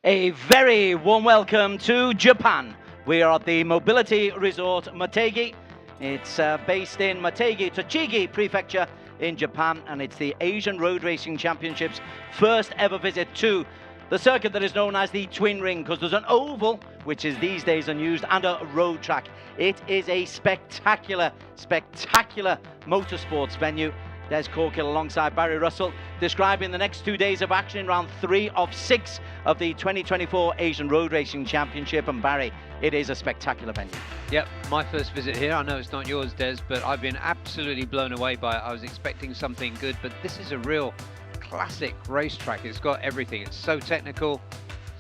A very warm welcome to Japan. We are at the mobility resort Motegi. It's based in Motegi, Tochigi Prefecture in Japan, and it's the Asian Road Racing Championships' first ever visit to the circuit that is known as the Twin Ring, because there's an oval, which is these days unused, and a road track. It is a spectacular, spectacular motorsports venue. Des Corkill alongside Barry Russell describing the next 2 days of action in round 3 of 6 of the 2024 Asian Road Racing Championship. And Barry, it is a spectacular venue. Yep, my first visit here. I know it's not yours, Des, but I've been absolutely blown away by it. I was expecting something good, but this is a real classic racetrack. It's got everything. It's so technical,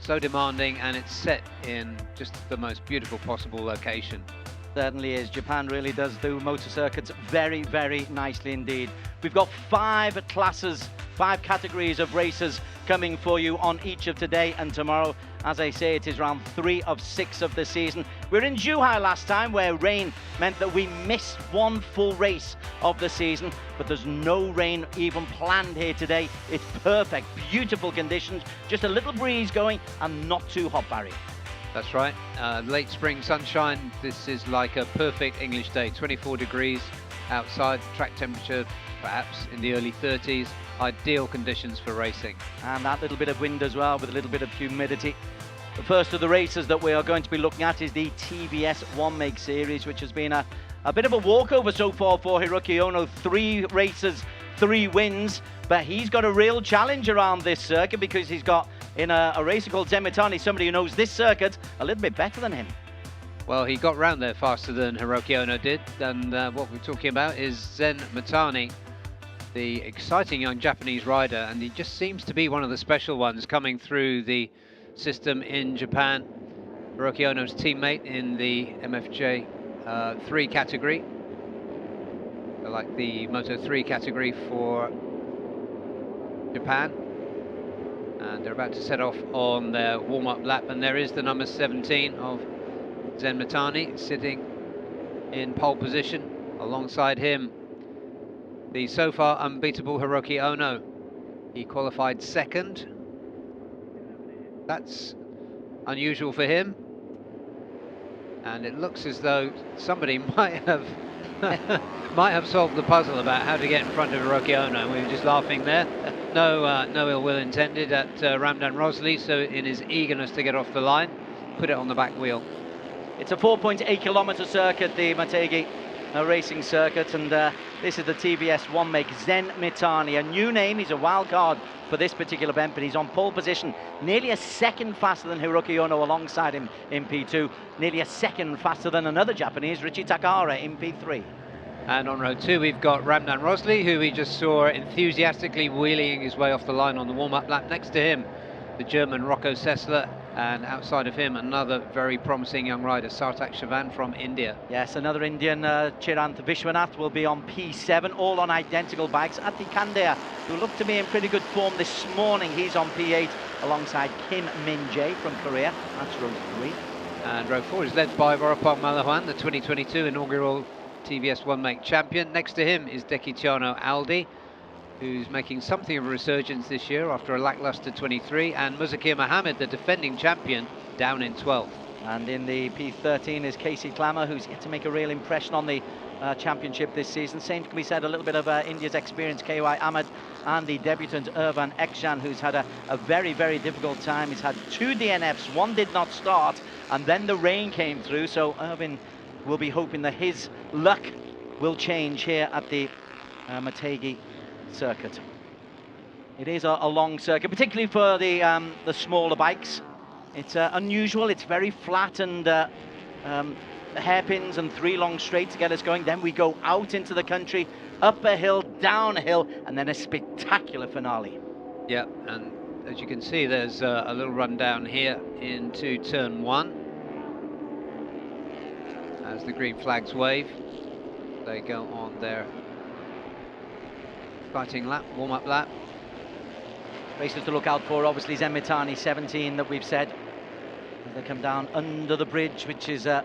so demanding, and it's set in just the most beautiful possible location. Certainly is. Japan really does do motor circuits very, very nicely indeed. We've got 5 classes, 5 categories of races coming for you on each of today and tomorrow. As I say, it is round 3 of 6 of the season. We were in Zhuhai last time, where rain meant that we missed 1 full race of the season, but there's no rain even planned here today. It's perfect, beautiful conditions, just a little breeze going and not too hot, Barry. That's right, late spring sunshine. This is like a perfect English day. 24 degrees outside, track temperature perhaps in the early 30s. Ideal conditions for racing. And that little bit of wind as well, with a little bit of humidity. The first of the races that we are going to be looking at is the TVS One Make Series, which has been a bit of a walkover so far for Hiroki Ono. 3 races, 3 wins, but he's got a real challenge around this circuit, because he's got in a racer called Zen Mitani, somebody who knows this circuit a little bit better than him. Well, he got round there faster than Hiroki Ono did, and what we're talking about is Zen Mitani, the exciting young Japanese rider, and he just seems to be one of the special ones coming through the system in Japan. Hiroki Ono's teammate in the MFJ 3 category, like the Moto 3 category for Japan. And they're about to set off on their warm-up lap, and there is the number 17 of Zen Mitani sitting in pole position. Alongside him, the so far unbeatable Hiroki Ono. He qualified 2nd. That's unusual for him, and it looks as though somebody might have might have solved the puzzle about how to get in front of Hiroki Ono. We were just laughing there. No ill will intended at Ramdan Rosli, so in his eagerness to get off the line, put it on the back wheel. It's a 4.8 kilometer circuit, the Motegi racing circuit, and this is the TVS One Make. Zen Mitani, a new name. He's a wild card for this particular event, but he's on pole position, nearly a second faster than Hiroki Ono alongside him in P2, nearly a second faster than another Japanese, Richie Takahara, in P3. And on row 2 we've got Ramdan Rosli, who we just saw enthusiastically wheeling his way off the line on the warm-up lap. Next to him, the German Rocco Sessler, and outside of him, another very promising young rider, Sartak Chavan from India. Yes, another Indian, Chirant Vishwanath, will be on P7, all on identical bikes. Ati Kandea, who looked to be in pretty good form this morning, he's on P8, alongside Kim Min-jae from Korea. That's row 3. And row 4 is led by Vorapong Malawan, the 2022 inaugural TVS One Make champion. Next to him is Dekitiano Aldi, who's making something of a resurgence this year after a lackluster 23, and Muzakir Mohammed, the defending champion, down in 12th. And in the P13 is Casey Clammer, who's yet to make a real impression on the championship this season. Same can be said a little bit of India's experience, KY Ahmed, and the debutant Irvan Ekshan, who's had a very, very difficult time. He's had 2 DNFs, 1 did not start, and then the rain came through, so Irvin will be hoping that his luck will change here at the Motegi circuit. It is a long circuit, particularly for the smaller bikes. It's unusual. It's very flat, and hairpins and 3 long straights to get us going. Then we go out into the country, up a hill, down a hill, and then a spectacular finale. Yeah, and as you can see, there's a little run down here into turn 1. As the green flags wave, they go on their fighting lap, warm-up lap. Races to look out for, obviously, Zen Mitani, 17 that we've said. As they come down under the bridge, which is a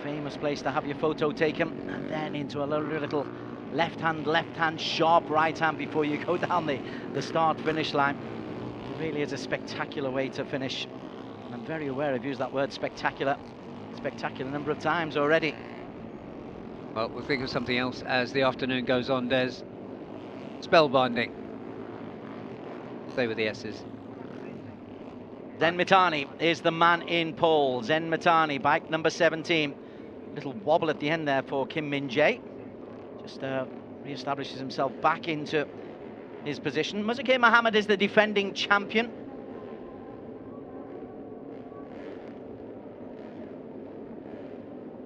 famous place to have your photo taken, and then into a little left hand, sharp right hand before you go down the start-finish line. really is a spectacular way to finish. And I'm very aware I've used that word spectacular number of times already. Well, we'll think of something else as the afternoon goes on, Des. Spellbinding. Stay with the S's. Zen Mitani is the man in pole. Zen Mitani, bike number 17. Little wobble at the end there for Kim Min-jae. Just re-establishes himself back into his position. Motegi Mohammed is the defending champion.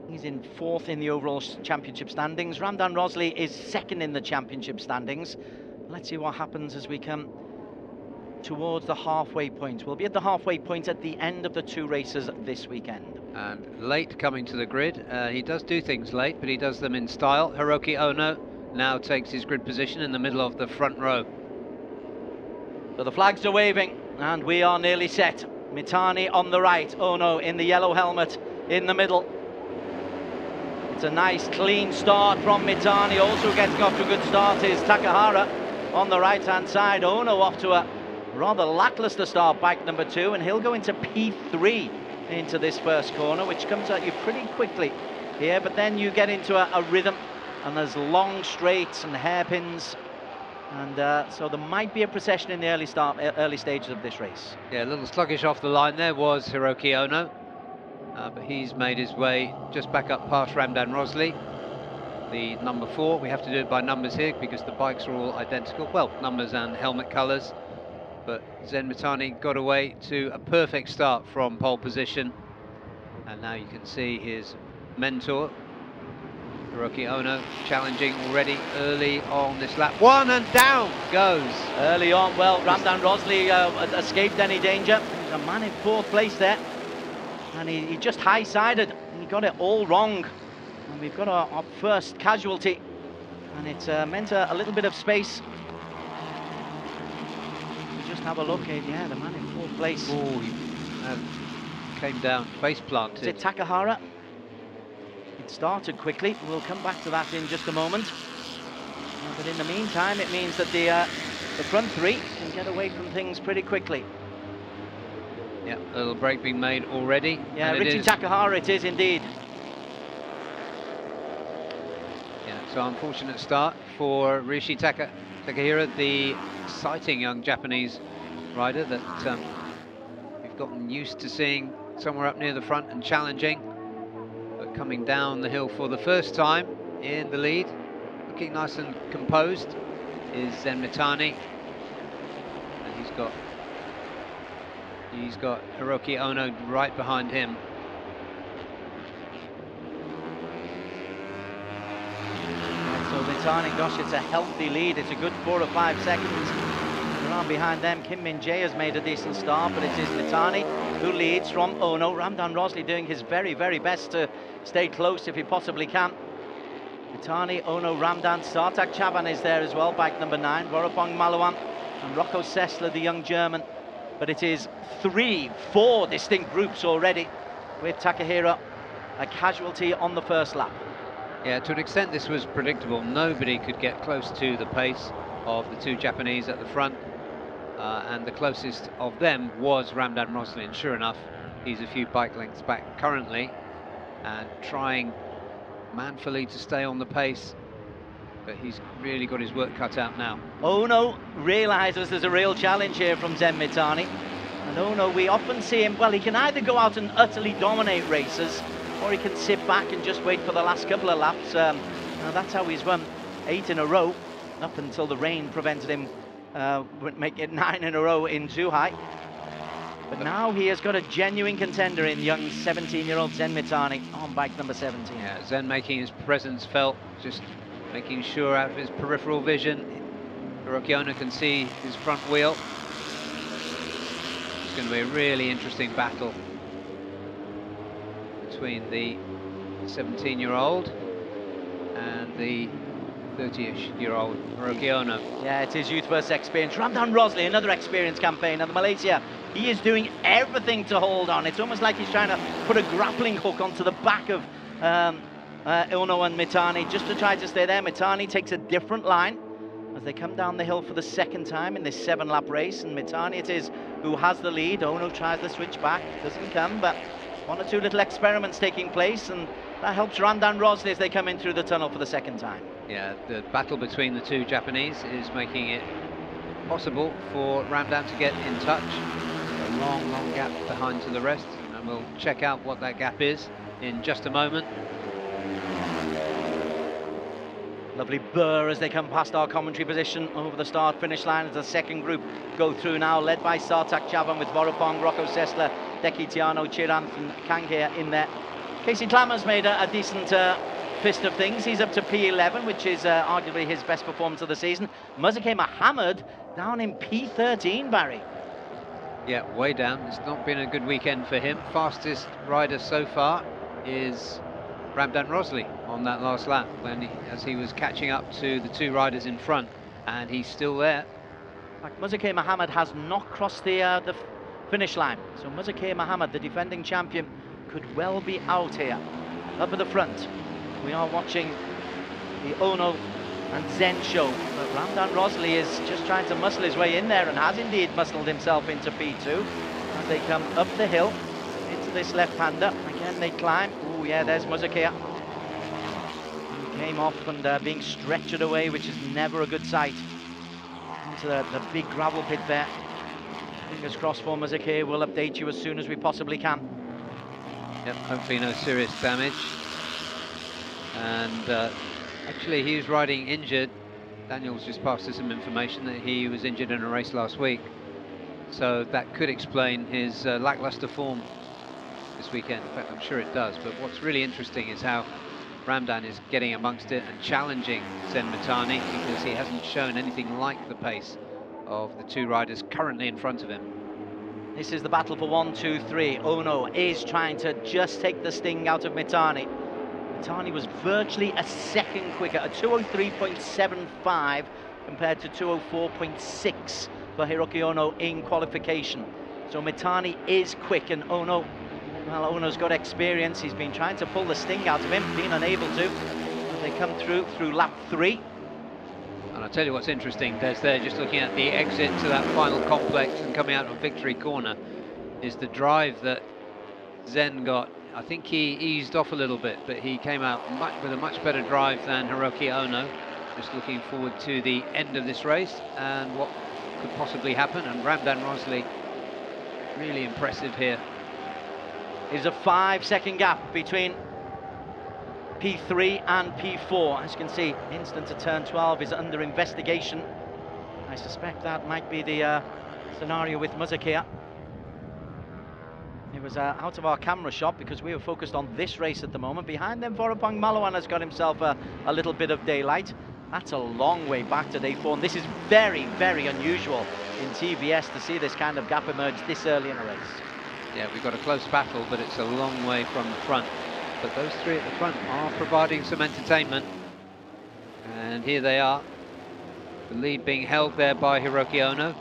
He's in 4th in the overall championship standings. Ramdan Rosley is 2nd in the championship standings. Let's see what happens as we come towards the halfway point. We'll be at the halfway point at the end of the 2 races this weekend. And late coming to the grid. He does do things late, but he does them in style. Hiroki Ono now takes his grid position in the middle of the front row. So the flags are waving and we are nearly set. Mitani on the right, Ono in the yellow helmet in the middle. It's a nice clean start from Mitani. Also getting off to a good start is Takahara on the right hand side. Ono off to a rather lackluster start, bike number 2, and he'll go into P3 into this first corner, which comes at you pretty quickly here, but then you get into a rhythm and there's long straights and hairpins, and so there might be a procession in the early stages of this race. Yeah, a little sluggish off the line there was Hiroki Ono, but he's made his way just back up past Ramdan Rosley, the number 4. We have to do it by numbers here because the bikes are all identical, well, numbers and helmet colours. But Zen Mitani got away to a perfect start from pole position, and now you can see his mentor Hiroki Ono challenging already early on this lap. 1 and down goes early on. Well, Ramdan Rosley escaped any danger. He's a man in 4th place there, and he just high-sided and he got it all wrong, and we've got our first casualty, and it's meant a little bit of space. Just have a look at, yeah, the man in 4th place. Oh, he came down, face planted. Is it Takahara? It started quickly. We'll come back to that in just a moment. But in the meantime, it means that the front 3 can get away from things pretty quickly. Yeah, a little break being made already. Yeah, Richie Takahara it is indeed. Yeah, so unfortunate start for Rishi Takahira, the exciting young Japanese rider that we've gotten used to seeing somewhere up near the front and challenging, but coming down the hill for the first time in the lead, looking nice and composed, is Zen Mitani, and he's got Hiroki Ono right behind him. So Mitani, gosh, it's a healthy lead. It's a good 4 or 5 seconds. Around behind them, Kim Min-jae has made a decent start, but it is Mitani who leads from Ono. Ramdan Rosley doing his very, very best to stay close if he possibly can. Mitani, Ono, Ramdan, Sartak Chaban is there as well, bike number 9, Vorapong Maluan and Rocco Sessler, the young German. But it is 4 distinct groups already, with Takahira a casualty on the first lap. Yeah, to an extent this was predictable. Nobody could get close to the pace of the 2 Japanese at the front, and the closest of them was Ramdan Rosley, and sure enough, he's a few bike lengths back currently and trying manfully to stay on the pace, but he's really got his work cut out now. Ono realises there's a real challenge here from Zen Mitani, and Ono, we often see him, well, he can either go out and utterly dominate races, or he can sit back and just wait for the last couple of laps. Now that's how he's won 8 in a row, up until the rain prevented him making it 9 in a row in Zhuhai. But now he has got a genuine contender in young 17-year-old Zen Mitani on bike number 17. Yeah, Zen making his presence felt, just making sure out of his peripheral vision, Hiroki Ono can see his front wheel. It's going to be a really interesting battle between the 17-year-old and the 30-ish-year-old Hiroki Ono. Yeah, it's his youth versus experience. Ramdan Rosley, another experienced campaign. And Malaysia, he is doing everything to hold on. It's almost like he's trying to put a grappling hook onto the back of Ono and Mitani just to try to stay there. Mitani takes a different line. as they come down the hill for the second time in this 7-lap race, and Motegi it is who has the lead. Ono tries the switch back, doesn't come, but one or two little experiments taking place, and that helps Ramdan Rosley as they come in through the tunnel for the second time. Yeah, the battle between the two Japanese is making it possible for Ramdan to get in touch. A long, long gap behind to the rest, and we'll check out what that gap is in just a moment. Lovely burr as they come past our commentary position over the start-finish line as the second group go through now, led by Sartak Chavan with Vorapong, Rocco Sessler, Deki Tiano, Chiranth and Kanghe in there. Casey Clammer's made a decent fist of things. He's up to P11, which is arguably his best performance of the season. Motegi Mohammed down in P13, Barry. Yeah, way down. It's not been a good weekend for him. Fastest rider so far is Ramdan Rosley on that last lap as he was catching up to the two riders in front, and he's still there. Motegi Mohammed has not crossed the finish line, so Motegi Mohammed, the defending champion, could well be out here. Up at the front, we are watching the Ono and Zen show, but Ramdan Rosley is just trying to muscle his way in there, and has indeed muscled himself into P2 as they come up the hill into this left-hander. Again they climb. Oh yeah, there's Motegi. He came off and being stretchered away, which is never a good sight, into the big gravel pit there. Fingers crossed for Motegi. We'll update you as soon as we possibly can. Yep, hopefully no serious damage. And actually he was riding injured. Daniel's just passed us some information that he was injured in a race last week, so that could explain his lackluster form this weekend. In fact, I'm sure it does. But what's really interesting is how Ramdan is getting amongst it and challenging Zen Motegi, because he hasn't shown anything like the pace of the two riders currently in front of him. This is the battle for 1, 2, 3. Ono is trying to just take the sting out of Motegi. Motegi was virtually a second quicker, a 203.75 compared to 204.6 for Hiroki Ono in qualification. So Motegi is quick, and Ono, well, Ono's got experience. He's been trying to pull the sting out of him, being unable to. As they come through lap 3. And I'll tell you what's interesting, Des, there, just looking at the exit to that final complex and coming out of Victory Corner, is the drive that Zen got. I think he eased off a little bit, but he came out with a much better drive than Hiroki Ono. Just looking forward to the end of this race and what could possibly happen. And Ramdan Rosley, really impressive here. There's a 5-second gap between P3 and P4. As you can see, instant to turn 12 is under investigation. I suspect that might be the scenario with Motegi. It was out of our camera shot because we were focused on this race at the moment. Behind them, Vorapong Malawan has got himself a little bit of daylight. That's a long way back to day 4, and this is very, very unusual in TVS to see this kind of gap emerge this early in a race. Yeah, we've got a close battle, but it's a long way from the front. But those three at the front are providing some entertainment. And here they are. The lead being held there by Hiroki Ono.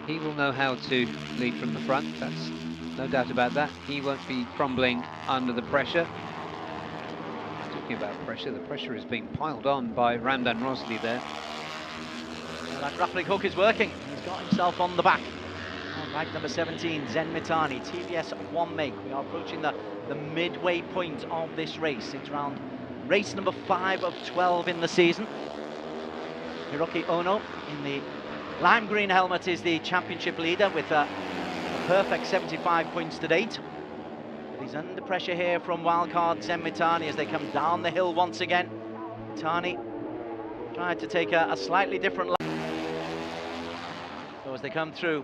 He will know how to lead from the front, that's no doubt about that. He won't be crumbling under the pressure. Talking about pressure, the pressure is being piled on by Ramdan Rosley there. Well, that grappling hook is working. He's got himself on the back. Bike number 17, Zen Motegi, TVS 1 make. We are approaching the midway point of this race. It's round race number 5 of 12 in the season. Hiroki Ono in the lime green helmet is the championship leader with a perfect 75 points to date. But he's under pressure here from wildcard Zen Motegi as they come down the hill once again. Motegi tried to take a slightly different lap. So as they come through,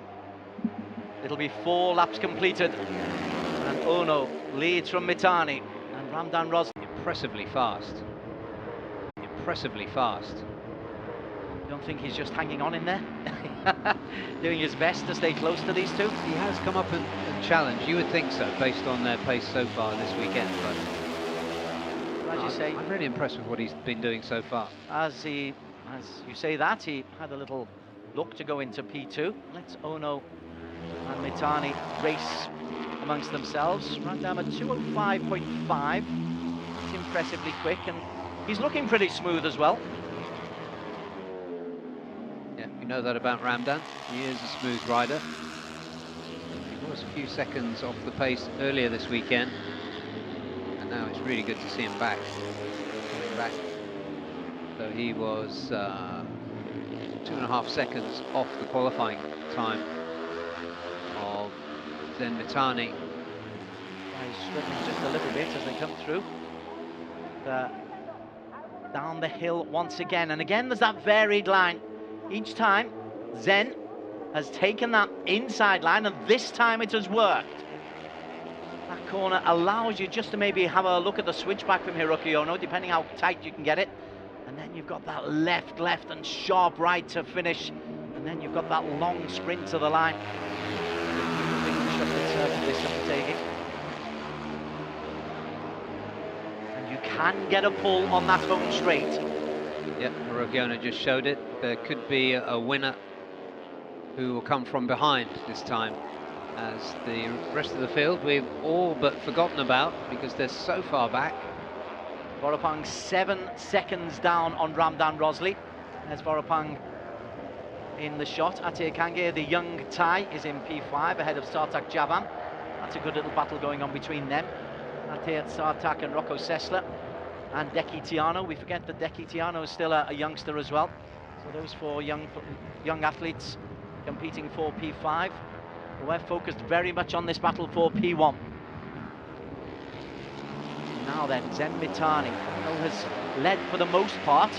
it'll be 4 laps completed, and Ono leads from Motegi, and Ramdan Rosley impressively fast. Impressively fast. You don't think he's just hanging on in there? Doing his best to stay close to these two? He has come up and challenged. You would think so, based on their pace so far this weekend. But as you say, I'm really impressed with what he's been doing so far. As you say that, he had a little look to go into P2. Let's Ono and Motegi race amongst themselves. Ramdan at 205.5. It's impressively quick, and he's looking pretty smooth as well. know that about Ramdan. He is a smooth rider. He was a few seconds off the pace earlier this weekend, and now it's really good to see him back. Coming back. So he was 2.5 seconds off the qualifying time of Zen Mitani. He's struggling just a little bit as they come through. Down the hill once again, and again there's that varied line. Each time Zen has taken that inside line, and this time it has worked. That corner allows you just to maybe have a look at the switchback from Hiroki Ono, depending how tight you can get it. And then you've got that left, and sharp right to finish. And then you've got that long sprint to the line. And you can get a pull on that home straight. Yeah, Hiroki Ono just showed it. There could be a winner who will come from behind this time, as the rest of the field we've all but forgotten about because they're so far back. Vorapang 7 seconds down on Ramdan Rosley. There's Vorapang in the shot. Ataya Kange, the young Thai, is in P5 ahead of Sartak Javan. That's a good little battle going on between them. Ataya Sartak and Rocco Sessler and Deki Tiano. We forget that Deki Tiano is still a youngster as well. So those 4 young athletes competing for P5. We're focused very much on this battle for P1. Now then, Zen Mitani, who has led for the most part.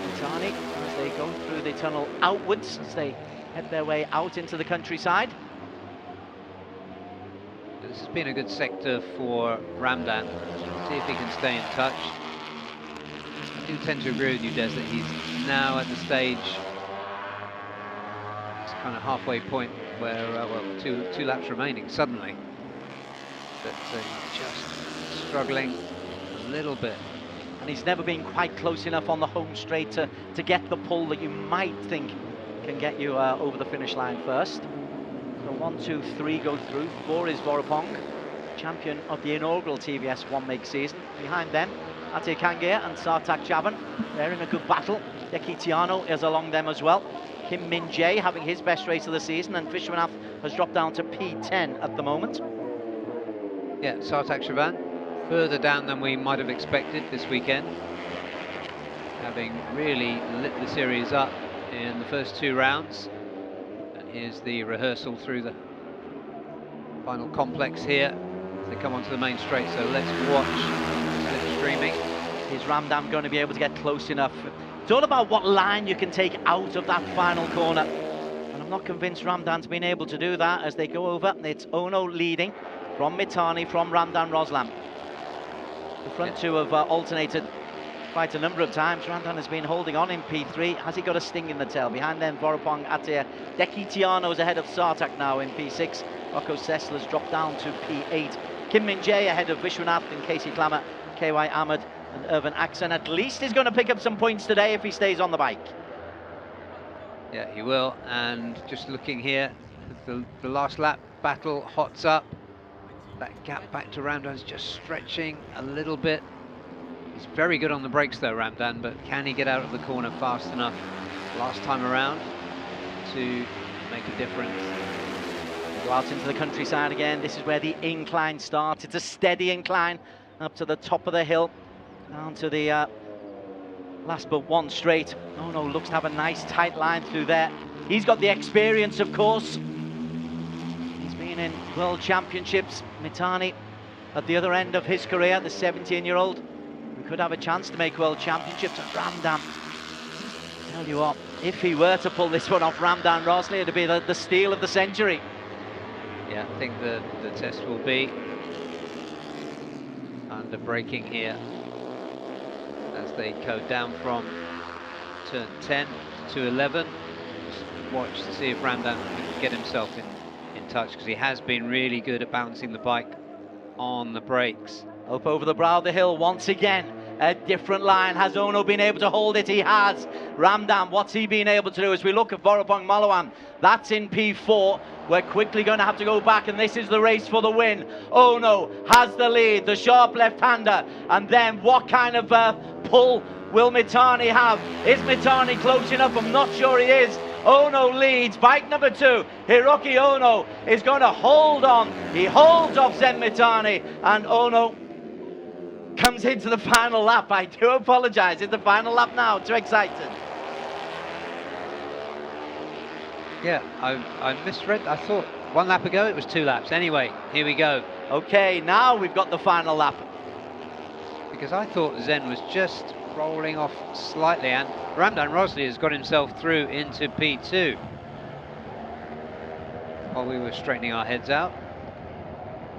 Mitani, as they go through the tunnel outwards, as they head their way out into the countryside. This has been a good sector for Ramdan. See if he can stay in touch. I do tend to agree with you, Des, that he's now at the stage, it's kind of halfway point where, well, two laps remaining suddenly. But he's just struggling a little bit. And he's never been quite close enough on the home straight to get the pull that you might think can get you over the finish line first. So 1, 2, 3 go through. 4 is Vorapong, champion of the inaugural TVS One Make season. Behind them, Ataya Kange and Sartak Javan. They're in a good battle. Deki Tiano is along them as well. Kim Min Jae having his best race of the season, and Vishwanath has dropped down to P10 at the moment. Yeah, Sartak Javan further down than we might have expected this weekend, having really lit the series up in the first 2 rounds. And here's the rehearsal through the final complex here as they come onto the main straight. So let's watch slipstreaming. Is Ramdan going to be able to get close enough? It's all about what line you can take out of that final corner, and I'm not convinced Ramdan's been able to do that as they go over. It's Ono leading from Mitani, from Ramdan Roslam. The front 2 have alternated quite a number of times. Ramdan has been holding on in P3. Has he got a sting in the tail? Behind them, Vorapong, Ataya. Deki Tiano is ahead of Sartak now in P6. Rocco Sessler's dropped down to P8. Kim Min Jae ahead of Vishwanath and Casey Klammer, KY Ahmed and Irvin Axon. At least he's going to pick up some points today if he stays on the bike. Yeah, he will. And just looking here, the last lap battle hots up. That gap back to Ramdan's just stretching a little bit. He's very good on the brakes though, Ramdan, but can he get out of the corner fast enough last time around to make a difference? Go out into the countryside again. This is where the incline starts. It's a steady incline up to the top of the hill, down to the last but 1 straight. Oh no, looks to have a nice tight line through there. He's got the experience, of course. He's been in World Championships. Mitani at the other end of his career, the 17-year-old who could have a chance to make World Championships. And Ramdan, tell you what, if he were to pull this one off Ramdan Rosley, it'd be the steal of the century. Yeah, I think the test will be under braking here as they go down from turn 10 to 11. Just watch to see if Ramdan can get himself in touch, because he has been really good at balancing the bike on the brakes. Up over the brow of the hill once again. A different line. Has Ono been able to hold it? He has. Ramdan, what's he been able to do? As we look at Vorapong Malawan, that's in P4. We're quickly going to have to go back, and this is the race for the win. Ono has the lead, the sharp left-hander. And then what kind of pull will Mitani have? Is Mitani close enough? I'm not sure he is. Ono leads, bike number 2. Hiroki Ono is going to hold on. He holds off Zen Mitani, and Ono comes into the final lap. I do apologize, it's the final lap now, too excited. Yeah, I misread, I thought 1 lap ago it was 2 laps. Anyway, here we go. Okay, now we've got the final lap. Because I thought Zen was just rolling off slightly, and Ramdan Rosley has got himself through into P2 while we were straightening our heads out.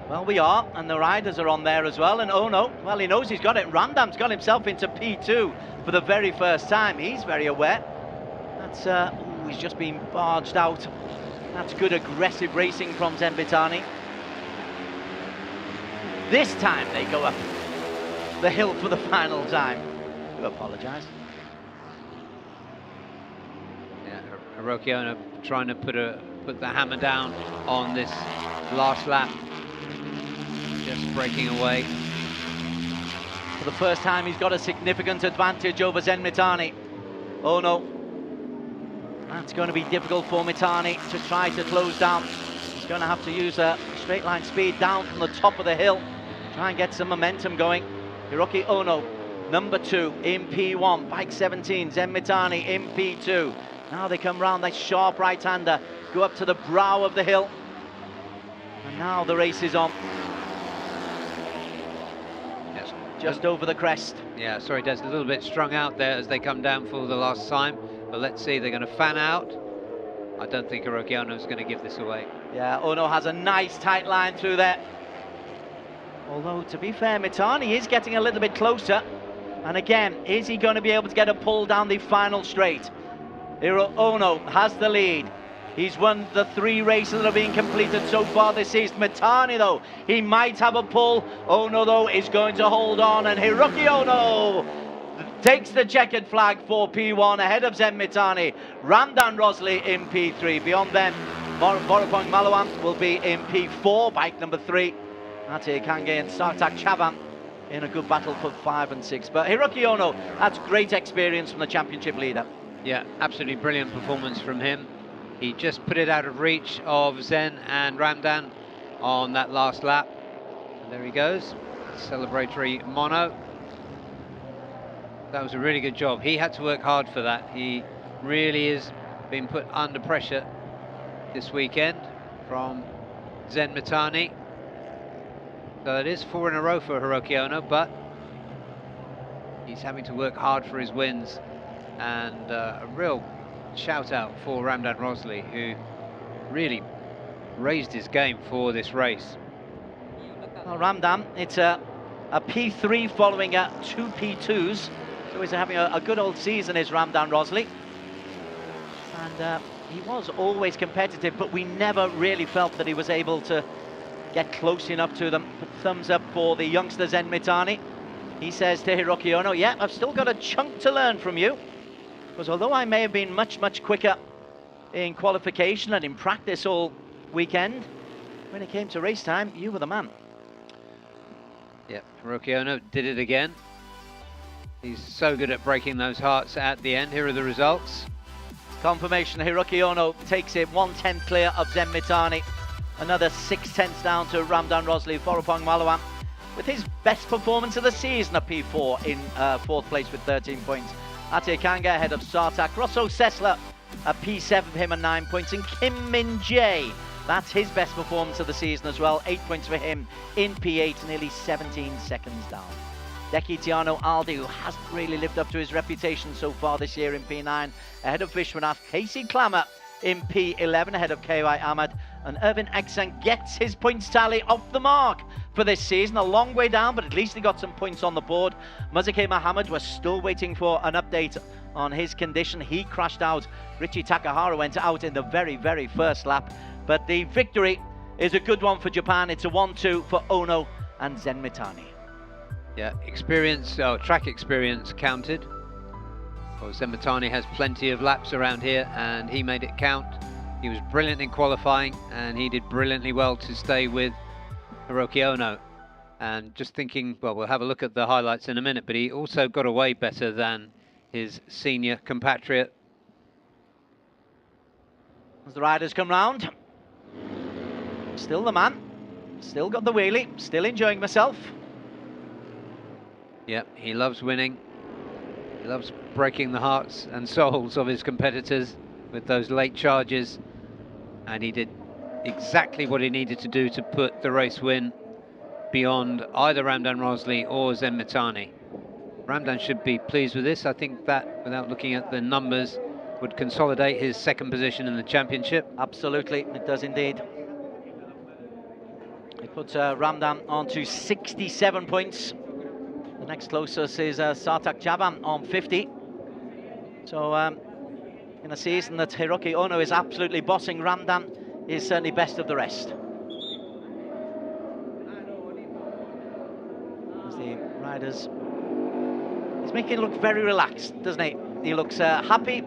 Well, we are, and the riders are on there as well, and Ono, well, he knows he's got it. Ramdam's got himself into P2 for the very first time. He's very aware. That's, ooh, he's just been barged out. That's good aggressive racing from Zen Mitani. This time they go up the hill for the final time. I do apologise. Yeah, Hiroki Ono trying to put the hammer down on this last lap. Just breaking away. For the first time, he's got a significant advantage over Zen Mitani. Oh no. That's going to be difficult for Mitani to try to close down. He's going to have to use a straight line speed down from the top of the hill. Try and get some momentum going. Hiroki Ono, number 2 in P1, bike 17, Zen Mitani in P2. Now they come round, that sharp right-hander, go up to the brow of the hill. And now the race is on. Yes. Just over the crest. Yeah, sorry, Des, a little bit strung out there as they come down for the last time. But let's see, they're going to fan out. I don't think Hiroki Ono is going to give this away. Yeah, Ono has a nice tight line through there. Although, to be fair, Mitani is getting a little bit closer. And again, is he going to be able to get a pull down the final straight? Ono has the lead. He's won the 3 races that have been completed so far this season. Mitani, though, he might have a pull. Ono, though, is going to hold on. And Hiroki Ono takes the checkered flag for P1 ahead of Zen Mitani. Ramdan Rosley in P3. Beyond them, Vorapong Malawan will be in P4, bike number 3. Ate Kange and Sartak Chavan in a good battle for 5 and 6. But Hiroki Ono, that's great experience from the championship leader. Yeah, absolutely brilliant performance from him. He just put it out of reach of Zen and Ramdan on that last lap. And there he goes, celebratory mono. That was a really good job. He had to work hard for that. He really is being put under pressure this weekend from Zen Mitani. So it is 4 in a row for Hiroki Ono, but he's having to work hard for his wins. And a real shout out for Ramdan Rosley, who really raised his game for this race. Well, Ramdan, it's a P3 following 2 P2s. So he's having a good old season, is Ramdan Rosley. And he was always competitive, but we never really felt that he was able to get close enough to them. But thumbs up for the youngster Zen Mitani. He says to Hiroki Ono, yeah, I've still got a chunk to learn from you. Because although I may have been much, much quicker in qualification and in practice all weekend, when it came to race time, you were the man. Yeah, Hiroki Ono did it again. He's so good at breaking those hearts at the end. Here are the results. Confirmation, Hiroki Ono takes it 1/10 clear of Zen Mitani. Another 6/10 down to Ramdan Rosley, Vorapong Malawan, with his best performance of the season, a P4 in 4th place with 13 points. Ate Kanga ahead of Sartak. Rosso Sessler, a P7 for him and 9 points. And Kim Min Jae, that's his best performance of the season as well. 8 points for him in P8, nearly 17 seconds down. Deki Tiano Aldi, who hasn't really lived up to his reputation so far this year in P9, ahead of Vishwanath. Casey Klammer in P11 ahead of KY Ahmad. And Irvin Exen gets his points tally off the mark for this season. A long way down, but at least he got some points on the board. Muzake Mohammed, we're still waiting for an update on his condition. He crashed out. Richie Takahara went out in the very, very first lap. But the victory is a good one for Japan. It's a 1-2 for Ono and Zen Mitani. Yeah, track experience counted. Well, Zen Mitani has plenty of laps around here and he made it count. He was brilliant in qualifying and he did brilliantly well to stay with Hiroki Ono. And just thinking, well, we'll have a look at the highlights in a minute, but he also got away better than his senior compatriot. As the riders come round, still the man, still got the wheelie, still enjoying myself. Yep, he loves winning. He loves breaking the hearts and souls of his competitors with those late charges. And he did exactly what he needed to do to put the race win beyond either Ramdan Rosley or Zen Mitani. Ramdan should be pleased with this. I think that, without looking at the numbers, would consolidate his second position in the championship. Absolutely, it does indeed. It puts Ramdan on to 67 points. The next closest is Sartak Javan on 50. So in a season that Hiroki Ono is absolutely bossing, Ramdan is certainly best of the rest. As the riders, he's making it look very relaxed, doesn't he? He looks happy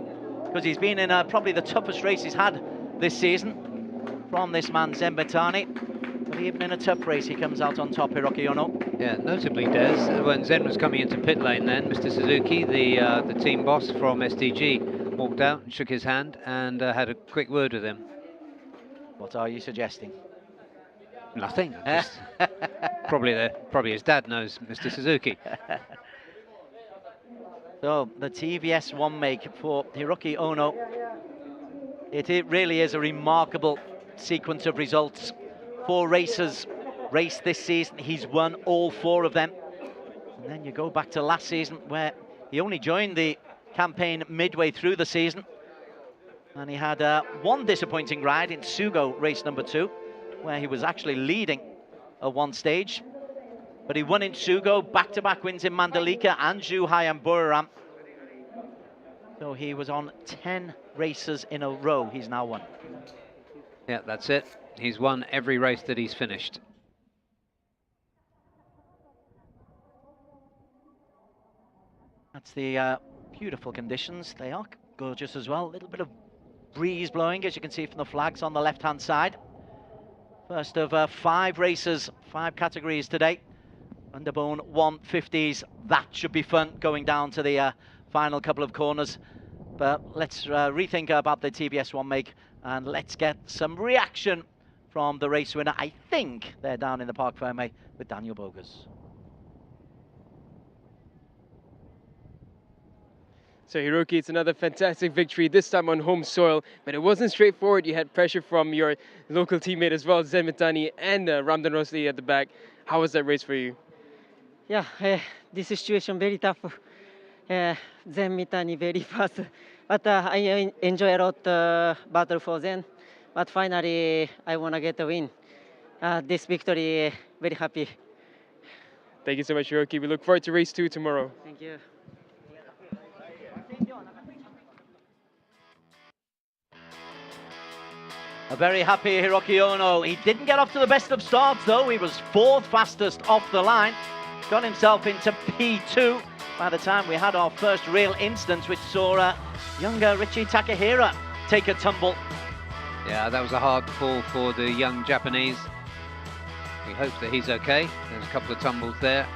because he's been in probably the toughest race he's had this season from this man Zen Mitani. But even in a tough race, he comes out on top, Hiroki Ono. Yeah, notably, Des, when Zen was coming into pit lane then, Mr. Suzuki, the team boss from SDG, walked out and shook his hand and had a quick word with him. What are you suggesting? Nothing. Just probably his dad knows Mr. Suzuki. So the TVS one make for Hiroki Ono. It really is a remarkable sequence of results. 4 races raced this season, he's won all 4 of them. And then you go back to last season where he only joined the campaign midway through the season. And he had one disappointing ride in Sugo race number 2, where he was actually leading at one stage. But he won in Sugo, back-to-back wins in Mandalika and Zhuhai and Buriram. So he was on 10 races in a row, he's now won. Yeah, that's it. He's won every race that he's finished. That's the beautiful conditions. They are gorgeous as well. A little bit of breeze blowing, as you can see from the flags on the left-hand side. First of 5 races, 5 categories today. Underbone 150s. That should be fun going down to the final couple of corners. But let's rethink about the TVS one make and let's get some reaction from the race winner. I think they're down in the Parc Fermé with Daniel Bogus. So Hiroki, it's another fantastic victory, this time on home soil, but it wasn't straightforward. You had pressure from your local teammate as well, Zen Mitani and Ramdan Rosley at the back. How was that race for you? Yeah, this situation very tough. Zen Mitani very fast, but I enjoy a lot battle for Zen. But finally, I want to get a win. This victory, very happy. Thank you so much, Hiroki. We look forward to race 2 tomorrow. Thank you. A very happy Hiroki Ono. He didn't get off to the best of starts though. He was 4th fastest off the line. Got himself into P2 by the time we had our first real instance, which saw younger Richie Takahira take a tumble. Yeah, that was a hard fall for the young Japanese. We hope that he's okay. There's a couple of tumbles there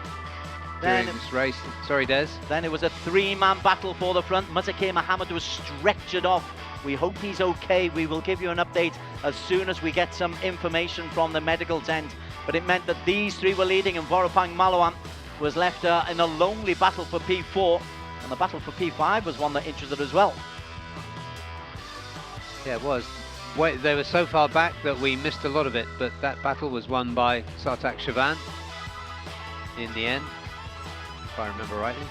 during this race. Sorry, Des. Then it was a 3-man battle for the front. Motegi Mohammed was stretchered off. We hope he's okay. We will give you an update as soon as we get some information from the medical tent. But it meant that these 3 were leading and Vorapang Malawan was left in a lonely battle for P4. And the battle for P5 was one that interested as well. Yeah, it was. They were so far back that we missed a lot of it, but that battle was won by Sartak Javan in the end, if I remember rightly.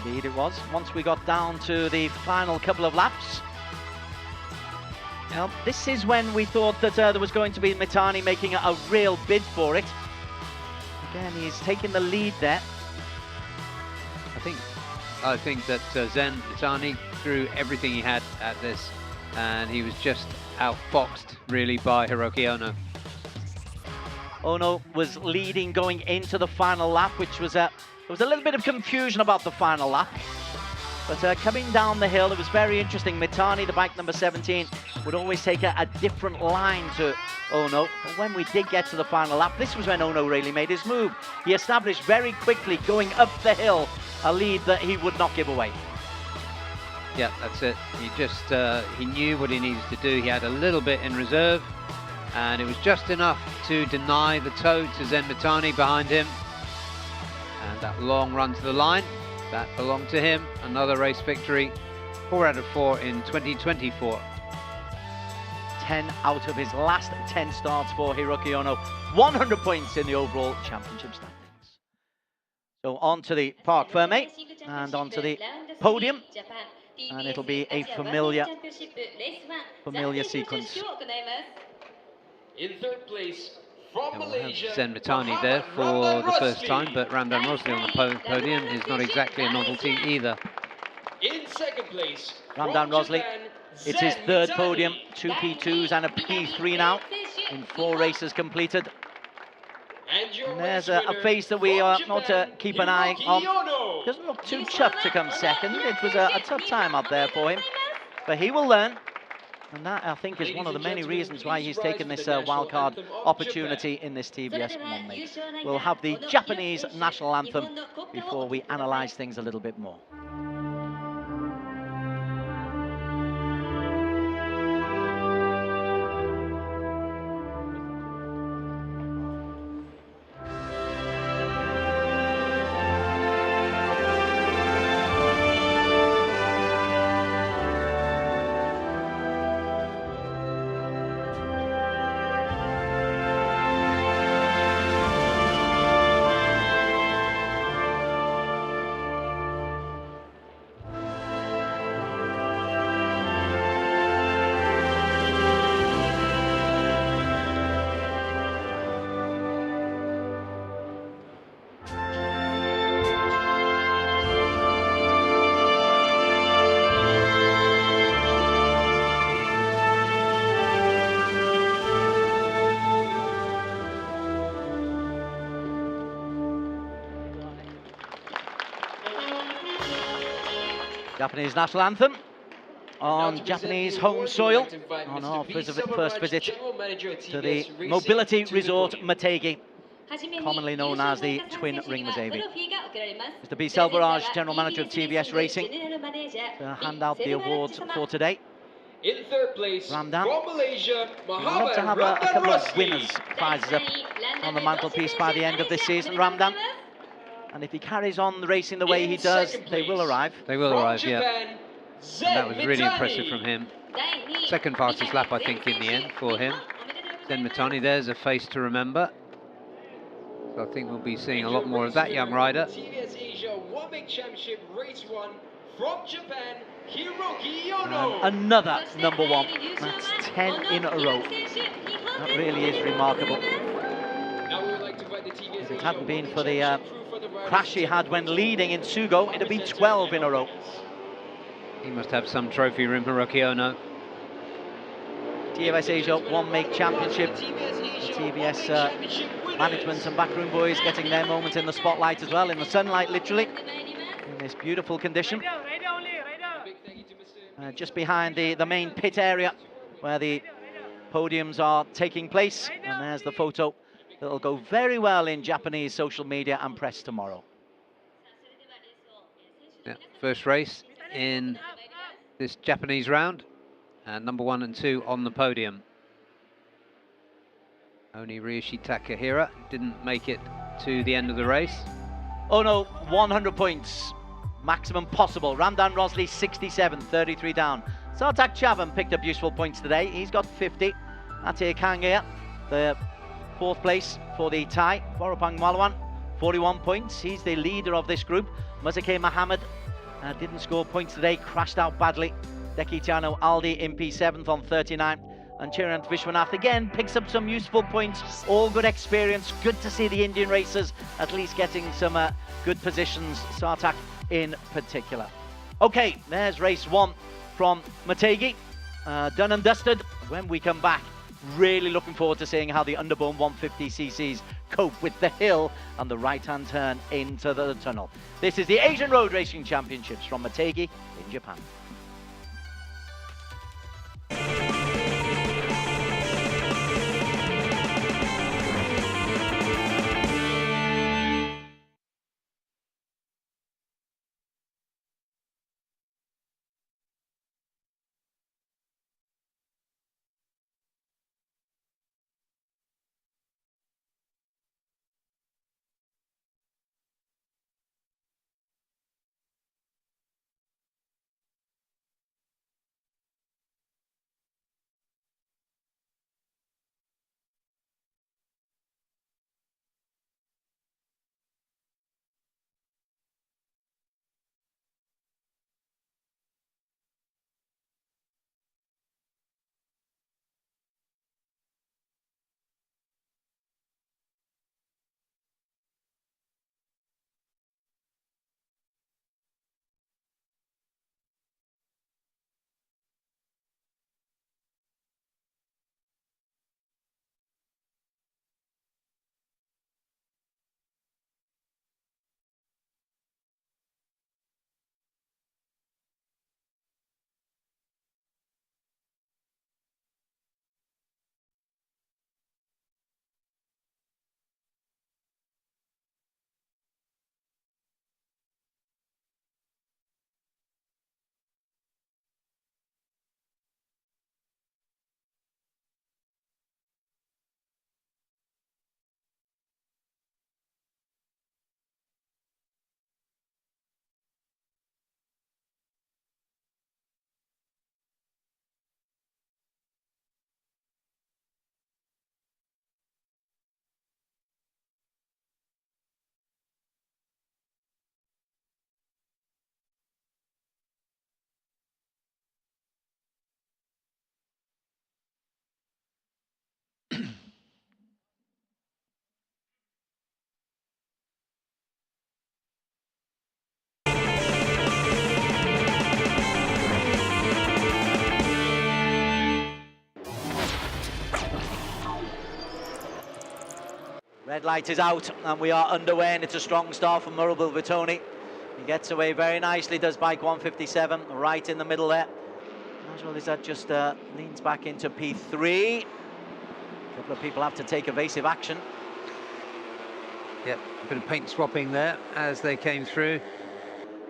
Indeed it was. Once we got down to the final couple of laps, now, this is when we thought that there was going to be Mitani making a real bid for it. Again, he's taking the lead there. I think that Zen Mitani threw everything he had at this, and he was just outfoxed really by Hiroki Ono. Ono was leading going into the final lap, which was there was a little bit of confusion about the final lap. But coming down the hill, it was very interesting. Mitani, the bike number 17, would always take a different line to Ono. But when we did get to the final lap, this was when Ono really made his move. He established very quickly, going up the hill, a lead that he would not give away. Yeah, that's it. He just, he knew what he needed to do. He had a little bit in reserve, and it was just enough to deny the toe to Zen Mitani behind him. And that long run to the line, that belonged to him. Another race victory, 4 out of 4 in 2024. 10 out of his last 10 starts for Hiroki Ono. 100 points in the overall championship standings. So on to the Parc Fermé and on to the podium. And it'll be a familiar sequence. In third place from We'll Malaysia, have Zen Mitani there for the first time, but Ramdan Rosli on the podium is not exactly a novelty either. In second place, Ramdan Rosli, it's his third podium, 2 P2s and a P3 now in 4 races completed. And there's a face that we are not to keep an eye on. Doesn't look too chuffed to come second. It was a tough time up there for him, but he will learn. And that, I think, is one of the many reasons why he's taken this wildcard opportunity in this TVS 1 mix. We'll have the Japanese national anthem before we analyse things a little bit more. Japanese national anthem on Japanese home soil on our first visit to the mobility resort Motegi, commonly known as the Twin Ring Motegi. Mr. B. Selvaraj, General Manager of TVS Racing, to hand out the awards for today. In third place, Ramdan. from Malaysia, We'd love to have a couple of winners prizes up on the mantelpiece by the end of this season, Ramdan. And if he carries on the racing the way he does, they will arrive. They will arrive, yeah. And that was really impressive from him. Second fastest lap, I think, in the end for him. Zen Mitani, there's a face to remember. So I think we'll be seeing a lot more of that young rider. TVS Asia 1 Make Championship Race 1 from Japan, Hiroki Ono. Another #1. That's 10 in a row. That really is remarkable. If it hadn't been for the crash he had when leading in Sugo, it'd have been 12 in a row. He must have some trophy room, Hiroki Ono. TVS Asia 1 Make Championship. The TVS management and backroom boys getting their moment in the spotlight as well, in the sunlight literally, in this beautiful condition. Just behind the main pit area where the podiums are taking place, and there's the photo that'll go very well in Japanese social media and press tomorrow. Yeah, first race in this Japanese round, and #1 and 2 on the podium. Only Ryoshi Takahira didn't make it to the end of the race. Oh no, 100 points, maximum possible. Ramdan Rosli 67, 33 down. Sartak Chavan picked up useful points today. He's got 50. Ate Kangea, the 4th place for the tie. Boropang Malwan, 41 points. He's the leader of this group. Muzake Mohammed didn't score points today, crashed out badly. Dekitiano Aldi in P7th on 39. And Chirant Vishwanath again picks up some useful points. All good experience. Good to see the Indian racers at least getting some good positions. Sartak in particular. Okay, there's race 1 from Motegi. Done and dusted. When we come back, really looking forward to seeing how the Underbone 150cc's cope with the hill and the right-hand turn into the tunnel. This is the Asian Road Racing Championships from Motegi in Japan. Red light is out and we are underway, and it's a strong start from Murable Vitoni. He gets away very nicely, does bike 157, right in the middle there. Nigel Izzat just leans back into P3. A couple of people have to take evasive action. Yep, a bit of paint swapping there as they came through.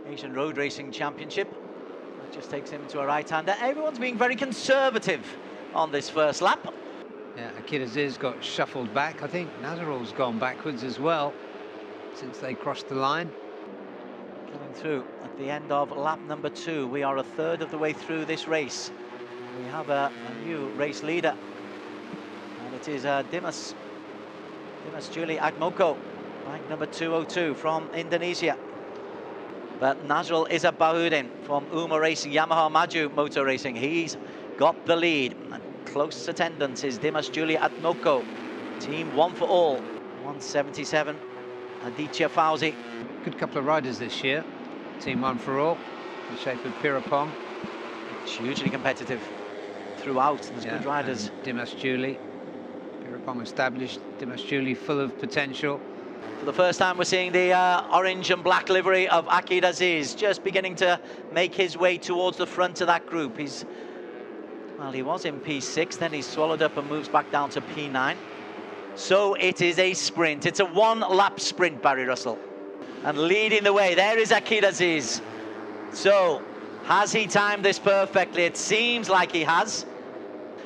Asian Road Racing Championship. That just takes him to a right-hander. Everyone's being very conservative on this first lap. Yeah, Akira Ziz got shuffled back. I think Nazarul's gone backwards as well since they crossed the line. Coming through at the end of lap number 2. We are a third of the way through this race. We have a new race leader, and it is Dimas Juli Agmoko, bike number 202 from Indonesia. But Nazrul Izzabahudin from Uma Racing, Yamaha Maju Motor Racing, he's got the lead. And close attendance is Dimas Juli Agmoko, team One for All, 177. Aditya Fauzi. Good couple of riders this year. Team One for All, in the shape of Pirapong. It's hugely competitive throughout. There's good riders. Dimas Juli. Pirapong established. Dimas Juli full of potential. For the first time, we're seeing the orange and black livery of Akid Aziz just beginning to make his way towards the front of that group. He was in P6, then he's swallowed up and moves back down to P9. So it is a sprint. It's a one-lap sprint, Barry Russell. And leading the way, there is Akid Aziz. So, has he timed this perfectly? It seems like he has.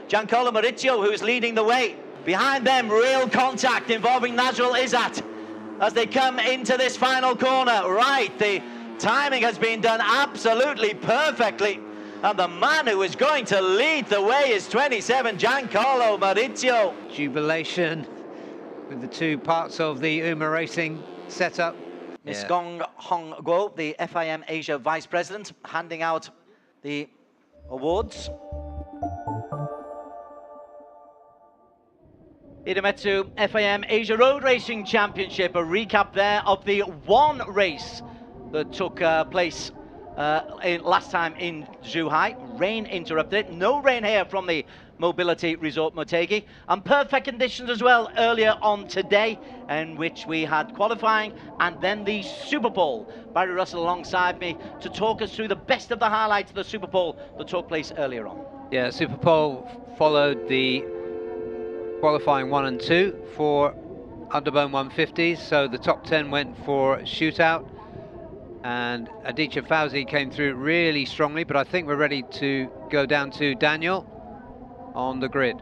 Giancarlo Maurizio, who's leading the way. Behind them, real contact involving Nazrul Izzat as they come into this final corner. Right, the timing has been done absolutely perfectly. And the man who is going to lead the way is 27, Giancarlo Maurizio. Jubilation with the two parts of the Uma Racing setup. Ms. Gong Hong Guo, the FIM Asia Vice President, handing out the awards. Idemitsu FIM Asia Road Racing Championship, a recap there of the one race that took place last time in Zhuhai. Rain interrupted. No rain here from the Mobility Resort Motegi. And perfect conditions as well earlier on today, in which we had qualifying and then the Super Bowl. Barry Russell alongside me to talk us through the best of the highlights of the Super Bowl that took place earlier on. Yeah, Super Bowl followed the qualifying 1 and 2 for Underbone 150s, so the top 10 went for shootout, and Idemitsu FIM came through really strongly, but I think we're ready to go down to Daniel on the grid.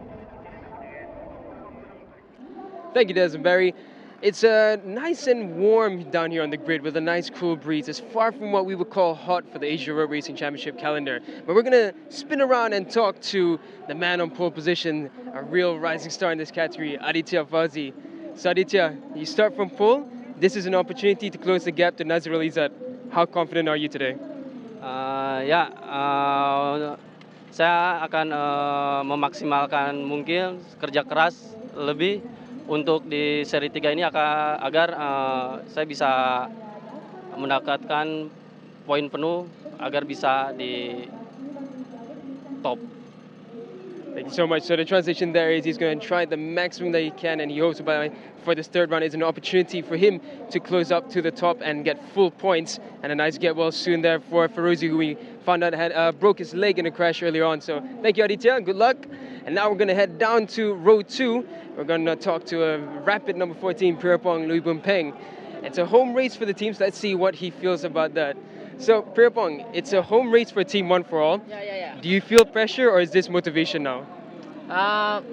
Thank you, Des Barry. It's nice and warm down here on the grid with a nice cool breeze. It's far from what we would call hot for the Asia Road Racing Championship calendar. But we're going to spin around and talk to the man on pole position, a real rising star in this category, Idemitsu FIM. So Aditya, you start from pole. This is an opportunity to close the gap to Nazrul Izzat. How confident are you today? Saya akan memaksimalkan mungkin kerja keras lebih untuk di seri 3 ini agar saya bisa mendapatkan poin penuh agar bisa di top. Thank you so much. So the transition there is he's going to try the maximum that he can, and he hopes for this third round is an opportunity for him to close up to the top and get full points. And a nice get well soon there for Ferozi, who we found out had broke his leg in a crash earlier on. So thank you, Aditya. Good luck. And now we're going to head down to row 2. We're going to talk to a rapid number 14, Pirapong Lui Bun Peng. It's a home race for the teams. Let's see what he feels about that. So, Pirapong, it's a home race for Team One for All. Yeah. Do you feel pressure or is this motivation now?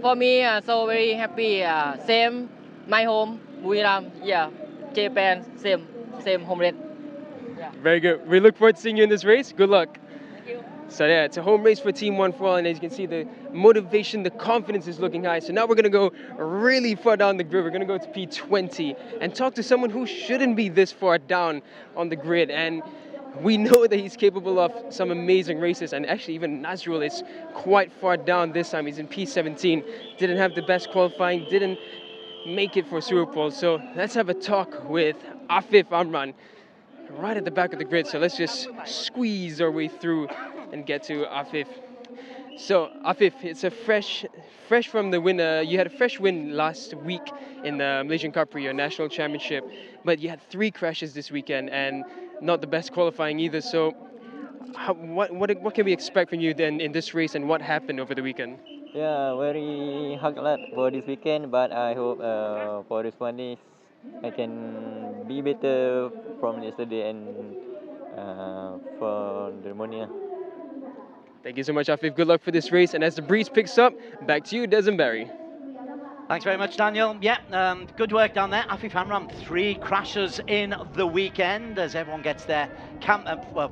For me, so very happy. Same, my home, Buriram. Yeah, Japan, same home race. Yeah. Very good. We look forward to seeing you in this race. Good luck. Thank you. So yeah, it's a home race for Team One for All, and as you can see, the motivation, the confidence is looking high. So now we're going to go really far down the grid. We're going to go to P20 and talk to someone who shouldn't be this far down on the grid. And we know that he's capable of some amazing races, and actually even Nazrul is quite far down this time. He's in P17, didn't have the best qualifying, didn't make it for Super Bowl. So let's have a talk with Afif Amran right at the back of the grid. So let's just squeeze our way through and get to Afif. So Afif, it's a fresh from the win. You had a fresh win last week in the Malaysian Cup for your national championship, but you had 3 crashes this weekend and not the best qualifying either. So what can we expect from you then in this race, and what happened over the weekend? Yeah, very hard lot for this weekend, but I hope for this one is I can be better from yesterday and for the morning. Thank you so much, Afif. Good luck for this race. And as the breeze picks up, back to you, Des Barry. Thanks very much, Daniel. Yeah, good work down there. Afif Amran, 3 crashes in the weekend as everyone gets their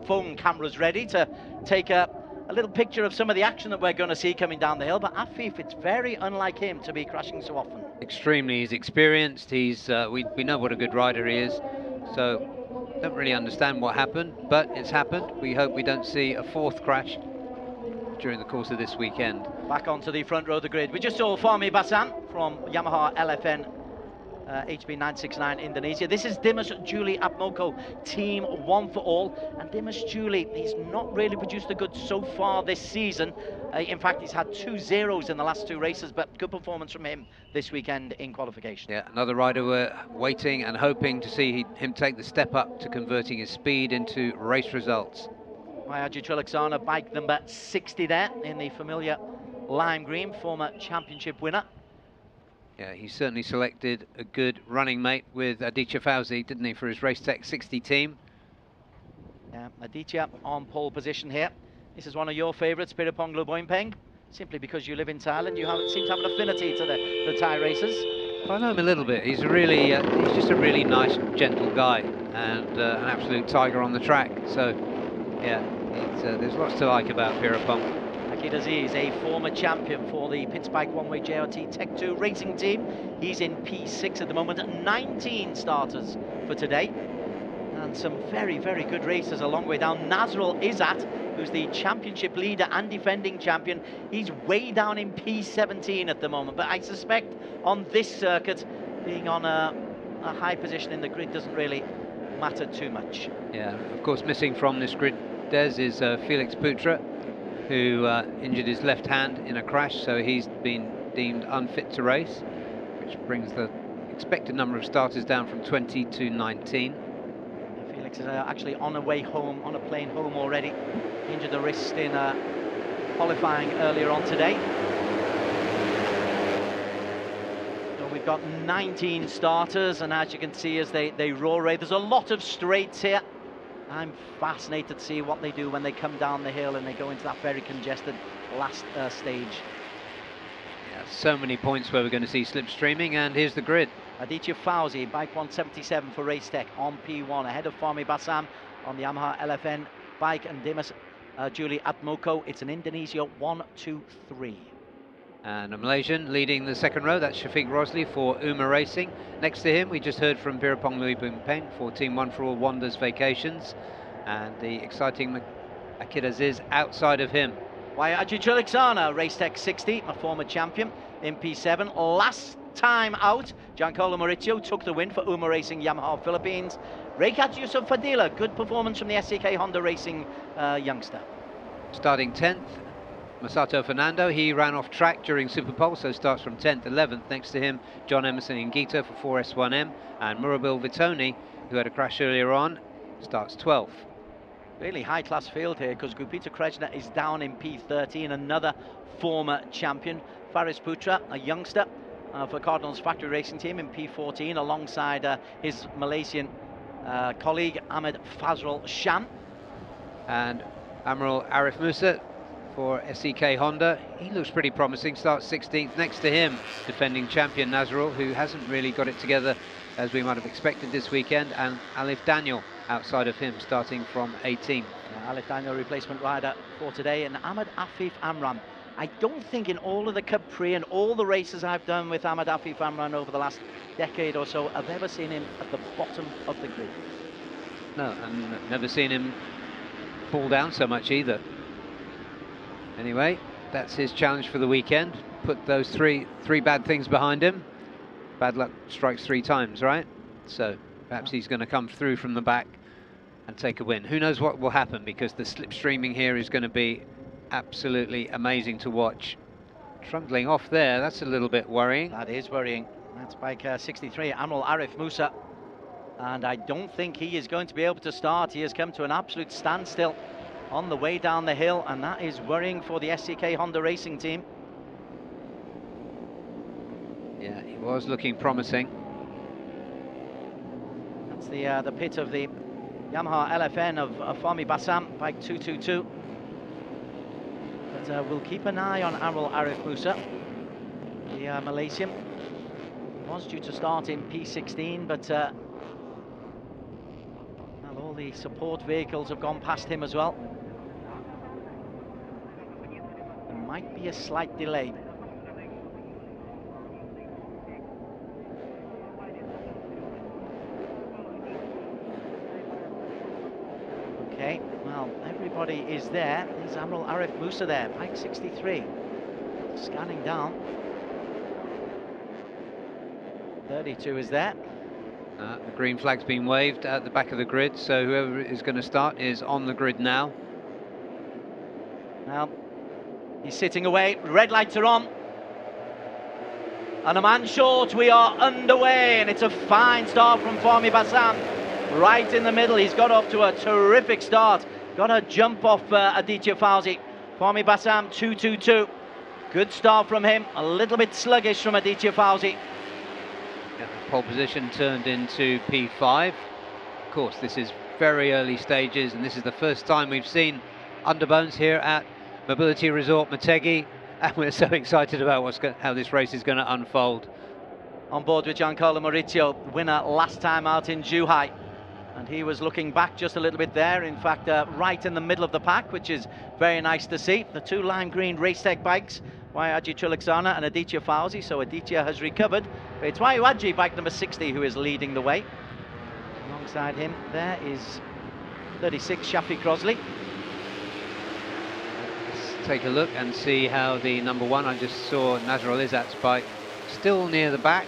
phone cameras ready to take a little picture of some of the action that we're going to see coming down the hill. But Afif, it's very unlike him to be crashing so often. Extremely. He's experienced. He's we know what a good rider he is. So don't really understand what happened, but it's happened. We hope we don't see a 4th crash during the course of this weekend. Back onto the front row of the grid. We just saw Fahmi Basan from Yamaha LFN HB969 Indonesia. This is Dimas Juli Atmoko, Team One for All. And Dimas Juli, he's not really produced the goods so far this season. In fact, he's had 2 zeros in the last 2 races, but good performance from him this weekend in qualification. Yeah, another rider we're waiting and hoping to see him take the step up to converting his speed into race results. Mayaji Trilaksana, bike number 60 there in the familiar lime green, former championship winner. Yeah, he certainly selected a good running mate with Idemitsu FIM, didn't he, for his Race Tech 60 team? Yeah, Aditya on pole position here. This is one of your favourites, Pirapong Lui Bun Peng. Simply because you live in Thailand, you seem to have an affinity to the Thai races. I know him a little bit. He's a really, he's just a really nice, gentle guy, and an absolute tiger on the track. So, yeah, there's lots to like about Pirapong. Akid Aziz, a former champion for the Pitspike One-Way JRT Tech 2 racing team. He's in P6 at the moment. 19 starters for today. And some very, very good races a long way down. Nazrul Izzat, who's the championship leader and defending champion, he's way down in P17 at the moment. But I suspect on this circuit, being on a high position in the grid doesn't really matter too much. Yeah, of course, missing from this grid, Des, is Felix Putra. who injured his left hand in a crash, so he's been deemed unfit to race, which brings the expected number of starters down from 20 to 19. Felix is actually on a way home, on a plane home already. Injured the wrist in qualifying earlier on today. So we've got 19 starters, and as you can see as they roar away, there's a lot of straights here. I'm fascinated to see what they do when they come down the hill and they go into that very congested last stage. Yeah, so many points where we're going to see slipstreaming, and here's the grid. Aditya Fauzi, bike 177 for Racetech on P1, ahead of Fahmi Bassam on the Yamaha LFN bike, and Dimas Julie Atmoko. It's an Indonesia 1, 2, 3. And a Malaysian leading the second row, that's Shafiq Rosley for Uma Racing. Next to him, we just heard from Birapong Louis Bumpeng for Team One for All Wonders Vacations. And the exciting Akid Aziz outside of him. Waiaji Chiliksana, Racetech 60, a former champion in P7. Last time out, Giancarlo Maurizio took the win for Uma Racing Yamaha Philippines. Rekat Yusuf Fadila, good performance from the SCK Honda Racing youngster. Starting 10th, Masato Fernando, he ran off track during Superpole, so starts from 10th, 11th. Next to him, John Emerson Ingito for 4S1M, and Murabil Vitoni, who had a crash earlier on, starts 12th. Really high class field here, because Gupita Krejna is down in P13, another former champion. Faris Putra, a youngster for Cardinals Factory Racing Team in P14, alongside his Malaysian colleague Ahmed Fazrul Shan. And Admiral Arif Musa for SEK Honda, he looks pretty promising, starts 16th. Next to him, defending champion Nazrul, who hasn't really got it together as we might have expected this weekend, and Alif Daniel outside of him, starting from 18th. Alif Daniel, replacement rider for today, and Ahmed Afif Amran. I don't think in all of the Capri and all the races I've done with Ahmed Afif Amran over the last decade or so, I've ever seen him at the bottom of the grid. No, and never seen him fall down so much either. Anyway, that's his challenge for the weekend. Put those three bad things behind him. Bad luck strikes 3 times, right? So perhaps he's going to come through from the back and take a win. Who knows what will happen, because the slipstreaming here is going to be absolutely amazing to watch. Trundling off there, that's a little bit worrying. That is worrying. That's bike 63, Admiral Arif Musa. And I don't think he is going to be able to start. He has come to an absolute standstill on the way down the hill, and that is worrying for the SCK Honda Racing Team. Yeah, he was looking promising. That's the pit of the Yamaha LFN of Fahmi Bassam, bike 222. But we'll keep an eye on Admiral Arif Musa, the Malaysian. Was due to start in P16, but well, all the support vehicles have gone past him as well. There might be a slight delay. Okay, well, everybody is there. There's Admiral Arif Musa there, bike 63. Scanning down. 32 is there. The green flag's been waved at the back of the grid, so whoever is going to start is on the grid now. Now, he's sitting away, red lights are on. And a man short, we are underway, and it's a fine start from Fahmi Bassam. Right in the middle, he's got off to a terrific start. Got a jump off Aditya Fauzi. Fahmi Bassam, 222. Good start from him, a little bit sluggish from Aditya Fauzi. Pole position turned into P5. Of course, this is very early stages, and this is the first time we've seen Underbones here at Mobility Resort Motegi, and we're so excited about how this race is going to unfold. On board with Giancarlo Maurizio, winner last time out in Zhuhai, and he was looking back just a little bit there, in fact right in the middle of the pack, which is very nice to see. The 2 lime green Racetech bikes, Waiaji Chulaksana and Aditya Fauzi, so Aditya has recovered. But it's Waiaji, bike number 60, who is leading the way. Alongside him there is 36, Shafiq Rosley. Let's take a look and see how the number 1, I just saw Nazrul Izzat's bike, still near the back.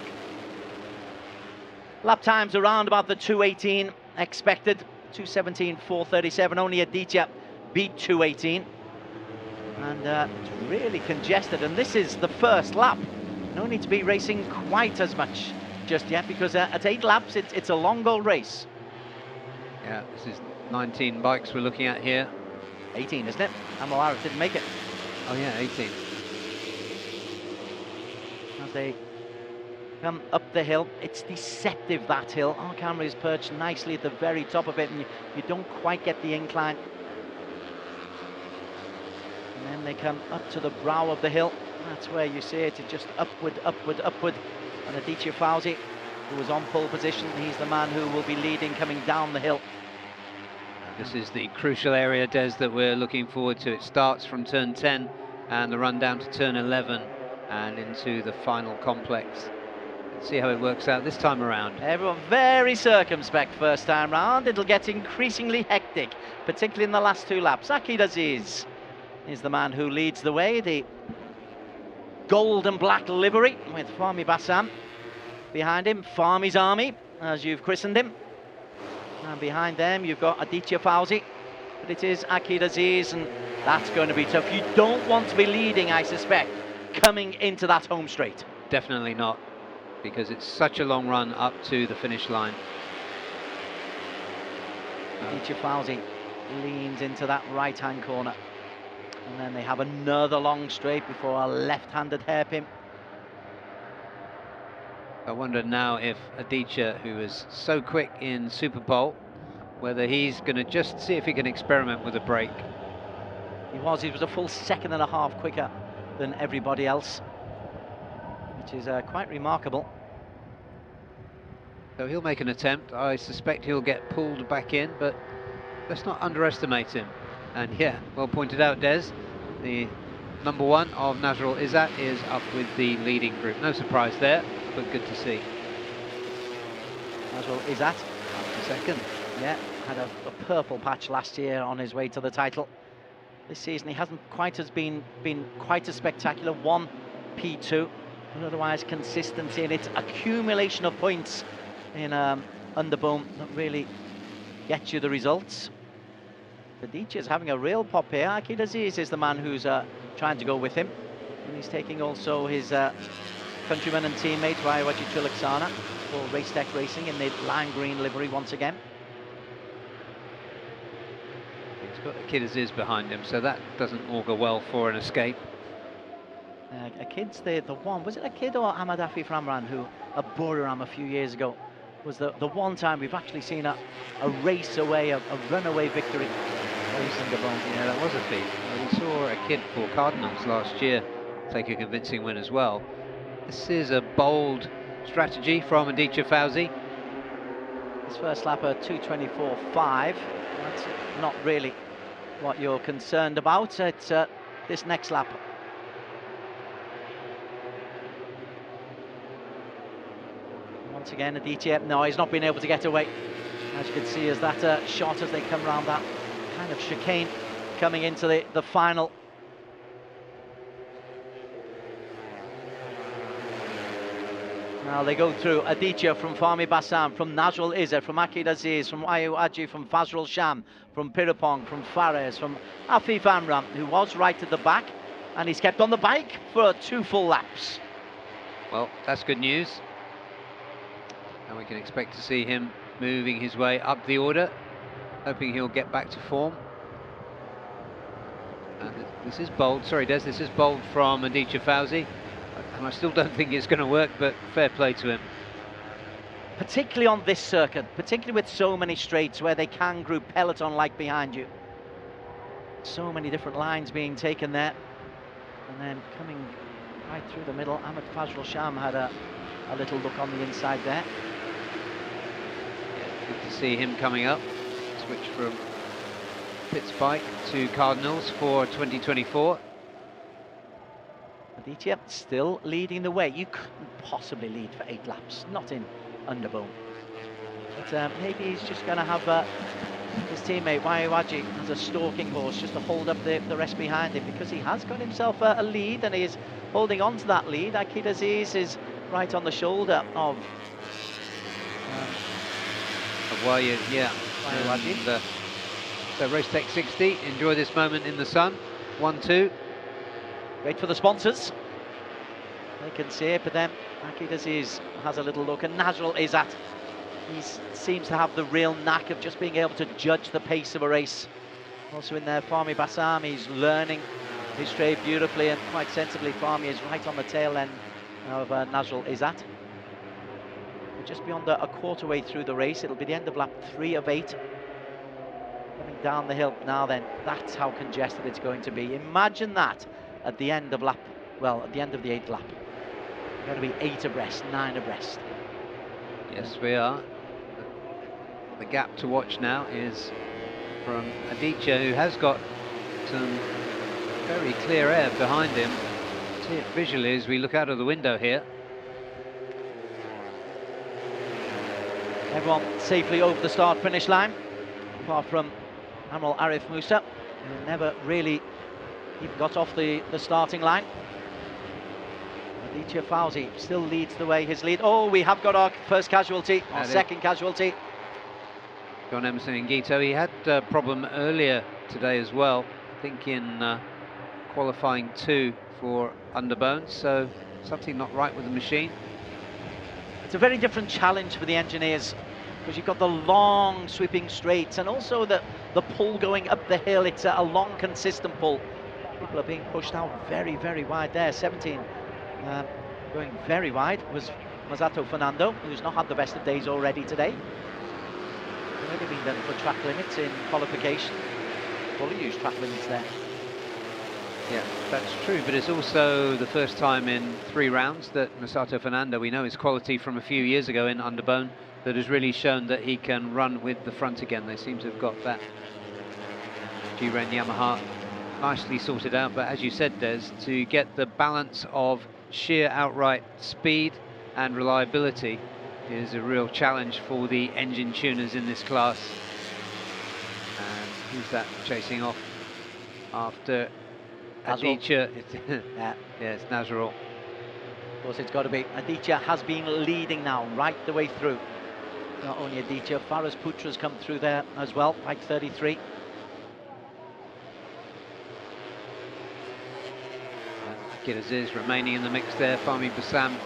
Lap times around about the 2:18 expected, 2:17, 4:37. Only Aditya beat 2:18. and it's really congested, and this is the first lap. No need to be racing quite as much just yet, because at 8 laps it's a long goal race. Yeah, this is 19 bikes we're looking at here. 18, isn't it? Amalaris didn't make it. Oh yeah, 18. As they come up the hill, it's deceptive, that hill. Our camera is perched nicely at the very top of it, and you don't quite get the incline. And then they come up to the brow of the hill. That's where you see it. It's just upward, upward, upward. And Idemitsu FIM, who was on pole position, he's the man who will be leading coming down the hill. This is the crucial area, Des, that we're looking forward to. It starts from turn 10 and the run down to turn 11 and into the final complex. Let's see how it works out this time around. Everyone very circumspect first time round. It'll get increasingly hectic, particularly in the last 2 laps. Akid Aziz is the man who leads the way. The gold and black livery with Fahmi Bassam behind him. Fahmi's Army, as you've christened him. And behind them you've got Idemitsu FIM, but it is Akid Aziz, and that's going to be tough. You don't want to be leading, I suspect, coming into that home straight. Definitely not, because it's such a long run up to the finish line. Idemitsu FIM leans into that right-hand corner, and then they have another long straight before a left-handed hairpin. I wonder now if Idemitsu, who is so quick in Superbike, whether he's going to just see if he can experiment with a brake. He was a full 1.5 seconds quicker than everybody else, which is quite remarkable. So he'll make an attempt. I suspect he'll get pulled back in, but let's not underestimate him. And yeah, well pointed out, Des, the number 1 of Nazrul Izzat is up with the leading group. No surprise there, but good to see. Nazrul Izzat, up to second. Yeah, had a purple patch last year on his way to the title. This season he hasn't quite been quite as spectacular. 1 P2, but otherwise consistency, and it's accumulation of points in Underbone that really gets you the results. Idemitsu is having a real pop here. Akid Aziz is the man who's trying to go with him, and he's taking also his countryman and teammate Raiwaji Trilaksana for Race Tech Racing in the lime green livery once again. He's got Akid Aziz behind him, so that doesn't augur well for an escape. Akid's the one, was it Akid or Amadafi Framran who at Buriram a few years ago was the one time we've actually seen a race away, a runaway victory. Yeah, that was a feat. We saw a kid for Cardinals last year take a convincing win as well. This is a bold strategy from Idemitsu FIM. His first lap at 2:24.5. That's not really what you're concerned about. It's this next lap. Once again, Idemitsu, no, he's not been able to get away. As you can see, as that shot as they come round that kind of chicane coming into the final. Now they go through Idemitsu from Fahmi Bassam, from Nazrul Izzat, from Akid Aziz, from Ayu Aji, from Fazrul Sham, from Pirapong, from Fares, from Afif Amram, who was right at the back, and he's kept on the bike for 2 full laps. Well, that's good news. And we can expect to see him moving his way up the order, hoping he'll get back to form. And this is bold, sorry Des, this is bold from Idemitsu FIM. And I still don't think it's going to work, but fair play to him. Particularly on this circuit, particularly with so many straights where they can group peloton-like behind you. So many different lines being taken there. And then coming right through the middle, Ahmed Fazrul Sham had a little look on the inside there. Yeah, good to see him coming up. Switch from Pitts bike to Cardinals for 2024. Idemitsu still leading the way. You couldn't possibly lead for 8 laps, not in Underbone. But maybe he's just going to have his teammate Waiwaji as a stalking horse just to hold up the rest behind him, because he has got himself a lead and he is holding on to that lead. Akid Aziz is right on the shoulder of Waiwaji, yeah. Waiwaji. So Race Tech 60, enjoy this moment in the sun. 1-2. Great for the sponsors. They can see it, but then Akid Aziz has a little look, and Nazrul Izzat, he seems to have the real knack of just being able to judge the pace of a race. Also in there, Fahmi Bassam, he's learning his trade beautifully and quite sensibly. Fahmi is right on the tail end of Nazrul Izzat. We're just beyond a quarter way through the race. It'll be the end of lap 3 of 8. Coming down the hill now then, that's how congested it's going to be. Imagine that at the end of lap, well, at the end of the 8th lap. We're going to be 8 abreast, 9 abreast. Yes, we are. The gap to watch now is from Aditya, who has got some very clear air behind him. See it visually as we look out of the window here. Everyone safely over the start-finish line, apart from Amrul Arif Musa, who never really even got off the starting line. Aditya Fauzi still leads the way, his lead. Oh, we have got our first casualty, our second casualty. John Emerson in Gito. He had a problem earlier today as well, I think in qualifying 2 for Underbone, so something not right with the machine. It's a very different challenge for the engineers, because you've got the long sweeping straights and also the pull going up the hill. It's a long consistent pull. People are being pushed out very, very wide there. 17 going very wide was Masato Fernando, who's not had the best of days already today. Already been done for track limits in qualification. Fully used track limits there. Yeah, that's true, but it's also the first time in 3 rounds that Masato Fernando, we know his quality from a few years ago in Underbone, that has really shown that he can run with the front again. They seem to have got that G-Ren Yamaha nicely sorted out, but as you said, Des, to get the balance of sheer outright speed and reliability is a real challenge for the engine tuners in this class. And who's that chasing off after Aditya? Yeah, it's Nazrul. Of course, it's got to be. Aditya has been leading now right the way through. Not only Aditya, Faraz Putra's come through there as well, bike 33. Akid Aziz remaining in the mix there. Fahmi Bassam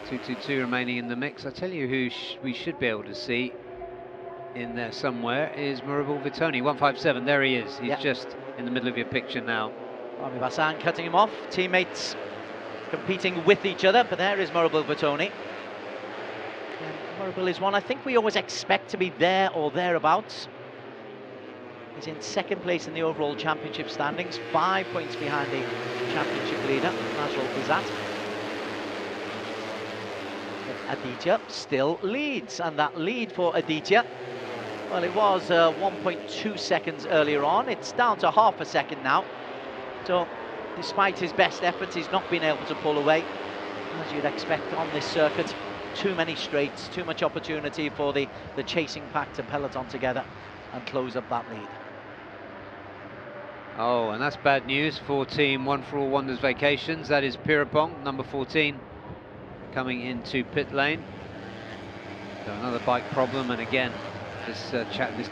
222 remaining in the mix. I tell you who we should be able to see in there somewhere is Murabul Vitoni, 157. There he is. He's just in the middle of your picture now. Fahmi Bassam cutting him off. Teammates competing with each other, but there is Murabul Vitoni. Murabul is one I think we always expect to be there or thereabouts. He's in 2nd place in the overall championship standings, 5 points behind the championship leader, Nazrul Izzat. Aditya still leads, and that lead for Aditya, well, it was 1.2 seconds earlier on. It's down to half a second now. So, despite his best efforts, he's not been able to pull away, as you'd expect on this circuit. Too many straights, too much opportunity for the chasing pack to peloton together and close up that lead. Oh, and that's bad news for Team One for All Wonders Vacations. That is Pirapong, number 14, coming into pit lane. So another bike problem, and again, this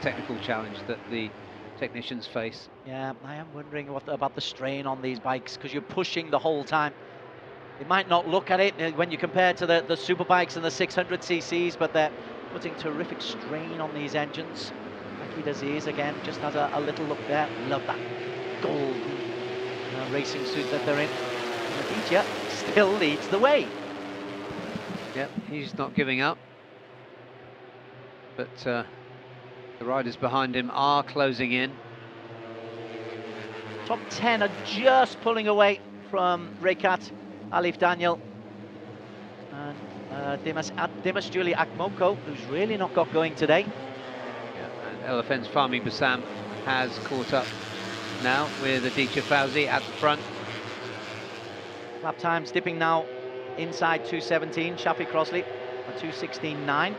technical challenge that the technicians face. Yeah, I am wondering about the strain on these bikes, because you're pushing the whole time. It might not look at it when you compare to the Superbikes and the 600cc's, but they're putting terrific strain on these engines. Akid Aziz again just has a little look there. Love that gold racing suit that they're in. And Aditya still leads the way. Yep, he's not giving up. But the riders behind him are closing in. Top 10 are just pulling away from Rekat, Alif Daniel, and Dimas Juli Akmoko, who's really not got going today. Yeah, and Elefant's Fahmi Bassam has caught up now with Aditya Fauzi at the front. Lap times dipping now inside 2:17. Shafi Crossley at 2:16.9.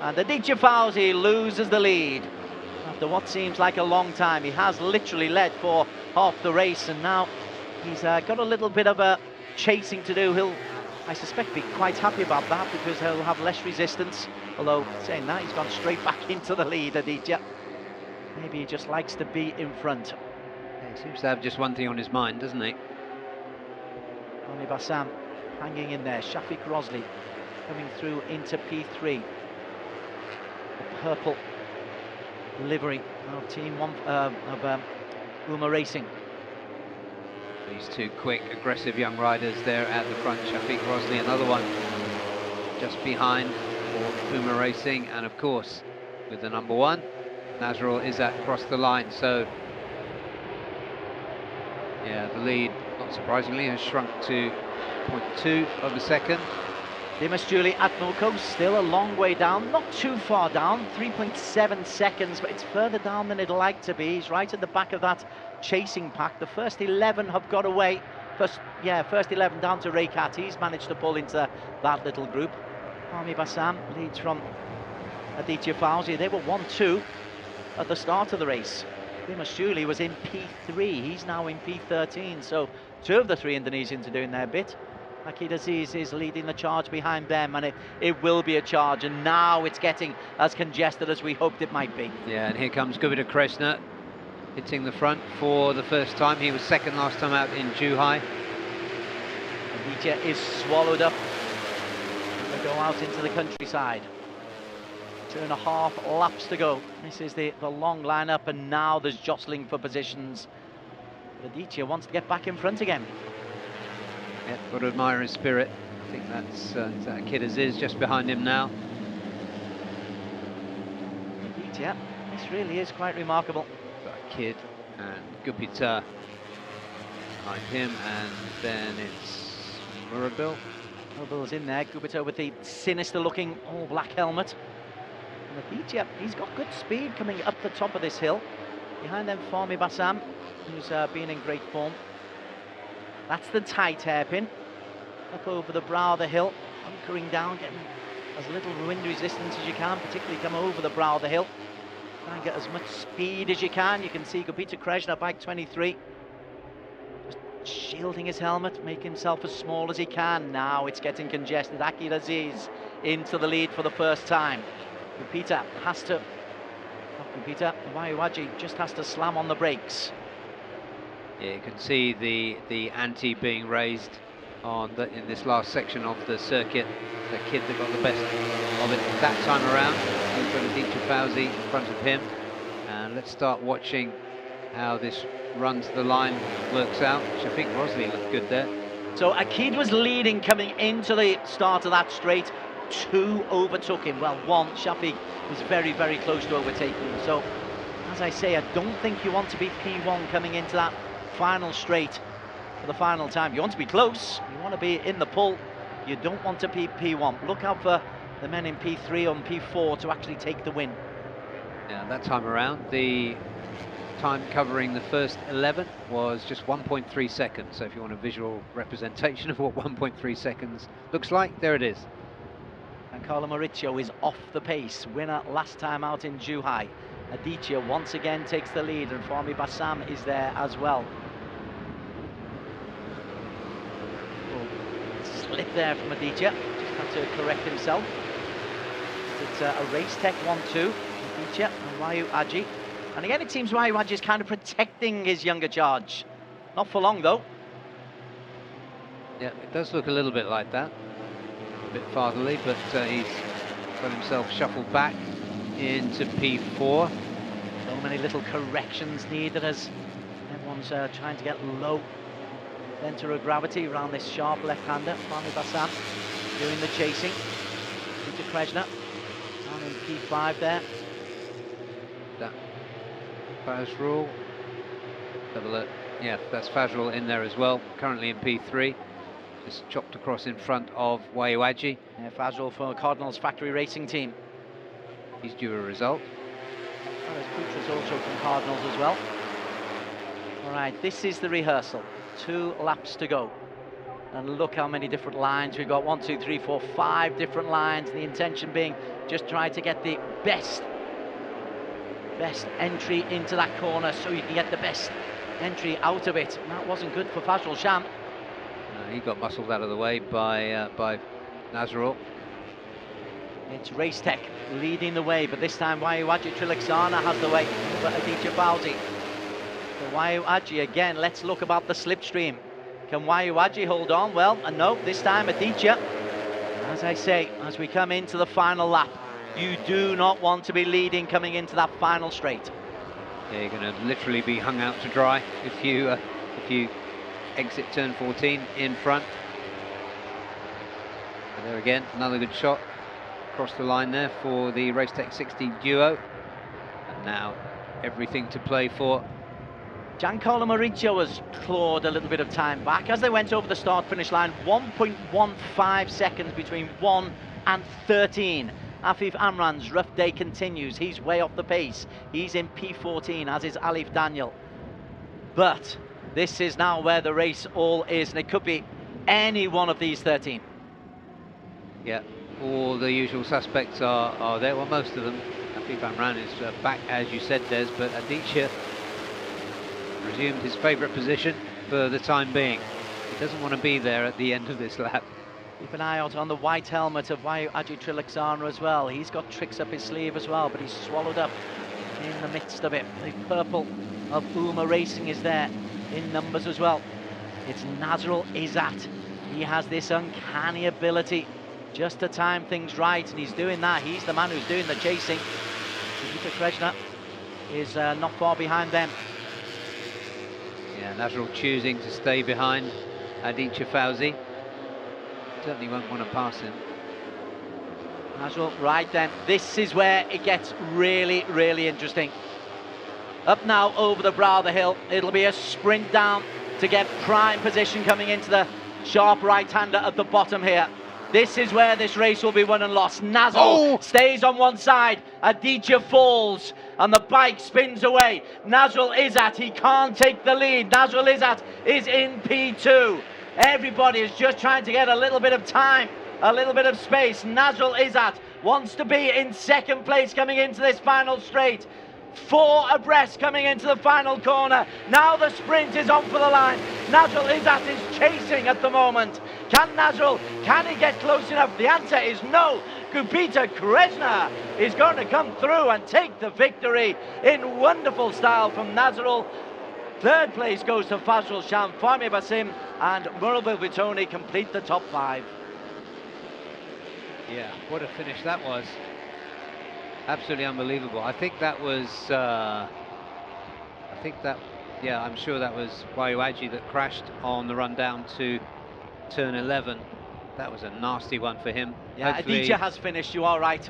And Aditya Fauzi loses the lead after what seems like a long time. He has literally led for half the race, and now he's got a little bit of a chasing to do. He'll, I suspect, be quite happy about that, because he'll have less resistance. Although, saying that, he's gone straight back into the lead, Aditya. Maybe he just likes to be in front. Yeah, he seems to have just one thing on his mind, doesn't he? Rami Bassam hanging in there. Shafiq Rosley coming through into P3. The purple livery of Team 1 of Uma Racing. These two quick, aggressive young riders there at the front. Shafiq Rosley, another one just behind for Puma Racing, and of course with the number 1, Nazrul Izzat across the line. So yeah, the lead, not surprisingly, has shrunk to 0.2 of a second. Dimas Julie Atmoko still a long way down, not too far down, 3.7 seconds, but it's further down than it'd like to be. He's right at the back of that chasing pack. The first 11 have got away. First 11 down to Raycat. He's managed to pull into that little group. Rami Bassam leads from Aditya Fauzi. They were 1-2 at the start of the race. Dimas Julie was in P3. He's now in P13. So 2 of the 3 Indonesians are doing their bit. Akid Aziz is leading the charge behind them, and it will be a charge, and now it's getting as congested as we hoped it might be. Yeah, and here comes Gupita Krishna hitting the front for the first time. He was second last time out in Zhuhai. Aditya is swallowed up. They go out into the countryside. 2.5 laps to go. This is the long lineup, and now there's jostling for positions. But Aditya wants to get back in front again. Yeah, got to admire his spirit. I think that's that Kid Aziz just behind him now. Yeah, this really is quite remarkable. Got Kid and Gupita behind him, and then it's Murabil. Murabil's in there. Gupita with the sinister-looking all-black helmet. And Aditya, he's got good speed coming up the top of this hill. Behind them, Fahmi Bassam, who's been in great form. That's the tight hairpin. Up over the brow of the hill, anchoring down, getting as little wind resistance as you can, particularly come over the brow of the hill. Try and get as much speed as you can. You can see Gupita Krishna, bike 23, just shielding his helmet, making himself as small as he can. Now it's getting congested. Akid Aziz into the lead for the first time. Gupita has to, not Gupita, Wayuwaji just has to slam on the brakes. Yeah, you can see the ante being raised on in this last section of the circuit. The kid that got the best of it that time around. He's got Aditya Fauzi in front of him. And let's start watching how this run to the line works out. Shafiq Rosley looked good there. So Akid was leading coming into the start of that straight. 2 overtook him. Well, 1, Shafiq was very, very close to overtaking him. So, as I say, I don't think you want to be P1 coming into that final straight for the final time. You want to be close, you want to be in the pull, you don't want to be P1. Look out for the men in P3 and P4 to actually take the win. Yeah, that time around, the time covering the first 11 was just 1.3 seconds. So if you want a visual representation of what 1.3 seconds looks like, there it is. And Carlo Mauricio is off the pace, winner last time out in Zhuhai. Aditya once again takes the lead, and Fahmi Bassam is there as well. Slip there from Aditya, just had to correct himself. It's a race tech 1-2, Aditya and Wayuwaji. And again, it seems Wayuwaji is kind of protecting his younger charge. Not for long, though. Yeah, it does look a little bit like that. A bit fatherly, but he's got himself shuffled back into P4. So many little corrections needed as everyone's trying to get low center of gravity around this sharp left-hander. Fahmi Bassam doing the chasing. Peter Krishna down in P5 there. That Fazrul. Have a look. Yeah, that's Fazrul in there as well. Currently in P3. Just chopped across in front of Wayuwaji. Yeah, Fazrul for Cardinals factory racing team. He's due a result. Well, Putra's also from Cardinals as well. All right, this is the rehearsal. 2 laps to go. And look how many different lines we've got. 1, 2, 3, 4, 5 different lines. The intention being just try to get the best entry into that corner so you can get the best entry out of it. And that wasn't good for Fazrul Sham. He got muscled out of the way by Nazrul. It's Race Tech leading the way, but this time Wayuwaji Trilaksana has the way over Aditya Fauzi. So Wayuwaji again, let's look about the slipstream. Can Wayuaji hold on? Well, no, this time Aditya. As I say, as we come into the final lap, you do not want to be leading coming into that final straight. Yeah, you're going to literally be hung out to dry if you exit turn 14 in front. But there again, another good shot across the line there for the Racetech 60 duo. And now everything to play for. Giancarlo Mauricio has clawed a little bit of time back as they went over the start-finish line. 1.15 seconds between 1 and 13. Afif Amran's rough day continues. He's way off the pace. He's in P14, as is Alif Daniel. But this is now where the race all is, and it could be any one of these 13. Yeah, all the usual suspects are there. Well, most of them. Afif Amran is back, as you said, Des, but Aditya resumed his favourite position for the time being. He doesn't want to be there at the end of this lap. Keep an eye out on the white helmet of Wayuaji Trilaksana as well. He's got tricks up his sleeve as well, but he's swallowed up in the midst of it. The purple of Uma Racing is there in numbers as well. It's Nazrul Izzat. He has this uncanny ability just to time things right, and he's doing that. He's the man who's doing the chasing. Gupita Krishna is not far behind them. Yeah, Nazrul choosing to stay behind Aditya Fauzi. Certainly won't want to pass him. Nazrul, right then. This is where it gets really, really interesting. Up now over the brow of the hill. It'll be a sprint down to get prime position coming into the sharp right-hander at the bottom here. This is where this race will be won and lost. Nazrul stays on one side. Aditya falls and the bike spins away. Nazrul Izzat, he can't take the lead. Nazrul Izzat is in P2. Everybody is just trying to get a little bit of time, a little bit of space. Nazrul Izzat wants to be in second place coming into this final straight. 4 abreast coming into the final corner. Now the sprint is on for the line. Nazrul Izzat is chasing at the moment. Can he get close enough? The answer is no. Gupita Krishna is going to come through and take the victory in wonderful style from Nazrul. Third place goes to Fazrul Sham, Fahmi Basim and Murabil Vitoni complete the top 5. Yeah, what a finish that was. Absolutely unbelievable. I think that was, I'm sure that was Wayuaji that crashed on the run down to turn 11. That was a nasty one for him. Yeah, Hopefully... Aditya has finished, you are right.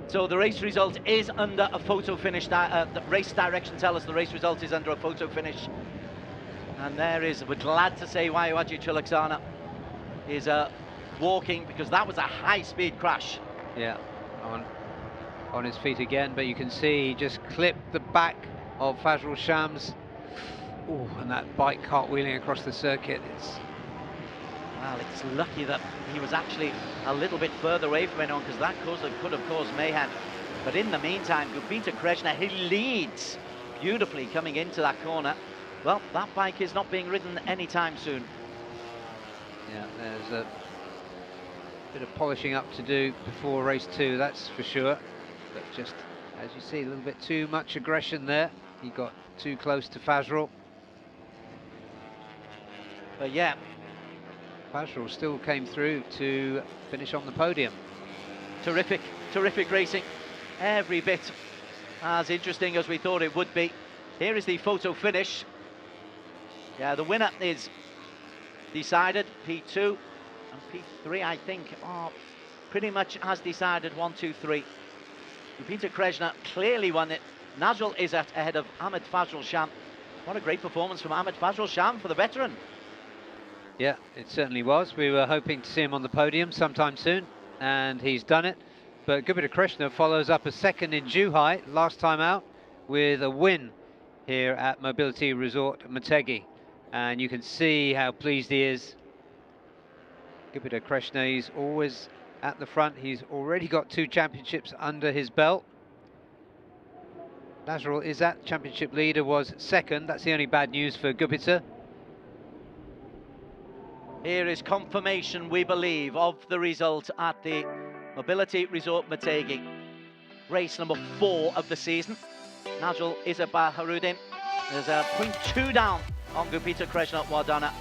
So the race result is under a photo finish. The race direction tells us the race result is under a photo finish. And there is, we're glad to say Wayuaji Trilaksana is walking, because that was a high-speed crash. Yeah, on his feet again, but you can see he just clipped the back of Fazrul Shams. Oh, and that bike cartwheeling across the circuit. Well, it's lucky that he was actually a little bit further away from anyone, because that could have caused mayhem. But in the meantime, Gupita Krishna, he leads beautifully coming into that corner. Well, that bike is not being ridden anytime soon. Yeah, there's a bit of polishing up to do before race 2, that's for sure. But just, as you see, a little bit too much aggression there. He got too close to Fazrul. But yeah, Fazrul still came through to finish on the podium. Terrific, terrific racing. Every bit as interesting as we thought it would be. Here is the photo finish. Yeah, the winner is decided. P2 and P3, I think, are pretty much as decided. 1, 2, 3. Gupita Krishna clearly won it. Nazrul Izzat ahead of Ahmed Fazrul Sham. What a great performance from Ahmed Fazrul Sham for the veteran. Yeah, it certainly was. We were hoping to see him on the podium sometime soon, and he's done it. But Gupita Krishna follows up a second in Zhuhai last time out with a win here at Mobility Resort Motegi. And you can see how pleased he is. Gupita Krishna, he's always at the front. He's already got 2 championships under his belt. Nazrul Izzat, championship leader, was second. That's the only bad news for Gupita. Here is confirmation, we believe, of the result at the Mobility Resort Motegi. Race number 4 of the season. Nazrul Izzat Baharudin. There's a 0.2 down on Gupita Krishna Wardana.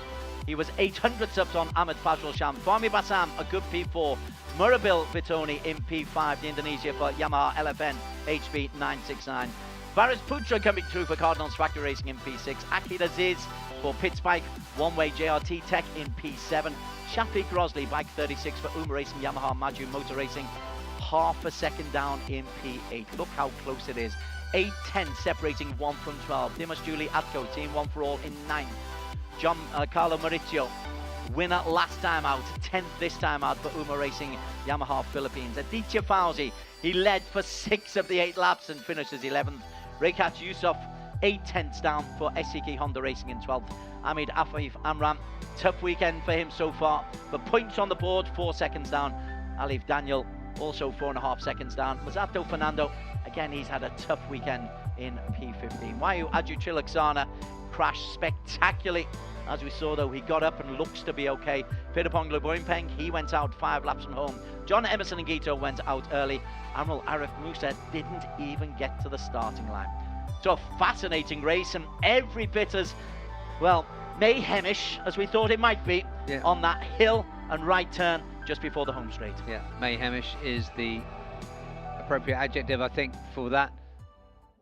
He was 800 subs on Ahmed Fazrul Sham. Fahmi Bassam, a good P4. Murabil Vitoni in P5, the Indonesia for Yamaha LFN HB 969. Faris Putra coming through for Cardinals Factory Racing in P6. Akid Aziz for Pitspike, one-way JRT Tech in P7. Shafiq Rosley, bike 36 for Uma Racing, Yamaha Maju Motor Racing, half a second down in P8. Look how close it is. 8-10 separating 1 from 12. Dimas Julie Atko, Team 1 for All in 9th. John Carlo Maurizio, winner last time out, 10th this time out for Uma Racing, Yamaha Philippines. Aditya Fauzi, he led for 6 of the 8 laps and finishes 11th. Rekat Yusuf, 8/10 down for SCK Honda Racing in 12th. Amid Afif Amram, tough weekend for him so far. But points on the board, 4 seconds down. Alif Daniel, also 4.5 seconds down. Masato Fernando, again, he's had a tough weekend in P15. Wayu Aju Trilaksana crashed spectacularly. As we saw, though, he got up and looks to be okay. Pirapong Luboimpeng, he went out 5 laps from home. John Emerson and Gito went out early. Admiral Arif Musa didn't even get to the starting line. So a fascinating race, and every bit as, well, mayhemish as we thought it might be on that hill and right turn just before the home straight. Yeah, mayhemish is the appropriate adjective, I think, for that.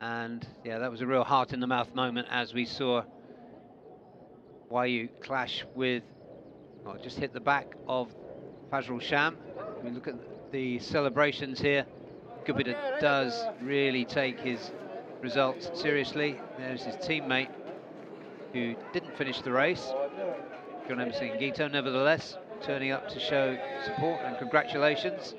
And yeah, that was a real heart-in-the-mouth moment as we saw Wayu clash with, well, just hit the back of Fazrul Sham. We look at the celebrations here. Gupita does really take his results seriously. There's his teammate who didn't finish the race, John Emerson and Gito, nevertheless turning up to show support and congratulations.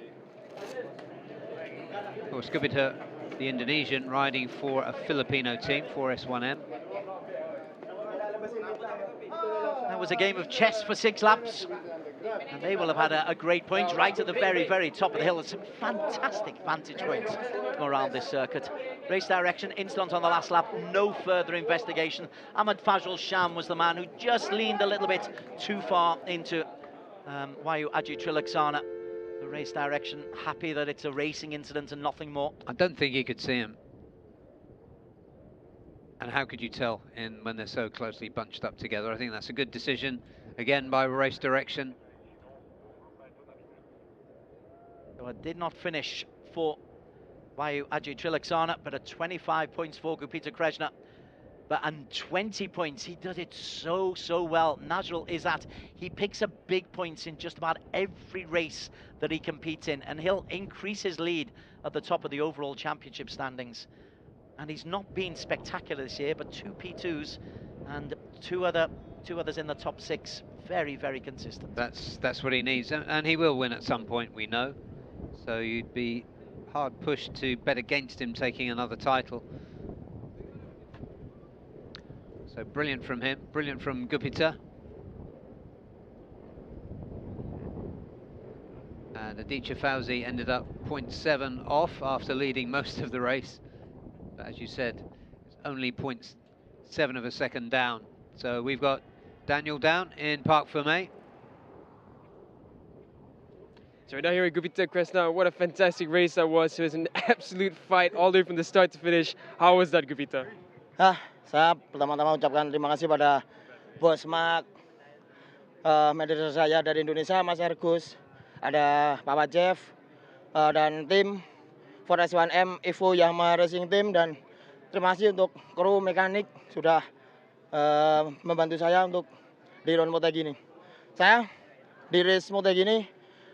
Of course, Gupita, the Indonesian, riding for a Filipino team, 4S1M. That was a game of chess for 6 laps. And they will have had a great point right at the very, very top of the hill. There's some fantastic vantage points around this circuit. Race direction, instant on the last lap, no further investigation. Ahmed Fazrul Sham was the man who just leaned a little bit too far into Wayu Aju Trilaksana. The race direction, happy that it's a racing incident and nothing more. I don't think he could see him. And how could you tell when they're so closely bunched up together? I think that's a good decision, again, by race direction. So it did not finish for Wayu Aju Trilaksana, but at 25 points for Gupita Krishna. And 20 points, he does it so well. Najrul is that he picks up big points in just about every race that he competes in, and he'll increase his lead at the top of the overall championship standings. And he's not been spectacular this year, but 2 P2s and two others in the top 6. Very, very consistent. That's what he needs, and he will win at some point, we know. So you'd be hard pushed to bet against him taking another title. So brilliant from him, brilliant from Gupita. And Aditya Fauzi ended up 0.7 off after leading most of the race. But as you said, it's only 0.7 of a second down. So we've got Daniel down in Parc Fermé. So we're now here at Gupita Krishna. What a fantastic race that was. It was an absolute fight all the way from the start to finish. How was that, Gupita? Saya pertama-tama ucapkan terima kasih pada bos Mark, manajer saya dari Indonesia, Mas Ergus, ada Papa Jeff, dan tim 4S1M Evo Yamaha Racing Team, dan terima kasih untuk kru mekanik sudah membantu saya untuk di round Motegi ini. Saya di race Motegi ini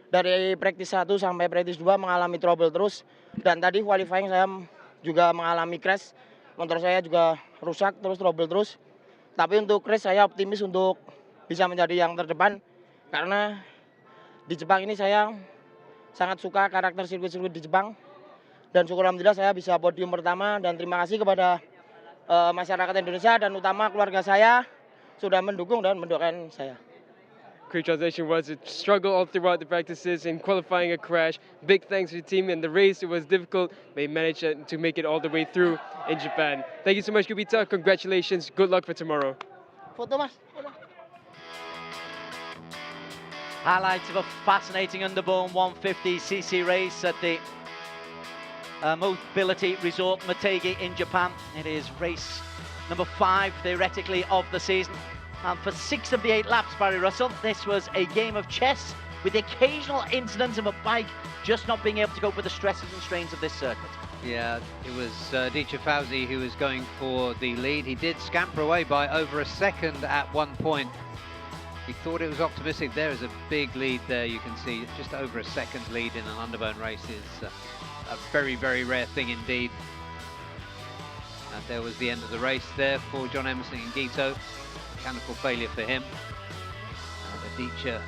dari practice 1 sampai practice 2 mengalami trouble terus, dan tadi qualifying saya juga mengalami crash. Motor saya juga rusak terus, trouble terus. Tapi untuk race saya optimis untuk bisa menjadi yang terdepan, karena di Jepang ini saya sangat suka karakter sirkuit-sirkuit di Jepang, dan syukur alhamdulillah saya bisa podium pertama. Dan terima kasih kepada masyarakat Indonesia dan utama keluarga saya sudah mendukung dan mendoakan saya. Quick translation was a struggle all throughout the practices and qualifying a crash. Big thanks to the team. In the race, it was difficult. They managed to make it all the way through in Japan. Thank you so much, Gupita. Congratulations. Good luck for tomorrow. Foto, Mas. Highlights of a fascinating Underbone 150cc race at the Mobility Resort Motegi in Japan. It is race number 5, theoretically, of the season. And for 6 of the 8 laps, Barry Russell, this was a game of chess with the occasional incident of a bike just not being able to cope with the stresses and strains of this circuit. Yeah, it was Fauzi who was going for the lead. He did scamper away by over a second at one point. He thought it was optimistic. There is a big lead there, you can see. Just over a second lead in an Underbone race is a very, very rare thing indeed. And there was the end of the race there for John Emerson and Gito. Mechanical failure for him. And Adichie.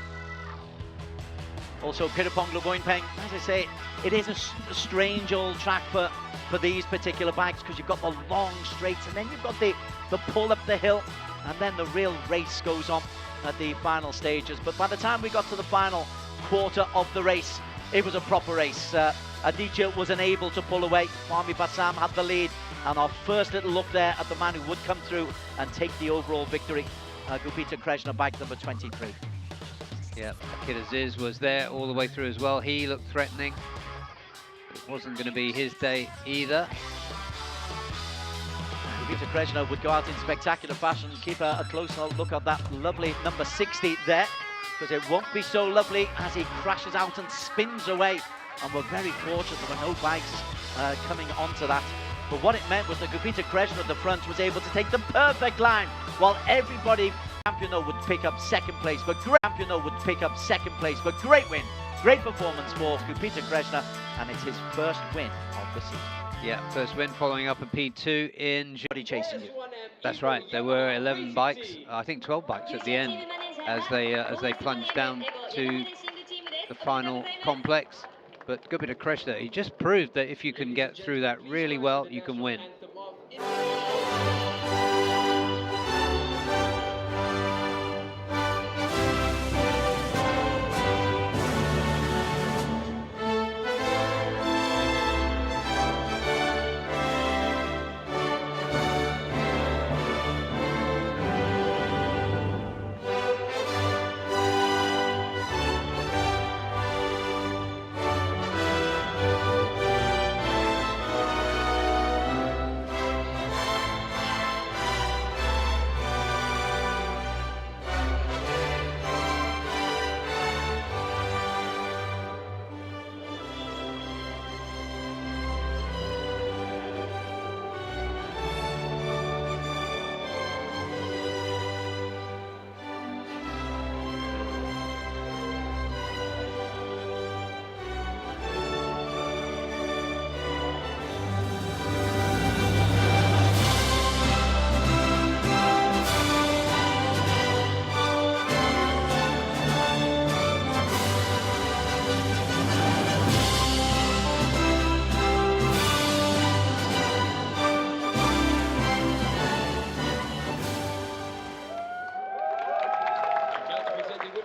Also, Pirapong Luboinpeng, as I say, it is a strange old track for these particular bikes, because you've got the long straights and then you've got the pull up the hill, and then the real race goes on at the final stages. But by the time we got to the final quarter of the race, it was a proper race. Adichie was unable to pull away. Fahmi Bassam had the lead, and our first little look there at the man who would come through and take the overall victory, Gupita Krishna, bike number 23. Yeah, Kid Aziz was there all the way through as well. He looked threatening. It wasn't going to be his day either. Gupita Krishna would go out in spectacular fashion. Keep a close look at that lovely number 60 there, because it won't be so lovely as he crashes out and spins away. And we're very fortunate there were no bikes coming onto that. But what it meant was that Gupita Krishna at the front was able to take the perfect line, while everybody Campione would pick up second place, but great win, great performance for Gupita Krishna, and it's his first win of the season. Yeah, first win following up a P2 in chasing you. That's right. There were 11 bikes, I think 12 bikes at the end, as they plunged down to the final complex. But Gupita Krishna, he just proved that if you can get through that really well, you can win.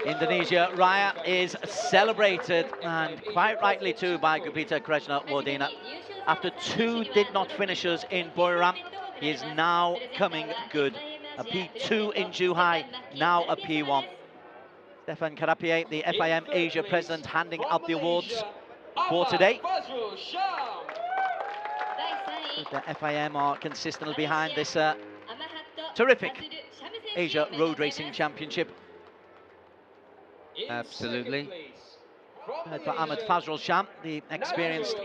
Indonesia, Raya is celebrated, and quite rightly too, by Gupita Krishna Wardena. After 2 did not finishers in Buriram, he is now coming good. A P2 in Zhuhai, now a P1. Stefan Karapie, the FIM Asia president, handing out the awards for today. The FIM are consistently behind this terrific Asia Road Racing Championship. Absolutely. For Ahmed Fazrul Sham, the experienced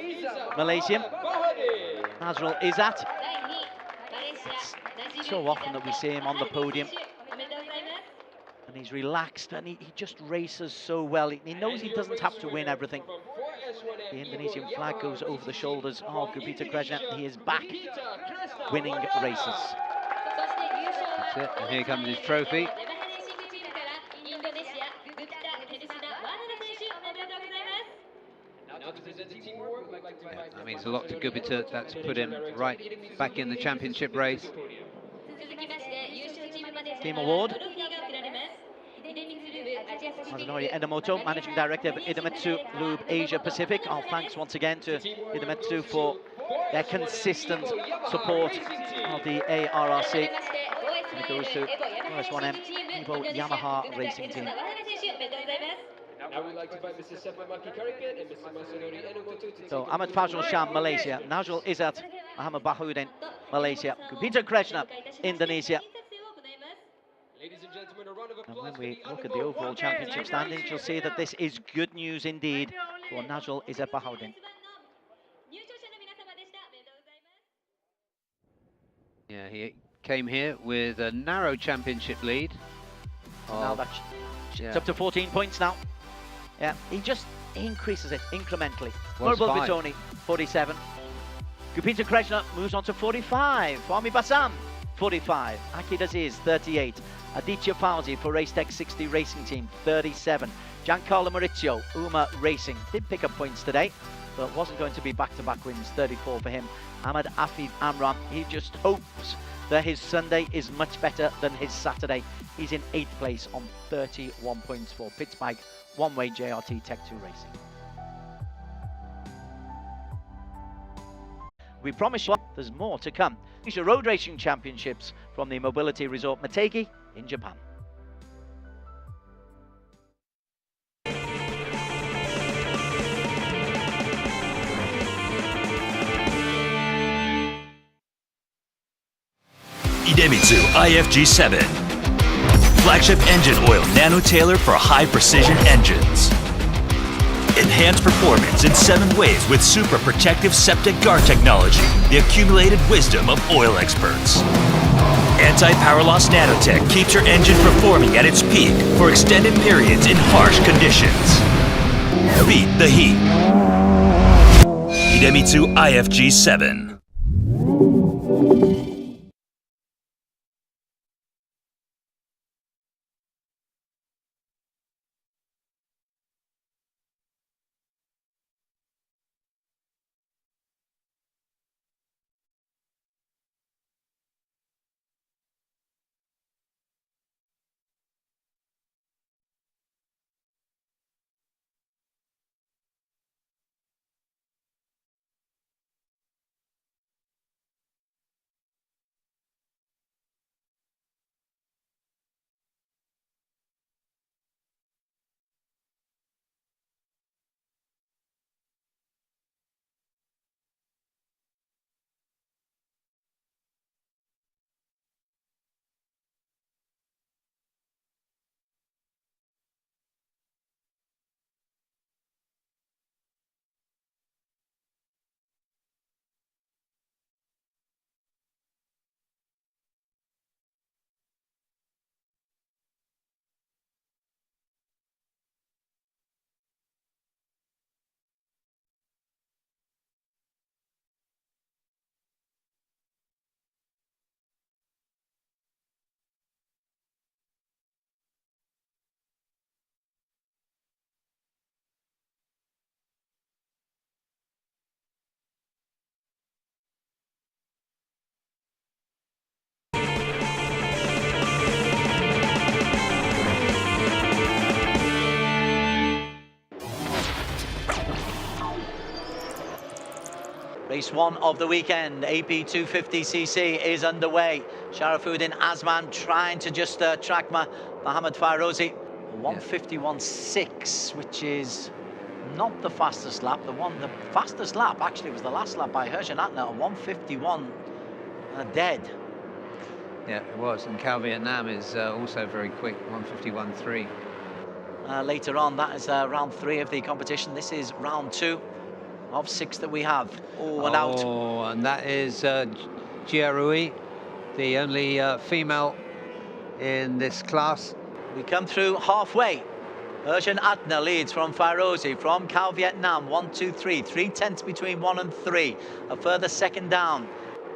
Malaysian. Fazrul Izzat. It's so often that we see him on the podium, and he's relaxed, and he just races so well. He knows he doesn't have to win everything. The Indonesian flag goes over the shoulders of Gupita Krishna. He is back winning races. That's it, and here comes his trophy. That means a lot to Gupita. That's put him right back in the championship race. Team award. Masanori Edamoto, Managing Director of Idemitsu Lube Asia Pacific. Our thanks once again to Idemitsu for their consistent support of the ARRC. And it goes to RS1M Evo Yamaha Racing Team. Now we'd like to invite Mr. Sefa Maki Karipet and Mr. Masanori Enomoto. So Ahmed Fazrul Sham, Malaysia. Najul Izzat, Muhammad Bahuddin, Malaysia. Gupita Krishna, Indonesia. Ladies and gentlemen, a round of And applause when for we the look at the Underbone overall 1 championship standings, you'll see that this is good news indeed for Najul Izebahoudin. Yeah, he came here with a narrow championship lead. Now that's it's up to 14 points now. Yeah, he just increases it incrementally. Mobile Vitoni, 47. Gupita Krishna moves on to 45. Fahmi Bassam, 45. Akid Aziz, 38. Aditya Fauzi for Racetech 60 Racing Team, 37. Giancarlo Maurizio, Uma Racing, did pick up points today, but wasn't going to be back-to-back wins, 34 for him. Ahmad Afid Amram, he just hopes that his Sunday is much better than his Saturday. He's in 8th place on 31 points for Pittsbike, one-way JRT Tech 2 Racing. We promise you there's more to come. These are road racing championships from the mobility resort Motegi in Japan. Idemitsu IFG7. Flagship engine oil nano-tailored for high-precision engines. Enhanced performance in 7 ways with super protective septic guard technology, the accumulated wisdom of oil experts. Anti-power loss nanotech keeps your engine performing at its peak for extended periods in harsh conditions. Beat the heat. Idemitsu IFG7. Race 1 of the weekend, AP 250cc is underway. Sharafuddin Azman trying to just track Mohamed Fairozi. 151.6, which is not the fastest lap. The fastest lap actually was the last lap by Herjan Atner, 151 dead. Yeah, it was. And Cal Vietnam is also very quick, 151.3. Later on, that is round 3 of the competition. This is round 2 of 6 that we have. Oh, and out. Oh, and that is Jia Rui, the only female in this class. We come through halfway. Herjan Atner leads from Fairozi, from Cal Vietnam, 1, 2, 3. 3/10 between 1 and 3. A further second down.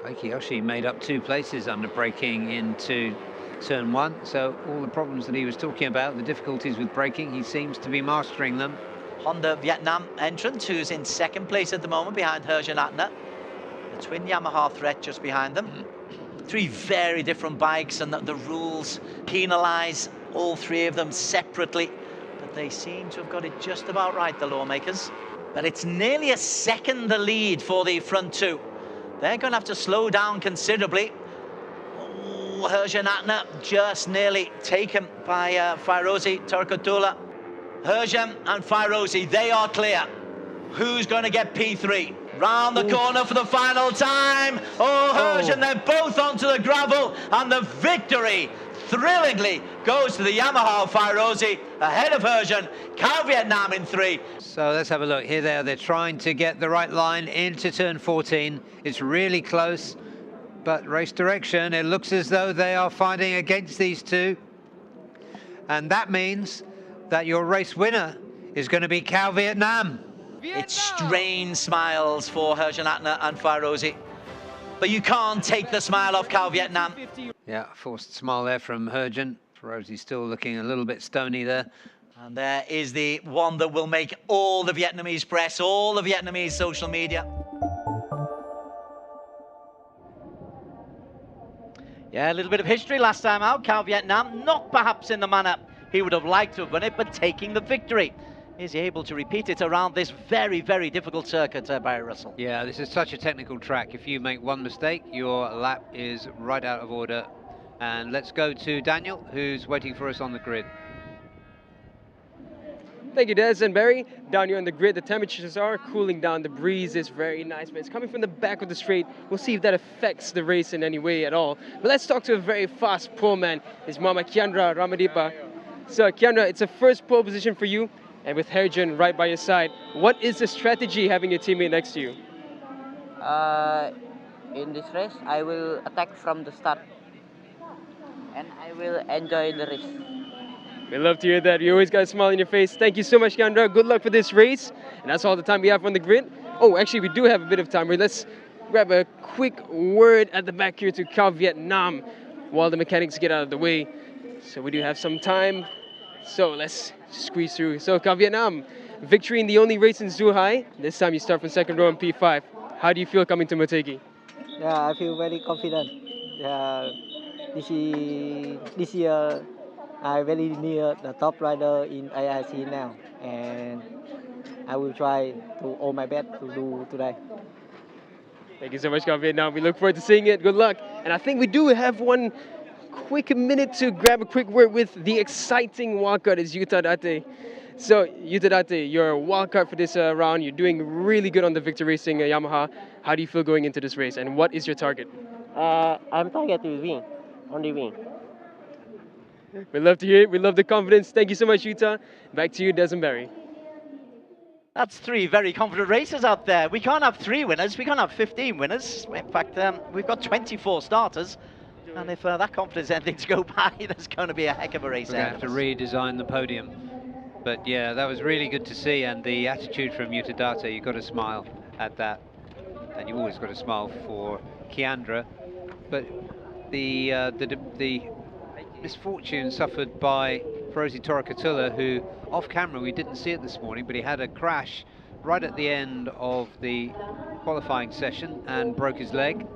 Kiyoshi made up 2 places under braking into turn 1. So all the problems that he was talking about, the difficulties with braking, he seems to be mastering them. Honda Vietnam entrant, who's in 2nd place at the moment behind Herjan Atner. The twin Yamaha threat just behind them. 3 very different bikes, and the rules penalise all 3 of them separately. But they seem to have got it just about right, the lawmakers. But it's nearly a second the lead for the front 2. They're going to have to slow down considerably. Oh, Herjan Atner just nearly taken by Fairozi Turkotula. Herjan and Fairozi, they are clear. Who's going to get P3? Round the corner for the final time. Oh, Herjan, they're both onto the gravel, and the victory thrillingly goes to the Yamaha Fairozi ahead of Herjan, Cal Vietnam in 3. So let's have a look. Here they are. They're trying to get the right line into turn 14. It's really close, but race direction, it looks as though they are fighting against these two. And that means that your race winner is going to be Cal Vietnam. It's strained smiles for Herjan Atner and Fairozi, but you can't take the smile off Cal Vietnam. Yeah, forced smile there from Herjan. Fairozi still looking a little bit stony there. And there is the one that will make all the Vietnamese press, all the Vietnamese social media. Yeah, a little bit of history last time out. Cal Vietnam, not perhaps in the manner he would have liked to have won it, but taking the victory. Is he able to repeat it around this very, very difficult circuit, Barry Russell? Yeah, this is such a technical track. If you make one mistake, your lap is right out of order. And let's go to Daniel, who's waiting for us on the grid. Thank you, Des and Barry. Down here on the grid, the temperatures are cooling down. The breeze is very nice, but it's coming from the back of the straight. We'll see if that affects the race in any way at all. But let's talk to a very fast pole man, his mama Kiandra Ramadipa. So Kiandra, it's a first pole position for you, and with Herjan right by your side. What is the strategy having your teammate next to you? In this race, I will attack from the start, and I will enjoy the race. We love to hear that. You always got a smile on your face. Thank you so much, Kiandra. Good luck for this race. And that's all the time we have on the grid. Oh, actually, we do have a bit of time. Let's grab a quick word at the back here to Cal Vietnam while the mechanics get out of the way. So we do have some time. So let's squeeze through. So Cal Vietnam, victory in the only race in Zhuhai. This time you start from second row in P5. How do you feel coming to Motegi? Yeah, I feel very confident. This year, I'm very near the top rider in AIC now, and I will try to all my best to do today. Thank you so much, Cal Vietnam. We look forward to seeing it. Good luck. And I think we do have one quick minute to grab a quick word with the exciting wildcard is Yuta Date. So Yuta Date, you're a wildcard for this round. You're doing really good on the Victor Racing Yamaha. How do you feel going into this race, and what is your target? I'm target to win, only win. We love to hear it. We love the confidence. Thank you so much, Yuta. Back to you, Des and Barry. That's 3 very confident racers out there. We can't have 3 winners. We can't have 15 winners. In fact, we've got 24 starters. And if that confidence is anything to go by, there's going to be a heck of a race. We're going to have to redesign the podium. But yeah, that was really good to see. And the attitude from Yuta Date, you've got to smile at that. And you've always got to smile for Kiandra. But the misfortune suffered by Fairozi Torakatula, who off camera we didn't see it this morning, but he had a crash right at the end of the qualifying session and broke his leg,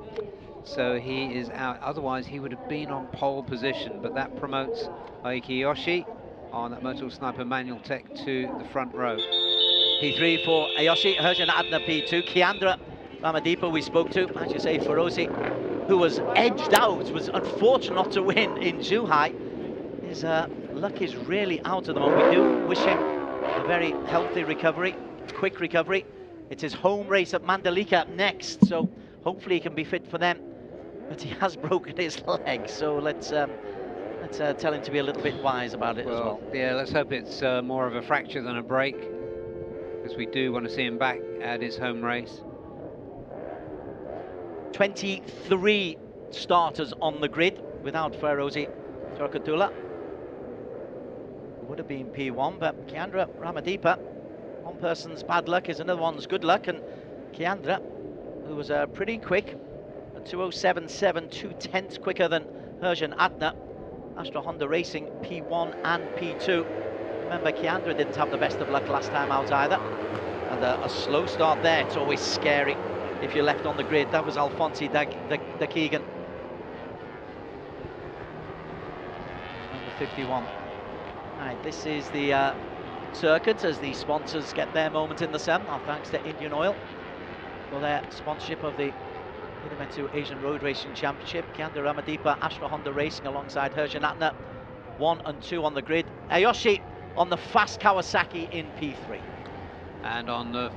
so he is out. Otherwise he would have been on pole position, but that promotes Aiki Yoshi on that Motor Sniper Manual Tech to the front row. P3 for Ayoshi, Herjan Atner P2, Kiandra Ramadipa we spoke to, as you say, Fairozi, who was edged out, was unfortunate not to win in Zhuhai. His luck is really out at the moment. We do wish him a very healthy recovery, quick recovery. It's his home race at Mandalika next, so hopefully he can be fit for them. But he has broken his leg, so let's tell him to be a little bit wise about it as well. Yeah, let's hope it's more of a fracture than a break, because we do want to see him back at his home race. 23 starters on the grid without Fairozi Torakatula. Would have been P1, but Kiandra Ramadipa, one person's bad luck is another one's good luck, and Kiandra, who was pretty quick, at 2:07.7, 2/10 quicker than Herjan Atner, Astra Honda Racing P1 and P2. Remember, Kiandra didn't have the best of luck last time out either, and a slow start there, it's always scary if you're left on the grid. That was Alfonsi Dakegan. Number 51. All right, this is the circuit as the sponsors get their moment in the sun. Our thanks to Indian Oil for their sponsorship of the Idemitsu Asian Road Racing Championship. Kiandra Ramadipa, Astra Honda Racing alongside Herjan Atner, 1 and 2 on the grid. Ayoshi on the fast Kawasaki in P3. And on the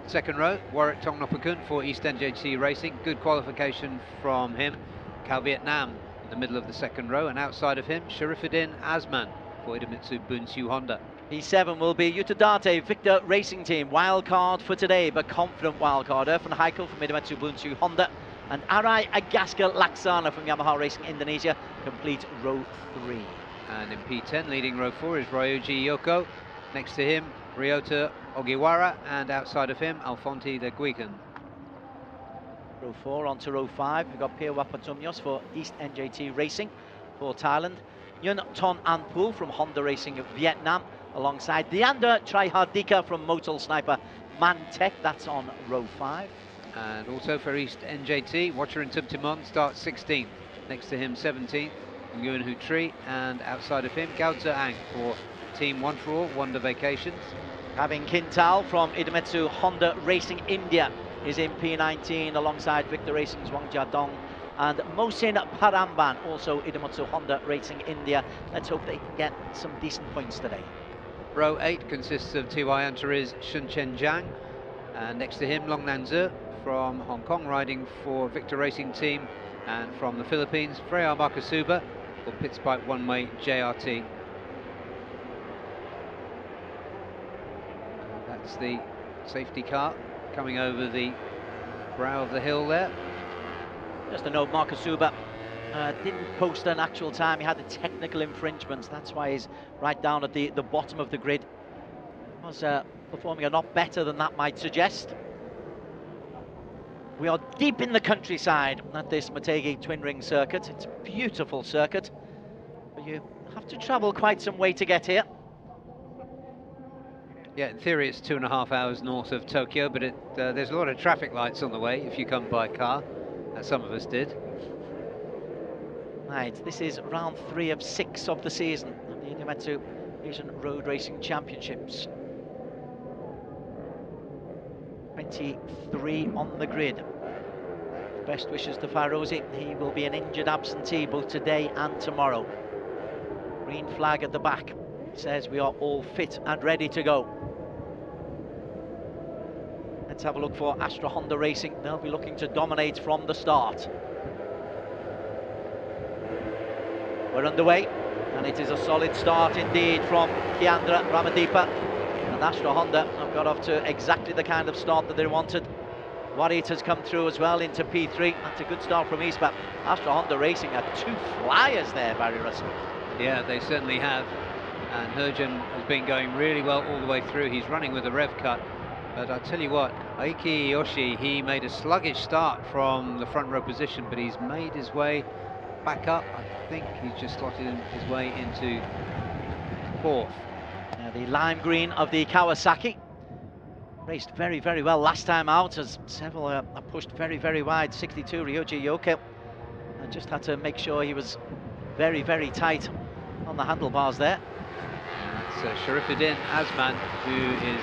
second row, Warwick Tongnopakun for East NJC Racing. Good qualification from him. Cal Vietnam the middle of the second row, and outside of him, Sharifuddin Azman for Idemitsu Honda. P7 will be Utadate Victor Racing Team. Wild card for today, but confident wild card. Irfan Haikal from Idemitsu Honda and Arai Agaska Laksana from Yamaha Racing Indonesia complete row 3. And in P10, leading row 4 is Ryoji Yoko. Next to him, Ryota Ogiwara, and outside of him, Alfonte de Guigan. Row 4 on to row 5. We've got Pia Wapatumyos for East NJT Racing for Thailand. Yun Ton An Pul from Honda Racing of Vietnam, alongside Deandra Trihardika from Motul Sniper Mantech. That's on row 5. And also for East NJT, Watcher Timon starts 16th. Next to him, 17th, Nguyen Hu Tri, and outside of him, Gao Zheang for Team One for All, Wonder Vacations. Having Kintal from Idemitsu Honda Racing India is in P19 alongside Victor Racing's Wang Jiadong and Mohsin Paramban, also Idemitsu Honda Racing India. Let's hope they can get some decent points today. Row 8 consists of TY Antares Shunchen Jiang, and next to him Long Nan Zhe from Hong Kong riding for Victor Racing Team, and from the Philippines Freya Makasuba for Pitspike One Way JRT. That's the safety car coming over the brow of the hill there. Just a note, Makasuba didn't post an actual time. He had the technical infringements. That's why he's right down at the bottom of the grid. Was performing a lot better than that might suggest. We are deep in the countryside at this Motegi Twin Ring circuit. It's a beautiful circuit, but you have to travel quite some way to get here. Yeah, in theory it's 2.5 hours north of Tokyo, but there's a lot of traffic lights on the way if you come by car, as some of us did. Right, this is round 3 of 6 of the season of the Idemitsu Asian Road Racing Championships. 23 on the grid. Best wishes to Fairozi. He will be an injured absentee both today and tomorrow. Green flag at the back says we are all fit and ready to go. Let's have a look for Astra Honda Racing. They'll be looking to dominate from the start. We're underway, and it is a solid start indeed from Kiandra Ramadipa. And Astra Honda have got off to exactly the kind of start that they wanted. Warit has come through as well into P3. That's a good start from East, but Astra Honda Racing are 2 flyers there, Barry Russell. Yeah, they certainly have. And Hergen has been going really well all the way through. He's running with a rev cut. But I tell you what, Aiki Yoshi, he made a sluggish start from the front row position, but he's made his way back up. I think he's just slotted his way into 4th. Now the lime green of the Kawasaki raced very, very well last time out, as several are pushed very, very wide. 62, Ryoji Yoko. I just had to make sure he was very, very tight on the handlebars there. That's Sharifuddin Azman, who is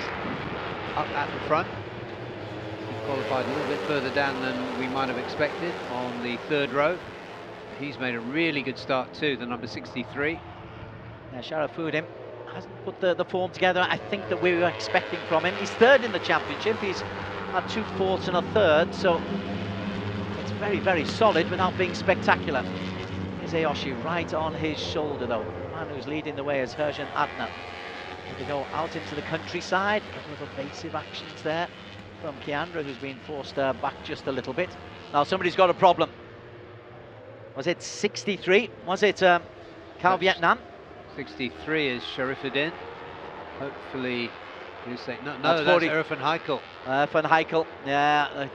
up at the front. He qualified a little bit further down than we might have expected on the 3rd row. He's made a really good start too, the number 63. Yeah, Sharifuddin hasn't put the form together I think that we were expecting from him. He's 3rd in the championship. He's had 2 fourths and a 3rd, so it's very, very solid without being spectacular. Here's Aoshi right on his shoulder though. The man who's leading the way is Hergen Adna. They go out into the countryside. A couple of evasive actions there from Kiandra, who's been forced back just a little bit. Now somebody's got a problem. Was it 63? Was it Cal Vietnam? 63 is Sharifuddin. Hopefully, you say no, that's Irfan Haikal. Irfan Haikal, yeah.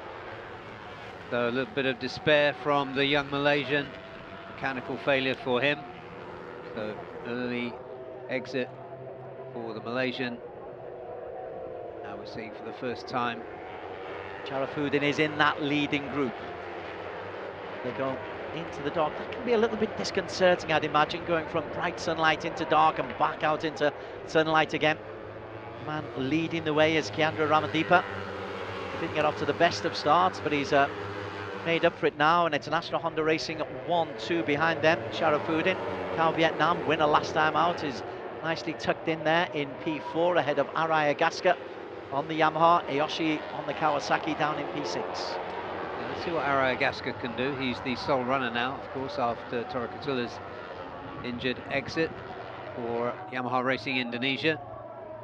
So a little bit of despair from the young Malaysian. Mechanical failure for him. So early exit for the Malaysian. Now we're seeing for the first time Sharifuddin is in that leading group. They go into the dark. That can be a little bit disconcerting, I'd imagine, going from bright sunlight into dark and back out into sunlight again. The man leading the way is Kiandra Ramadipa. He didn't get off to the best of starts, but he's made up for it now, and it's an Astra Honda Racing 1-2 behind them. Sharifuddin, Cal Vietnam, winner last time out, is nicely tucked in there in P4 ahead of Arai Agaska on the Yamaha, Aoshi on the Kawasaki down in P6. Yeah, See what Arayagaska can do. He's the sole runner now, of course, after Torikatula's injured exit for Yamaha Racing Indonesia.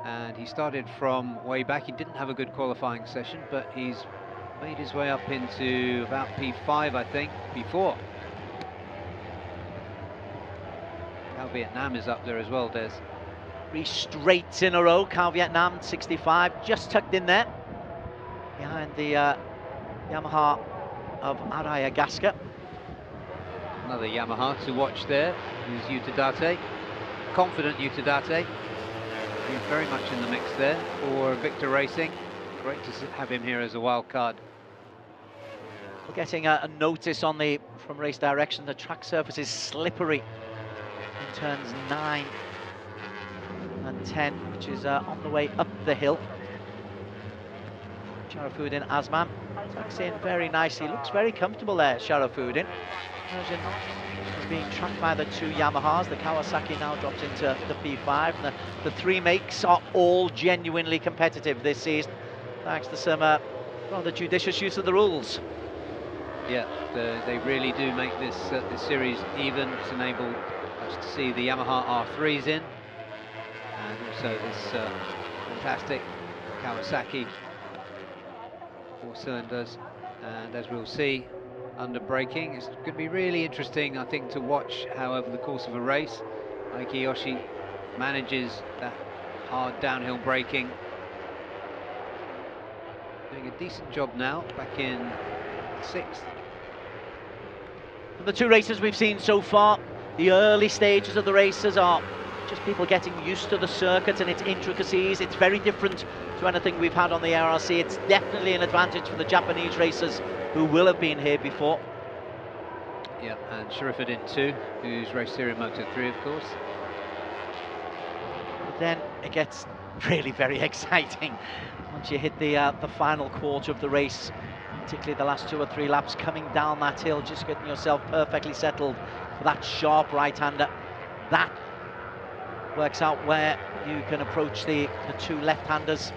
And he started from way back. He didn't have a good qualifying session, but he's made his way up into about P5, I think, P4. Cal Vietnam is up there as well, Des. 3 straights in a row. Cal Vietnam, 65, just tucked in there behind the Yamaha of Arayagaska. Another Yamaha to watch there is Utadate. Confident Utadate. He's very much in the mix there for Victor Racing. Great to have him here as a wild card. We're getting a notice on the from race direction. The track surface is slippery in turns 9 and 10, which is on the way up the hill. Sharafuddin Azman tucks in very nicely. Looks very comfortable there, Sharafuddin. Version is being tracked by the 2 Yamahas. The Kawasaki now drops into the P5. And the 3 makes are all genuinely competitive this season, thanks to some rather judicious use of the rules. Yeah, they really do make this this series even. It's enabled us to see the Yamaha R3s in, and also this fantastic Kawasaki 4 cylinders. And as we'll see, under braking, it's going to be really interesting, I think, to watch how over the course of a race Aiki Yoshi manages that hard downhill braking. Doing a decent job now, back in 6th. The 2 races we've seen so far, the early stages of the races are just people getting used to the circuit and its intricacies. It's very different to anything we've had on the RRC. It's definitely an advantage for the Japanese racers who will have been here before. Yeah, and Sharafuddin too, who's raced here in Moto 3, of course. But then it gets really very exciting once you hit the final quarter of the race, particularly the last 2 or 3 laps coming down that hill, just getting yourself perfectly settled for that sharp right-hander. That works out where you can approach the 2 left-handers,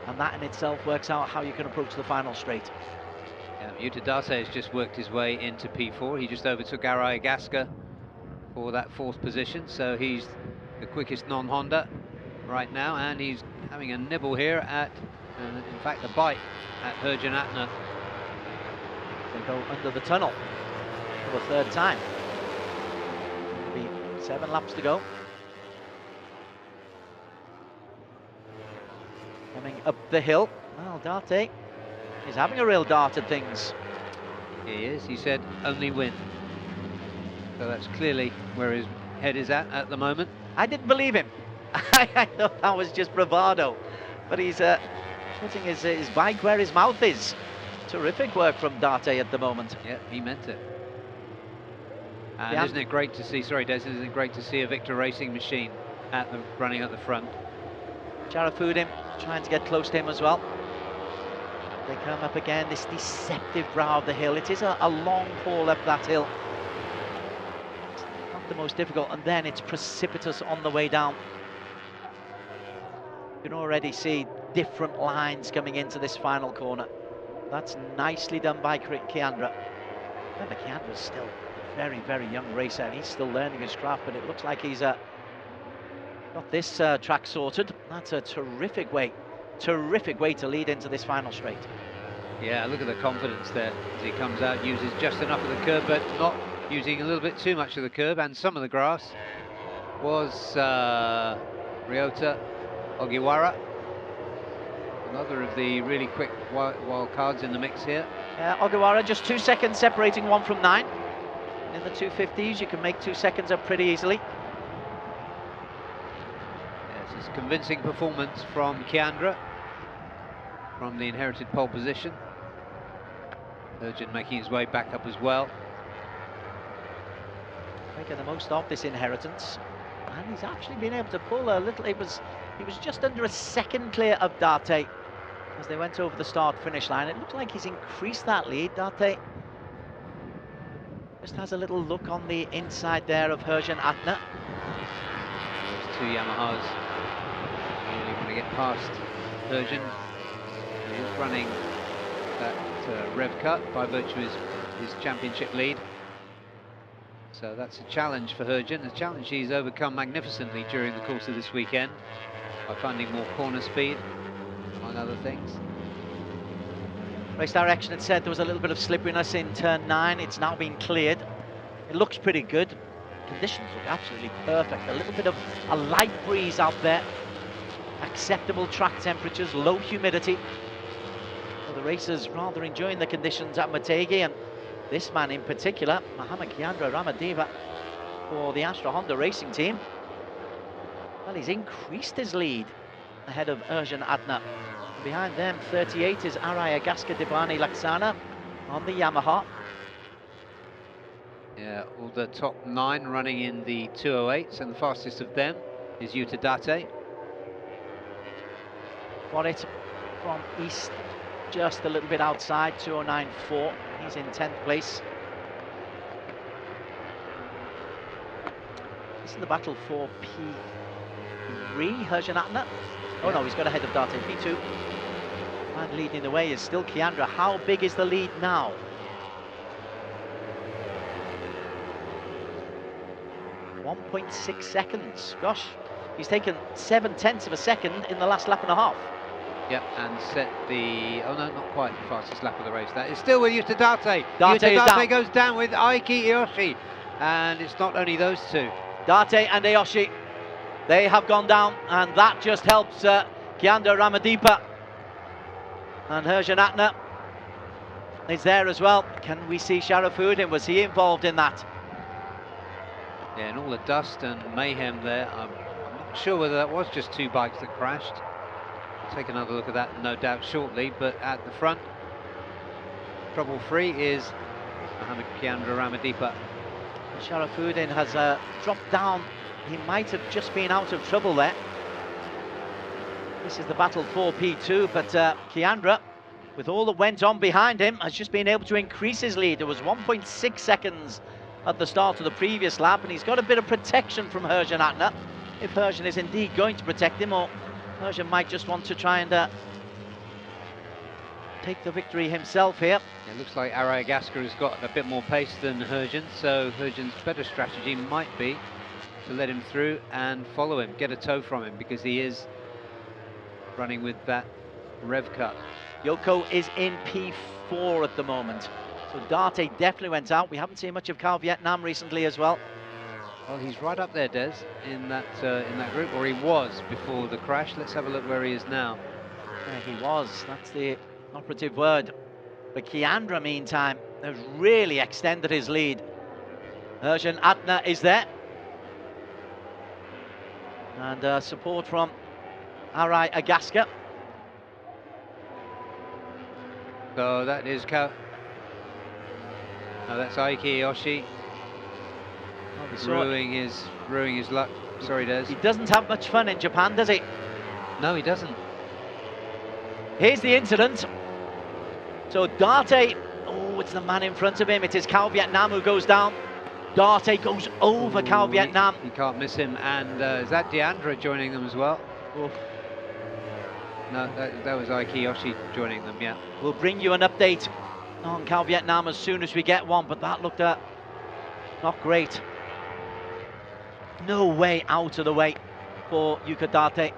and that in itself works out how you can approach the final straight. Yeah, Utadate has just worked his way into P4. He just overtook Arayagaska for that 4th position, so he's the quickest non-Honda right now, and he's having a nibble here at, in fact, a bite at Herjan Atner. They go under the tunnel for the 3rd time. It'll be 7 laps to go. Coming up the hill. Well, Date is having a real dart at things. He is. He said only win. So that's clearly where his head is at the moment. I didn't believe him. I thought that was just bravado. But he's putting his bike where his mouth is. Terrific work from Date at the moment. Yeah, he meant it. And isn't it great to see, sorry Des, isn't it great to see a Victor Racing machine running at the front? Sharafuddin trying to get close to him as well. They come up again, this deceptive brow of the hill. It is a long haul up that hill. It's not the most difficult, and then it's precipitous on the way down. You can already see different lines coming into this final corner. That's nicely done by Kiandra. Remember, Kiandra's still a very, very young racer, and he's still learning his craft, but it looks like he's got this track sorted. That's a terrific way to lead into this final straight. Yeah, look at the confidence there as he comes out, uses just enough of the curb, but not using a little bit too much of the curb, and some of the grass. Was Ryota Ogiwara, another of the really quick wild cards in the mix here. Yeah, Ogiwara just 2 seconds separating 1 from 9. In the 250s, you can make 2 seconds up pretty easily. Yes, it's a convincing performance from Kiandra from the inherited pole position. Herjan making his way back up as well. Making the most of this inheritance, and he's actually been able to pull a little. He was just under a second clear of Date as they went over the start-finish line. It looks like he's increased that lead. Date just has a little look on the inside there of Herjan Atner. Those 2 Yamahas really want to get past Herjan. He's running that rev cut by virtue of his championship lead. So that's a challenge for Hergen, a challenge he's overcome magnificently during the course of this weekend by finding more corner speed, among other things. Race direction had said there was a little bit of slipperiness in turn 9. It's now been cleared. It looks pretty good. Conditions look absolutely perfect. A little bit of a light breeze out there. Acceptable track temperatures, low humidity. So the racers rather enjoying the conditions at Motegi, and this man in particular, Mohamed Kiandra Ramadiba, for the Astra Honda racing team. Well, he's increased his lead ahead of Erjan Adna. Behind them, 38 is Araya Gaska Debani Laksana on the Yamaha. Yeah, all the top 9 running in the 208s, and the fastest of them is Yuta Date. Got it from East, just a little bit outside, 209.4. He's in 10th place. This is the battle for P3, Herjan Adna. Oh no, he's got ahead of Date, P2. And leading the way is still Kiandra. How big is the lead now? .6 seconds. Gosh, he's taken 7/10 of a second in the last lap and a half. Yep, and set the, oh no, not quite the fastest lap of the race. That is still with Yuta Date. Date is down. Goes down with Aiki Aoshi, and it's not only those two. Date and Aoshi, they have gone down, and that just helps Kiandra Ramadipa. And Herjan Adna is there as well. Can we see Sharafuddin? Was he involved in that? Yeah, and all the dust and mayhem there. I'm not sure whether that was just 2 bikes that crashed. We'll take another look at that, no doubt, shortly. But at the front, trouble-free is Mohamed Kiandra Ramadipa. Sharafuddin has dropped down. He might have just been out of trouble there. This is the battle for P2, but Kiandra, with all that went on behind him, has just been able to increase his lead. It was 1.6 seconds at the start of the previous lap, and he's got a bit of protection from Herjan Adna. If Herjan is indeed going to protect him, or Herjan might just want to try and take the victory himself here. It looks like Araya Gaska has got a bit more pace than Herjan, so Herjan's better strategy might be to let him through and follow him, get a tow from him, because he is running with that rev cut. Yoko is in P4 at the moment. So Date definitely went out. We haven't seen much of Cal Vietnam recently as well. Well, he's right up there, Des, in that group, or he was before the crash. Let's have a look where he is now. Yeah, he was. That's the operative word. But Kiandra, meantime, has really extended his lead. Herjan Adna is there. And support from Arai Agaska. So that is no, that's Aiki Aoshi. Ruining his luck. Sorry, Des. He doesn't have much fun in Japan, does he? No, he doesn't. Here's the incident. So Date, oh, it's the man in front of him. It is Cal Vietnam who goes down. Date goes over Cal Vietnam. You can't miss him. And is that Deandra joining them as well? Oof. No, that was Aiki Aoshi joining them, yeah. We'll bring you an update on Cal Vietnam as soon as we get one, but that looked not great. No way out of the way for Yuka Date.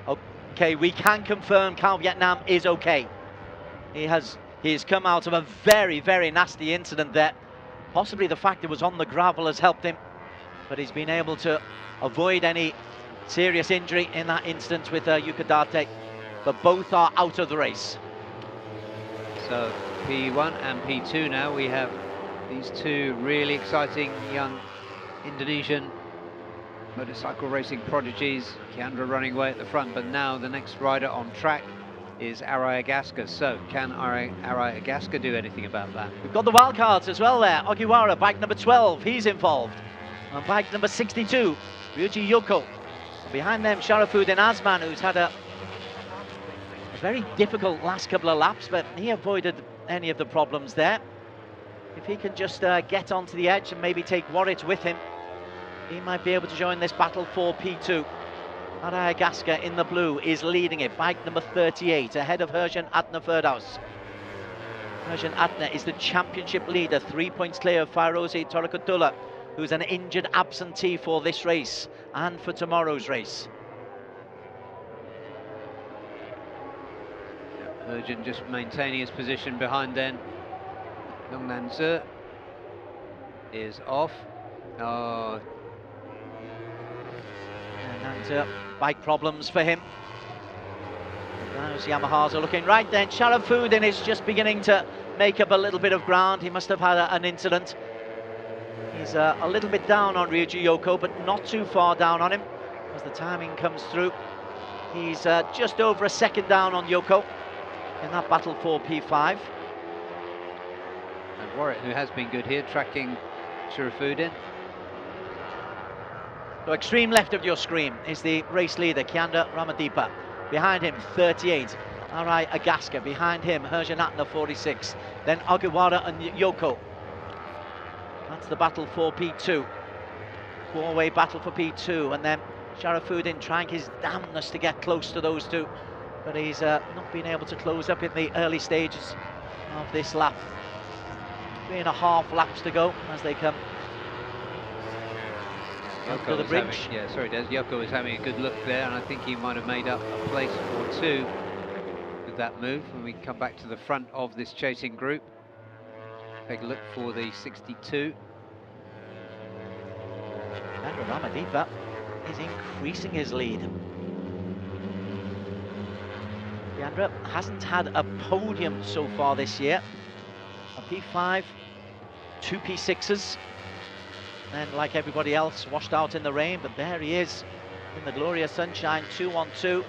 Okay, we can confirm Cal Vietnam is okay. He has come out of a very, very nasty incident there. Possibly the fact it was on the gravel has helped him, but he's been able to avoid any serious injury in that instance with Yuka Date. But both are out of the race. So P1 and P2 now. We have these two really exciting young Indonesian motorcycle racing prodigies. Kiandra running away at the front, but now the next rider on track is Araya Gaska. So can Araya Gaska do anything about that? We've got the wildcards as well there. Ogiwara, bike number 12, he's involved. And bike number 62, Ryuji Yoko. Behind them, Sharafuddin Azman, who's had a very difficult last couple of laps, but he avoided any of the problems there. If he can just get onto the edge and maybe take Warwick with him, he might be able to join this battle for P2. Arai Agaska in the blue is leading it, bike number 38, ahead of Herjan Atna Ferdaus. Herjan Atna is the championship leader, 3 points clear of Fairozi Torakotula, who's an injured absentee for this race and for tomorrow's race. Herjan just maintaining his position behind then. Yongnan Zhe is off. Oh. And bike problems for him. Those Yamahas are looking right then. Sharafuddin is just beginning to make up a little bit of ground. He must have had an incident. He's a little bit down on Ryuji Yoko, but not too far down on him as the timing comes through. He's just over a second down on Yoko in that battle for P5. And Warwick, who has been good here, tracking Sharafuddin. So extreme left of your screen is the race leader, Kyanda Ramadeepa. Behind him, 38, Arai Agaska. Behind him, Herjan Atna, 46. Then Ogiwara and Yoko. That's the battle for P2. Four-way battle for P2. And then Sharafuddin trying his damnness to get close to those two. But he's not been able to close up in the early stages of this lap. 3.5 laps to go as they come to the bridge. Yoko is having a good look there, and I think he might have made up a place or two with that move. When we come back to the front of this chasing group, take a look for the 62. Kyanda Ramadeepa is increasing his lead. Kyanda hasn't had a podium so far this year. A P5, 2 P6s. And like everybody else, washed out in the rain, but there he is in the glorious sunshine, 2-on-2.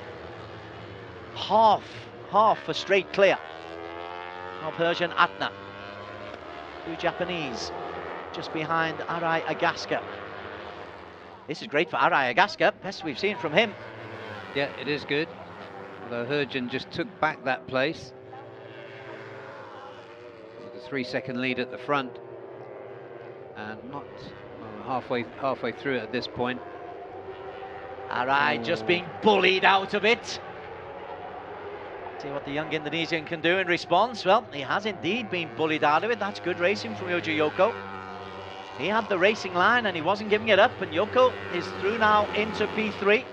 Half for straight clear of Herjan Atna. 2 Japanese just behind Arai Agaska. This is great for Arai Agaska, best we've seen from him. Yeah, it is good. Although Herjan just took back that place. With a 3-second lead at the front. And not halfway through it at this point. Arai just being bullied out of it. See what the young Indonesian can do in response. Well, he has indeed been bullied out of it. That's good racing from Yoji Yoko. He had the racing line and he wasn't giving it up, and Yoko is through now into P3.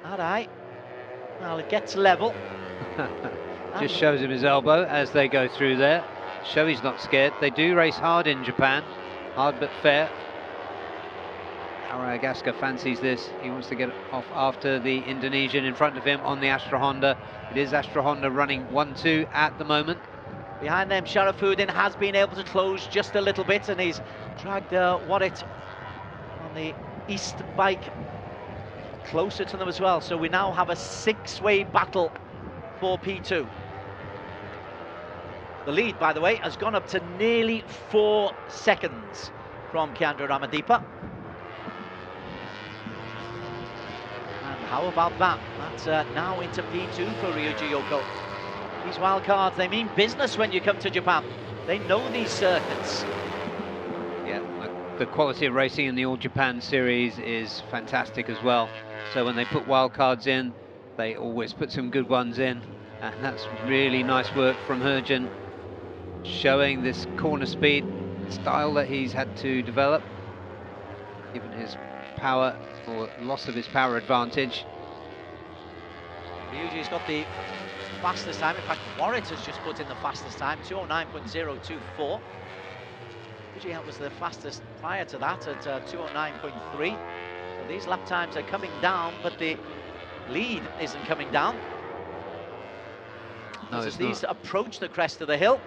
Arai, well, it gets level. Just shows him his elbow as they go through there. Show he's not scared. They do race hard in Japan, hard but fair. Arai Agaska fancies this. He wants to get off after the Indonesian in front of him on the Astra Honda. It is Astra Honda running 1-2 at the moment. Behind them, Sharafuddin has been able to close just a little bit, and he's dragged Warwick on the East bike closer to them as well. So we now have a 6-way battle for P2. The lead, by the way, has gone up to nearly 4 seconds from Kyanda Ramadeepa. And how about that? That's now into P2 for Ryuji Yoko. These wildcards, they mean business when you come to Japan. They know these circuits. Yeah, the quality of racing in the All Japan Series is fantastic as well. So when they put wildcards in, they always put some good ones in. And that's really nice work from Herjan, showing this corner speed style that he's had to develop, given his power, or loss of his power advantage. Ryuji's got the fastest time. In fact, Warwick has just put in the fastest time, 209.024. Ryuji was the fastest prior to that at 209.3. So these lap times are coming down, but the lead isn't coming down. No, as these approach the crest of the hill,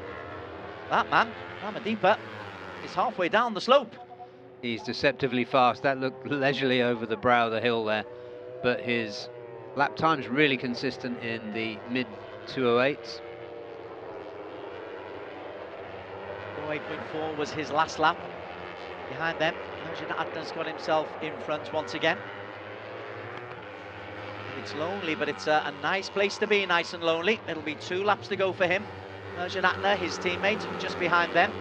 that man, Ramadeepa, is halfway down the slope. He's deceptively fast. That looked leisurely over the brow of the hill there, but his lap time's really consistent in the mid 208s. 4.4 was his last lap. Behind them, Herjan Atna's got himself in front once again. It's lonely, but it's a nice place to be, nice and lonely. It'll be 2 laps to go for him. Herjan Atna, his teammate, just behind them.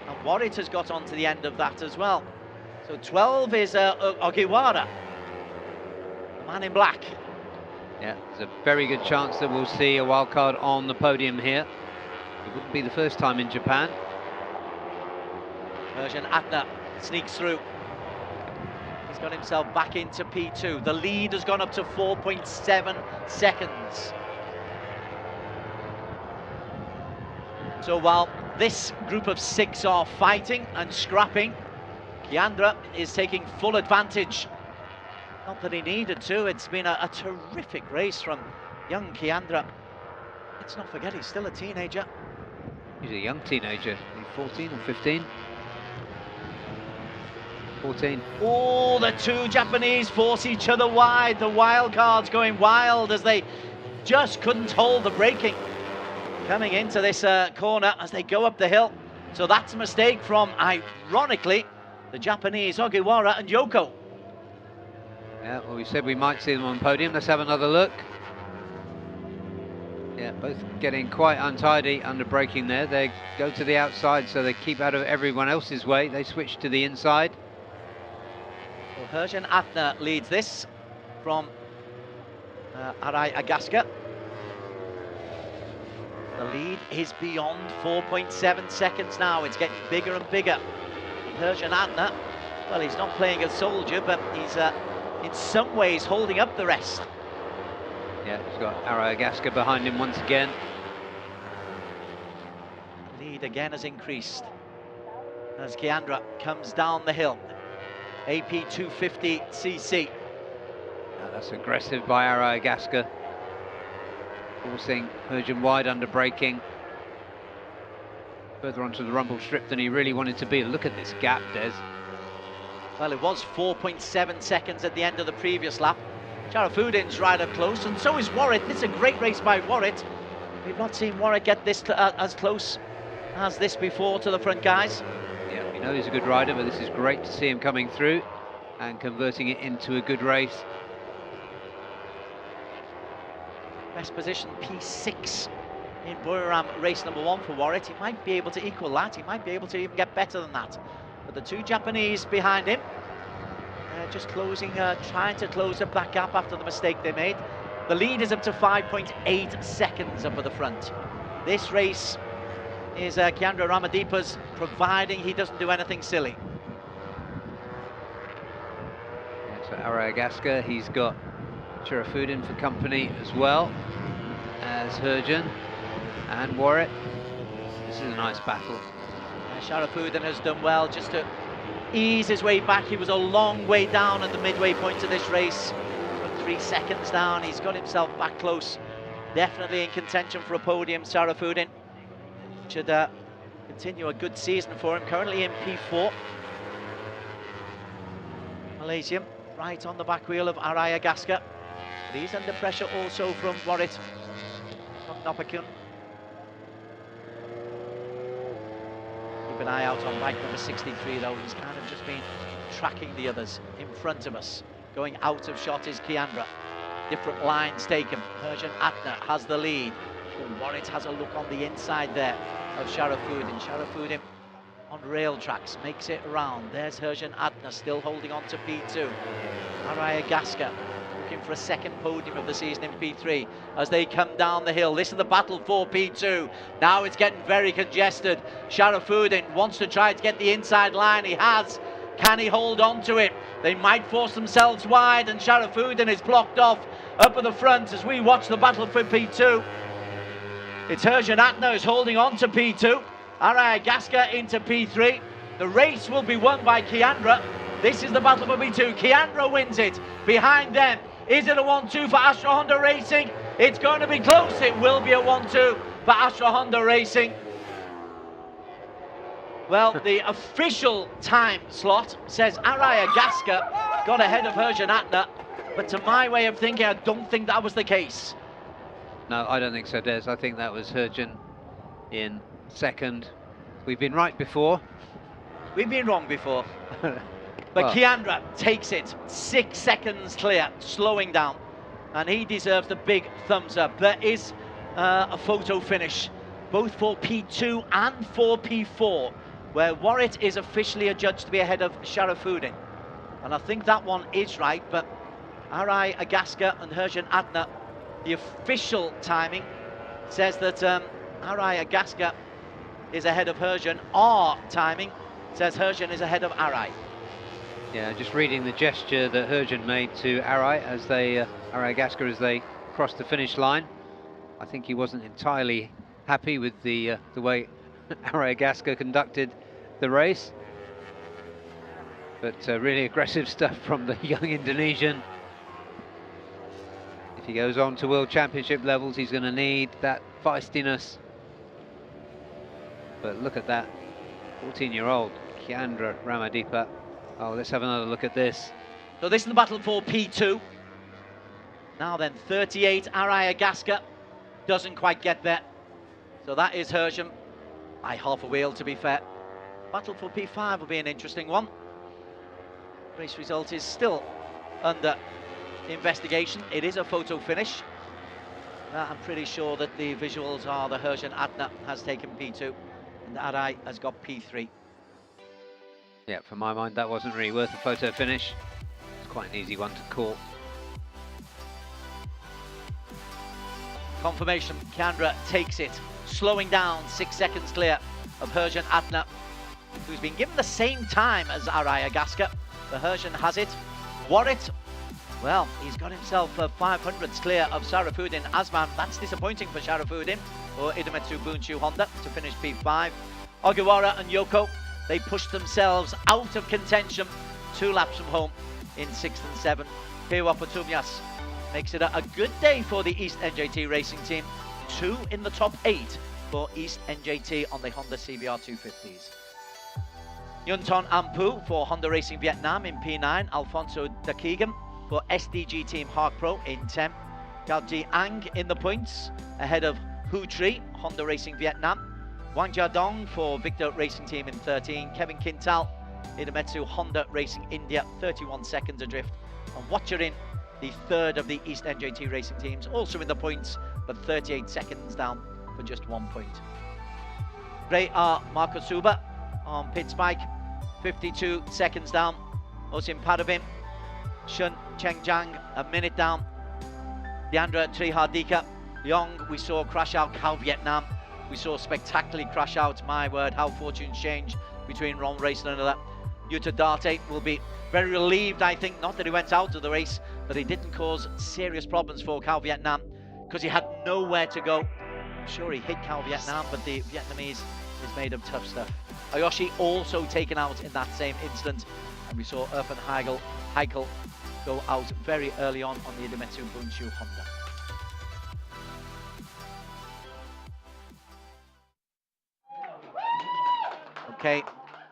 And Warwick has got onto the end of that as well. So 12 is Ogiwara, the man in black. Yeah, there's a very good chance that we'll see a wild card on the podium here. It wouldn't be the first time in Japan. Persian Atna sneaks through. He's got himself back into P2. The lead has gone up to 4.7 seconds. So while this group of 6 are fighting and scrapping, Kiandra is taking full advantage. Not that he needed to. It's been a terrific race from young Kiandra. Let's not forget, he's still a teenager. He's a young teenager. He's 14 or 15? 14. Oh, the two Japanese force each other wide. The wild cards going wild as they just couldn't hold the braking. Coming into this corner as they go up the hill. So that's a mistake from, ironically, the Japanese Ogiwara and Yoko. Yeah, well, we said we might see them on podium. Let's have another look. Yeah, both getting quite untidy under braking there. They go to the outside, so they keep out of everyone else's way. They switch to the inside. Well, Persian Atna leads this from Arai Agaska. The lead is beyond 4.7 seconds now. It's getting bigger and bigger. Persian Atna, well, he's not playing a soldier, but he's in some ways holding up the rest. Yeah, he's got Arai Agaska behind him once again. Lead again has increased as Kiandra comes down the hill. AP 250cc. Now that's aggressive by Arai Agaska, forcing Persian wide under braking. Further onto the rumble strip than he really wanted to be. Look at this gap, Des. Well, it was 4.7 seconds at the end of the previous lap. Sharafudin's right up close, and so is Warwick. It's a great race by Warwick. We've not seen Warwick get this as close as this before to the front guys. Yeah, we know he's a good rider, but this is great to see him coming through and converting it into a good race. Best position, P6 in Buriram race number 1 for Warwick. He might be able to equal that. He might be able to even get better than that. But the two Japanese behind him, just closing, trying to close up that gap after the mistake they made. The lead is up to 5.8 seconds up at the front. This race is Kiandra Ramadipa's, providing he doesn't do anything silly. Yeah, so Arai Agaska, he's got Sharafudin for company as well as Herjan and Warwick. This is a nice battle. Sharafudin has done well just to ease his way back. He was a long way down at the midway point of this race. 3 seconds down, he's got himself back close. Definitely in contention for a podium, Sharafudin. Should continue a good season for him, currently in P4. Malaysian, right on the back wheel of Arai Agaska. But he's under pressure also from Warwick, from Nopakun. Keep an eye out on bike number 63 though. He's kind of just been tracking the others in front of us. Going out of shot is Kiandra. Different lines taken. Persian Atna has the lead. Warwick has a look on the inside there of Sharafudin. Sharafudin on rail tracks, makes it around. There's Herjan Atna still holding on to P2. Arai Agaska looking for a second podium of the season in P3 as they come down the hill. This is the battle for P2. Now it's getting very congested. Sharafudin wants to try to get the inside line. He has. Can he hold on to it? They might force themselves wide, and Sharafudin is blocked off up at the front as we watch the battle for P2. It's Herjan Atna who's holding on to P2. Arai Agaska into P3. The race will be won by Kiandra. This is the battle for P2. Kiandra wins it. Behind them, is it a 1-2 for Astra Honda Racing? It's going to be close. It will be a 1-2 for Astra Honda Racing. Well, the official time slot says Arai Agaska got ahead of Herjan Atna, but to my way of thinking, I don't think that was the case. No, I don't think so, Des. I think that was Herjan in second. We've been right before. We've been wrong before. But well, Kiandra takes it 6 seconds clear, slowing down. And he deserves the big thumbs up. There is a photo finish, both for P2 and for P4. where Warrit is officially adjudged to be ahead of Sharafuddin. And I think that one is right, but Arai Agaska and Herjan Adna, the official timing says that Arai Agaska is ahead of Herjan. Our timing says Herjan is ahead of Arai. Yeah, just reading the gesture that Herjan made to Arai as they, Arai Agaska, as they crossed the finish line. I think he wasn't entirely happy with the way Arai Agaska conducted the race. But really aggressive stuff from the young Indonesian. If he goes on to World Championship levels, he's going to need that feistiness. But look at that, 14-year-old Kiandra Ramadipa. Oh, let's have another look at this. So this is the battle for P2. Now then, 38, Arai Agaska doesn't quite get there. So that is Herjan by half a wheel, to be fair. Battle for P5 will be an interesting one. Race result is still under investigation. It is a photo finish. I'm pretty sure that the visuals are the Herjan Adna has taken P2 and Arai has got P3. Yeah, for my mind, that wasn't really worth a photo finish. It's quite an easy one to call. Confirmation, Kiandra takes it, slowing down 6 seconds clear of Herjan Adna, who's been given the same time as Arai Agaska. The Herjan has it. Warrit, well, he's got himself 500ths clear of Sharafuddin Azman. That's disappointing for Sharafuddin or Idemitsu Bunshu Honda to finish P5. Ogiwara and Yoko, they pushed themselves out of contention 2 laps from home in 6th and 7th. Hewa Potumyas makes it a good day for the East NJT racing team. 2 in the top 8 for East NJT on the Honda CBR 250s. Yunton Ampu for Honda Racing Vietnam in P9. Alfonso Dakigan for SDG Team Hark Pro in 10. Gao Ji Ang in the points ahead of Hu Tri, Honda Racing Vietnam. Wang Jiadong for Victor Racing Team in 13. Kevin Quintal, Idemitsu Honda Racing India, 31 seconds adrift. And Watcherin, the third of the East NJT racing teams, also in the points, but 38 seconds down for just 1 point. Ray R. Marco Suba on pit spike, 52 seconds down. Osim Padabim, Shun Chengjiang, a minute down. Deandra Trihardika, Yong, we saw crash out Cal Vietnam. We saw spectacularly crash out, my word, how fortunes change between one race and another. Yuta Date will be very relieved, I think, not that he went out of the race, but he didn't cause serious problems for Cal Vietnam because he had nowhere to go. I'm sure he hit Cal Vietnam, but the Vietnamese is made of tough stuff. Ayoshi also taken out in that same instant, and we saw Erpen Heikel go out very early on the Idemitsu Bunshu Honda. Okay,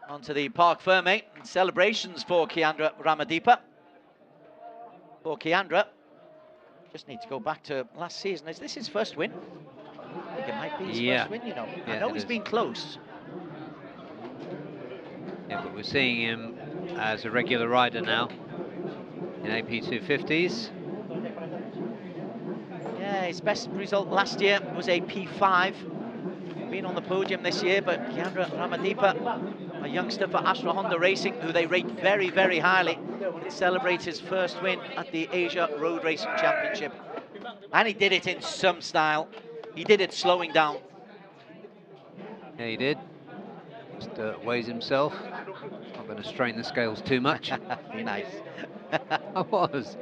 onto the Parc Ferme. Celebrations for Kiandra Ramadipa. For Kiandra, just need to go back to last season. Is this his first win? I think it might be his first win, you know. Yeah, I know he's been close. Yeah, but we're seeing him as a regular rider now in AP250s. Yeah, his best result last year was a P5. Been on the podium this year, but Kiandra Ramadipa, a youngster for Astra Honda Racing, who they rate very, very highly, can celebrate his first win at the Asia Road Racing Championship. And he did it in some style. He did it slowing down. Yeah, he did. Just weighs himself. Not going to strain the scales too much. Be nice. I was.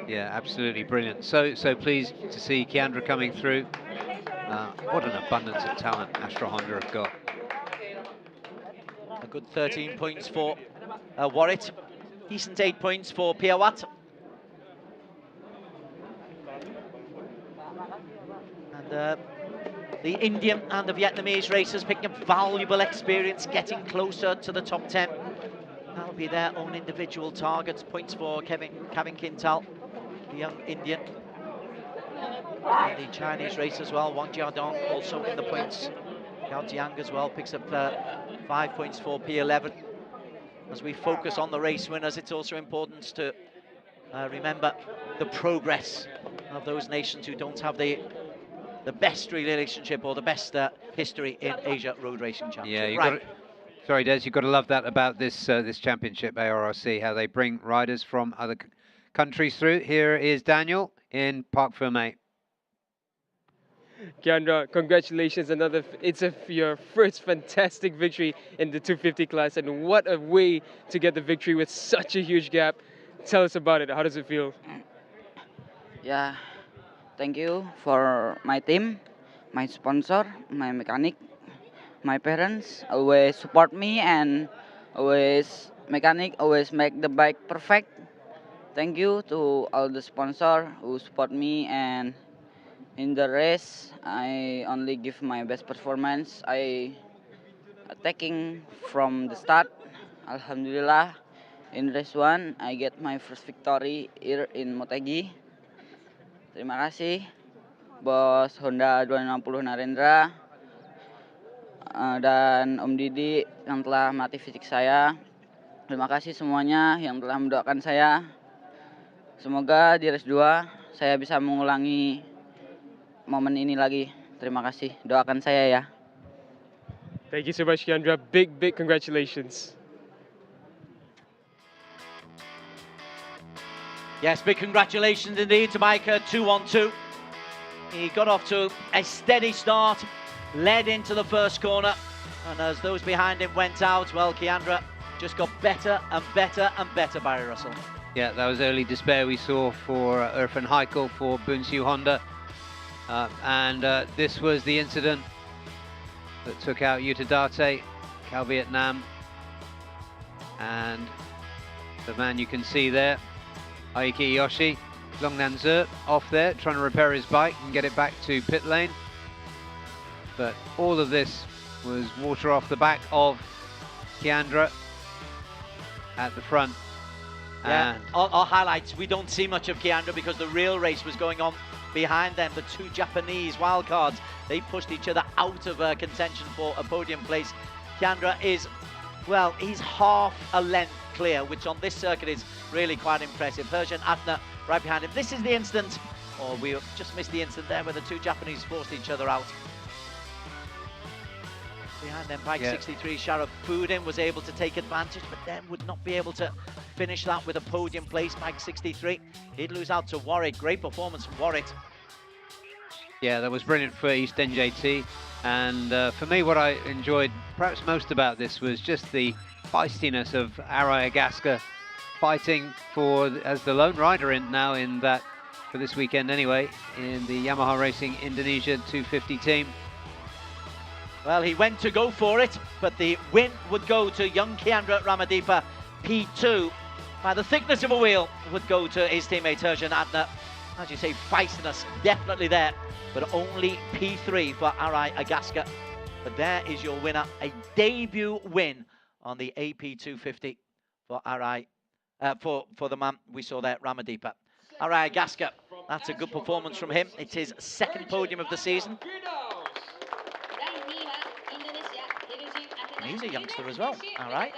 Yeah, absolutely brilliant. So pleased to see Kiandra coming through. What an abundance of talent Astra Honda have got. A good 13 points for Warrit. Decent 8 points for Piawat. And the Indian and the Vietnamese racers picking up valuable experience, getting closer to the top 10. That'll be their own individual targets. Points for Kevin Quintal, the young Indian. And the Chinese race as well, Wang Jiadong also in the points. Gao Jiang as well picks up 5 points for P11. As we focus on the race winners, it's also important to remember the progress of those nations who don't have the the best relationship or the best history in Asia Road Racing Championship. Yeah, you right. got sorry, Des, you've got to love that about this this championship, ARRC, how they bring riders from other countries through. Here is Daniel in Park Ferme. Kiandra, congratulations! It's your first fantastic victory in the 250 class, and what a way to get the victory with such a huge gap. Tell us about it. How does it feel? Yeah, thank you for my team, my sponsor, my mechanic, my parents always support me and always always make the bike perfect. Thank you to all the sponsor who support me, and in the race I only give my best performance. I attacking from the start. Alhamdulillah, in race 1 I get my first victory here in Motegi. Terima kasih Bos Honda 260 Narendra dan Om Didi yang telah melatih fisik saya. Terima kasih semuanya yang telah mendoakan saya. Semoga di race 2 saya bisa mengulangi momen ini lagi. Terima kasih. Doakan saya ya. Thank you so much, Kiandra. Big congratulations. Yes, big congratulations indeed to Micah 212. He got off to a steady start, led into the first corner, and as those behind him went out, well, Kiandra just got better and better and better, Barry Russell. Yeah, that was early despair we saw for Irfan Haikal for Bunsu Honda. This was the incident that took out Yuta Date, Cal Vietnam, and the man you can see there, Aiki Yoshi, Longnan Zer, off there, trying to repair his bike and get it back to pit lane. But all of this was water off the back of Kiandra at the front. Yeah, our highlights, we don't see much of Kiandra because the real race was going on behind them. The two Japanese wildcards, they pushed each other out of contention for a podium place. Kiandra is, well, he's half a length clear, which on this circuit is really quite impressive. Herjan Atna right behind him. This is the instant, or we just missed the instant there where the two Japanese forced each other out. Behind them, Bike 63, Sharaf Foodin was able to take advantage, but then would not be able to finish that with a podium place. Bike 63, he'd lose out to Warwick. Great performance from Warwick. Yeah, that was brilliant for East NJT. And for me, what I enjoyed perhaps most about this was just the feistiness of Arai Agaska fighting as the lone rider in that, for this weekend anyway, in the Yamaha Racing Indonesia 250 team. Well, he went to go for it, but the win would go to young Kiandra Ramadipa. P2, by the thickness of a wheel, would go to his teammate Herjan Adna. As you say, feistiness definitely there, but only P3 for Arai Agaska. But there is your winner, a debut win on the AP 250 for Arai, for the man we saw there, Ramadipa. Arai Agaska, that's a good performance from him. It's his second podium of the season. And he's a youngster as well, all right.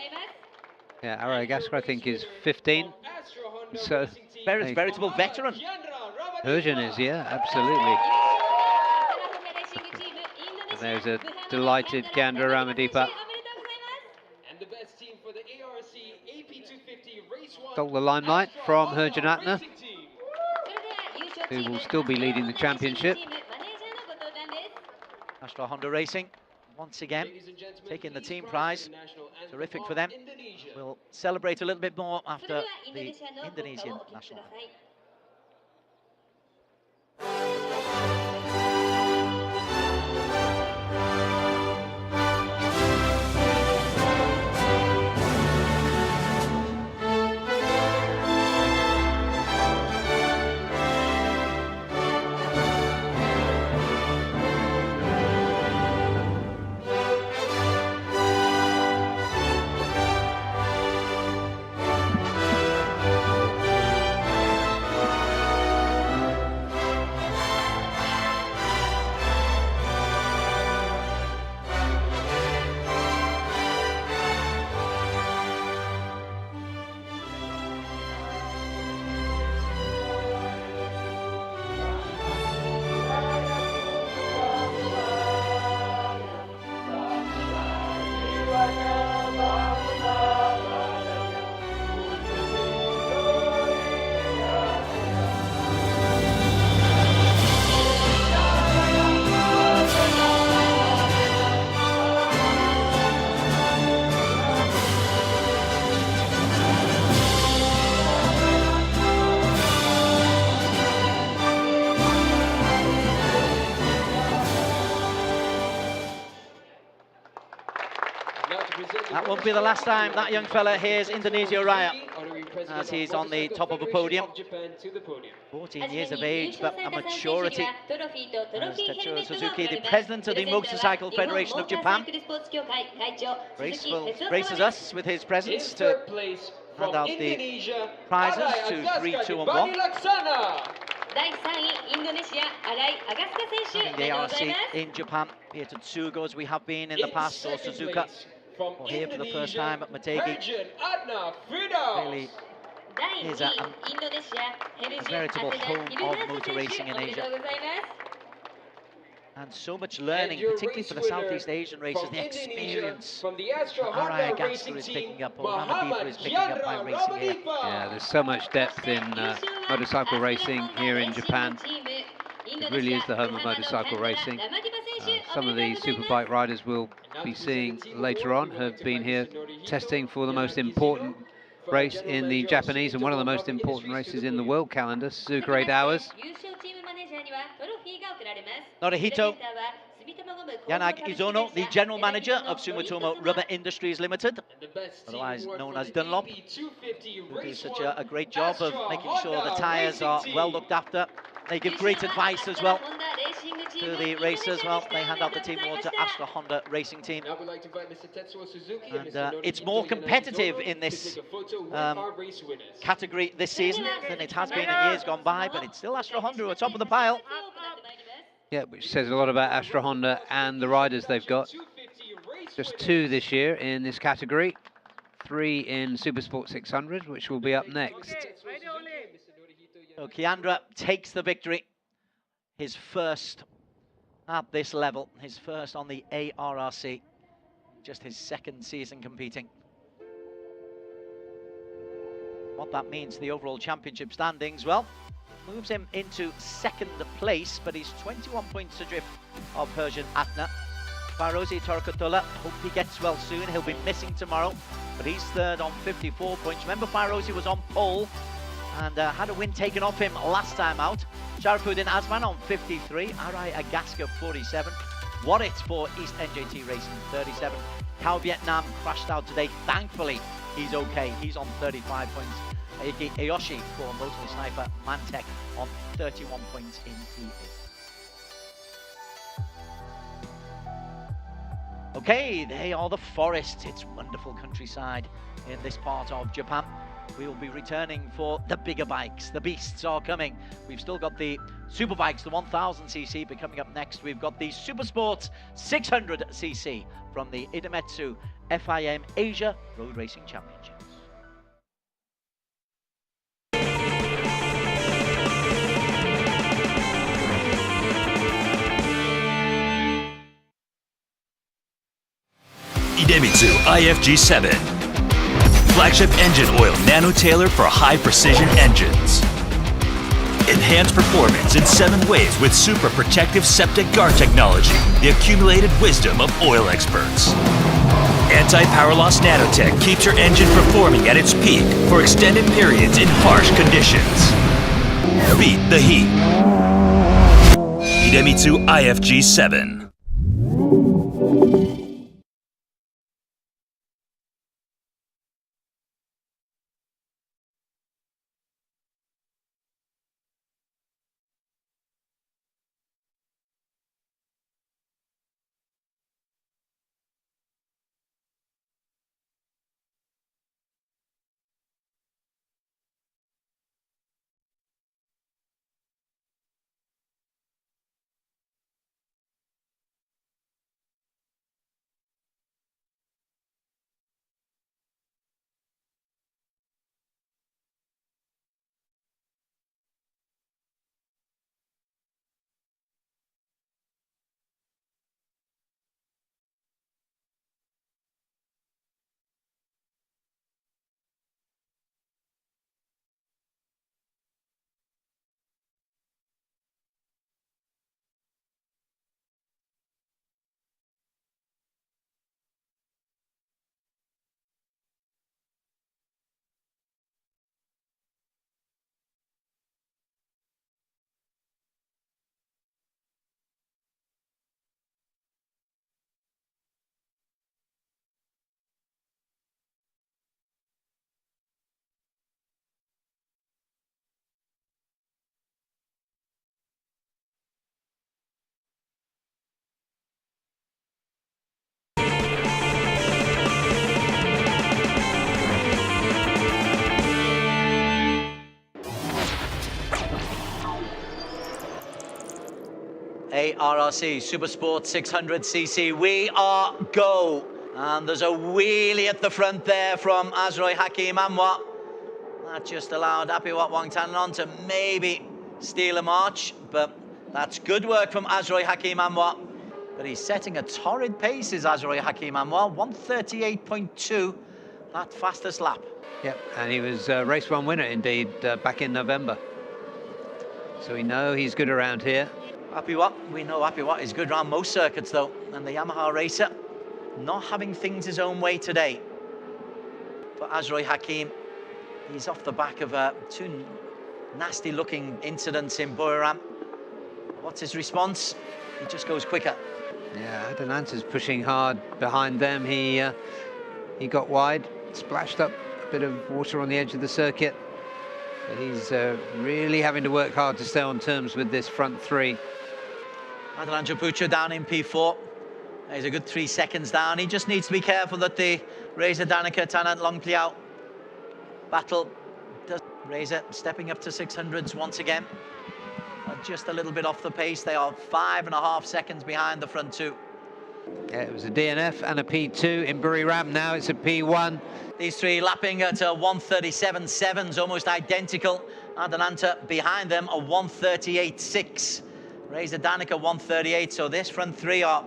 Yeah, Arai Agaska, I think, is 15. So veritable veteran. Herjan is, yeah, absolutely. And there's a delighted Kiandra Ramadipa. Stole the limelight from Herjan Atna, who will still be leading the championship. Astra Honda Racing, once again, taking the team prize. Terrific for them. We'll celebrate a little bit more after the Indonesian national anthem. That won't be the last time that young fella hears Indonesia Raya, as he's on the top of a podium. 14 years of age, but a maturity. As Tetsuo Suzuki, the president of the Motorcycle Federation of Japan, graces us with his presence to hand out the prizes to 3, 2, and 1. The ARC in Japan, here to Tsugo as we have been in the past, or Suzuka, or here for the first time at Motegi. Really is a veritable home of motor racing in Asia. And so much learning, particularly for the Southeast Asian racers, the experience Araya Gasker is picking up, or Ramadipa is picking up by racing here. Yeah, there's so much depth in motorcycle racing here in Japan. It really is the home of motorcycle racing. Some of the Superbike riders we'll be seeing later on have been here testing for the most important race in the Japanese and one of the most important races in the world calendar, Suzuka 8 Hours. Norihito Yanagi Izono, the general manager of Sumitomo Rubber Industries Limited, otherwise known as Dunlop, who do such a great job of making sure the tyres are well looked after. They give great advice as well to the racers. Well, they hand out the team award to Astra Honda Racing Team. And it's more competitive in this category this season than it has been in years gone by, but it's still Astra Honda who are top of the pile. Yeah, which says a lot about Astra Honda and the riders they've got. Just 2 this year in this category, 3 in Supersport 600, which will be up next. So Kiandra takes the victory, his first at this level, his first on the ARRC, just his second season competing. What that means to the overall championship standings, well, moves him into second place, but he's 21 points adrift of Persian Atna. Fairozi Torkotola, hope he gets well soon. He'll be missing tomorrow, but he's third on 54 points. Remember, Fairozi was on pole and had a win taken off him last time out. Sharafuddin Azman on 53, Arai Agaska 47. What it's for East NJT Racing 37. Cow Vietnam crashed out today. Thankfully, he's okay. He's on 35 points. Aiki Ayoshi for Motor Sniper Mantech on 31 points in P8. Okay, they are the forests. It's wonderful countryside in this part of Japan. We will be returning for the bigger bikes. The beasts are coming. We've still got the Superbikes, the 1000cc, but coming up next, we've got the Supersport 600cc from the Idemitsu FIM Asia Road Racing Championships. Idemitsu IFG7. Flagship engine oil nano-tailored for high-precision engines. Enhanced performance in 7 ways with super protective septic guard technology, the accumulated wisdom of oil experts. Anti-power loss nanotech keeps your engine performing at its peak for extended periods in harsh conditions. Beat the heat. Idemitsu IFG7. RRC SuperSport 600cc. We are go. And there's a wheelie at the front there from Azroy Hakim Anwar. That just allowed Apiwat Wangtananon to maybe steal a march, but that's good work from Azroy Hakim Anwar. But he's setting a torrid pace, is Azroy Hakim Anwar, 1:38.2, that fastest lap. Yep, and he was race 1 winner indeed back in November. So we know he's good around here. Apiwat, we know Apiwat is good around most circuits though, and the Yamaha racer not having things his own way today. For Azroy Hakim, he's off the back of two nasty looking incidents in Buriram. What's his response? He just goes quicker. Yeah, Adelanta's pushing hard behind them. He got wide, splashed up a bit of water on the edge of the circuit. But he's really having to work hard to stay on terms with this front three. Adelanto Puccio down in P4. He's a good 3 seconds down. He just needs to be careful that the Reza Danica Tanant Longpliao battle does. Reza stepping up to 600s once again. Just a little bit off the pace. They are 5.5 seconds behind the front two. Yeah, it was a DNF and a P2 in Buriram. Now it's a P1. These three lapping at 1:37.7s, almost identical. Adelanta behind them a 1:38.6. Reza Danica 1:38. So this front three are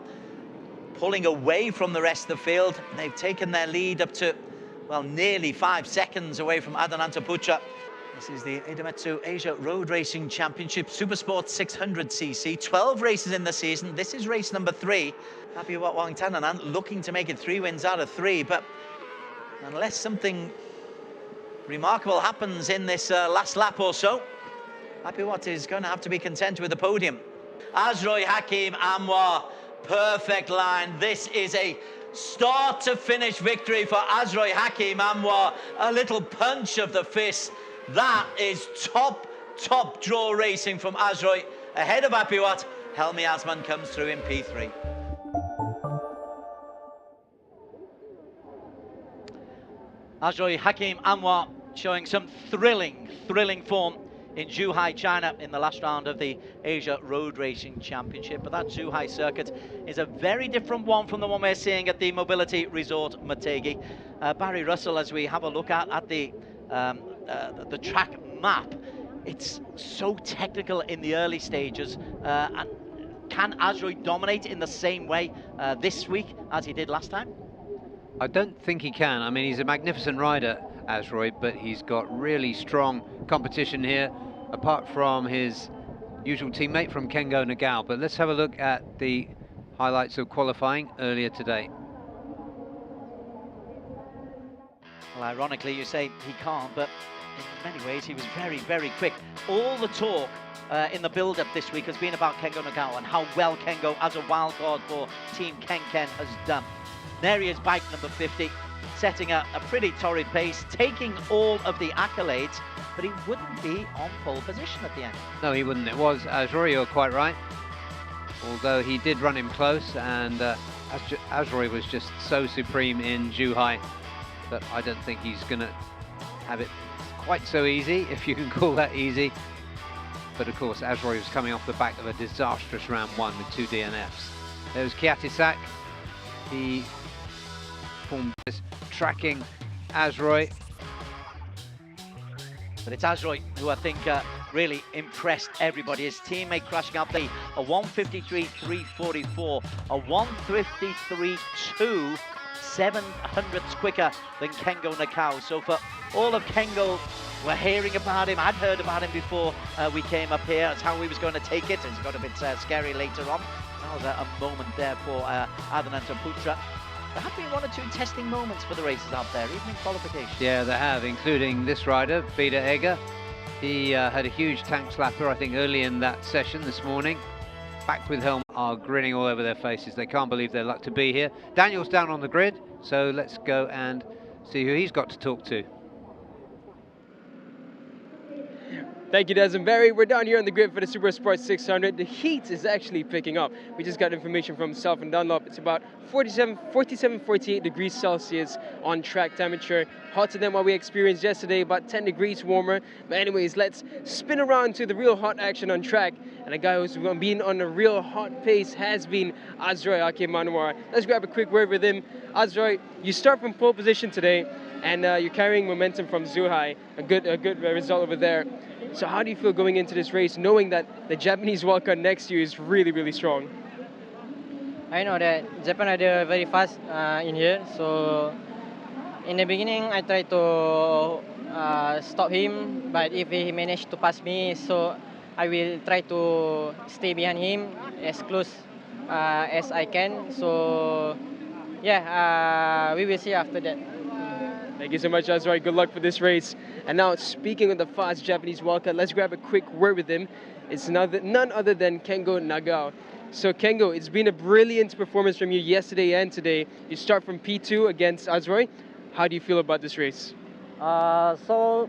pulling away from the rest of the field. They've taken their lead up to, well, nearly 5 seconds away from Adelanto Puccio. This is the Idemitsu Asia Road Racing Championship Supersport 600cc. 12 races in the season. This is race number 3. Apiwat Wangtananon looking to make it 3 wins out of 3, but unless something remarkable happens in this last lap or so, Apiwat is going to have to be content with the podium. Azroy Hakim Anwar, perfect line. This is a start to finish victory for Azroy Hakim Anwar. A little punch of the fist. That is top draw racing from Azroy. Ahead of Apiwat, Helmi Asman comes through in P3. Azroy Hakim Anwar showing some thrilling form in Zhuhai, China in the last round of the Asia Road Racing Championship. But that Zhuhai circuit is a very different one from the one we're seeing at the Mobility Resort Motegi. Barry Russell, as we have a look at the track map, it's so technical in the early stages. And can Azroy dominate in the same way this week as he did last time? I don't think he can. I mean, he's a magnificent rider, Azroy, but he's got really strong competition here, apart from his usual teammate from Kengo Nagao. But let's have a look at the highlights of qualifying earlier today. Well, ironically, you say he can't, but in many ways he was very quick. All the talk in the build-up this week has been about Kengo Nagao and how well Kengo, as a wildcard for Team Kenken, has done. There he is, bike number 50, setting a pretty torrid pace, taking all of the accolades, but he wouldn't be on pole position at the end. No, he wouldn't. It was Azroy, you're quite right. Although he did run him close, and Azroy was just so supreme in Zhuhai that I don't think he's going to have it quite so easy, if you can call that easy. But of course, Azroy was coming off the back of a disastrous round 1 with 2 DNFs. There was Kiatisak. He formed this tracking Azroy. But it's Azroy who I think really impressed everybody. His teammate crashing up a 1:53.344, a 1:53.2, 700ths quicker than Kengo Nagao. So for all of Kengo, we're hearing about him. I'd heard about him before we came up here. That's how he was going to take it. It's got a bit scary later on. That was a moment there for Adelanto Puccio. There have been 1 or 2 testing moments for the racers out there, even in qualification. Yeah, they have, including this rider, Vida Egger. He had a huge tank slapper, I think, early in that session this morning. Back with helmet are grinning all over their faces. They can't believe their luck to be here. Daniel's down on the grid, so let's go and see who he's got to talk to. Thank you, Desmond Barry. We're down here on the grid for the SuperSport 600. The heat is actually picking up. We just got information from Self and Dunlop. It's about 48 degrees Celsius on track temperature. Hotter than what we experienced yesterday, about 10 degrees warmer. But anyways, let's spin around to the real hot action on track. And a guy who's been on a real hot pace has been Azroy Akemanwar. Let's grab a quick word with him. Azroy, you start from pole position today, and you're carrying momentum from Zhuhai. A good result over there. So how do you feel going into this race, knowing that the Japanese wildcard next to you is really, really strong? I know that Japan are very fast in here, so in the beginning I tried to stop him, but if he managed to pass me, so I will try to stay behind him as close as I can. So yeah, we will see after that. Thank you so much, Azroy. Good luck for this race. And now, speaking of the fast Japanese wildcard, let's grab a quick word with him. It's none other than Kengo Nagao. So, Kengo, it's been a brilliant performance from you yesterday and today. You start from P2 against Azroy. How do you feel about this race? FP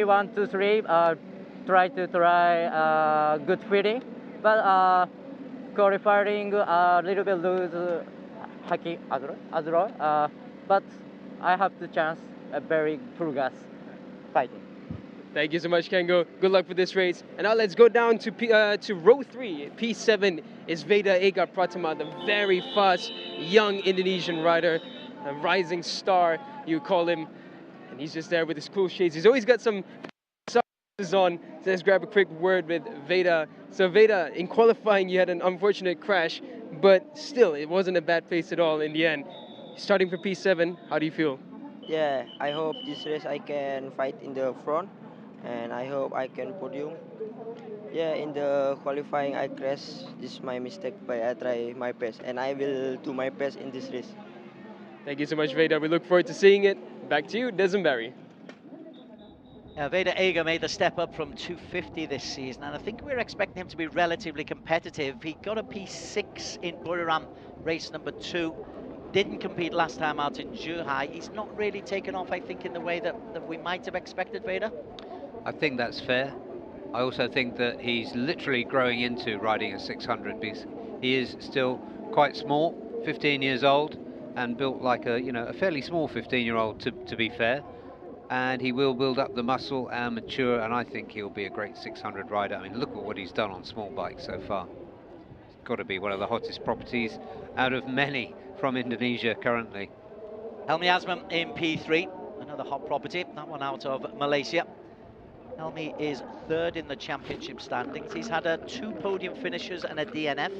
1, 2, 3, try good feeling, but qualifying a little bit lose Haki Azroy, but I have the chance a very full gas fighting. Thank you so much, Kengo. Good luck for this race. And now let's go down to row 3. P7 is Veda Ega Pratama, the very fast young Indonesian rider, a rising star, you call him. And he's just there with his cool shades. He's always got some sunglasses on. So let's grab a quick word with Veda. So Veda, in qualifying you had an unfortunate crash, but still it wasn't a bad pace at all in the end. Starting for P7, how do you feel? Yeah, I hope this race I can fight in the front, and I hope I can podium. Yeah, in the qualifying I crashed. This is my mistake, but I try my best, and I will do my best in this race. Thank you so much, Veda. We look forward to seeing it. Back to you, Desmond Barry. Veda Ega made the step up from 250 this season, and I think we were expecting him to be relatively competitive. He got a P6 in Buriram, race number 2. Didn't compete last time out in Zhuhai. He's not really taken off, I think, in the way that we might have expected, Veda. I think that's fair. I also think that he's literally growing into riding a 600 because he is still quite small, 15 years old, and built like a fairly small 15-year-old to be fair. And he will build up the muscle and mature, and I think he'll be a great 600 rider. I mean, look at what he's done on small bikes so far. It's got to be one of the hottest properties out of many from Indonesia currently. Helmi Asman in P3, another hot property, that one out of Malaysia. Helmi is 3rd in the championship standings. He's had 2 podium finishes and a DNF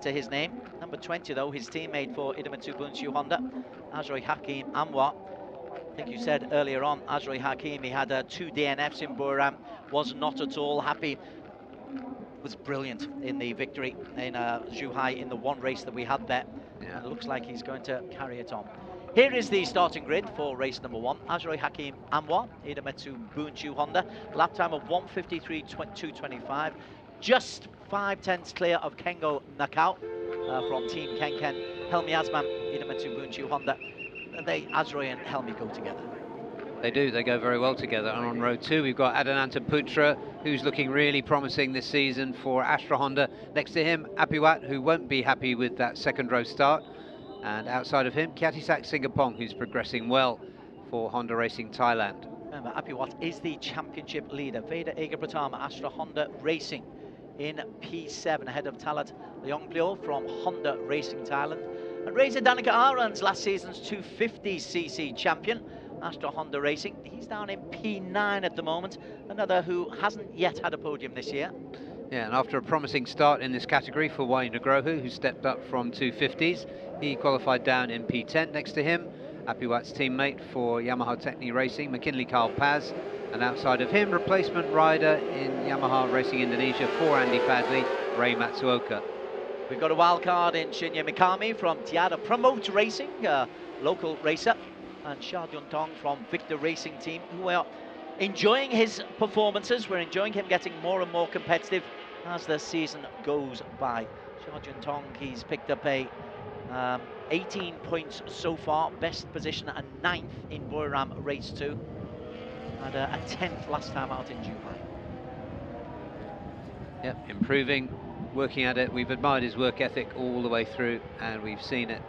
to his name. Number 20 though, his teammate for Idemitsu Honda, Azroy Hakim Anwar. I think you said earlier on, Azroy Hakim, he had 2 DNFs in Buriram, was not at all happy. Was brilliant in the victory in Zhuhai in the one race that we had there. Yeah. And it looks like he's going to carry it on. Here is the starting grid for race number 1. Azroy Hakim Anwar, Idemitsu Honda. Lap time of 1:53.225. Just 5/10 clear of Kengo Nakao from Team Kenken. Helmi Asman, Idemitsu Honda. Azroy and Helmi go together. They do, they go very well together. And on row 2, we've got Adananta Putra, who's looking really promising this season for Astra Honda. Next to him, Apiwat, who won't be happy with that second row start. And outside of him, Kiatisak Singapong, who's progressing well for Honda Racing Thailand. Remember, Apiwat is the championship leader. Veda Ega Pratama, Astra Honda Racing in P7, ahead of Talat Leongplio from Honda Racing Thailand. And Reza Danica Arons, last season's 250cc champion. Astra Honda Racing, he's down in P9 at the moment, another who hasn't yet had a podium this year. Yeah, and after a promising start in this category for Wayne Nagrohu, who stepped up from 250s, he qualified down in P10. Next to him, Apiwat's teammate for Yamaha Techni Racing, McKinley Carl Paz, and outside of him, replacement rider in Yamaha Racing Indonesia for Andy Padley, Ray Matsuoka. We've got a wild card in Shinya Mikami from Tiada Promote Racing, local racer, and Shah Juntong from Victor Racing Team, who are enjoying his performances. We're enjoying him getting more and more competitive as the season goes by. Shah Juntong, he's picked up a 18 points so far, best position and 9th in Buriram Race 2. Had a 10th last time out in Zhuhai. Yep, improving, working at it. We've admired his work ethic all the way through, and we've seen it.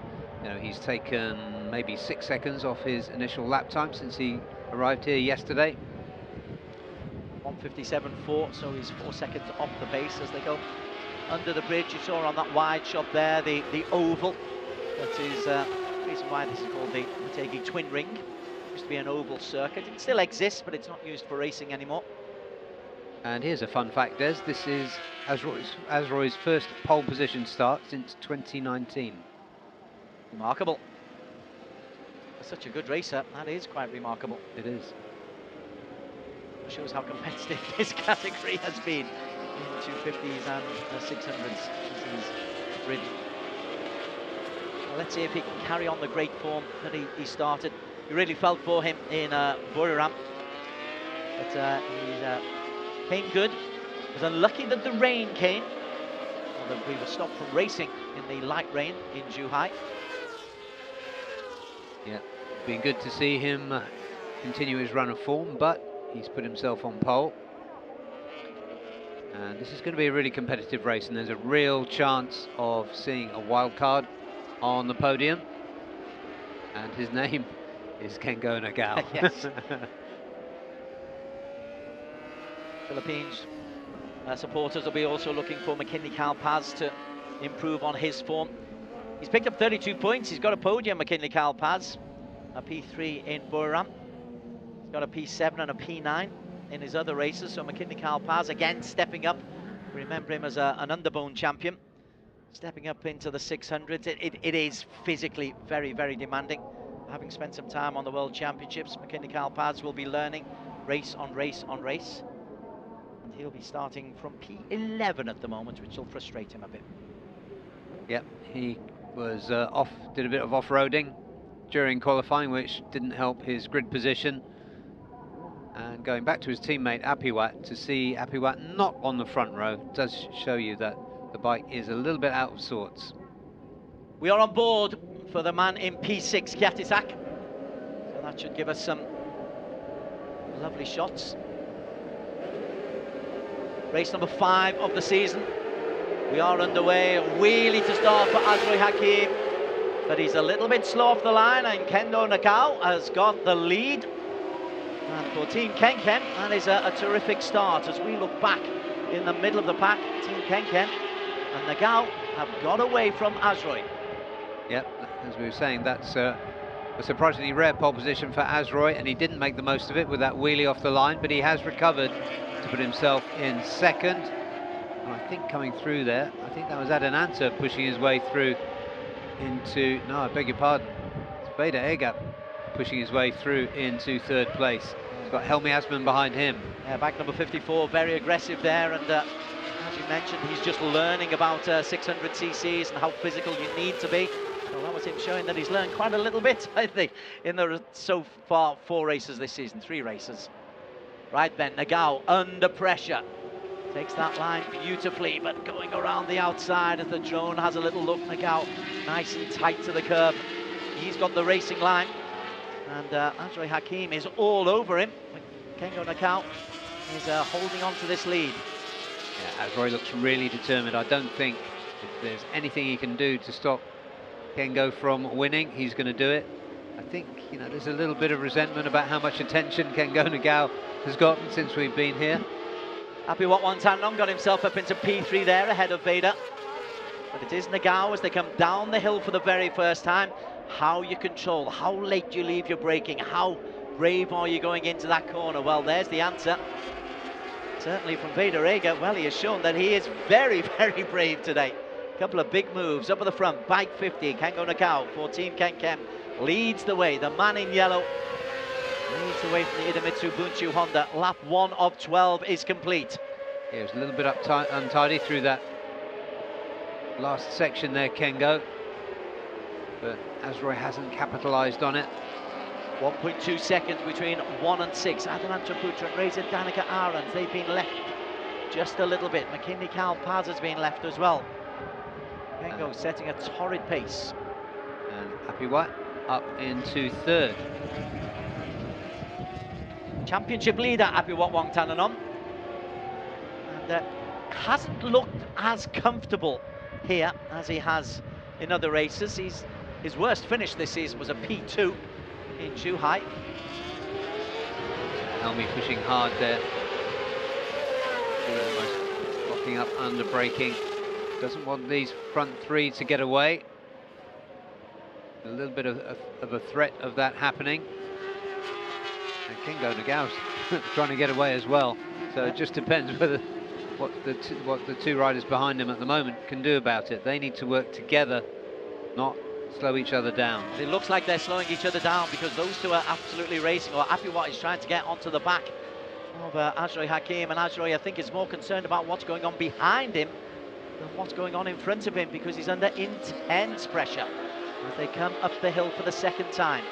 You know, he's taken maybe 6 seconds off his initial lap time since he arrived here yesterday. 1:57.4, so he's 4 seconds off the pace as they go under the bridge. You saw on that wide shot there the oval. That is the reason why this is called the Motegi Twin Ring. Used to be an oval circuit. It still exists, but it's not used for racing anymore. And here's a fun fact, Des. This is Azroy's first pole position start since 2019. Remarkable. For such a good racer, that is quite remarkable. It is. It shows how competitive this category has been in 250s and 600s as he's ridden. Well, let's see if he can carry on the great form that he started. You really felt for him in Buriram, but he came good. Was unlucky that the rain came, or that we were stopped from racing in the light rain in Zhuhai. Yeah, been good to see him continue his run of form, but he's put himself on pole. And this is going to be a really competitive race, and there's a real chance of seeing a wild card on the podium. And his name is Kengo Nagao. Yes. Philippines supporters will be also looking for McKinley Carapaz to improve on his form. He's picked up 32 points. He's got a podium, McKinley Carapaz, a P3 in Buriram. He's got a P7 and a P9 in his other races. So McKinley Carapaz again stepping up. Remember him as an Underbone champion. Stepping up into the 600s. It is physically very, very demanding. Having spent some time on the World Championships, McKinley Carapaz will be learning race on race on race. And he'll be starting from P11 at the moment, which will frustrate him a bit. Yep, he was did a bit of off-roading during qualifying, which didn't help his grid position. And going back to his teammate Apiwat, to see Apiwat not on the front row does show you that the bike is a little bit out of sorts. We are on board for the man in P6, Kiatisak. So that should give us some lovely shots. Race number 5 of the season. We are underway. A wheelie to start for Azroy Hakim, but he's a little bit slow off the line, and Kendo Nakao has got the lead. And for Team Kenken, that is a terrific start as we look back in the middle of the pack. Team Kenken and Nagao have got away from Azroy. Yep, as we were saying, that's a surprisingly rare pole position for Azroy, and he didn't make the most of it with that wheelie off the line, but he has recovered to put himself in second. And I think coming through there, I think that was Adananta pushing his way through into, no, I beg your pardon, it's Vader Egap pushing his way through into third place. He's got Helmi Asman behind him. Yeah, back number 54, very aggressive there, and as you mentioned, he's just learning about 600 cc's and how physical you need to be. Well, that was him showing that he's learned quite a little bit, I think, in the so far 4 races this season, 3 races. Right then, Nagao under pressure. Takes that line beautifully, but going around the outside as the drone has a little look. Nagao nice and tight to the curb. He's got the racing line. And Azroy Hakim is all over him. Kengo Nagao is holding on to this lead. Yeah, Azroy looks really determined. I don't think if there's anything he can do to stop Kengo from winning, he's going to do it. I think, you know, there's a little bit of resentment about how much attention Kengo Nagao has gotten since we've been here. Apiwat Wantanong got himself up into P3 there ahead of Vader. But it is Nagao as they come down the hill for the very first time. How you control, how late you leave your braking, how brave are you going into that corner? Well, there's the answer. Certainly from Vader Ega, well, he has shown that he is very, very brave today. A couple of big moves up at the front, bike 50, Kengo Nagao for Team Kenkem leads the way. The man in yellow leads the way from the Idemitsu Bunchu Honda. Lap 1 of 12 is complete. Yeah, it was a little bit untidy through that last section there, Kengo. But Azroy hasn't capitalised on it. 1.2 seconds between 1 and 6. Adananta Putra and Reza Danica Arons, they've been left just a little bit. McKinley Carapaz has been left as well. Kengo setting a torrid pace. And Apiwat up into third. championship leader, Apiwat Wongtananon. And hasn't looked as comfortable here as he has in other races. His worst finish this season was a P2 in Zhuhai. Helmi pushing hard there. Almost locking up under braking. Doesn't want these front three to get away. A little bit of a threat of that happening. And Kengo Nagau's trying to get away as well. So it just depends whether what the two riders behind him at the moment can do about it. They need to work together, not slow each other down. It looks like they're slowing each other down because those two are absolutely racing. Or Apiwat is trying to get onto the back of Azroy Hakim, and Azroy, I think, is more concerned about what's going on behind him than what's going on in front of him, because he's under intense pressure as they come up the hill for the second time.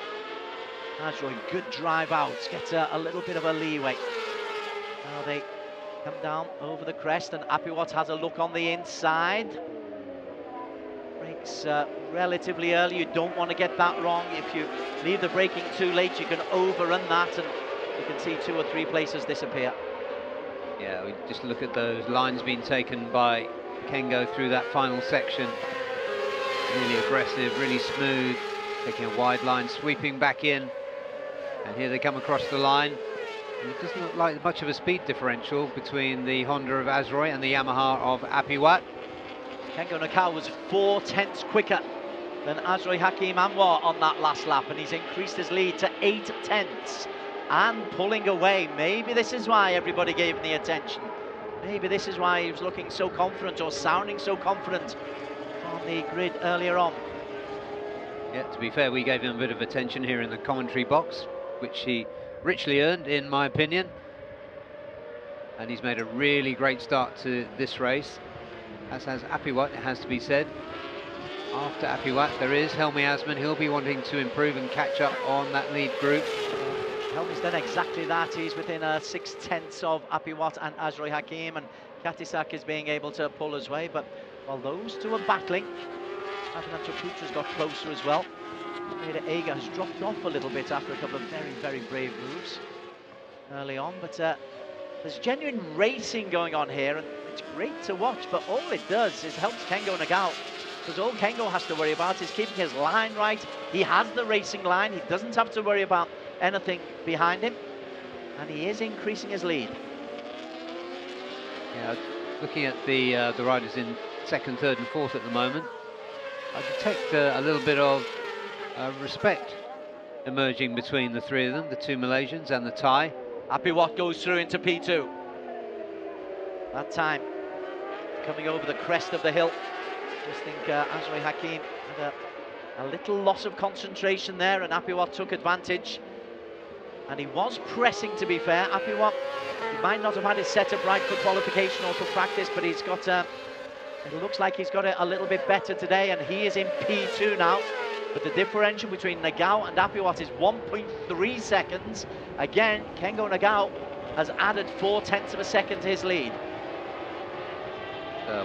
Azroy, good drive out, gets a little bit of a leeway. Now they come down over the crest, and Apiwat has a look on the inside. Brakes relatively early. You don't want to get that wrong. If you leave the braking too late, you can overrun that, and you can see 2 or 3 places disappear. Yeah, we just look at those lines being taken by Kengo through that final section. Really aggressive, really smooth, taking a wide line, sweeping back in. And here they come across the line. And it doesn't look like much of a speed differential between the Honda of Azroy and the Yamaha of Apiwat. Kengo Nakao was 4/10 quicker than Azroy Hakim Anwar on that last lap, and he's increased his lead to 8/10 and pulling away. Maybe this is why everybody gave him the attention. Maybe this is why he was looking so confident, or sounding so confident on the grid earlier on. Yeah, to be fair, we gave him a bit of attention here in the commentary box, which he richly earned, in my opinion. And he's made a really great start to this race, as has Apiwat, it has to be said. After Apiwat, there is Helmi Asman. He'll be wanting to improve and catch up on that lead group. Helmi's done exactly that. He's within 6/10 of Apiwat and Azroy Hakim, and Katisak is being able to pull his way. But while those two are battling, Adnan Chaputra's got closer as well. Maida Aga has dropped off a little bit after a couple of very, very brave moves early on. But there's genuine racing going on here, and it's great to watch. But all it does is helps Kengo Nagao, because all Kengo has to worry about is keeping his line right. He has the racing line. He doesn't have to worry about anything behind him, and he is increasing his lead. Yeah, looking at the riders in second, third and fourth at the moment, I detect a little bit of respect emerging between the three of them, the two Malaysians and the Thai. Apiwat goes through into P2. That time, coming over the crest of the hill. Just think Azroy Hakim had a little loss of concentration there, and Apiwat took advantage. And he was pressing, to be fair. Apiwat, he might not have had his setup right for qualification or for practice, but he's got it looks like he's got it a little bit better today, and he is in P2 now. But the differential between Nagao and Apiwat is 1.3 seconds. Again, Kengo Nagao has added 4/10 of a second to his lead.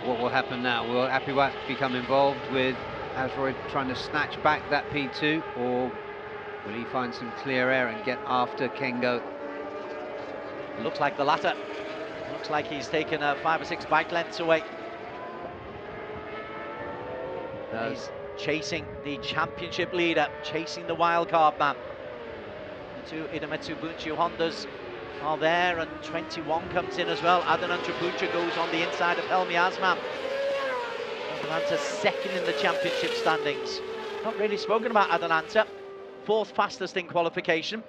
What will happen now? Will Apiwat become involved with Azroy trying to snatch back that P2, or will he find some clear air and get after Kengo? Looks like the latter. Looks like he's taken 5 or 6 bike lengths away. He's chasing the championship leader, chasing the wildcard man. The two Idemitsu Hondas are there, and 21 comes in as well. Adnan Chaputra goes on the inside of Helmi Asman. Adananta second in the championship standings. Not really spoken about Adananta. 4th fastest in qualification.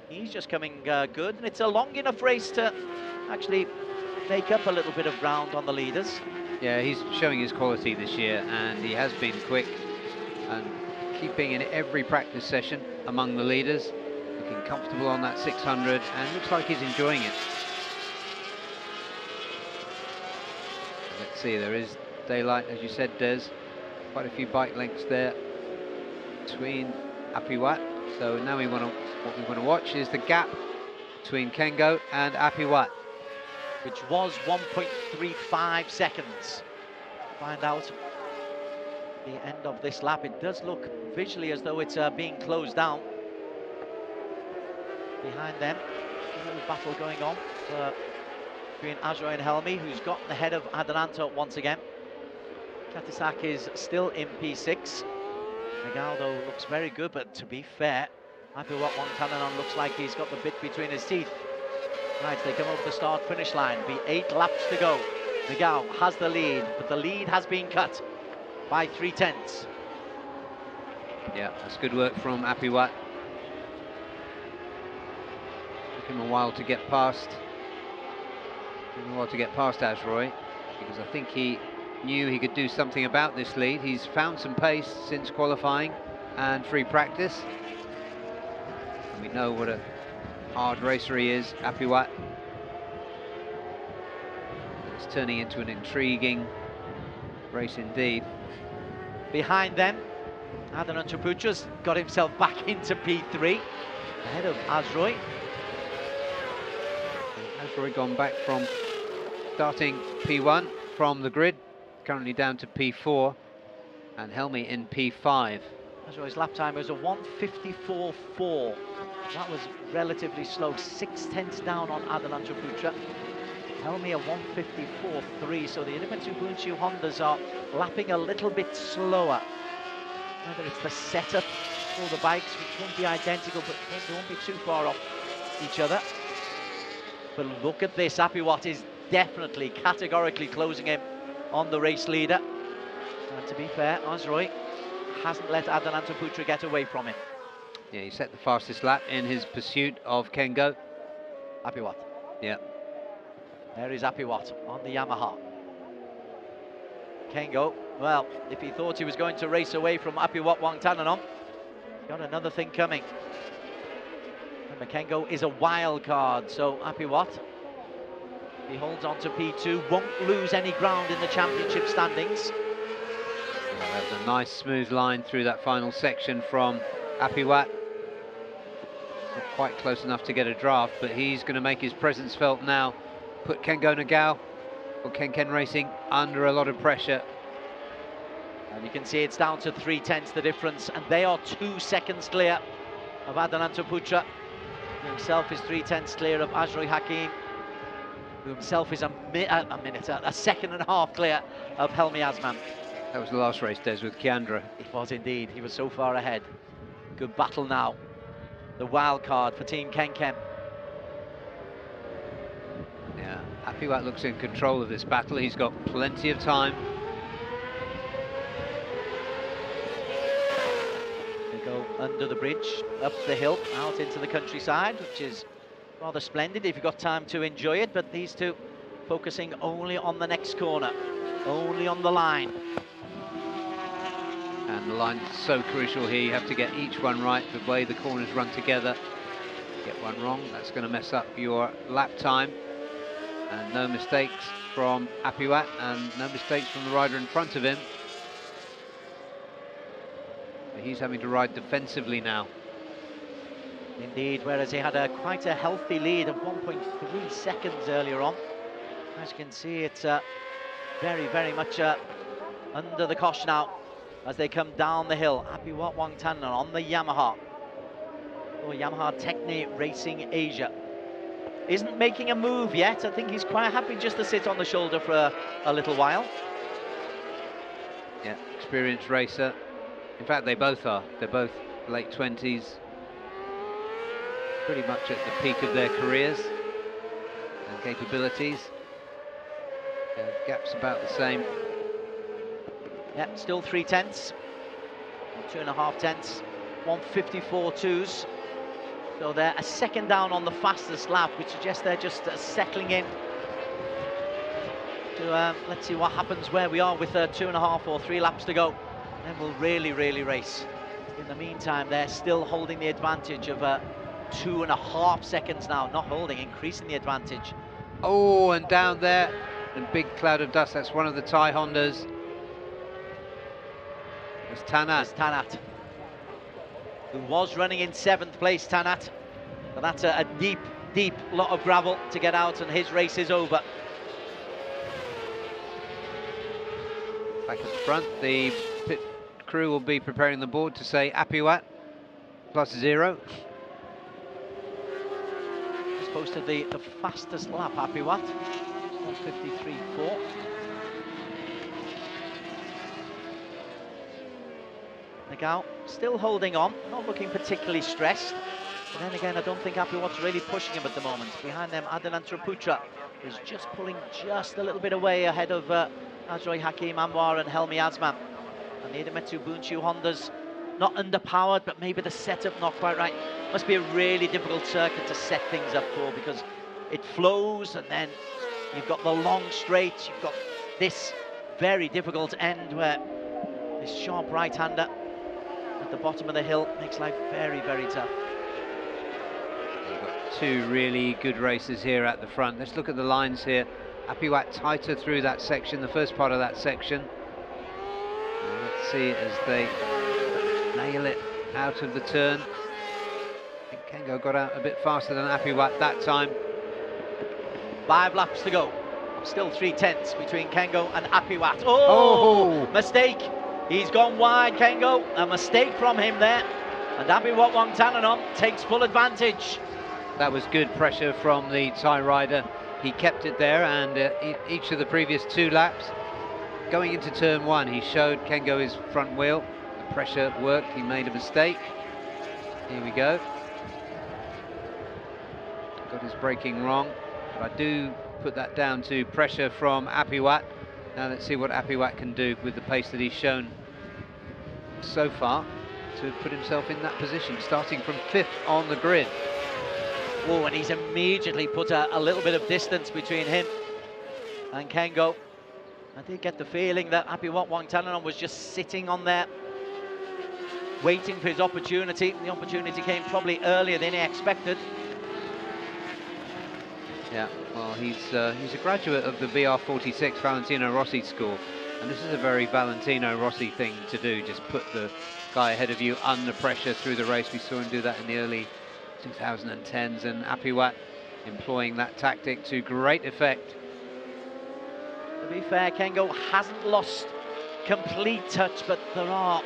He's just coming good, and it's a long enough race to actually make up a little bit of ground on the leaders. Yeah, he's showing his quality this year, and he has been quick and keeping in every practice session among the leaders, looking comfortable on that 600, and looks like he's enjoying it. Let's see, there is daylight, as you said, Des. Quite a few bike lengths there between Apiwat. So now what we want to watch is the gap between Kengo and Apiwat, which was 1.35 seconds. Find out the end of this lap. It does look visually as though it's being closed down. Behind them A little battle going on between Azroy and Helmi, who's got the head of Adelanto once again. Katisak is still in P6. Megaldo looks very good, but to be fair, Apiwat Wangtananon looks like he's got the bit between his teeth. Right, they come over the start-finish line. Be 8 laps to go. Miguel has the lead, but the lead has been cut by 3/10. Yeah, that's good work from Apiwat. Took him a while to get past. Azroy, because I think he knew he could do something about this lead. He's found some pace since qualifying and free practice. And we know what a hard racer he is, Apiwat. It's turning into an intriguing race indeed. Behind them, Adnan Chapucha's got himself back into P3, ahead of Azroy. Azroy gone back from starting P1 from the grid, currently down to P4, and Helmi in P5. Azroy's lap time was a 1:54.4. That was relatively slow, 6/10 down on Adnan Chapucha. Helmi a 1:54.3, so the Idemitsu FIM Hondas are lapping a little bit slower. Whether it's the setup for the bikes, which won't be identical, but they won't be too far off each other. But look at this, Apiwat is definitely, categorically closing in on the race leader. And to be fair, Azroy hasn't let Adnan Chapucha get away from him. Yeah, he set the fastest lap in his pursuit of Kengo. Apiwat. Yeah. There is Apiwat on the Yamaha. Kengo, well, if he thought he was going to race away from Apiwat Wangtananon, got another thing coming. Remember, Kengo is a wild card, so Apiwat, he holds on to P2, won't lose any ground in the championship standings. Well, that was a nice smooth line through that final section from Apiwat. Not quite close enough to get a draft, but he's going to make his presence felt now. Put Kengo Nagao or Ken Racing under a lot of pressure. And you can see it's down to 3/10 the difference, and they are 2 seconds clear of Adnan Chapucha, who himself is 3/10 clear of Azroy Hakim, who himself is a second and a half clear of Helmi Azman. That was the last race, Des, with Kiandra. It was indeed. He was so far ahead. Good battle now. The wild card for Team Ken. Yeah, Apiwat looks in control of this battle. He's got plenty of time. They go under the bridge, up the hill, out into the countryside, which is rather splendid if you've got time to enjoy it. But these two focusing only on the next corner, only on the line. And the line is so crucial here. You have to get each one right, the way the corners run together. Get one wrong, that's going to mess up your lap time. And no mistakes from Apiwat, and no mistakes from the rider in front of him. But he's having to ride defensively now. Indeed, whereas he had quite a healthy lead of 1.3 seconds earlier on. As you can see, it's very, very much under the cosh now as they come down the hill. Apiwat Wangtananon on the Yamaha. Or Yamaha Techni Racing Asia. Isn't making a move yet. I think he's quite happy just to sit on the shoulder for a little while. Yeah, experienced racer. In fact, they both are. They're both late 20s. Pretty much at the peak of their careers and capabilities. Gap's about the same. Yeah, still 3/10. 2.5 tenths. 1:54.2s. So they're a second down on the fastest lap, which suggests they're just settling in. To, let's see what happens where we are with 2.5 or 3 laps to go. Then we'll really race. In the meantime, they're still holding the advantage of 2.5 seconds now. Not holding, increasing the advantage. Oh, and down there, a big cloud of dust. That's one of the Thai Hondas. It's Tanat. It's Tanat, who was running in 7th place, Tanat. But that's a deep lot of gravel to get out, and his race is over. Back at the front, the pit crew will be preparing the board to say Apiwat +0. Just posted the fastest lap, Apiwat, 1:53.4. Nagao still holding on, not looking particularly stressed. But then again, I don't think Apiwat's really pushing him at the moment. Behind them, Adnan Traputra is just pulling just a little bit away ahead of Ajroy Hakim Anwar and Helmi Azman. And the Idemitsu Bunshu Hondas not underpowered, but maybe the setup not quite right. Must be a really difficult circuit to set things up for, because it flows and then you've got the long straights, you've got this very difficult end where this sharp right-hander at the bottom of the hill makes life very, very tough. You've got two really good races here at the front. Let's look at the lines here. Apiwat tighter through that section, the first part of that section. And let's see as they nail it out of the turn. I think Kengo got out a bit faster than Apiwat that time. 5 laps to go. Still 3/10 between Kengo and Apiwat. Oh, mistake. He's gone wide, Kengo. A mistake from him there. And Apiwat Wangtananon takes full advantage. That was good pressure from the Thai rider. He kept it there, and each of the previous 2 laps, going into turn 1, he showed Kengo his front wheel. The pressure worked, he made a mistake. Here we go. Got his braking wrong, but I do put that down to pressure from Apiwat. Now let's see what Apiwat can do with the pace that he's shown so far to put himself in that position, starting from 5th on the grid. Oh, and he's immediately put a little bit of distance between him and Kengo. I did get the feeling that Apiwat Wangtananon was just sitting on there, waiting for his opportunity. The opportunity came probably earlier than he expected. Yeah, well, he's a graduate of the VR46 Valentino Rossi school, and this is a very Valentino Rossi thing to do, just put the guy ahead of you under pressure through the race. We saw him do that in the early 2010s, and Apiwat employing that tactic to great effect. To be fair, Kengo hasn't lost complete touch, but there are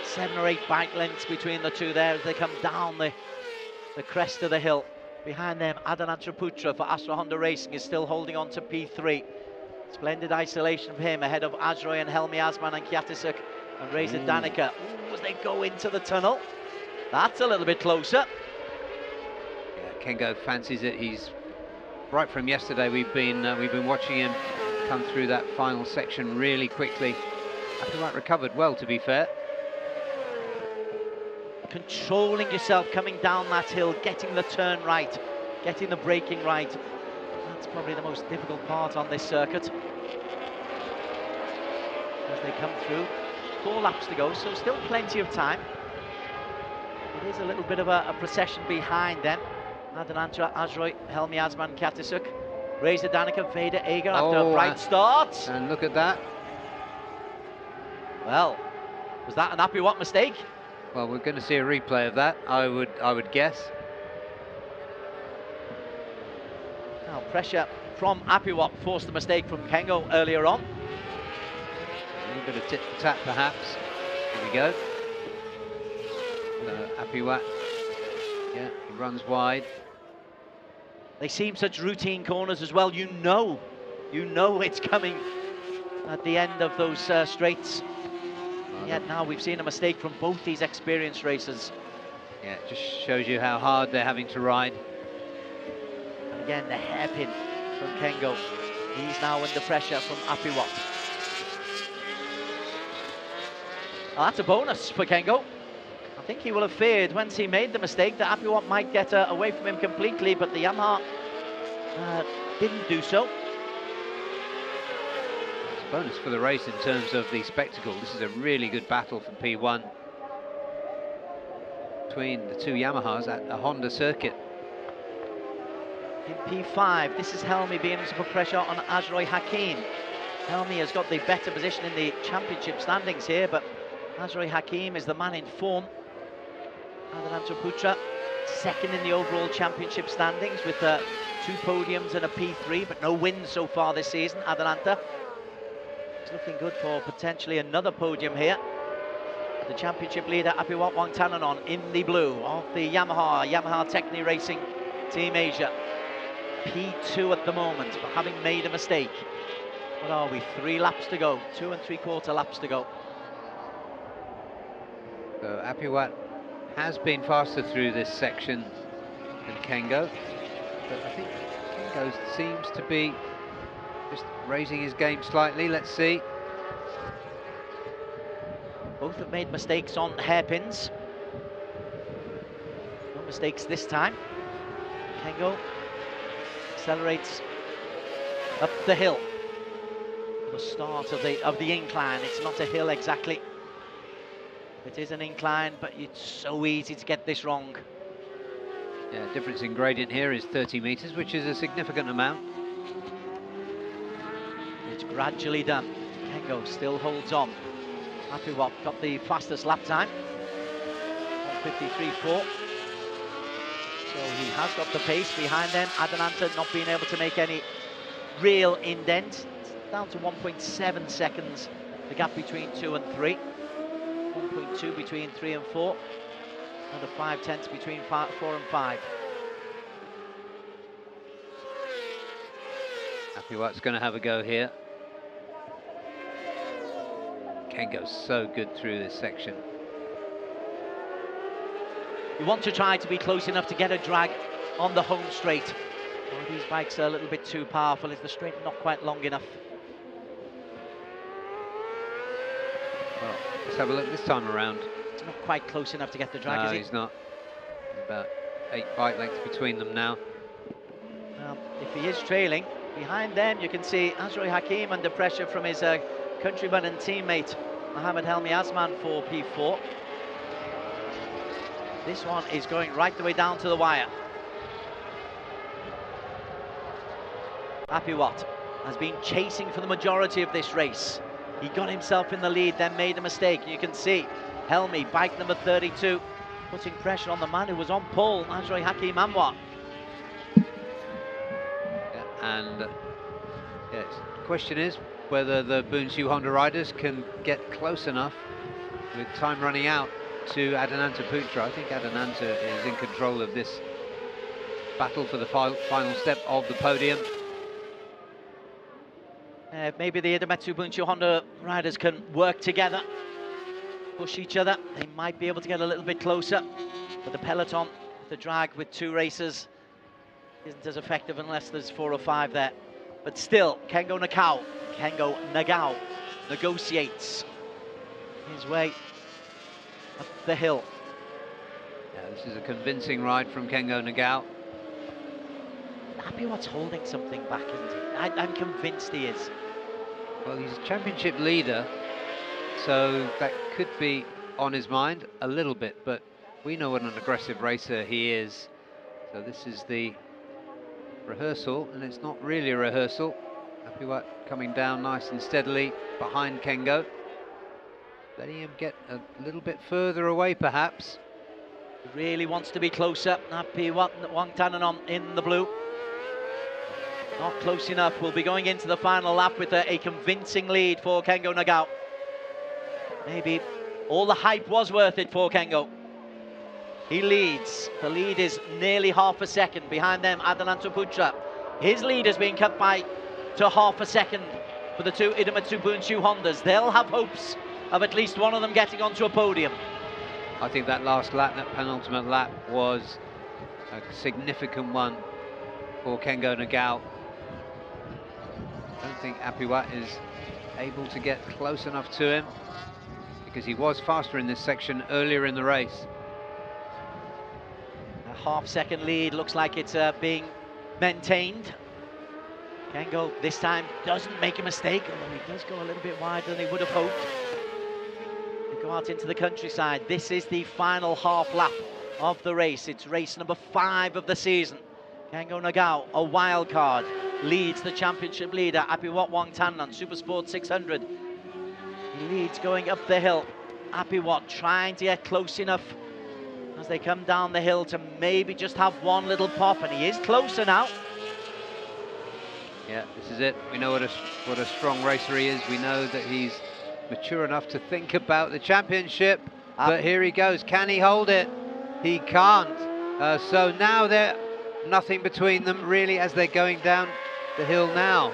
7 or 8 bike lengths between the two there as they come down the crest of the hill. Behind them, Adnan Traputra for Astra Honda Racing is still holding on to P3. Splendid isolation for him ahead of Ajroy and Helmi Azman and Kyatisuk and Reza Danica. Ooh, as they go into the tunnel. That's a little bit closer. Yeah, Kengo fancies it. He's right from yesterday. We've been watching him come through that final section really quickly. Apiwat recovered well, to be fair. Controlling yourself coming down that hill, getting the turn right, getting the braking right. That's probably the most difficult part on this circuit. As they come through, 4 laps to go, so still plenty of time. It is a little bit of a procession behind them. Adnan Ajroy, Helmi Azman, Kyatisuk, Reza Danica, Veda Eger after a bright start. And look at that. Well, was that an Apiwat mistake? Well, we're going to see a replay of that, I would guess. Now, pressure from Apiwat forced the mistake from Kengo earlier on. A little bit of tit for tat, perhaps. Here we go. Apiwat, yeah, he runs wide. They seem such routine corners as well. You know it's coming at the end of those straights. Yet now we've seen a mistake from both these experienced racers. Yeah, it just shows you how hard they're having to ride. And again, the hairpin from Kengo. He's now under pressure from Apiwat. Well, that's a bonus for Kengo. I think he will have feared once he made the mistake that Apiwat might get away from him completely, but the Yamaha didn't do so. Bonus for the race in terms of the spectacle. This is a really good battle for P1 between the 2 Yamahas at a Honda circuit. In P5, this is Helmi being under pressure on Ajroy Hakim. Helmi has got the better position in the championship standings here, but Ajroy Hakim is the man in form. Adnan Traputra, second in the overall championship standings with 2 podiums and a P3, but no wins so far this season. Adnanta looking good for potentially another podium here. The championship leader Apiwat Wangtananon in the blue of the Yamaha Techni Racing Team Asia. P2 at the moment, but having made a mistake. What are we? 3 laps to go. 2 3/4 laps to go. So Apiwat has been faster through this section than Kengo, but I think Kengo seems to be just raising his game slightly. Let's see. Both have made mistakes on hairpins. No mistakes this time. Kengo accelerates up the hill. The start of the incline. It's not a hill exactly. It is an incline, but it's so easy to get this wrong. Yeah, difference in gradient here is 30 meters, which is a significant amount. It's gradually done. Kengo still holds on. Apiwat got the fastest lap time, 1:53.4. So he has got the pace behind them. Adananta not being able to make any real indent. It's down to 1.7 seconds, the gap between 2 and 3. 1.2 between 3 and 4. Another 0.5 between 4 and 5. Apiwat's going to have a go here. Kengo's so good through this section. You want to try to be close enough to get a drag on the home straight. Oh, these bikes are a little bit too powerful. Is the straight not quite long enough? Well, let's have a look this time around. It's not quite close enough to get the drag, No, is it? he's not. About 8 bike lengths between them now. Well, if he is trailing, behind them you can see Azroy Hakim under pressure from his countryman and teammate Mohamed Helmi Azman for P4. This one is going right the way down to the wire. Apiwat has been chasing for the majority of this race. He got himself in the lead, then made a mistake. You can see Helmi, bike number 32, putting pressure on the man who was on pole, Azroy Hakim Anwar. And yes, the question is whether the Bunsu Honda riders can get close enough with time running out to Adananta Putra. I think Adananta is in control of this battle for the final step of the podium. Maybe the Idemitsu Bunsu Honda riders can work together, push each other. They might be able to get a little bit closer. But the peloton, the drag with 2 racers, isn't as effective unless there's 4 or 5 there. But still, Kengo Nagao negotiates his way up the hill. Yeah, this is a convincing ride from Kengo Nagao. Apiwat's holding something back, isn't he? I'm convinced he is. Well, he's a championship leader, so that could be on his mind a little bit, but we know what an aggressive racer he is. So this is the rehearsal, and it's not really a rehearsal. Apiwat coming down nice and steadily behind Kengo. Letting him get a little bit further away, perhaps. He really wants to be closer. Apiwat, Wang Tananon in the blue. Not close enough. We'll be going into the final lap with a convincing lead for Kengo Nagao. Maybe all the hype was worth it for Kengo. He leads. The lead is nearly half a second. Behind them, Adananta Putra. His lead has been cut to half a second for the 2 Idemitsu Bunsu Hondas. They'll have hopes of at least one of them getting onto a podium. I think that last lap, that penultimate lap, was a significant one for Kengo Nagao. I don't think Apiwat is able to get close enough to him because he was faster in this section earlier in the race. A half-second lead looks like it's being maintained. Kengo this time doesn't make a mistake, although he does go a little bit wider than he would have hoped. They go out into the countryside. This is the final half lap of the race. It's race number 5 of the season. Kengo Nagao, a wild card, leads the championship leader, Apiwat Wang Tannan, Supersport 600. He leads going up the hill. Apiwat trying to get close enough as they come down the hill to maybe just have one little pop, and he is closer now. Yeah, this is it. We know what a strong racer he is. We know that he's mature enough to think about the championship. But here he goes. Can he hold it? He can't. So now they're nothing between them really as they're going down the hill now.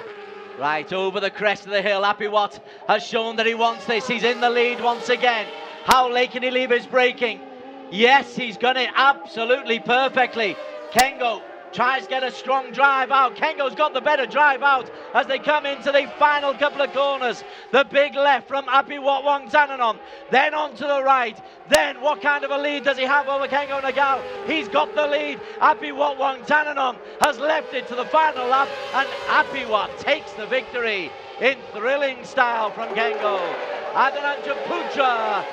Right, over the crest of the hill, Apiwat has shown that he wants this. He's in the lead once again. How late can he leave his braking? Yes, he's done it absolutely perfectly. Kengo tries to get a strong drive out. Kengo's got the better drive out as they come into the final couple of corners. The big left from Apiwat Wongtananon, then on to the right. Then what kind of a lead does he have over Kengo Nagao? He's got the lead. Apiwat Wongtananon has left it to the final lap, and Apiwat takes the victory in thrilling style from Kengo. Adananta Putra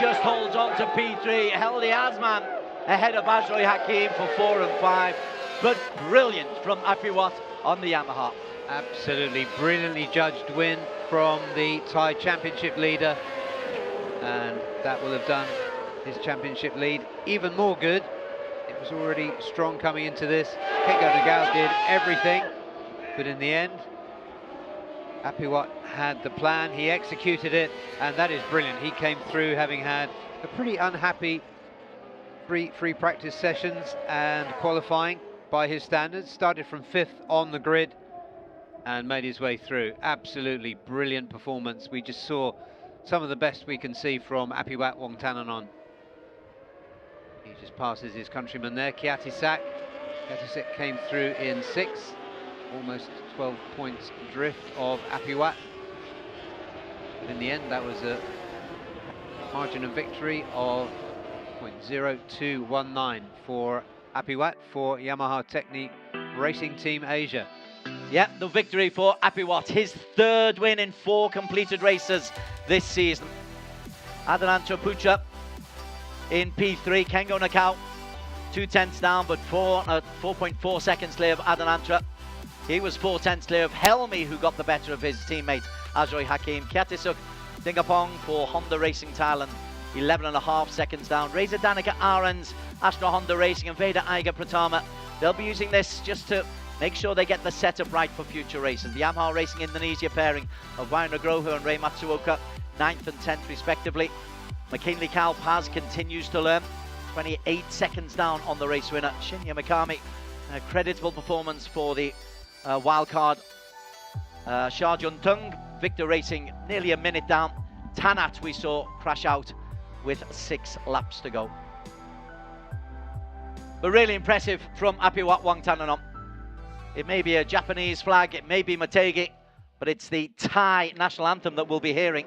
just holds on to P3. Heldi Azman ahead of Ajroy Hakim for 4 and 5, but brilliant from Apiwat on the Yamaha. Absolutely brilliantly judged win from the Thai championship leader, and that will have done his championship lead even more good. It was already strong coming into this. Kengo Nagao did everything, but in the end, Apiwat had the plan, he executed it, and that is brilliant. He came through having had a pretty unhappy free practice sessions and qualifying by his standards. Started from 5th on the grid and made his way through. Absolutely brilliant performance. We just saw some of the best we can see from Apiwat Wongtananon. He just passes his countryman there, Kiatisak. Kiatisak came through in 6th, almost 12 points drift of Apiwat. But in the end, that was a margin of victory of 0.0219 for Apiwat for Yamaha Technique Racing Team Asia. Yep, the victory for Apiwat, his 3rd win in 4 completed races this season. Adananta Putra in P3, Kengo Nagao 2/10 down, but 4.4 seconds clear of Adananta. He was 4/10 clear of Helmi, who got the better of his teammate Ajroy Hakim. Kiatisuk Dingapong for Honda Racing Thailand, 11.5 seconds down. Reza Danica Arons, Astra Honda Racing, and Veda Iga Pratama. They'll be using this just to make sure they get the setup right for future races. The Yamaha Racing Indonesia pairing of Vayan Nugroho and Ray Matsuoka, 9th and 10th respectively. McKinley Cal Paz continues to learn, 28 seconds down on the race winner, Shinya Mikami. A creditable performance for the wildcard. Shah Jun Tung, Victor Racing nearly a minute down. Tanat we saw crash out with 6 laps to go. But really impressive from Apiwat Wongtananon. It may be a Japanese flag, it may be Motegi, but it's the Thai national anthem that we'll be hearing.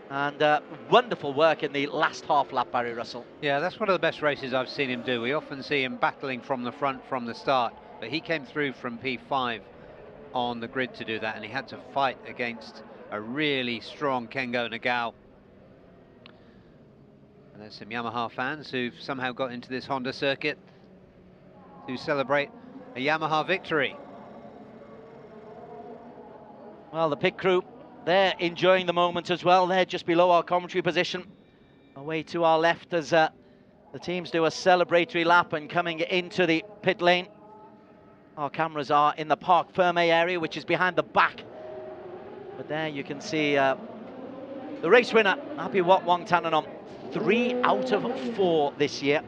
And wonderful work in the last half lap, Barry Russell. Yeah, that's one of the best races I've seen him do. We often see him battling from the front from the start, but he came through from P5 on the grid to do that, and he had to fight against a really strong Kengo Nagao. And there's some Yamaha fans who've somehow got into this Honda circuit to celebrate a Yamaha victory. Well, the pit crew, they're enjoying the moment as well. They're just below our commentary position, away to our left as the teams do a celebratory lap and coming into the pit lane. Our cameras are in the Parc Ferme area, which is behind the back. But there you can see the race winner, Apiwat Wongtananon, 3 out of 4 this year.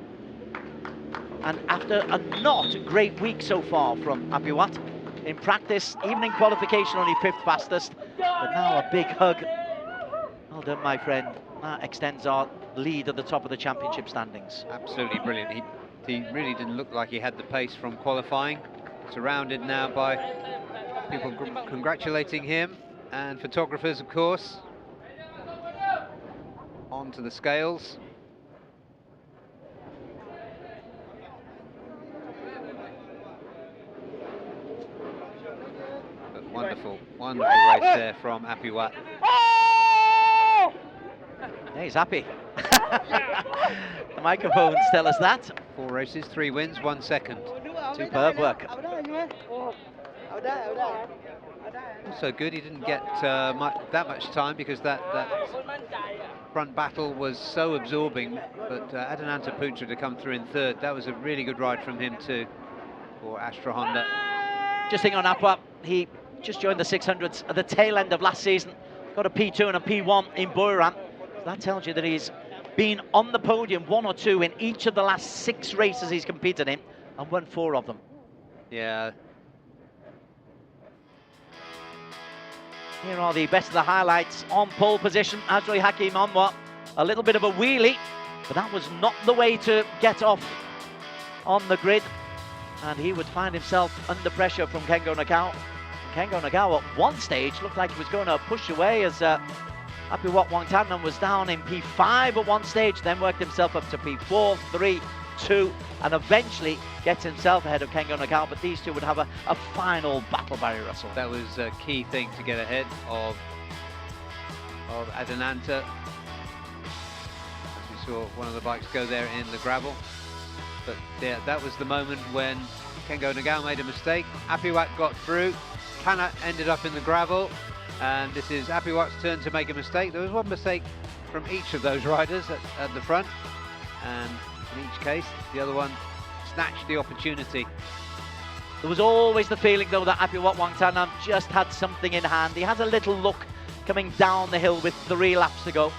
And after a not great week so far from Apiwat, in practice, even in qualification, only 5th fastest, but now a big hug. Well done, my friend. That extends our lead at the top of the championship standings. Absolutely brilliant. He really didn't look like he had the pace from qualifying. Surrounded now by people congratulating him, and photographers, of course. On to the scales. But wonderful race there from Apiwat. Yeah, he's happy. The microphones tell us that. 4 races, 3 wins, 1 second. Superb work. Also good, he didn't get that much time because that front battle was so absorbing, but Adananta Putra to come through in 3rd, that was a really good ride from him too, for Astra Honda. Just thinking on Apiwat, he just joined the 600s at the tail end of last season, got a P2 and a P1 in Buriram. That tells you that he's been on the podium 1 or 2 in each of the last 6 races he's competed in. and won 4 of them. Yeah. Here are the best of the highlights. On pole position, Azroy Hakim Anwar. A little bit of a wheelie, but that was not the way to get off on the grid. And he would find himself under pressure from Kengo Nagao. Kengo Nagao at one stage looked like he was going to push away as Apiwat Wangtanan was down in P5 at one stage, then worked himself up to P4, 3, 2, and eventually gets himself ahead of Kengo Nagao. But these two would have a final battle, Barry Russell. That was a key thing to get ahead of Adenanta. As we saw one of the bikes go there in the gravel. But yeah, that was the moment when Kengo Nagao made a mistake. Apiwat got through. Kana ended up in the gravel. And this is Apiwat's turn to make a mistake. There was one mistake from each of those riders at the front. And in each case, the other one snatched the opportunity. There was always the feeling, though, that Apiwat Wangtanan just had something in hand. He had a little look coming down the hill with 3 laps to go.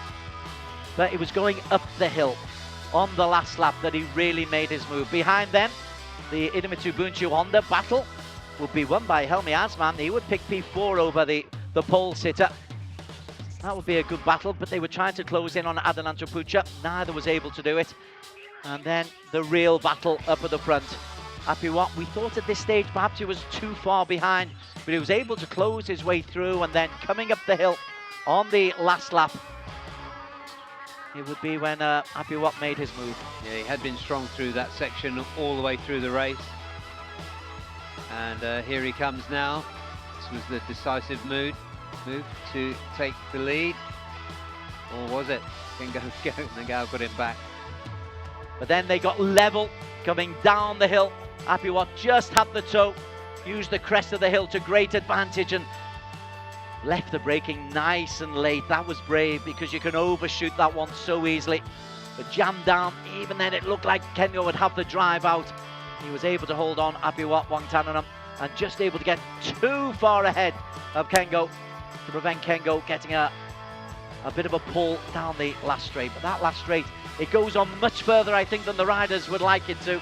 But it was going up the hill on the last lap that he really made his move. Behind them, the Idemitsu Bunchu Honda battle would be won by Helmi Asman. He would pick P4 over the pole sitter. That would be a good battle, but they were trying to close in on Adenanta Pucha. Neither was able to do it. And then the real battle up at the front. Apiwat, we thought at this stage perhaps he was too far behind, but he was able to close his way through, and then coming up the hill on the last lap, it would be when Apiwat made his move. Yeah, he had been strong through that section all the way through the race. And here he comes now. This was the decisive move to take the lead. Or was it? Kengo Nagao got him back. But then they got level coming down the hill. Apiwat just had the toe, used the crest of the hill to great advantage and left the braking nice and late. That was brave because you can overshoot that one so easily. But jammed down, even then it looked like Kengo would have the drive out. He was able to hold on, Apiwat Wangtanan, and just able to get too far ahead of Kengo to prevent Kengo getting a bit of a pull down the last straight. But that last straight, it goes on much further, I think, than the riders would like it to.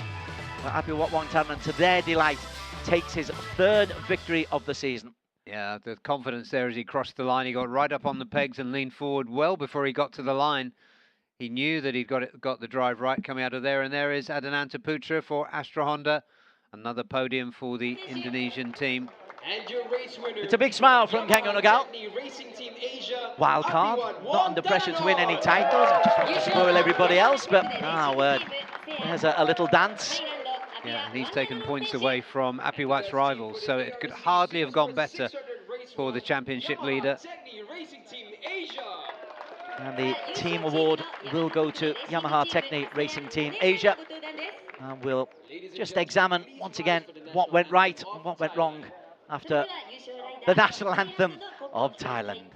But Apiwat Wangtanan, to their delight, takes his 3rd victory of the season. Yeah, the confidence there as he crossed the line. He got right up on the pegs and leaned forward well before he got to the line. He knew that he'd got the drive right coming out of there. And there is Adenanta Putra for Astra Honda. Another podium for the Indonesian team. And your race winner, it's a big smile from Kengo Nagao. Racing Team Asia, wild card, not under pressure to win any titles. I just want to spoil everybody else, but word. There's a little dance. Yeah, and he's taken points away from Apiwat's rivals, so it could hardly have gone better for the championship leader. And the team award will go to Yamaha Techni Racing Team Asia. And we'll just examine once again what went right and what went wrong after the national anthem of Thailand.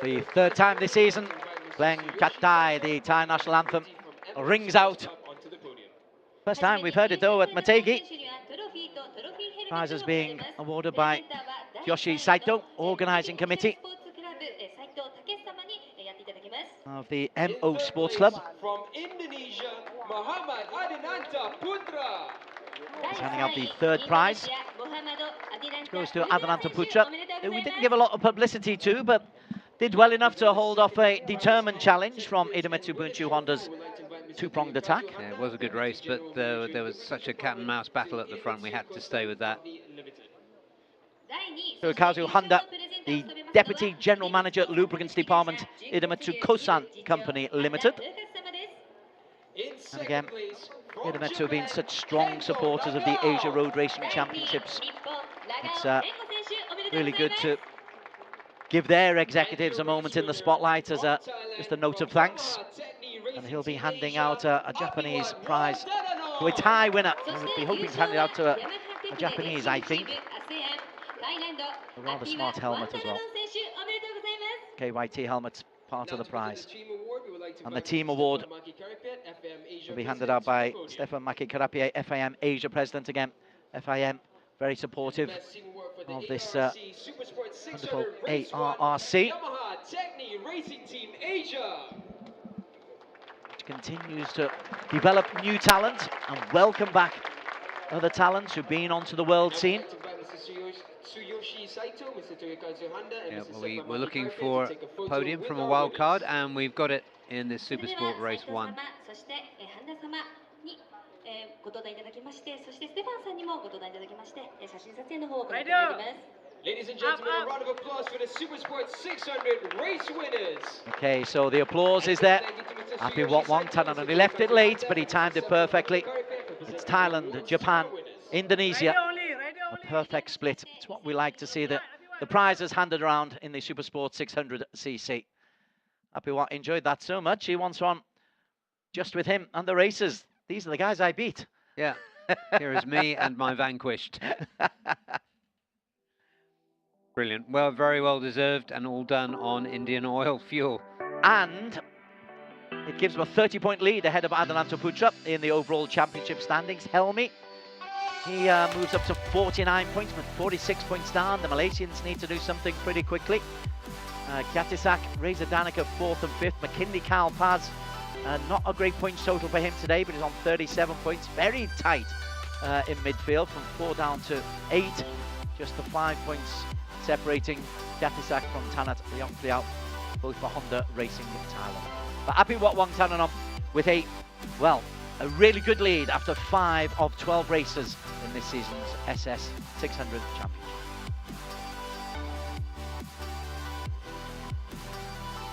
The 3rd time this season, playing Kat Thai, the Thai national anthem, rings out. First time we've heard it though at Motegi. Prizes being awarded by Yoshi Saito, organising committee of the MO Sports Club. From Indonesia, Muhammad Adenanta Putra. Handing out the 3rd prize, which goes to Adenanta Putra, who we didn't give a lot of publicity to, but did well enough to hold off a determined challenge from Idemitsu Bunchu Honda's 2-pronged attack. Yeah, it was a good race, but there was such a cat and mouse battle at the front, we had to stay with that. Hirokazu Honda, the Deputy General Manager, Lubricants Department, Idemitsu Kosan Company Limited. And again, Idemitsu have been such strong supporters of the Asia Road Racing Championships. It's really good to give their executives a moment in the spotlight as just a note of thanks. And he'll be handing out a Japanese prize to a Thai winner. He would be hoping to hand it out to a Japanese, I think. A rather smart helmet as well. KYT helmet's part of the prize. And the team award will be handed out by Stefan Maki-Karapie, FIM Asia president again. FIM very supportive of this wonderful ARRC. Which continues to develop new talent and welcome back other talents who've been onto the world scene. Yeah, well, we're looking for a podium from a wild card, and we've got it in this Supersport Race 1. Ladies and gentlemen, a round of applause for the Supersport 600 race winners. Okay, so the applause is there. Happy Wong Tanan, he left it late, but he timed it perfectly. It's Thailand, Japan, Indonesia. A perfect split. It's what we like to see, the prizes handed around in the Supersport 600cc. Happy Wong enjoyed that so much, he wants one just with him and the racers. These are the guys I beat. Yeah, here is me and my vanquished. Brilliant. Well, very well deserved, and all done on Indian oil fuel. And it gives him a 30-point lead ahead of Adelanto Putra in the overall championship standings. Helmi, he moves up to 49 points, but 46 points down. The Malaysians need to do something pretty quickly. Kiatisak, Reza Danica 4th and 5th. McKinley Kyle Paz, not a great points total for him today, but he's on 37 points. Very tight in midfield, from 4 down to 8. Just the 5 points separating Kiatisak from Tanat Leongpriao, both for Honda Racing in Thailand. But Happy Wong Tananom with a really good lead after 5 of 12 races in this season's SS 600 Championship.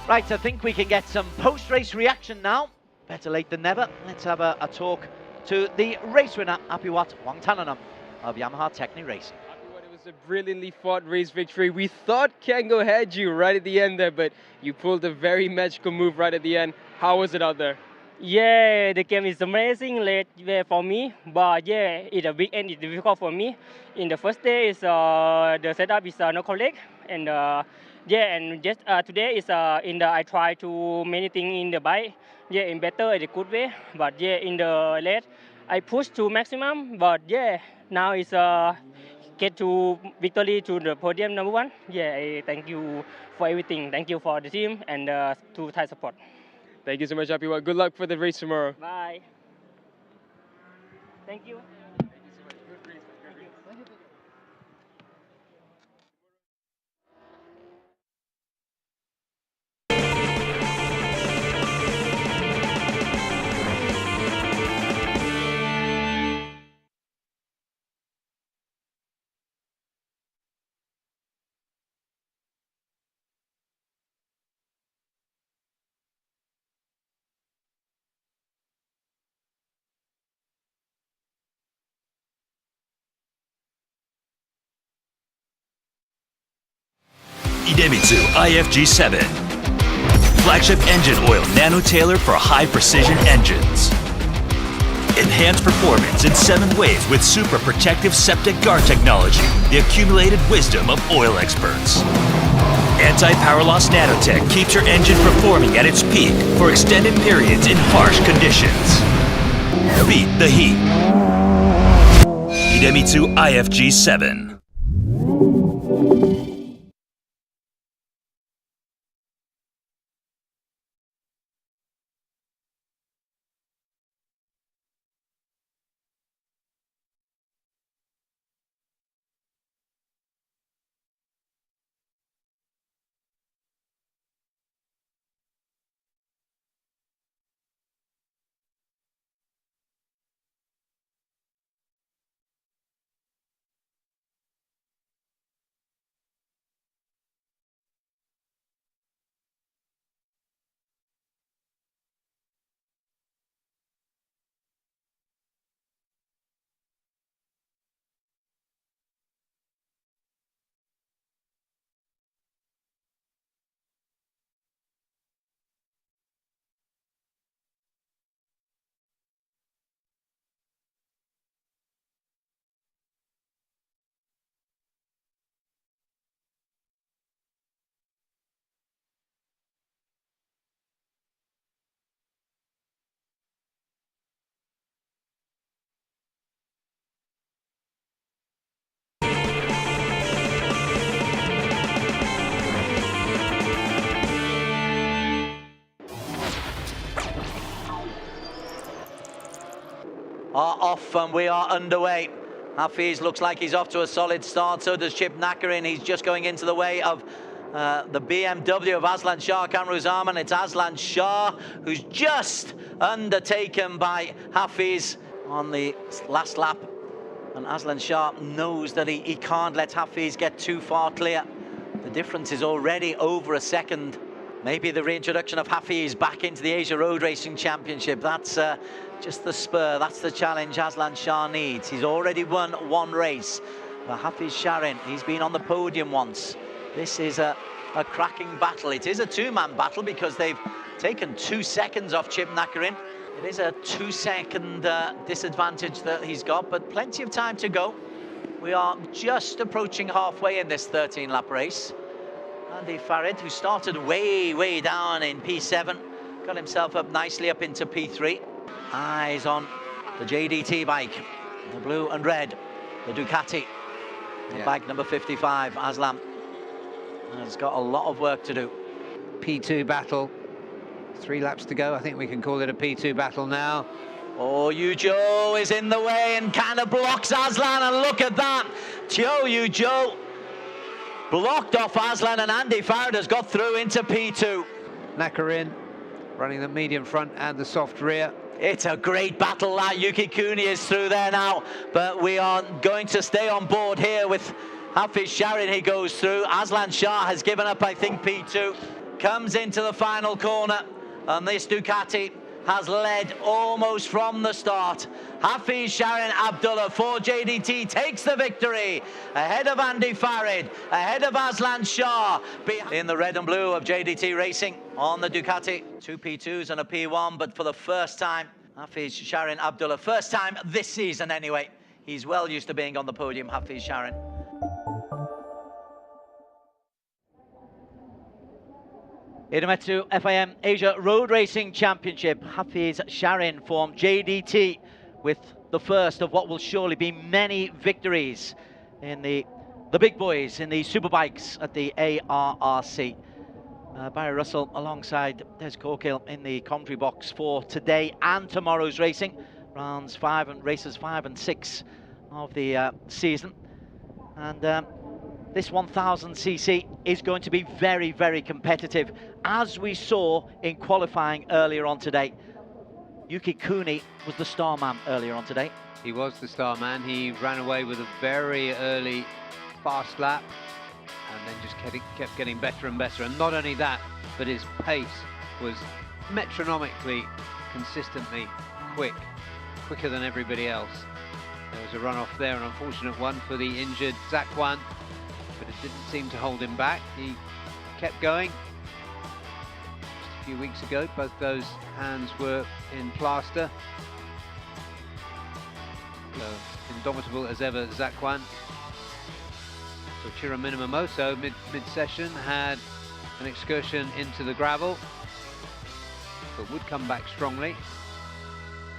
Right, I think we can get some post-race reaction now. Better late than never. Let's have a talk to the race winner, Happy Wong Tananom of Yamaha Techni Racing. It was a brilliantly fought race victory. We thought Kango had you right at the end there, but you pulled a very magical move right at the end. How was it out there? Yeah, the game is amazing late for me, but yeah, it's a big end. It's difficult for me. In the first day, is the setup is not correct, and yeah, and just today is I try to many things in the bike. Yeah, in better, in a good way. But yeah, in the late, I push to maximum. But yeah, now is get to victory to the podium #1. Yeah, thank you for everything. Thank you for the team and to Thai support. Thank you so much, Happy Wong. Good luck for the race tomorrow. Bye. Thank you. Idemitsu IFG7. Flagship engine oil nano-tailored for high-precision engines. Enhanced performance in 7 ways with super protective septic guard technology, the accumulated wisdom of oil experts. Anti-power loss nanotech keeps your engine performing at its peak for extended periods in harsh conditions. Beat the heat. Idemitsu IFG7. are off and we are underway. Hafiz looks like he's off to a solid start, so does Chip Nakarin. He's just going into the way of the BMW of Aslan Shah Kamruzaman. It's Aslan Shah who's just undertaken by Hafiz on the last lap. And Aslan Shah knows that he can't let Hafiz get too far clear. The difference is already over a second. Maybe the reintroduction of Hafiz back into the Asia Road Racing Championship. That's just the spur. That's the challenge Aslan Shah needs. He's already won one race. But Hafiz Sharin, he's been on the podium once. This is a cracking battle. It is a two-man battle because they've taken 2 seconds off Chip Nakarin. It is a 2-second disadvantage that he's got, but plenty of time to go. We are just approaching halfway in this 13-lap race. Andy Farid, who started way down in P7, got himself up nicely up into P3. Eyes on the JDT bike, the blue and red, the Ducati, bike number 55, Aslan. Has got a lot of work to do. P2 battle. 3 laps to go. I think we can call it a P2 battle now. Oh, Yujo is in the way and kind of blocks Aslan, and look at that. Yujo blocked off Aslan, and Andy Farad has got through into P2. Nakarin running the medium front and the soft rear. It's a great battle that. Yuki Kuni is through there now, but we are going to stay on board here with Hafiz Sharin. He goes through. Aslan Shah has given up, I think, P2. Comes into the final corner, and this Ducati has led almost from the start. Hafiz Sharin Abdullah for JDT takes the victory ahead of Andy Farid, ahead of Aslan Shah, in the red and blue of JDT Racing on the Ducati. 2 P2s and a P1, but for the first time, Hafiz Sharin Abdullah, first time this season anyway. He's well used to being on the podium, Hafiz Sharin. Idemitsu FIM Asia Road Racing Championship. Hafiz Sharin from JDT with the first of what will surely be many victories in the big boys in the Superbikes at the ARRC. Barry Russell alongside Des Corkill in the commentary box for today and tomorrow's racing. Rounds 5 and races 5 and 6 of the season. And this 1000cc is going to be very, very competitive, as we saw in qualifying earlier on today. Yuki Kuni was the star man earlier on today. He was the star man. He ran away with a very early fast lap and then just kept getting better and better. And not only that, but his pace was metronomically, consistently quicker than everybody else. There was a run-off there, an unfortunate one for the injured Zakwan, but it didn't seem to hold him back. He kept going. Just a few weeks ago, both those hands were in plaster. So, indomitable as ever, Zakwan. So Chiro Minamoto, mid-session, had an excursion into the gravel, but would come back strongly.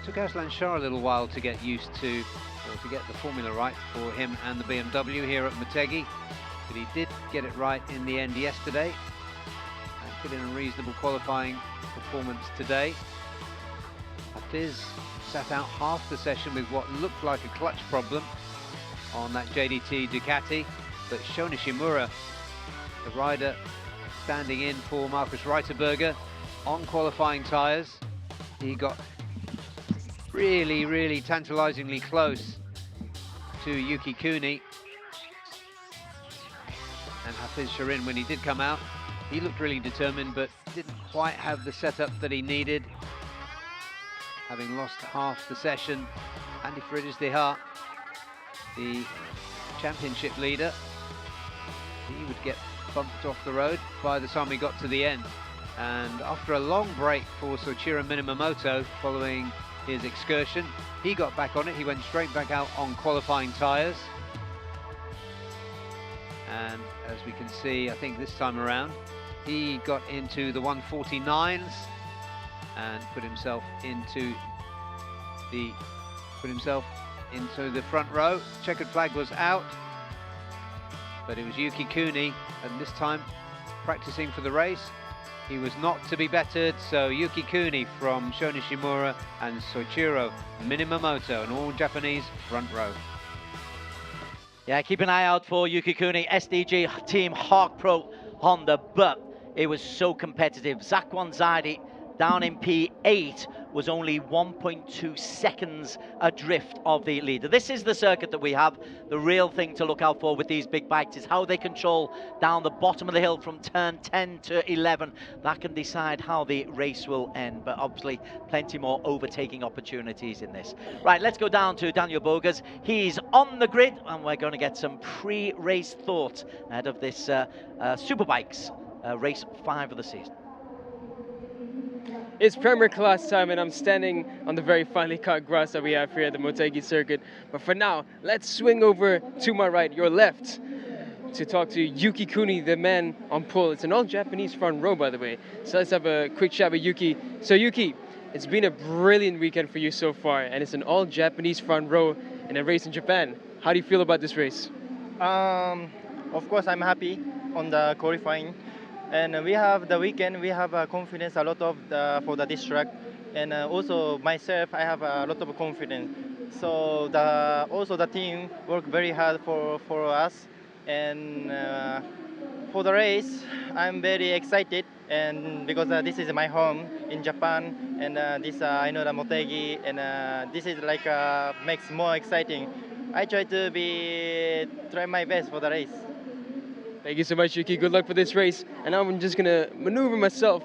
Took Aslan Shah a little while to get used to, or to get the formula right for him and the BMW here at Motegi, but he did get it right in the end yesterday and put in a reasonable qualifying performance today. Hafiz sat out half the session with what looked like a clutch problem on that JDT Ducati, but Shona Shimura, the rider standing in for Markus Reiterberger on qualifying tyres, he got really tantalizingly close to Yuki Kuni. And Hafiz Sharin, when he did come out, he looked really determined, but didn't quite have the setup that he needed. Having lost half the session, Andy Friedrichs-Deha, the championship leader, he would get bumped off the road by the time we got to the end. And after a long break for Soichiro Minamoto following his excursion, he got back on it. He went straight back out on qualifying tyres. And as we can see, I think this time around, he got into the 149s and put himself into the front row. Checkered flag was out, but it was Yuki Kuni, and this time practicing for the race, He was not to be bettered, so Yuki Kuni from Sho Nishimura and Soichiro Minamoto, an all-Japanese front row. Yeah, keep an eye out for Yuki Kuni, SDG Team Hawk Pro Honda, but it was so competitive. Zach Wanzadi down in P8 was only 1.2 seconds adrift of the leader. This is the circuit that we have. The real thing to look out for with these big bikes is how they control down the bottom of the hill from turn 10 to 11. That can decide how the race will end, but obviously plenty more overtaking opportunities in this. Right, let's go down to Daniel Bogas. He's on the grid, and we're going to get some pre-race thoughts ahead of this Superbikes race 5 of the season. It's Premier Class time, and I'm standing on the very finely cut grass that we have here at the Motegi circuit. But for now, let's swing over to my right, your left, to talk to Yuki Kuni, the man on pole. It's an all-Japanese front row, by the way. So let's have a quick chat with Yuki. So Yuki, it's been a brilliant weekend for you so far, and it's an all-Japanese front row in a race in Japan. How do you feel about this race? Of course, I'm happy on the qualifying. And we have the weekend, we have confidence a lot of for this track. And also myself, I have a lot of confidence. So also the team worked very hard for us. And for the race, I'm very excited. And because this is my home in Japan, and this I know the Motegi, and this is like makes more exciting. I try to try my best for the race. Thank you so much, Yuki. Good luck for this race. And I'm just going to maneuver myself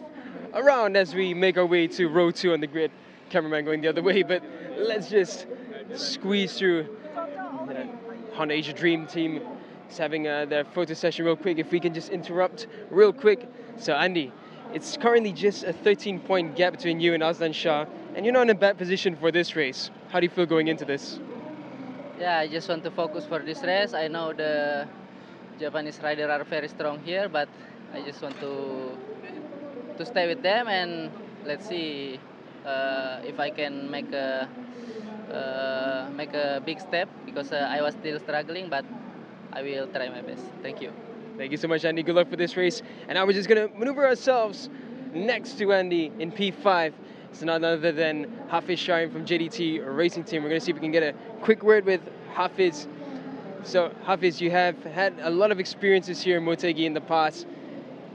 around as we make our way to row 2 on the grid. Cameraman going the other way, but let's just squeeze through. The Honda Asia Dream team is having their photo session real quick. If we can just interrupt real quick. So Andy, it's currently just a 13-point gap between you and Aslan Shah, and you're not in a bad position for this race. How do you feel going into this? Yeah, I just want to focus for this race. I know the Japanese riders are very strong here, but I just want to stay with them, and let's see if I can make a big step, because I was still struggling, but I will try my best. Thank you. Thank you so much, Andy. Good luck for this race. And now we're just going to maneuver ourselves next to Andy in P5. It's none other than Hafiz Sharim from JDT Racing Team. We're going to see if we can get a quick word with Hafiz. So, Hafiz, you have had a lot of experiences here in Motegi in the past,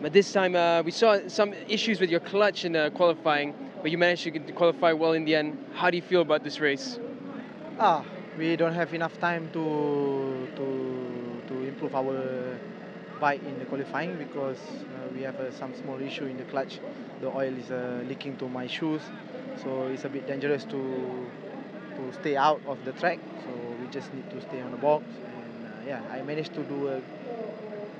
but this time we saw some issues with your clutch in qualifying, but you managed to qualify well in the end. How do you feel about this race? We don't have enough time to improve our bike in the qualifying, because we have some small issue in the clutch. The oil is leaking to my shoes, so it's a bit dangerous to stay out of the track. So we just need to stay on the box. Yeah, I managed to do a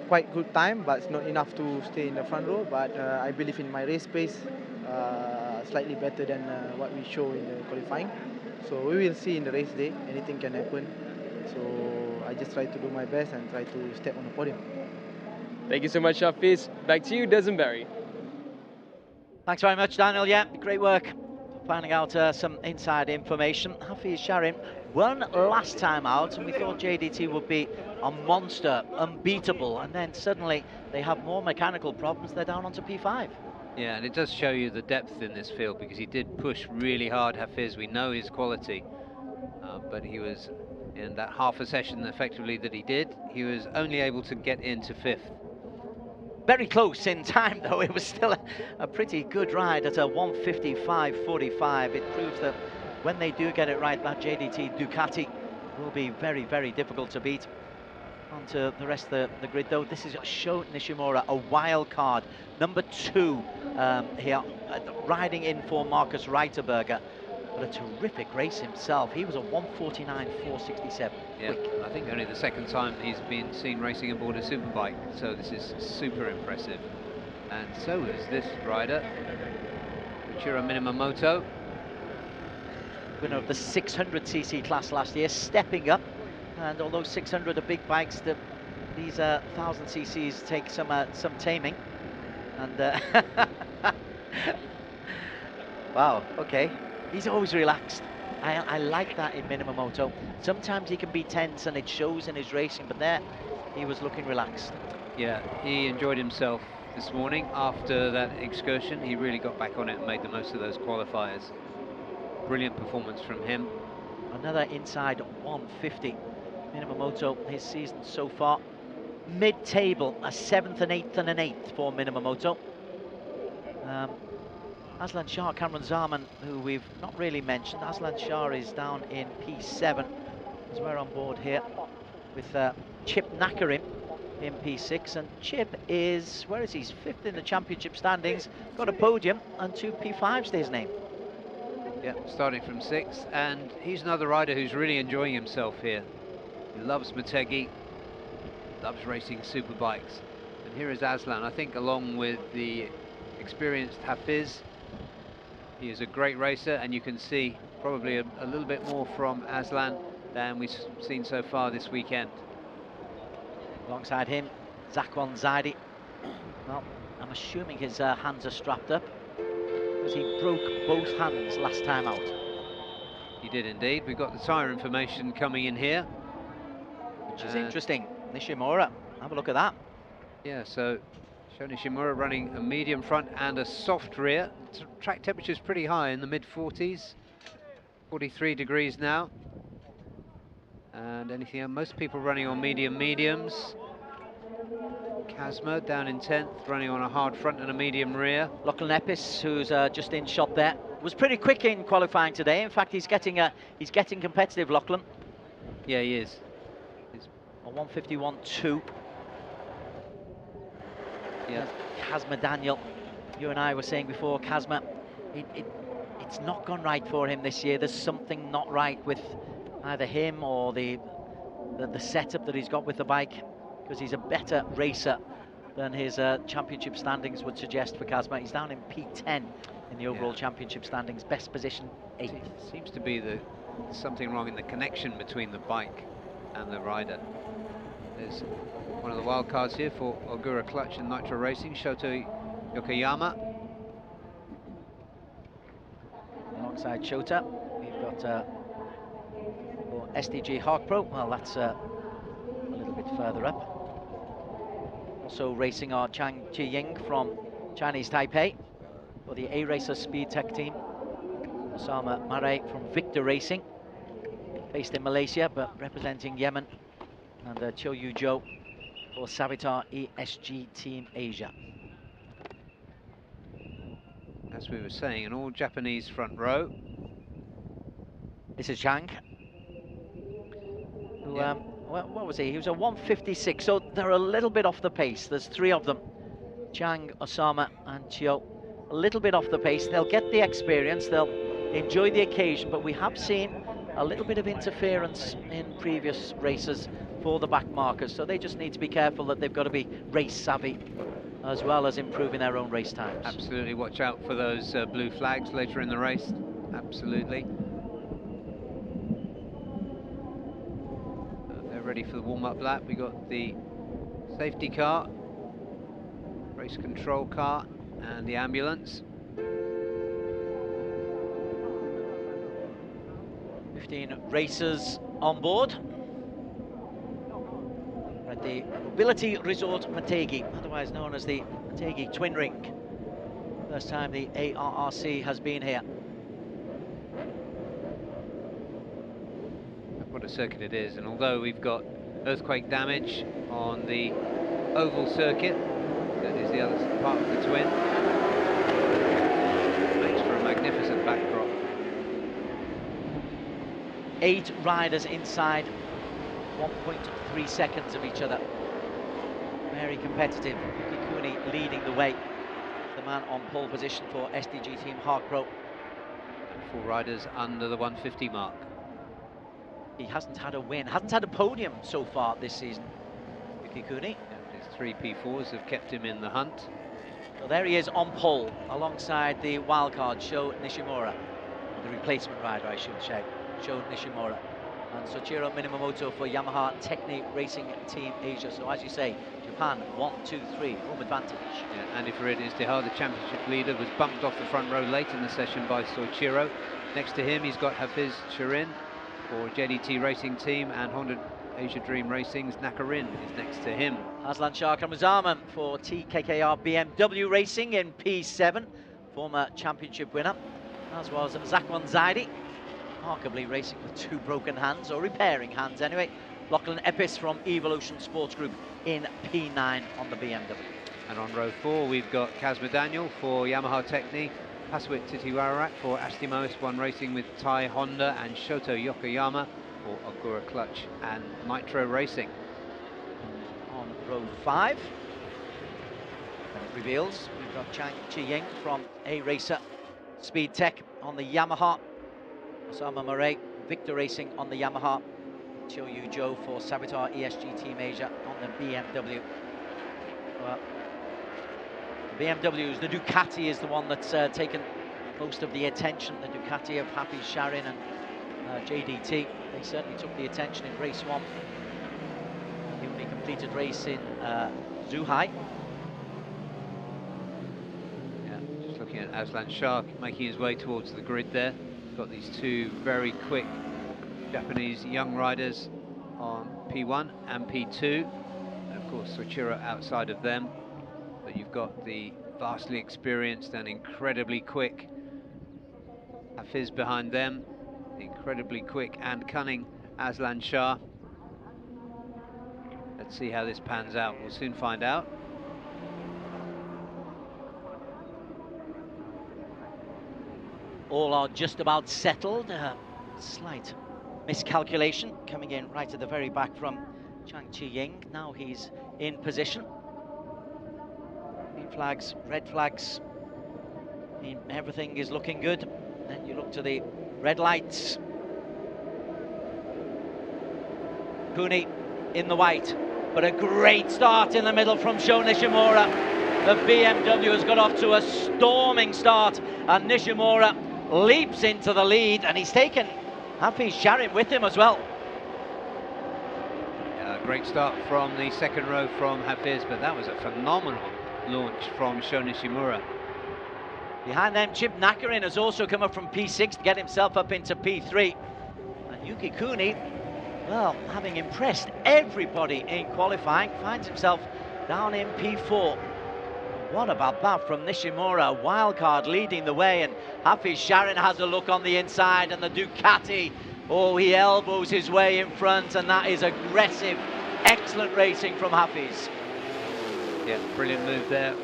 quite good time, but it's not enough to stay in the front row. But I believe in my race pace, slightly better than what we show in the qualifying. So we will see in the race day. Anything can happen. So I just try to do my best and try to step on the podium. Thank you so much, Hafiz. Back to you, Desenberry. Thanks very much, Daniel. Yeah, great work finding out some inside information. Hafiz Sharim won last time out, and we thought JDT would be a monster, unbeatable, and then suddenly they have more mechanical problems. They're down onto P5. Yeah, and it does show you the depth in this field, because he did push really hard, Hafiz. We know his quality, but he was in that half a session effectively that he did, he was only able to get into 5th. Very close in time, though. It was still a pretty good ride at a 1:55.45. It proves that when they do get it right, that JDT Ducati will be very, very difficult to beat. On to the rest of the grid, though. This is Sho Nishimura, a wild card, number 2 here, riding in for Marcus Reiterberger. But a terrific race himself. He was a 1:49.467. Yeah, I think only the second time he's been seen racing aboard a Superbike, so this is super impressive. And so is this rider, Ichiro Minamoto. Winner of the 600cc class last year, stepping up. And although 600 are big bikes, these 1000cc's take some taming. And wow, okay. He's always relaxed. I like that in Minamoto. Sometimes he can be tense and it shows in his racing, but there he was looking relaxed. Yeah, he enjoyed himself this morning after that excursion. He really got back on it and made the most of those qualifiers. Brilliant performance from him. Another inside 150. Minamoto, his season so far, mid-table, a 7th and 8th and an 8th for Minamoto. Aslan Shah, Cameron Zaman, who we've not really mentioned. Aslan Shah is down in P7, as we're on board here with Chip Nakarim in P6, and Chip is, where is he? He's 5th in the championship standings, got a podium and 2 P5s to his name. Yeah, starting from 6th, and he's another rider who's really enjoying himself here. He loves Motegi, loves racing superbikes, and here is Aslan. I think along with the experienced Hafiz, he is a great racer, and you can see probably a little bit more from Aslan than we've seen so far this weekend. Alongside him, Zakwan Zaidi. Well, I'm assuming his hands are strapped up, because he broke both hands last time out. He did indeed. We've got the tyre information coming in here, which is interesting. Nishimura, have a look at that. Yeah, so Sho Nishimura running a medium front and a soft rear. Track temperature is pretty high, in the mid-40s, 43 degrees now. And anything else? Most people running on mediums. Kazma down in 10th, running on a hard front and a medium rear. Lachlan Epis, who's just in shot there, was pretty quick in qualifying today. In fact, he's getting competitive, Lachlan. Yeah, he is. He's a 151.2. Yeah. Kazma Daniel, you and I were saying before, Kazma, it's not gone right for him this year. There's something not right with either him or the setup that he's got with the bike, because he's a better racer than his championship standings would suggest for Kazma. He's down in P10 in the overall championship standings, best position 8th. Seems to be something wrong in the connection between the bike and the rider. There's one of the wild cards here for Ogura Clutch and Nitro Racing, Shoto Yokoyama. Alongside Shota, we've got for SDG Hawk Pro. Well, that's a little bit further up. Also racing our Chang Chi-ying from Chinese Taipei for the A-Racer Speed Tech team. Osama Mare from Victor Racing, based in Malaysia but representing Yemen. And Cho Yu Zhou for Savitar ESG Team Asia. As we were saying, an all-Japanese front row. This is Chang. Who, what was he? He was a 156, so they're a little bit off the pace. There's 3 of them, Chang, Osama and Chio. A little bit off the pace. They'll get the experience, they'll enjoy the occasion, but we have seen a little bit of interference in previous races for the back markers, so they just need to be careful that they've got to be race savvy as well as improving their own race times. Absolutely, watch out for those blue flags later in the race. Absolutely. They're ready for the warm-up lap. We got the safety car, race control car and the ambulance. 15 racers on board at the Mobility Resort Motegi, otherwise known as the Motegi Twin Ring. First time the ARRC has been here. What a circuit it is, and although we've got earthquake damage on the oval circuit, that is the other part of the twin, makes for a magnificent backdrop. 8 riders inside 1.3 seconds of each other. Very competitive. Yuki Kuni leading the way. The man on pole position for SDG Team Hawk Pro. 4 riders under the 150 mark. He hasn't had a win, hasn't had a podium so far this season, Yuki Kuni. His 3 P4s have kept him in the hunt. So there he is on pole alongside the wildcard Sho Nishimura, the replacement rider I should say, Sho Nishimura, and Soichiro Minamoto for Yamaha Techni Racing Team Asia. So as you say, Japan 1, 2, 3, home advantage. Yeah, Andy Farid Istihar, the championship leader, was bumped off the front row late in the session by Soichiro. Next to him, he's got Hafiz Shirin for JDT Racing Team and Honda Asia Dream Racing's Nakarin is next to him. Aslan Shah Kamuzarman for TKKR BMW Racing in P7, former championship winner, as was Zakwan Zaidi, remarkably racing with 2 broken hands, or repairing hands anyway. Lachlan Epis from Evolution Sports Group in P9 on the BMW. And on row 4, we've got Kazma Daniel for Yamaha Techni, Paswit Titiwarak for Astimo S1 Racing with Tai Honda, and Shoto Yokoyama for Ogura Clutch and Nitro Racing. On row 5, and it reveals we've got Chang Chi-Ying from A-Racer Speed Tech on the Yamaha, Osama Murray, Victor Racing on the Yamaha, Chiu Yu Zhou for Savitar ESG Team Asia on the BMW. Well, the BMWs, the Ducati is the one that's taken most of the attention. The Ducati of Hafiz Sharin and JDT, they certainly took the attention in race 1. The only completed race in Zhuhai. Yeah, just looking at Aslan Shah making his way towards the grid there. Got these 2 very quick Japanese young riders on P1 and P2, and of course Soichiro outside of them. But you've got the vastly experienced and incredibly quick Hafiz behind them, the incredibly quick and cunning Aslan Shah. Let's see how this pans out. We'll soon find out. All are just about settled. Slight miscalculation coming in right at the very back from Chang Chi-Ying. Now he's in position. Green flags, red flags. I mean, everything is looking good. Then you look to the red lights. Kuni in the white, but a great start in the middle from Sho Nishimura. The BMW has got off to a storming start, and Nishimura leaps into the lead, and he's taken Hafiz Sharin with him as well. Great start from the second row from Hafiz, but that was a phenomenal launch from Sho Nishimura. Behind them, Chip Nakarin has also come up from P6 to get himself up into P3. And Yuki Kuni, well, having impressed everybody in qualifying, finds himself down in P4. What about that from Nishimura? Wildcard leading the way, and Hafiz Sharin has a look on the inside, and the Ducati, oh, he elbows his way in front, and that is aggressive, excellent racing from Hafiz. Yeah, brilliant move there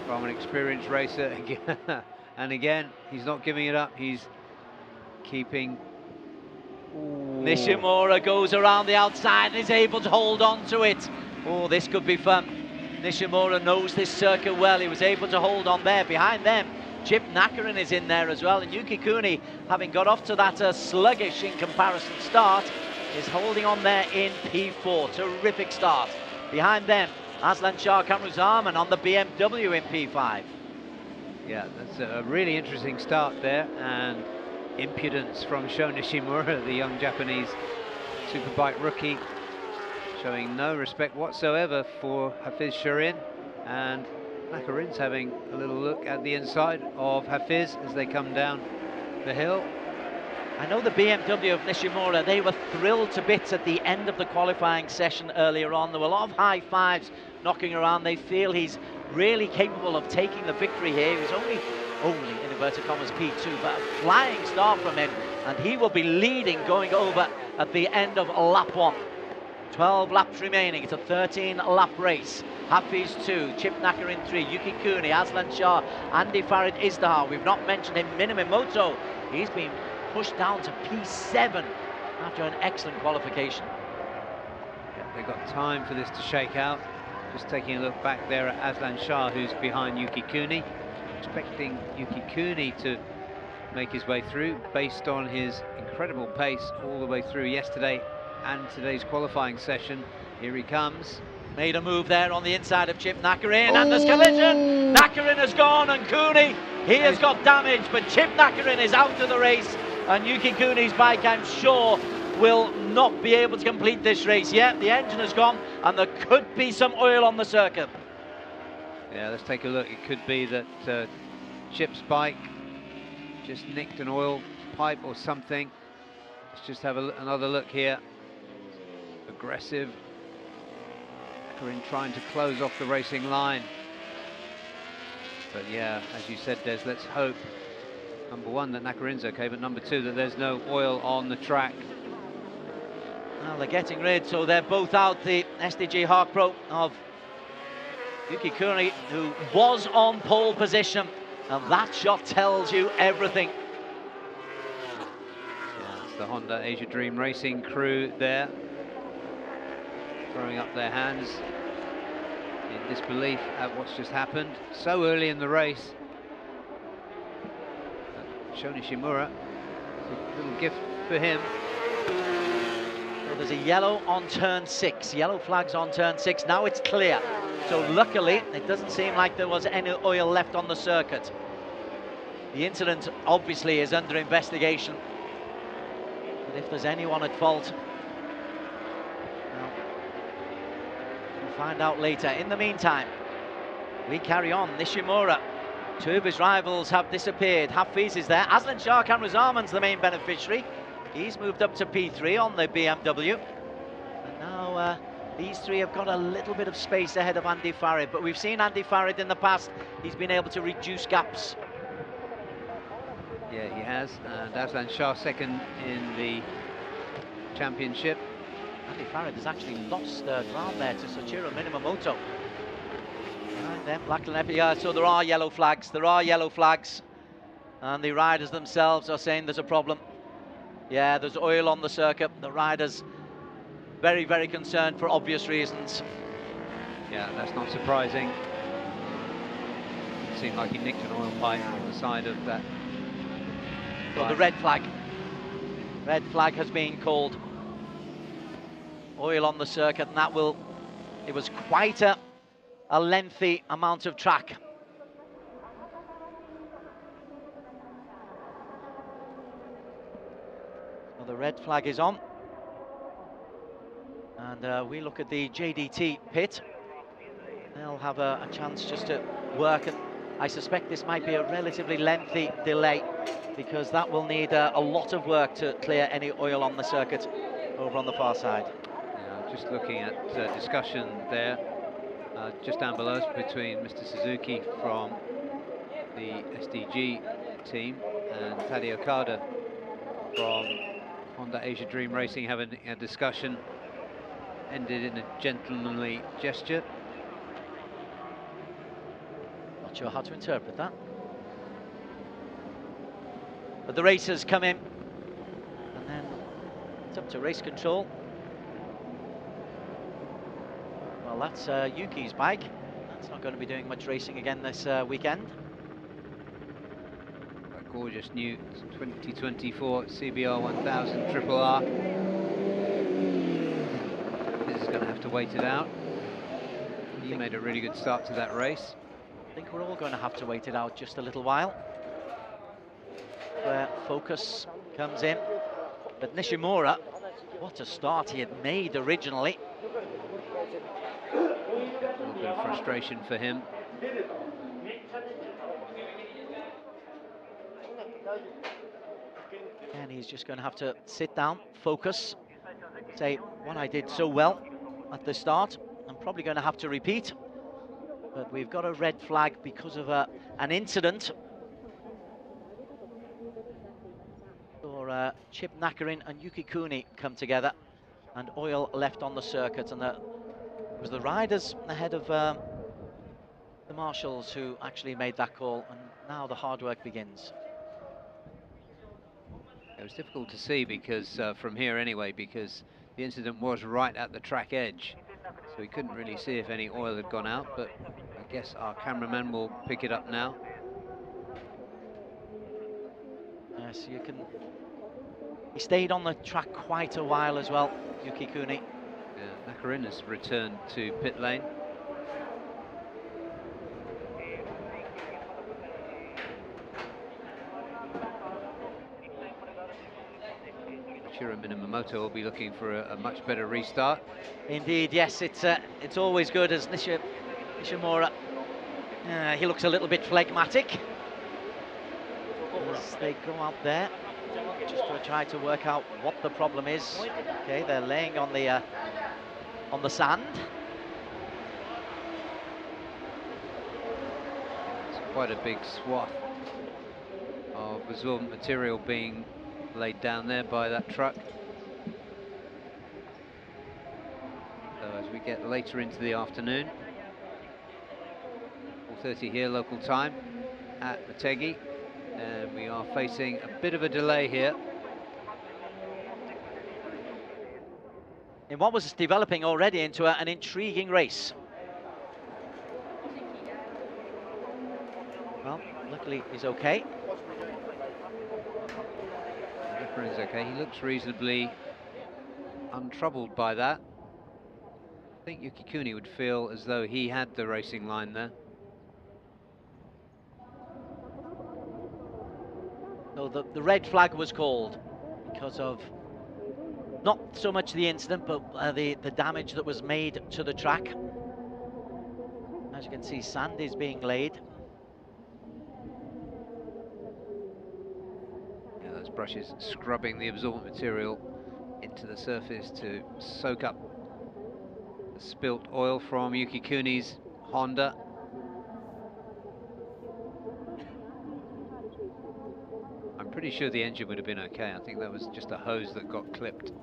from an experienced racer. And again, he's not giving it up, he's keeping. Ooh. Nishimura goes around the outside and is able to hold on to it. Oh, this could be fun. Nishimura knows this circuit well. He was able to hold on there. Behind them, Chip Nakarin is in there as well. And Yuki Kuni, having got off to that sluggish in comparison start, is holding on there in P4. Terrific start. Behind them, Aslan Shah Kamuzarman on the BMW in P5. Yeah, that's a really interesting start there, and impudence from Sho Nishimura, the young Japanese Superbike rookie, showing no respect whatsoever for Hafiz Sharin. And Nakarin's having a little look at the inside of Hafiz as they come down the hill. I know the BMW of Nishimura, they were thrilled to bits at the end of the qualifying session earlier on. There were a lot of high fives knocking around. They feel he's really capable of taking the victory here. He was only in inverted commas P2, but a flying start from him, and he will be leading going over at the end of lap 1. 12 laps remaining. It's a 13-lap race. Hafiz 2, Chip Nakarin 3, Yuki Kuni, Aslan Shah, Andy Farid Izdahar. We've not mentioned him, Minamimoto. He's been pushed down to P7 after an excellent qualification. Yeah, they've got time for this to shake out. Just taking a look back there at Aslan Shah, who's behind Yuki Kuni. Expecting Yuki Kuni to make his way through based on his incredible pace all the way through yesterday and today's qualifying session. Here he comes. Made a move there on the inside of Chip Nakarin, and there's collision. Nakarin has gone, and Kuni, he has got damage, but Chip Nakarin is out of the race, and Yuki Kuni's bike, I'm sure, will not be able to complete this race yet. The engine has gone, and there could be some oil on the circuit. Yeah, let's take a look. It could be that Chip's bike just nicked an oil pipe or something. Let's just have another look here. aggressive. Nakarin trying to close off the racing line. But yeah, as you said, Des, let's hope, number one, that Nakarin's okay, but number two, that there's no oil on the track. Well, they're getting rid, so they're both out. The SDG Hark Pro of Yuki Kuni, who was on pole position, and that shot tells you everything. Yeah, it's the Honda Asia Dream Racing crew there, throwing up their hands in disbelief at what's just happened so early in the race. Sho Nishimura, a little gift for him. So there's a yellow on turn 6, yellow flags on turn 6. Now it's clear. So luckily, it doesn't seem like there was any oil left on the circuit. The incident obviously is under investigation. But if there's anyone at fault, well, we'll find out later. In the meantime, we carry on. Nishimura, two of his rivals have disappeared. Hafiz is there. Aslan Shah Kamrazaman's the main beneficiary. He's moved up to P3 on the BMW. And now these three have got a little bit of space ahead of Andy Farid, but we've seen Andy Farid in the past. He's been able to reduce gaps. Yeah, he has. And Aslan Shah second in the championship. Andy Farid has actually lost ground there to Soichiro Minamoto. Behind them, Blackland, yeah, so there are yellow flags. There are yellow flags. And the riders themselves are saying there's a problem. Yeah, there's oil on the circuit. The riders very, very concerned for obvious reasons. Yeah, that's not surprising. It seemed like he nicked an oil pipe on the side of that. So the red flag. Red flag has been called. Oil on the circuit, and that will... It was quite a lengthy amount of track. So the red flag is on. And we look at the JDT pit. They'll have a chance just to work, and I suspect this might be a relatively lengthy delay because that will need a lot of work to clear any oil on the circuit over on the far side. Yeah, just looking at discussion there, just down below us between Mr. Suzuki from the SDG team and Taddy Okada from Honda Asia Dream Racing, having a discussion. Ended in a gentlemanly gesture. Not sure how to interpret that. But the racers come in, and then it's up to race control. Well, that's Yuki's bike. That's not going to be doing much racing again this weekend. A gorgeous new 2024 CBR 1000 Triple R. This is going to have to wait it out. He made a really good start to that race. I think we're all going to have to wait it out just a little while. Where Focus comes in. But Nishimura, what a start he had made originally. A little bit of frustration for him. And he's just going to have to sit down, focus, say what I did so well at the start. I'm probably going to have to repeat. But we've got a red flag because of an incident. Or Chip Nakarin and Yuki Kuni come together, and oil left on the circuit, and it was the riders ahead of the marshals who actually made that call, and now the hard work begins. It was difficult to see because from here anyway, because the incident was right at the track edge, so we couldn't really see if any oil had gone out, but I guess our cameraman will pick it up now. Yes, you can. He stayed on the track quite a while as well, Yuki Kuni. Yeah, Nakarin has returned to pit lane. Shiro Minamoto will be looking for a much better restart. Indeed, yes, it's always good as Nishimura. He looks a little bit phlegmatic as they go out there, just to try to work out what the problem is. Okay, they're laying on the on the sand. It's quite a big swath of absorbent material being laid down there by that truck. So as we get later into the afternoon, 4:30 here local time at Motegi, and we are facing a bit of a delay here. In what was developing already into an intriguing race. Well, luckily he's okay. He's okay. He looks reasonably untroubled by that. I think Yuki Kuni would feel as though he had the racing line there. So the red flag was called because of not so much the incident, but the damage that was made to the track. As you can see, sand is being laid. Yeah, those brushes scrubbing the absorbent material into the surface to soak up the spilt oil from Yuki Kuni's Honda. I'm pretty sure the engine would have been okay. I think that was just a hose that got clipped.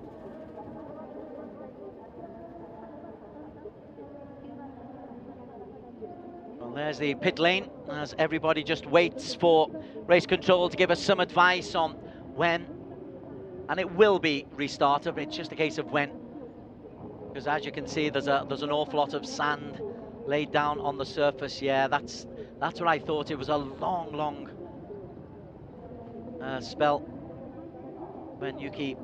Well, there's the pit lane as everybody just waits for race control to give us some advice on when, and it will be restarted, but it's just a case of when. Because as you can see, there's an awful lot of sand laid down on the surface. Yeah, that's what I thought. It was a long spell when Yuki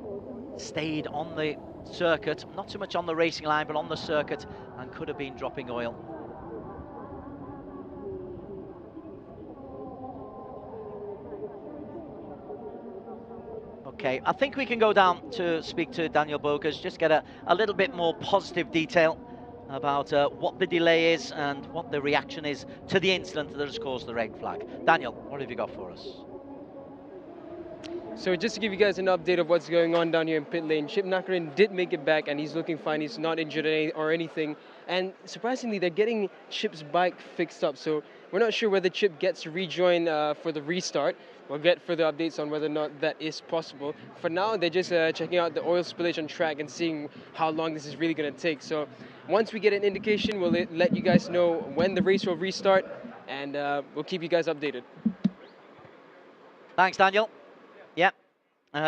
stayed on the circuit, not so much on the racing line, but on the circuit, and could have been dropping oil. Okay, I think we can go down to speak to Daniel Bogas, just get a little bit more positive detail about what the delay is and what the reaction is to the incident that has caused the red flag. Daniel, what have you got for us? So just to give you guys an update of what's going on down here in pit lane, Chip Nakarin did make it back and he's looking fine. He's not injured or anything. And surprisingly, they're getting Chip's bike fixed up. So we're not sure whether Chip gets to rejoin for the restart. We'll get further updates on whether or not that is possible. For now, they're just checking out the oil spillage on track and seeing how long this is really going to take. So once we get an indication, we'll let you guys know when the race will restart, and we'll keep you guys updated. Thanks, Daniel. Yep.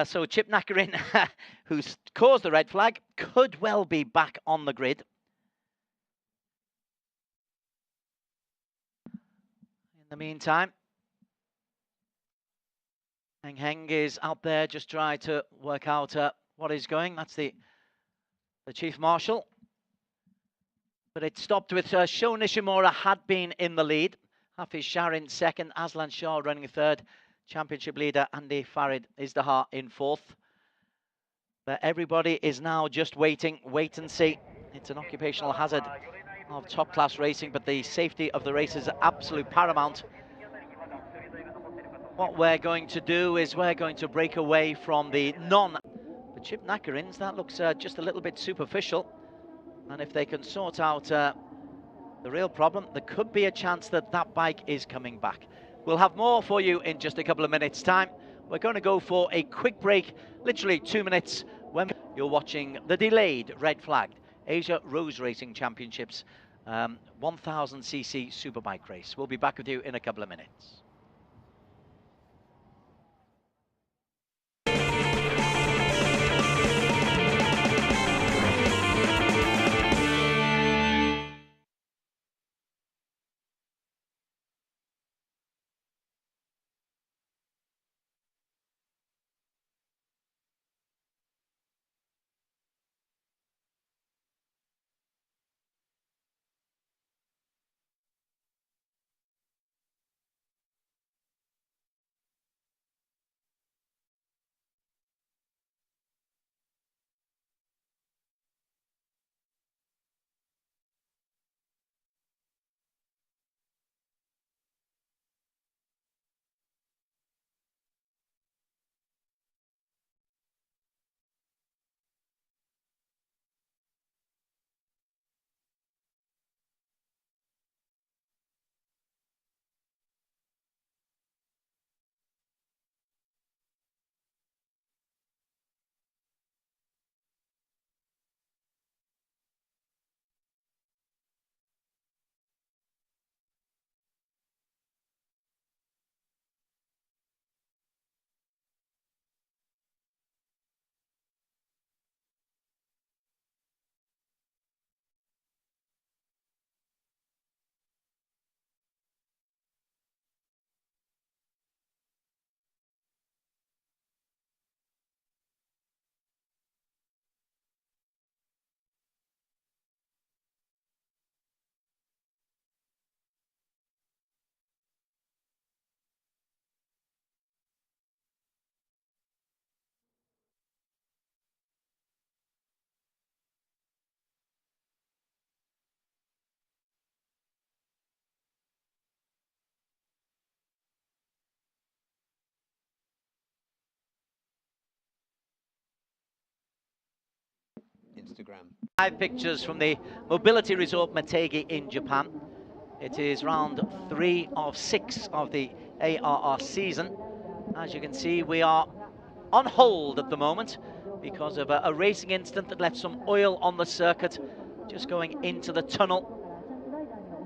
So Chip Nakarin, who's caused the red flag, could well be back on the grid. In the meantime, Heng is out there just trying to work out what is going. That's the Chief Marshal. But it stopped with Sho Nishimura had been in the lead. Hafiz Sharin second, Aslan Shah running third. Championship leader Andy Farid Izdahar in fourth. But everybody is now just wait and see. It's an occupational hazard of top-class racing, but the safety of the race is absolute paramount. What we're going to do is we're going to break away from the Chip Nakarins. That looks just a little bit superficial. And if they can sort out the real problem, there could be a chance that that bike is coming back. We'll have more for you in just a couple of minutes' time. We're going to go for a quick break, literally 2 minutes, when you're watching the delayed red flagged Asia Rose Racing Championships 1000cc Superbike race. We'll be back with you in a couple of minutes. Instagram. 5 pictures from the mobility resort Motegi in Japan. It is round 3 of 6 of the ARR season. As you can see, we are on hold at the moment because of a racing incident that left some oil on the circuit, just going into the tunnel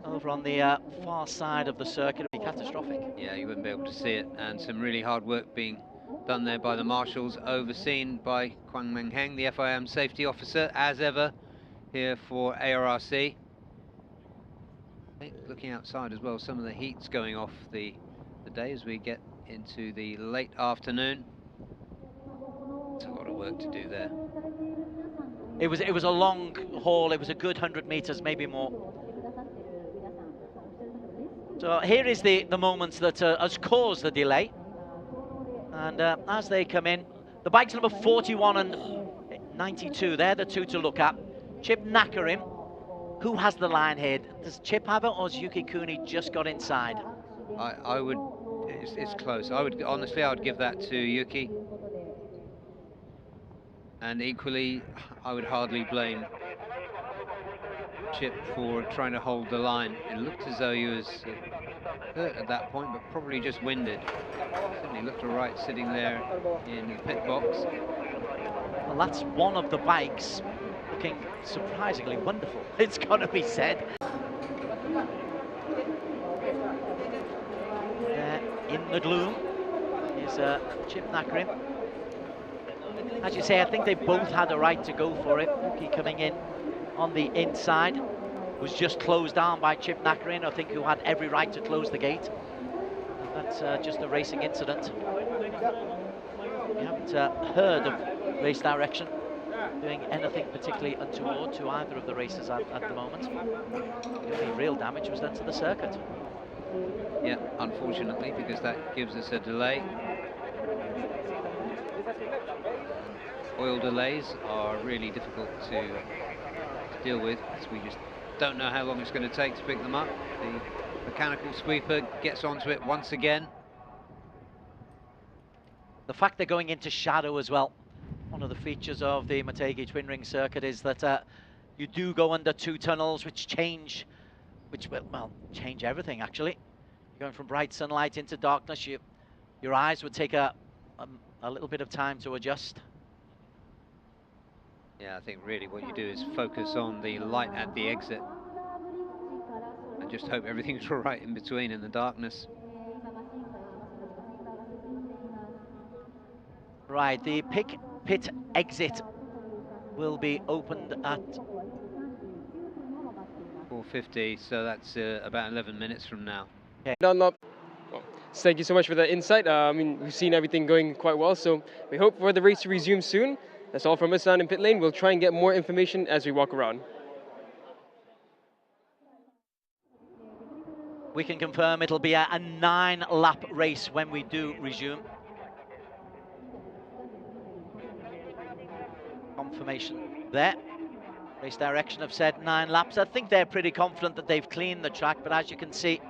over on the far side of the circuit. It'll be catastrophic. Yeah, you wouldn't be able to see it, and some really hard work being done there by the marshals, overseen by Kwang Meng Heng, the FIM safety officer, as ever, here for ARRC. Looking outside as well, some of the heat's going off the day as we get into the late afternoon. It's a lot of work to do there. It was a long haul. It was a good 100 meters, maybe more. So here is the moments that has caused the delay. And as they come in, the bikes number 41 and 92, they're the two to look at. Chip Nakarim, who has the line here? Does Chip have it, or has Yuki Kuni just got inside? I would, it's close. Honestly, I would give that to Yuki. And equally, I would hardly blame Chip for trying to hold the line. It looked as though he was hurt at that point, but probably just winded. Certainly looked all right sitting there in the pit box. Well, that's one of the bikes looking surprisingly wonderful, it's got to be said. In the gloom is Chip Nakarim. As you say, I think they both had a right to go for it. Yuki coming in on the inside was just closed down by Chip Nakarim, I think, who had every right to close the gate. And that's just a racing incident. We haven't heard of race direction doing anything particularly untoward to either of the racers at the moment. The only real damage was done to the circuit. Yeah, unfortunately, because that gives us a delay. Oil delays are really difficult to deal with, because we just don't know how long it's going to take to pick them up. The mechanical sweeper gets onto it once again. The fact they're going into shadow as well. One of the features of the Motegi twin ring circuit is that you do go under 2 tunnels, which change everything actually. You're going from bright sunlight into darkness. Your eyes would take a little bit of time to adjust. Yeah, I think really what you do is focus on the light at the exit and just hope everything's all right in between in the darkness. Right, the pit exit will be opened at 4:50, so that's about 11 minutes from now. Okay. Dunlop, thank you so much for that insight. I mean, we've seen everything going quite well, so we hope for the race to resume soon. That's all from us down in pit lane. We'll try and get more information as we walk around. We can confirm it'll be a 9-lap race when we do resume. Confirmation there. Race direction have said 9 laps. I think they're pretty confident that they've cleaned the track, but as you can see,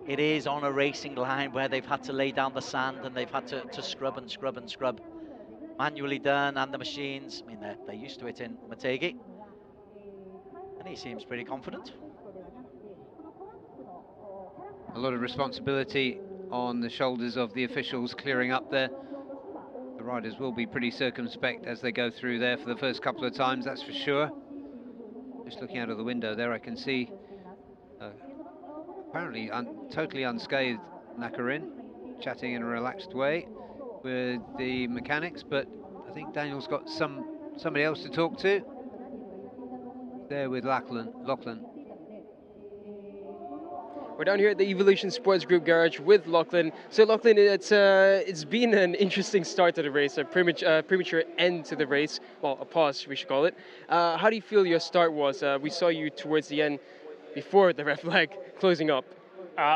it is on a racing line where they've had to lay down the sand and they've had to scrub and scrub and scrub. Manually done, and the machines, I mean, they're used to it in Motegi. And he seems pretty confident. A lot of responsibility on the shoulders of the officials clearing up there. The riders will be pretty circumspect as they go through there for the first couple of times, that's for sure. Just looking out of the window there, I can see apparently totally unscathed Nakarin chatting in a relaxed way with the mechanics, but I think Daniel's got somebody else to talk to there with Lachlan. We're down here at the Evolution Sports Group garage with Lachlan. So Lachlan, it's been an interesting start to the race, a premature end to the race, well, a pause we should call it. How do you feel your start was? We saw you towards the end before the red flag closing up.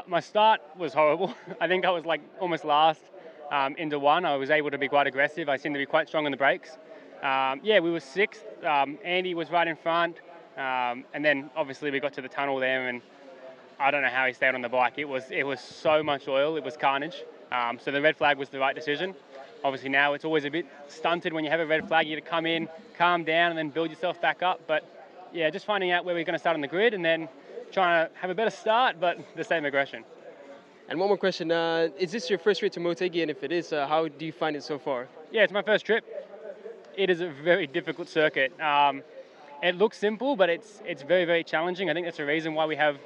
My start was horrible. I think I was like almost last. Into 1, I was able to be quite aggressive. I seemed to be quite strong on the brakes. Yeah, we were 6th. Andy was right in front. And then obviously we got to the tunnel there, and I don't know how he stayed on the bike. It was so much oil, it was carnage. So the red flag was the right decision. obviously now it's always a bit stunted when you have a red flag. You got to come in, calm down, and then build yourself back up. But yeah, just finding out where we're going to start on the grid and then trying to have a better start, but the same aggression. And one more question, is this your first trip to Motegi, and if it is, how do you find it so far? Yeah, it's my first trip. It is a very difficult circuit. It looks simple, but it's very, very challenging. I think that's the reason why we have,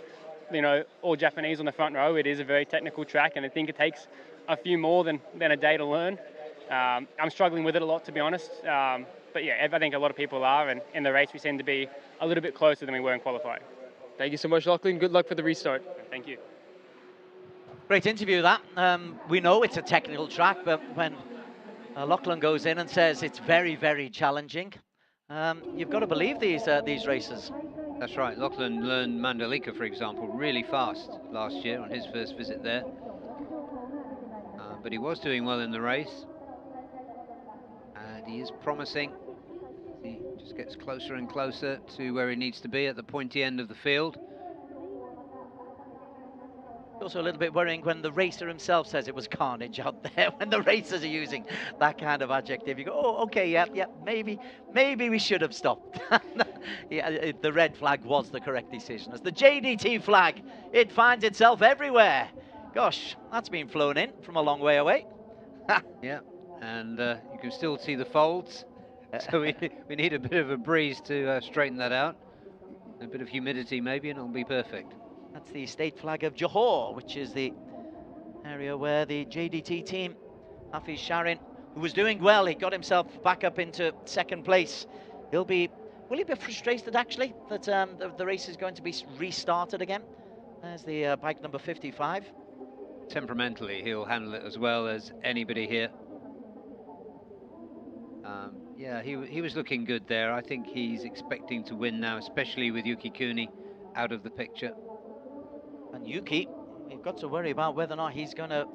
all Japanese on the front row. It is a very technical track, and I think it takes a few more than a day to learn. I'm struggling with it a lot, to be honest. But yeah, I think a lot of people are, and in the race we seem to be a little bit closer than we were in qualifying. Thank you so much, Lachlan. Good luck for the restart. Thank you. Great interview, that. We know it's a technical track, but when Lachlan goes in and says it's very, very challenging, you've got to believe these races. That's right. Lachlan learned Mandalika, for example, really fast last year on his first visit there. But he was doing well in the race. And he is promising. He just gets closer and closer to where he needs to be at the pointy end of the field. Also a little bit worrying when the racer himself says it was carnage out there, when the racers are using that kind of adjective. You go, oh, okay, yeah, maybe we should have stopped. Yeah, the red flag was the correct decision. As the JDT flag, it finds itself everywhere. Gosh, that's been flown in from a long way away. Yeah, and you can still see the folds. So we need a bit of a breeze to straighten that out. A bit of humidity maybe, and it'll be perfect. That's the state flag of Johor, which is the area where the JDT team, Hafiz Sharin, who was doing well, he got himself back up into second place. Will he be frustrated, actually, that the race is going to be restarted again? There's the bike number 55. Temperamentally, he'll handle it as well as anybody here. Yeah, he was looking good there. I think he's expecting to win now, especially with Yuki Kuni out of the picture. And Yuki, you've got to worry about whether or not he's going to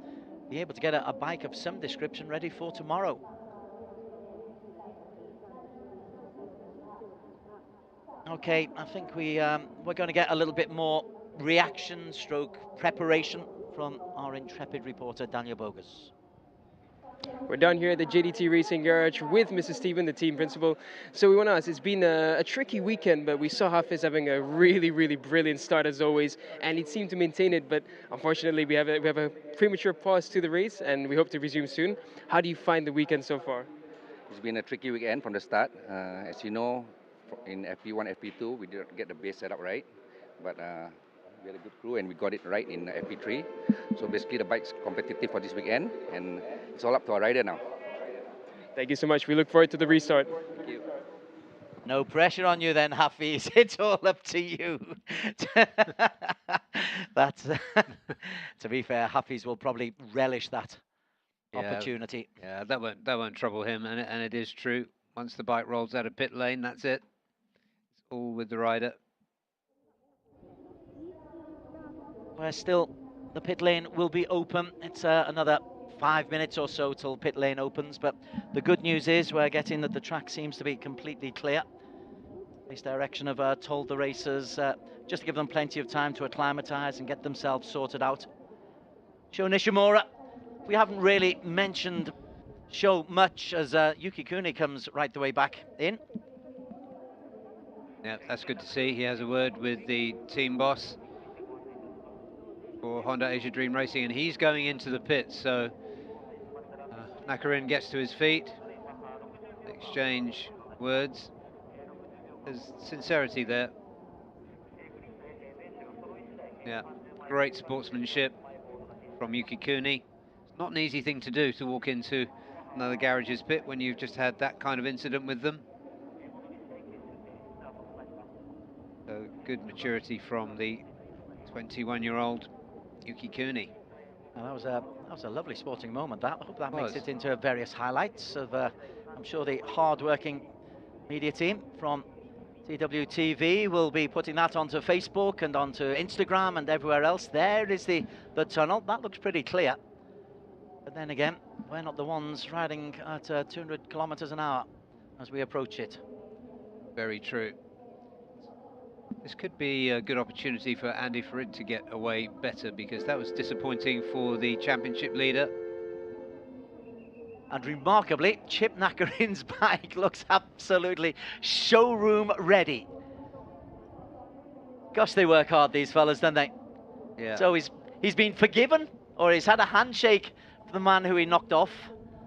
be able to get a bike of some description ready for tomorrow. Okay, I think we're going to get a little bit more reaction stroke preparation from our intrepid reporter, Daniel Bogus. We're down here at the JDT Racing Garage with Mrs. Stephen, the team principal. So we want to ask, it's been a tricky weekend, but we saw Hafiz having a really, really brilliant start as always, and he seemed to maintain it, but unfortunately we have a premature pause to the race, and we hope to resume soon. How do you find the weekend so far? It's been a tricky weekend from the start. As you know, in FP1, FP2, we didn't get the base setup right, but we had a good crew and we got it right in FP3. So basically the bike's competitive for this weekend and it's all up to our rider now. Thank you so much. We look forward to the restart. Thank you. No pressure on you then, Hafiz. It's all up to you. That's, to be fair, Hafiz will probably relish that opportunity. Yeah, that won't trouble him, and it is true. Once the bike rolls out of pit lane, that's it. It's all with the rider. Where still the pit lane will be open. It's another 5 minutes or so till pit lane opens, but the good news is we're getting that the track seems to be completely clear. Race direction have told the racers just to give them plenty of time to acclimatise and get themselves sorted out. Sho Nishimura, we haven't really mentioned Sho much as Yuki Kuni comes right the way back in. Yeah, that's good to see. He has a word with the team boss for Honda Asia Dream Racing, and he's going into the pit. So Nakarin gets to his feet, exchange words. There's sincerity there. Yeah, great sportsmanship from Yuki Kuni. It's not an easy thing to do, to walk into another garage's pit when you've just had that kind of incident with them. So good maturity from the 21-year-old Yuki Kuni. Well, that was a lovely sporting moment. I hope that makes it into various highlights of, I'm sure the hard-working media team from TWTV will be putting that onto Facebook and onto Instagram and everywhere else. There is the tunnel. That looks pretty clear. But then again, we're not the ones riding at 200 kilometers an hour as we approach it. Very true. This could be a good opportunity for Andy Farid to get away better, because that was disappointing for the championship leader. And remarkably, Chip Nakarin's bike looks absolutely showroom ready. Gosh, they work hard, these fellas, don't they? Yeah. So he's been forgiven, or he's had a handshake for the man who he knocked off.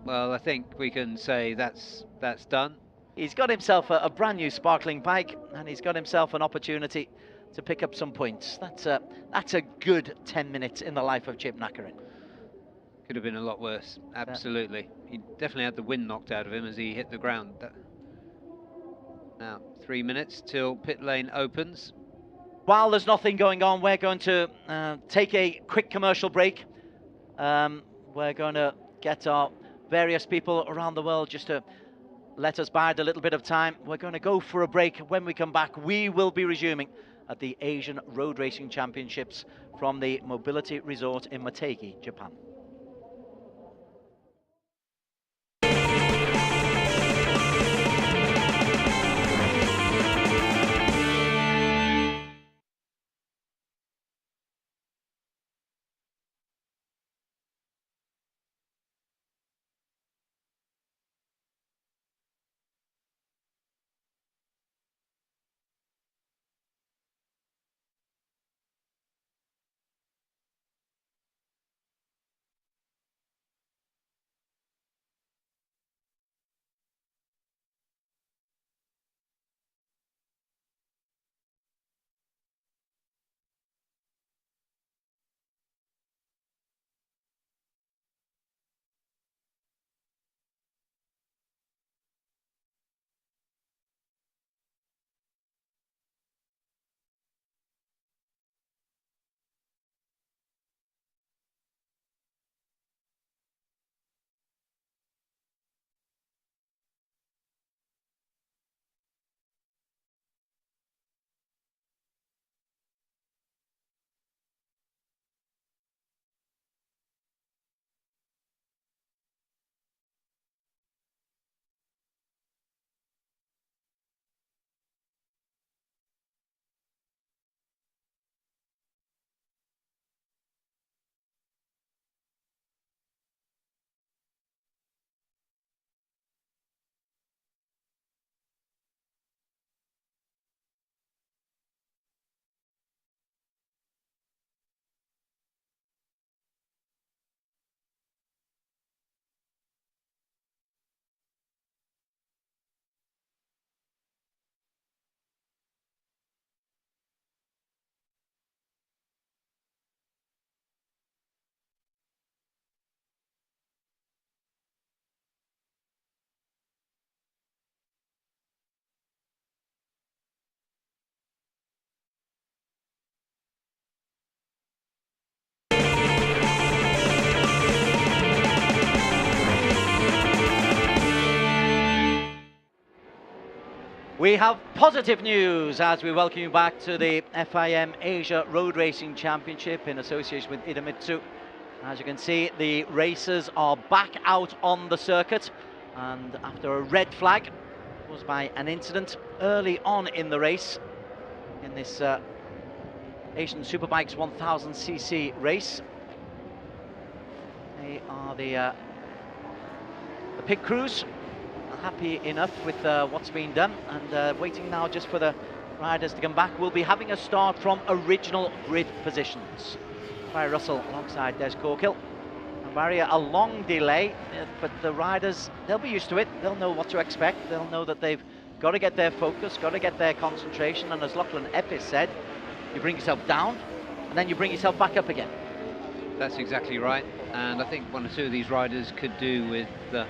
Well, I think we can say that's done. He's got himself a brand new sparkling bike, and he's got himself an opportunity to pick up some points. That's a good 10 minutes in the life of Chip Nakarin. Could have been a lot worse, absolutely. He definitely had the wind knocked out of him as he hit the ground. Now, 3 minutes till pit lane opens. While there's nothing going on, we're going to take a quick commercial break. We're going to get our various people around the world just to let us bide a little bit of time. We're going to go for a break. When we come back, we will be resuming at the Asian Road Racing Championships from the Mobility Resort in Motegi, Japan. We have positive news as we welcome you back to the FIM Asia Road Racing Championship in association with Idemitsu. As you can see, the racers are back out on the circuit, and after a red flag caused by an incident early on in the race in this Asian Superbikes 1000cc race. They are the pit crews happy enough with what's been done, and waiting now just for the riders to come back. We'll be having a start from original grid positions. Barry Russell alongside Des Corkill. And Barry, a long delay, but the riders, they'll be used to it. They'll know what to expect. They'll know that they've got to get their focus, got to get their concentration, and as Lachlan Epis said, you bring yourself down, and then you bring yourself back up again. That's exactly right, and I think one or two of these riders could do with the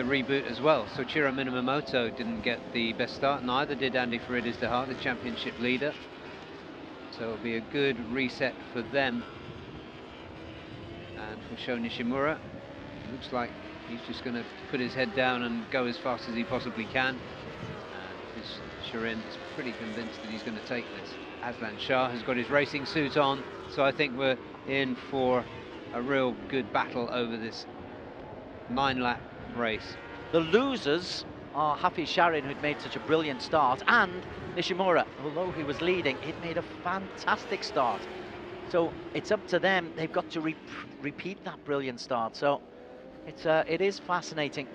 reboot as well. Soichiro Minamoto didn't get the best start, neither did Andy Faridis de Hart, the championship leader. So it'll be a good reset for them. And for Sho Nishimura, it looks like he's just going to put his head down and go as fast as he possibly can. And Shirin is pretty convinced that he's going to take this. Aslan Shah has got his racing suit on, so I think we're in for a real good battle over this 9-lap race. The losers are Hafiz Sharin, who'd made such a brilliant start, and Nishimura, although he was leading, he'd made a fantastic start. So it's up to them. They've got to repeat that brilliant start. So It is fascinating.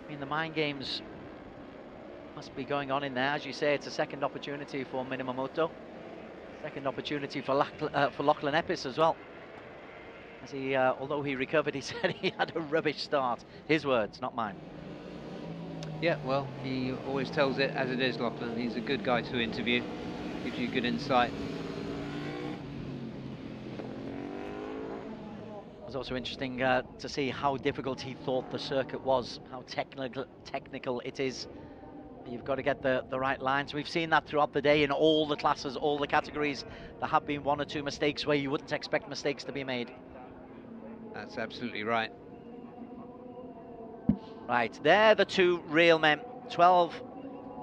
I mean, the mind games must be going on in there. As you say, it's a second opportunity for Minamoto. Second opportunity for Lachlan Epps as well. As he, although he recovered, he said he had a rubbish start. His words, not mine. Yeah, well, he always tells it as it is, Lachlan. He's a good guy to interview. Gives you good insight. It was also interesting to see how difficult he thought the circuit was, how technical it is. You've got to get the right lines. We've seen that throughout the day in all the classes, all the categories. There have been one or two mistakes where you wouldn't expect mistakes to be made. That's absolutely right. Right, they're the two real men. 12,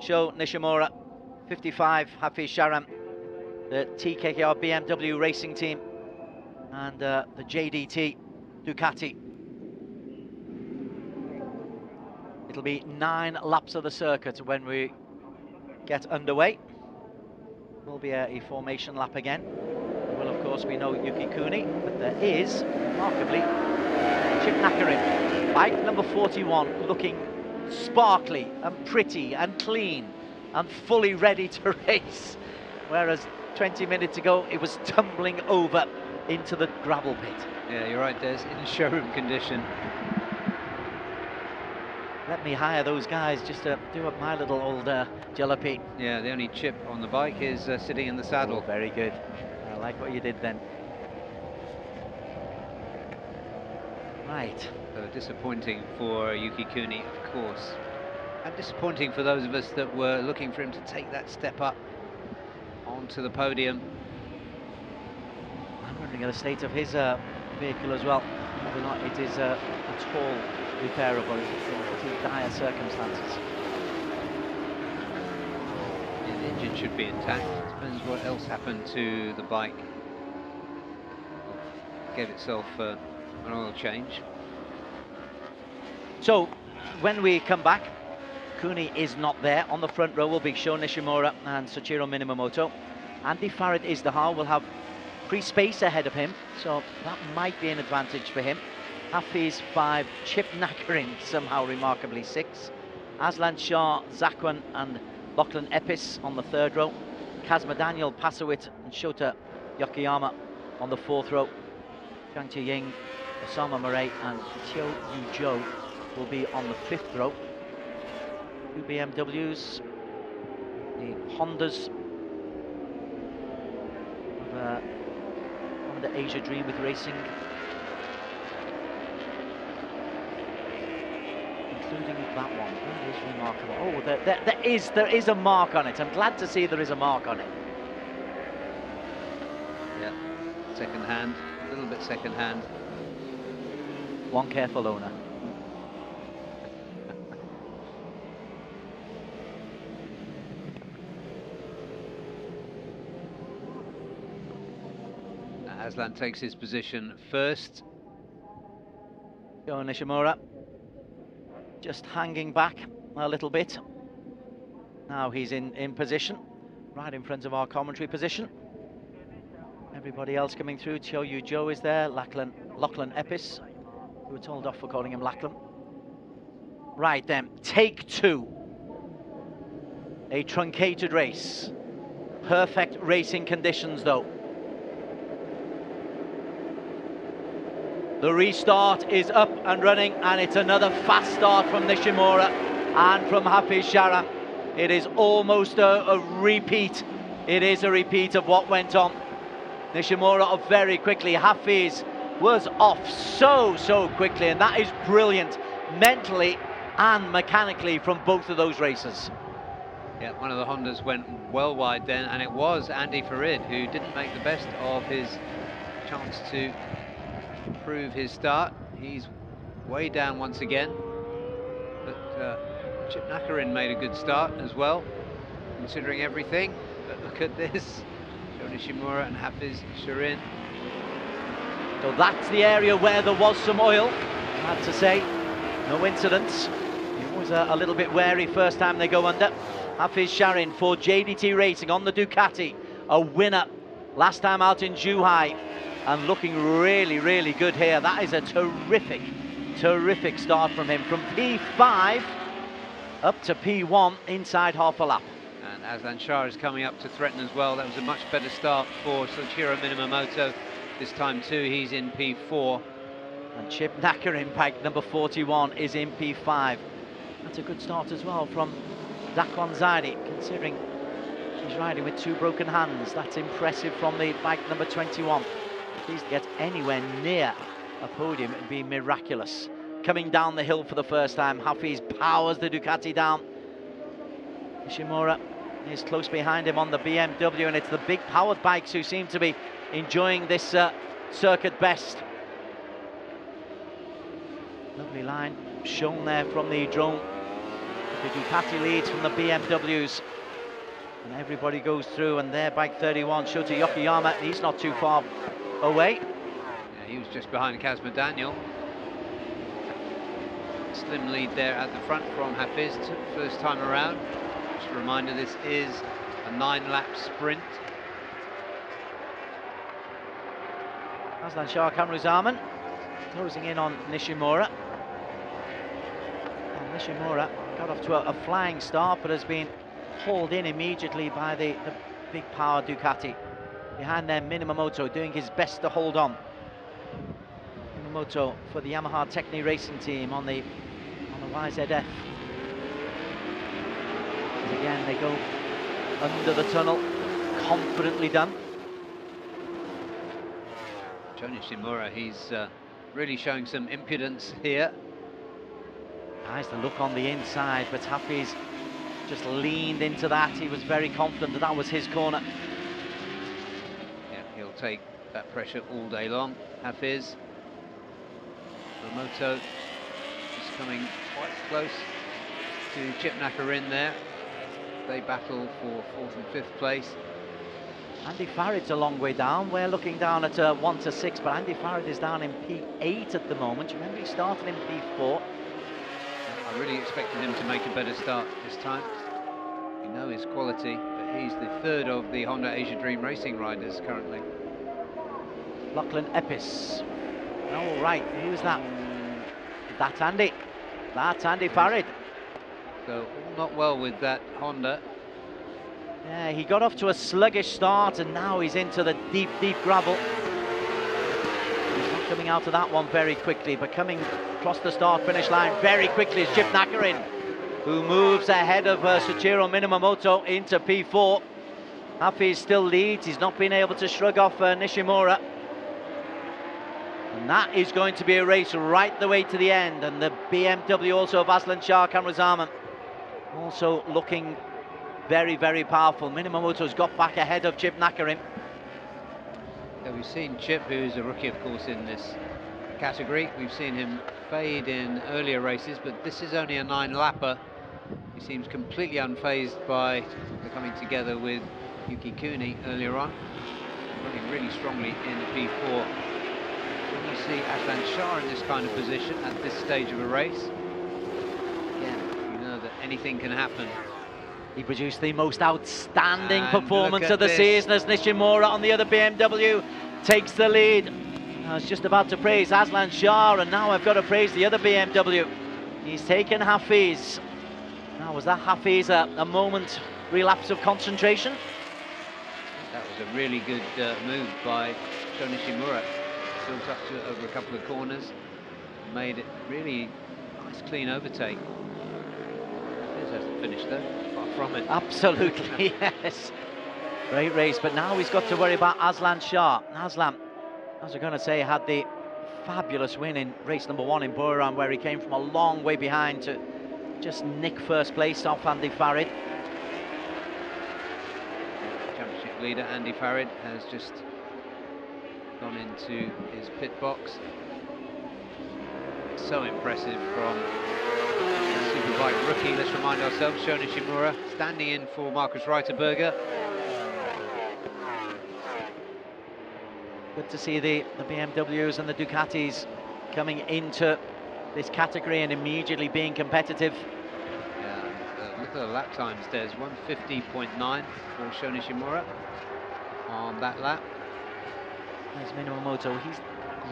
Sho Nishimura. 55, Hafiz Sharam. The TKR BMW racing team. And the JDT Ducati. It'll be 9 laps of the circuit when we get underway. Will be a formation lap again. There will, of course, be no Yuki Kuni, but there is, remarkably, Chip Nakarin. Bike number 41, looking sparkly and pretty and clean and fully ready to race. Whereas 20 minutes ago, it was tumbling over into the gravel pit. Yeah, you're right, Des, in showroom condition. Let me hire those guys just to do up my little old jalopy. Yeah, the only chip on the bike is sitting in the saddle. Oh, very good. I like what you did then. Right. So disappointing for Yuki Kuni, of course. And disappointing for those of us that were looking for him to take that step up onto the podium. I'm wondering at the state of his vehicle as well. Whether or not it is at all repairable. It's in pretty dire circumstances. Yeah, the engine should be intact. Depends what else happened to the bike. Gave itself an oil change. So, when we come back, Kuni is not there. On the front row will be Sho Nishimura and Soichiro Minamoto. Andy Farad Izdihar will have free space ahead of him, so that might be an advantage for him. Hafiz 5, Chip Nakarin somehow remarkably 6. Aslan Shah, Zakwan and Lachlan Epps on the third row. Kazma Daniel, Pasowit and Shota Yokoyama on the fourth row. Zhang Ying, Osama Murray and Tio Yu Zhou will be on the fifth row. Two BMWs, the Hondas of Honda Asia Dream with Racing, including that one. That is remarkable. Oh, there is a mark on it. I'm glad to see there is a mark on it. Yeah, second hand, a little bit second hand. One careful owner. Aslan takes his position first. Sho Nishimura just hanging back a little bit. Now he's in position, right in front of our commentary position. Everybody else coming through. Tio Yu Zhou is there. Lachlan Epps. We were told off for calling him Lachlan. Right then, take two. A truncated race. Perfect racing conditions though. The restart is up and running, and it's another fast start from Nishimura and from Hafiz Sharam. It is almost a repeat. It is a repeat of what went on. Nishimura off very quickly. Hafiz was off so quickly, and that is brilliant mentally and mechanically from both of those races. Yeah, one of the Hondas went well wide then, and it was Andy Farid who didn't make the best of his chance to improve his start. He's way down once again, but Chip Nakarin made a good start as well, considering everything. But look at this, Sho Nishimura and Hafiz Sharin. So that's the area where there was some oil, I have to say. No incidents. You're always a little bit wary first time they go under. Hafiz Sharin for JDT Racing on the Ducati, a winner last time out in Zhuhai, and looking really good here. That is a terrific Terrific start from him, from P5 up to P1 inside half a lap. And Aslan Shah is coming up to threaten as well. That was a much better start for Soichiro Minamoto. This time too, he's in P4. And Chip Nakarin, bike number 41, is in P5. That's a good start as well from Dakon Zaidi, considering he's riding with 2 broken hands. That's impressive from the bike number 21. If he's to get anywhere near a podium, it'd be miraculous. Coming down the hill for the first time, Hafiz powers the Ducati down. Nishimura is close behind him on the BMW, and it's the big powered bikes who seem to be enjoying this circuit best. Lovely line shown there from the drone. The Ducati leads from the BMWs. And everybody goes through, and their bike 31, Shota Yokoyama, he's not too far away. Yeah, he was just behind Kazma Daniel. Slim lead there at the front from Hafiz, first time around. Just a reminder, this is a 9-lap sprint. Aslan Shah Kamruzaman closing in on Nishimura. And Nishimura got off to a flying start, but has been hauled in immediately by the big power Ducati. Behind them, Minamoto doing his best to hold on. Minamoto for the Yamaha Techni Racing team on the YZF. And again, they go under the tunnel, confidently done. Joe Nishimura, he's really showing some impudence here. Nice the look on the inside, but Hafiz just leaned into that. He was very confident that that was his corner. Yeah, he'll take that pressure all day long. Hafiz. Minamoto is coming quite close to Chip Nakarin there. They battle for 4th and 5th place. Andy Farid's a long way down. We're looking down at 1 to 6, but Andy Farid is down in P8 at the moment. You remember he started in P4. I really expected him to make a better start this time. You know his quality, but he's the 3rd of the Honda Asia Dream Racing riders currently. Lachlan Epis. Oh, right, who's that? That's Andy. That's Andy Farid. So, all not well with that Honda. Yeah, he got off to a sluggish start, and now he's into the deep, deep gravel. He's not coming out of that one very quickly, but coming across the start-finish line very quickly is Chip Nakarin, who moves ahead of Soichiro Minamoto into P4. Hafiz still leads. He's not been able to shrug off Nishimura. And that is going to be a race right the way to the end. And the BMW also of Aslan Shah Kamruzaman also looking very, very powerful. Minamoto's got back ahead of Chip Nakarin. Yeah, we've seen Chip, who's a rookie, of course, in this category. We've seen him fade in earlier races, but this is only a 9-lapper. He seems completely unfazed by the coming together with Yuki Kuni earlier on. Running really strongly in the P4. When you see Aslan Shah in this kind of position at this stage of a race, again, you know that anything can happen. He produced the most outstanding And performance of the this. season as Nishimura on the other BMW takes the lead. I was just about to praise Aslan Shah, and now I've got to praise the other BMW. He's taken Hafiz. Now, was that Hafiz a moment relapse of concentration? That was a really good move by Sho Nishimura. Built up to it over a couple of corners, made it really nice, clean overtake. Hafiz hasn't finished though, far from it. Absolutely, yes. Great race, but now he's got to worry about Aslan Shah. Aslan, as we're going to say, had the fabulous win in race number 1 in Buriram, where he came from a long way behind to just nick first place off Andy Farid. Championship leader Andy Farid has just gone into his pit box. So impressive from the Superbike rookie. Let's remind ourselves, Sho Nishimura standing in for Markus Reiterberger. Good to see the BMWs and the Ducatis coming into this category and immediately being competitive. Yeah, look at the lap times. There's 150.9 for Sho Nishimura on that lap. There's Minamoto. He's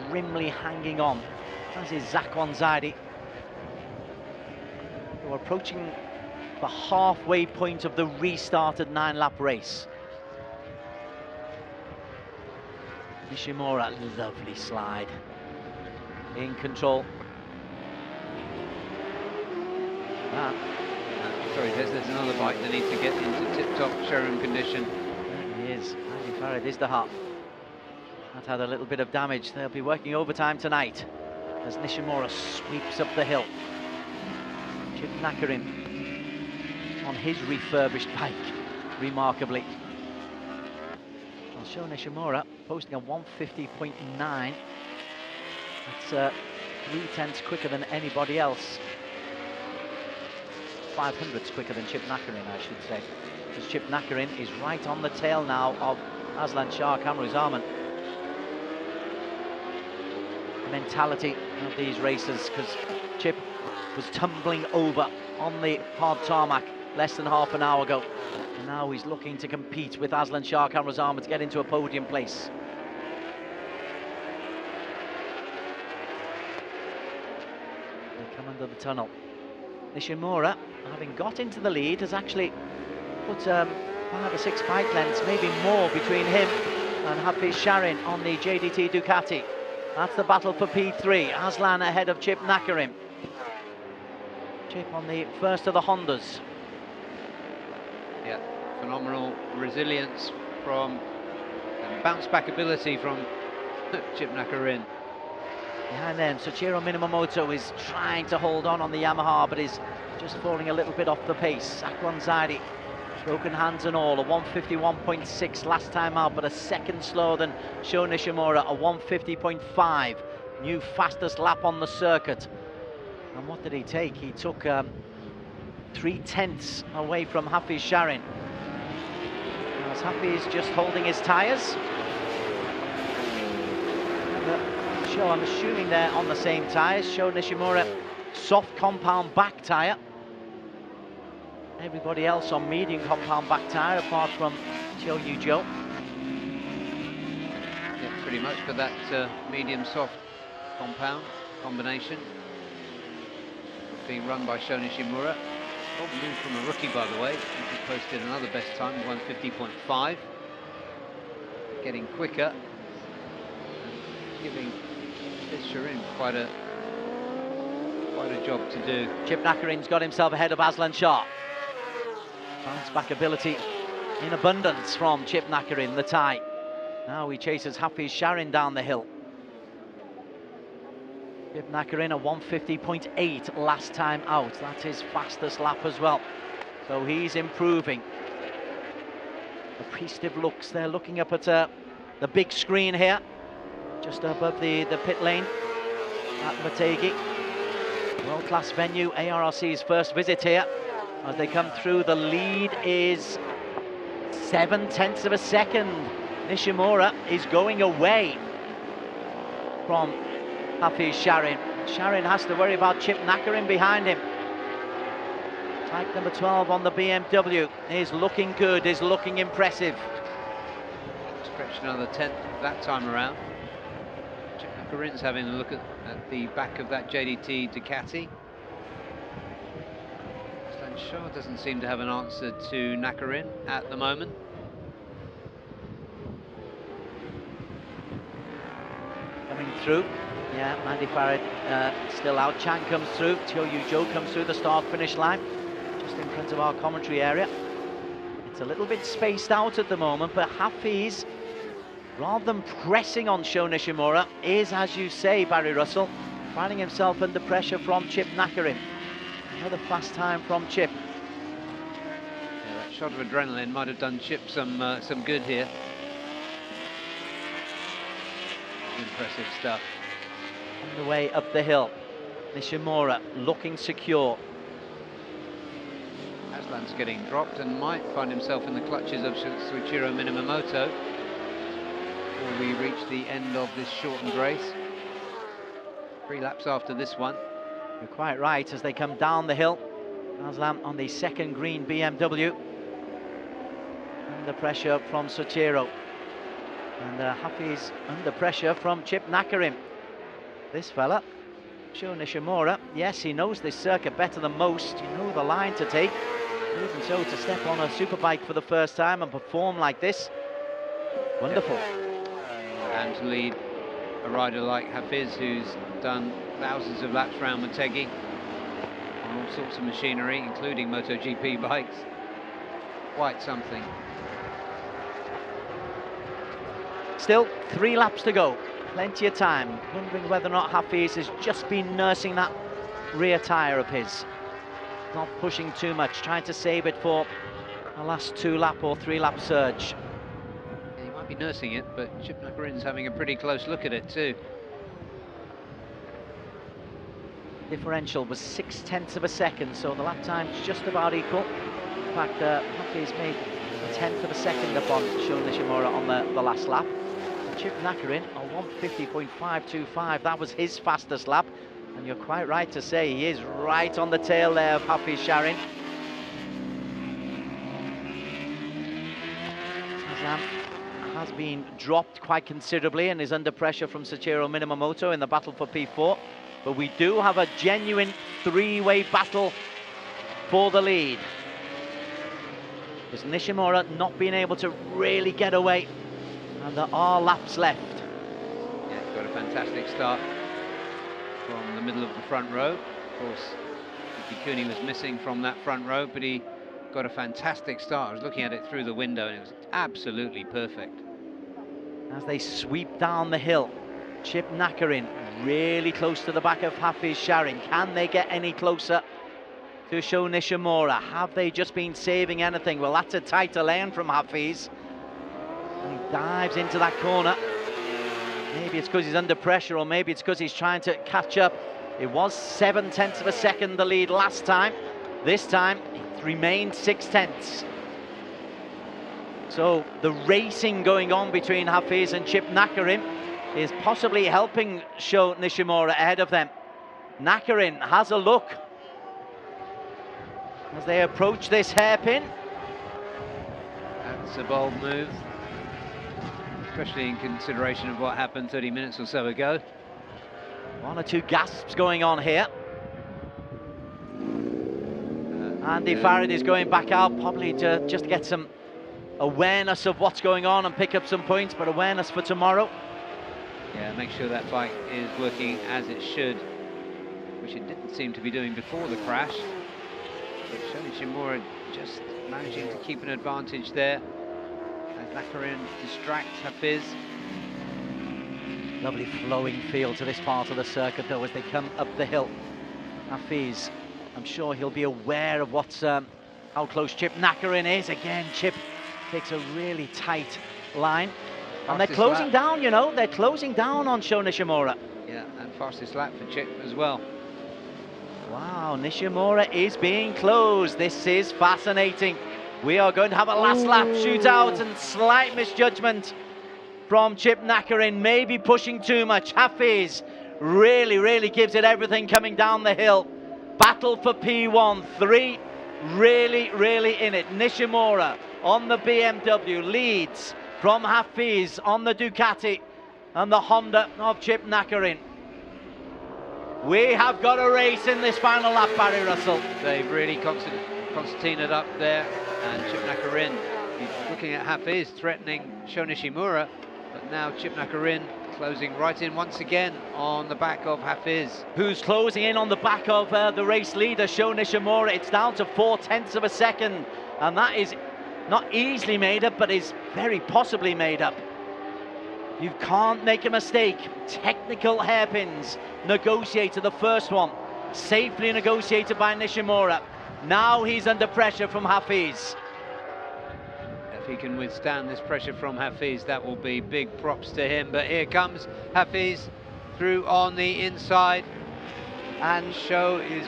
grimly hanging on, as is Zakwan Zaidi. We're approaching the halfway point of the restarted 9-lap race. Nishimura, lovely slide. In control. Sorry, there's another bike that needs to get into tip-top showroom condition. There he is. Andy Farrad is the hut. That had a little bit of damage. They'll be working overtime tonight as Nishimura sweeps up the hill. Chip Nakarin on his refurbished bike, remarkably. I'll show Nishimura posting a 150.9. That's 3/10 quicker than anybody else. 500ths quicker than Chip Nakarin, I should say. Because Chip Nakarin is right on the tail now of Aslan Shah Kamruzaman. Mentality of these racers, because Chip was tumbling over on the hard tarmac less than half an hour ago, and now he's looking to compete with Aslan Shah Kamruzaman to get into a podium place. They come under the tunnel. Nishimura, having got into the lead, has actually put 5 or 6 bike lengths, maybe more, between him and Hafiz Sharin on the JDT Ducati. That's the battle for P3. Aslan ahead of Chip Nakarin. Chip on the first of the Hondas. Yeah, phenomenal resilience from and bounce back ability from Chip Nakarin. Behind them, Soichiro Minamoto is trying to hold on the Yamaha, but is just falling a little bit off the pace. Zakwan Zaidi, broken hands and all, a 151.6 last time out, but a second slower than Sho Nishimura, a 150.5. New fastest lap on the circuit. And what did he take? He took 3/10 away from Hafiz Sharin. As Hafiz just holding his tyres. Sho, I'm assuming they're on the same tyres. Sho Nishimura, soft compound back tyre. Everybody else on medium compound back tyre, apart from Cho Yu Jo. Yeah, pretty much for that medium soft compound combination. Being run by Sho Nishimura. Bold move from a rookie, by the way. He posted another best time, 150.5. Getting quicker. Giving Sharin quite a job to do. Chip Nakarin's got himself ahead of Aslan Shah. Bounce back ability in abundance from Chip Nakarin, the Thai. Now he chases Hafiz Sharin down the hill. Chip Nakarin a 150.8 last time out. That's his fastest lap as well. So he's improving. The Priestive looks, they're looking up at the big screen here, just above the pit lane at Motegi. World-class venue, ARRC's first visit here. As they come through, the lead is 0.7 of a second. Nishimura is going away from Hafiz Sharin. Sharin has to worry about Chip Nakarin behind him. Type number 12 on the BMW is looking good, is looking impressive. Stretched another 10th that time around. Chip Nakarin's having a look at the back of that JDT Ducati. Aslan Shah doesn't seem to have an answer to Nakarin at the moment. Coming through. Yeah, Mandy Farrad still out. Chang comes through. Teo Yu Jo comes through the start-finish line, just in front of our commentary area. It's a little bit spaced out at the moment, but Hafiz, rather than pressing on Sho Nishimura, is, as you say, Barry Russell, finding himself under pressure from Chip Nakarin. Another fast time from Chip. Yeah, that shot of adrenaline might have done Chip some good here. Impressive stuff. On the way up the hill, Nishimura looking secure. Aslan's getting dropped and might find himself in the clutches of Soichiro Minamoto before we reach the end of this shortened race. 3 laps after this one. You're quite right, as they come down the hill. Aslan on the second green BMW. Under pressure from Soichiro. And Hafiz under pressure from Chip Nakarin. This fella, Sho Nishimura, yes, he knows this circuit better than most. You know the line to take. Even so, to step on a superbike for the first time and perform like this, wonderful. And to lead a rider like Hafiz, who's done thousands of laps around Motegi on all sorts of machinery, including MotoGP bikes. Quite something. Still 3 laps to go, plenty of time. Wondering whether or not Hafiz has just been nursing that rear tyre of his. Not pushing too much, trying to save it for a last 2 lap or 3 lap surge. He might be nursing it, but Chip Nakarin's having a pretty close look at it too. Differential was 0.6 of a second, so the lap time's just about equal. In fact, Hafiz made a 1/10 of a second up on Sho Nishimura on the last lap. Chip Nakarin, a 1:50.525, that was his fastest lap. And you're quite right to say he is right on the tail there of Hafiz Sharin. Shazam has been dropped quite considerably and is under pressure from Soichiro Minamoto in the battle for P4. But we do have a genuine 3-way battle for the lead. Because Nishimura not being able to really get away. And there are laps left. Yeah, got a fantastic start from the middle of the front row. Of course, Kuni was missing from that front row, but he got a fantastic start. I was looking at it through the window and it was absolutely perfect. As they sweep down the hill, Chip Nakarin really close to the back of Hafiz Sharin. Can they get any closer to Sho Nishimura? Have they just been saving anything? Well, that's a tighter lane from Hafiz. And he dives into that corner. Maybe it's because he's under pressure, or maybe it's because he's trying to catch up. It was 0.7 of a second the lead last time. This time, it remained 0.6. So the racing going on between Hafiz and Chip Nakarin is possibly helping Sho Nishimura ahead of them. Nakarin has a look as they approach this hairpin. That's a bold move, especially in consideration of what happened 30 minutes or so ago. 1 or 2 gasps going on here. Andy Farrad is going back out, probably to just get some awareness of what's going on and pick up some points, but awareness for tomorrow. Yeah, make sure that bike is working as it should, which it didn't seem to be doing before the crash. But Sho Nishimura just managing to keep an advantage there as Nakarin distracts Hafiz. Lovely flowing feel to this part of the circuit though as they come up the hill. Hafiz, I'm sure he'll be aware of what's how close Chip Nakarin is. Again, Chip takes a really tight line. And they're closing down, you know, they're closing down on Sho Nishimura. Yeah, and fastest lap for Chip as well. Wow, Nishimura is being closed. This is fascinating. We are going to have a last lap shootout and slight misjudgment from Chip Nakarin, maybe pushing too much. Hafiz really gives it everything coming down the hill. Battle for P1, 3 really in it. Nishimura on the BMW leads from Hafiz on the Ducati and the Honda of Chip Nakarin. We have got a race in this final lap, Barry Russell. They've really concertinaed up there, and Chip Nakarin, he's looking at Hafiz, threatening Sho Nishimura, but now Chip Nakarin closing right in once again on the back of Hafiz. Who's closing in on the back of the race leader, Sho Nishimura. It's down to 0.4 of a second, and that is not easily made up, but is very possibly made up. You can't make a mistake. Technical hairpins negotiated, the first one safely negotiated by Nishimura. Now he's under pressure from Hafiz. If he can withstand this pressure from Hafiz, that will be big props to him. But here comes Hafiz through on the inside, and Sho is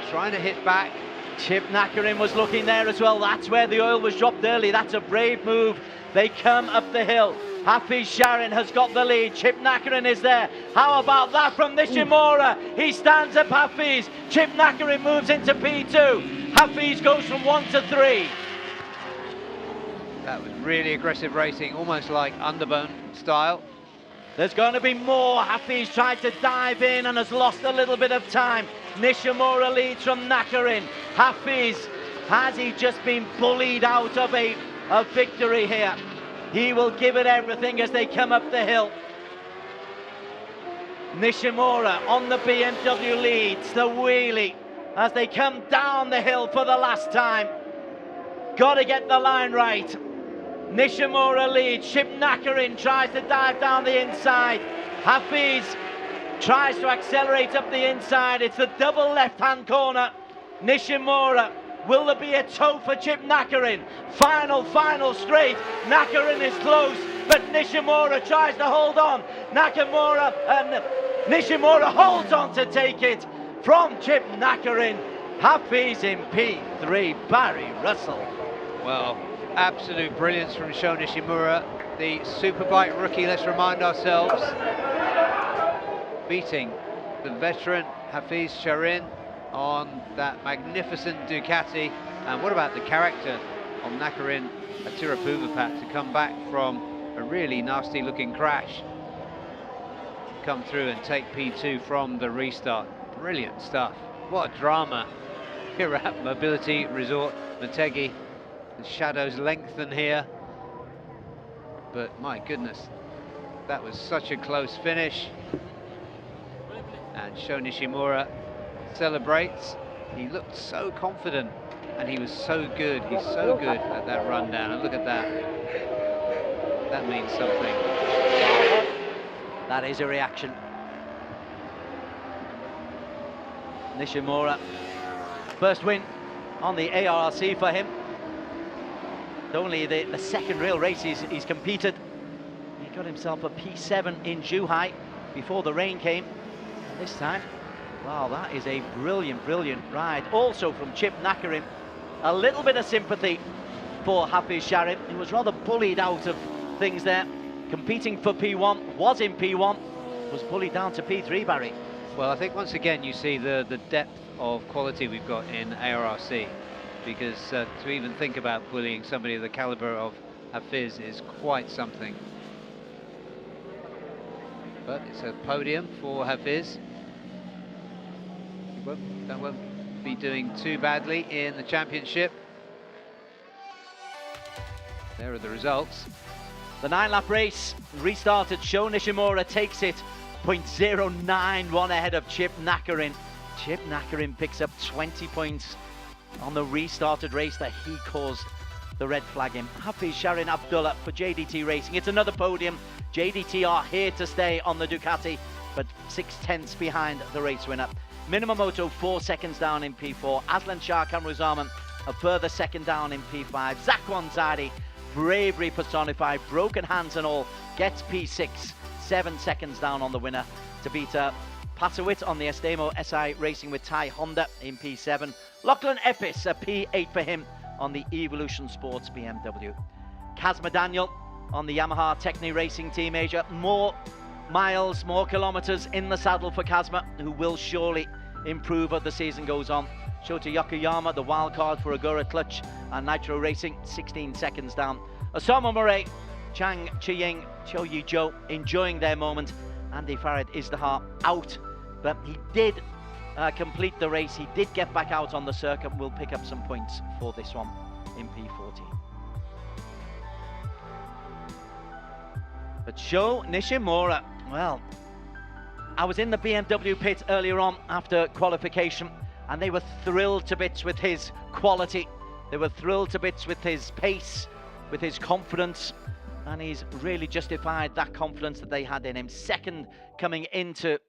trying to hit back. Chip Nakarin was looking there as well. That's where the oil was dropped early. That's a brave move. They come up the hill. Hafiz Sharin has got the lead. Chip Nakarin is there. How about that from Nishimura? He stands up Hafiz. Chip Nakarin moves into P2. Hafiz goes from 1 to 3. That was really aggressive racing, almost like Underbone style. There's going to be more. Hafiz tried to dive in and has lost a little bit of time. Nishimura leads from Nakarin. Hafiz, has he just been bullied out of a victory here? He will give it everything as they come up the hill. Nishimura on the BMW leads the wheelie as they come down the hill for the last time. Got to get the line right. Nishimura leads. Ship Nakarin tries to dive down the inside. Hafiz tries to accelerate up the inside. It's the double left-hand corner. Nishimura. Will there be a toe for Chip Nakarin? Final straight. Nakarin is close, but Nishimura tries to hold on. Nishimura holds on to take it from Chip Nakarin. Hafiz in P3, Barry Russell. Well, absolute brilliance from Sho Nishimura, the Superbike rookie, let's remind ourselves. Beating the veteran Hafiz Sharin on that magnificent Ducati. And what about the character of Nakarin Atiraphuvapat to come back from a really nasty looking crash, come through and take P2 from the restart. Brilliant stuff. What a drama here at Mobility Resort Motegi. The shadows lengthen here, but my goodness, that was such a close finish. And Sho Nishimura celebrates. He looked so confident and he was so good. He's so good at that rundown, and look at that. That means something. That is a reaction. Nishimura, first win on the ARRC for him. Only the second real race he's competed. He got himself a P7 in Zhuhai before the rain came. And this time, wow, that is a brilliant ride. Also from Chip Nakarin. A little bit of sympathy for Hafiz Sharin. He was rather bullied out of things there. Competing for P1, was in P1, was bullied down to P3, Barry. Well, I think once again you see the depth of quality we've got in ARRC, because to even think about bullying somebody of the caliber of Hafiz is quite something. But it's a podium for Hafiz. He won't be doing too badly in the championship. There are the results. The 9-lap race restarted. Sho Nishimura takes it 0.091 ahead of Chip Nakarin. Chip Nakarin picks up 20 points on the restarted race that he caused the red flag in. Hafiz Sharin Abdullah for JDT Racing. It's another podium. JDT are here to stay on the Ducati, but 6/10 behind the race winner. Minamoto 4 seconds down in P4. Aslan Shah Kamruzaman a further second down in P5. Zakwan Zadi, bravery personified, broken hands and all, gets P6, 7 seconds down on the winner to beat Pasawit on the Estemo SI Racing with Thai Honda in P7. Lachlan Epis, a P8 for him on the Evolution Sports BMW. Kazma Daniel on the Yamaha Techni Racing Team Asia. More miles, more kilometers in the saddle for Kazma, who will surely improve as the season goes on. Shota Yokoyama, the wild card for Agora Clutch and Nitro Racing, 16 seconds down. Osama Murray, Chang Chiying, Cho Yi Zhou enjoying their moment. Andy Farid is the heart out, but he did complete the race. He did get back out on the circuit. Will pick up some points for this one in P14. But Sho Nishimura, well, I was in the BMW pit earlier on after qualification, and they were thrilled to bits with his quality. They were thrilled to bits with his pace, with his confidence, and he's really justified that confidence that they had in him. Second coming into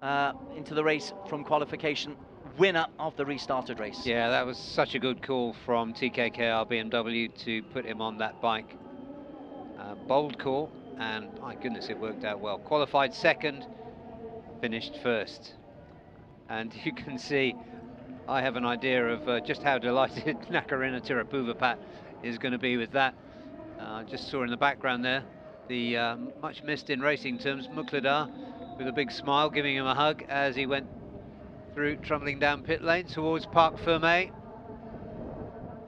the race from qualification, winner of the restarted race. Yeah, that was such a good call from TKKR BMW to put him on that bike. Bold call, and my goodness, it worked out well. Qualified second, finished first. And you can see, I have an idea of just how delighted Nakarina Tirapuvapat is going to be with that. Just saw in the background there, the much missed in racing terms, Mukladar, with a big smile, giving him a hug as he went through, trundling down pit lane towards Parc Fermé.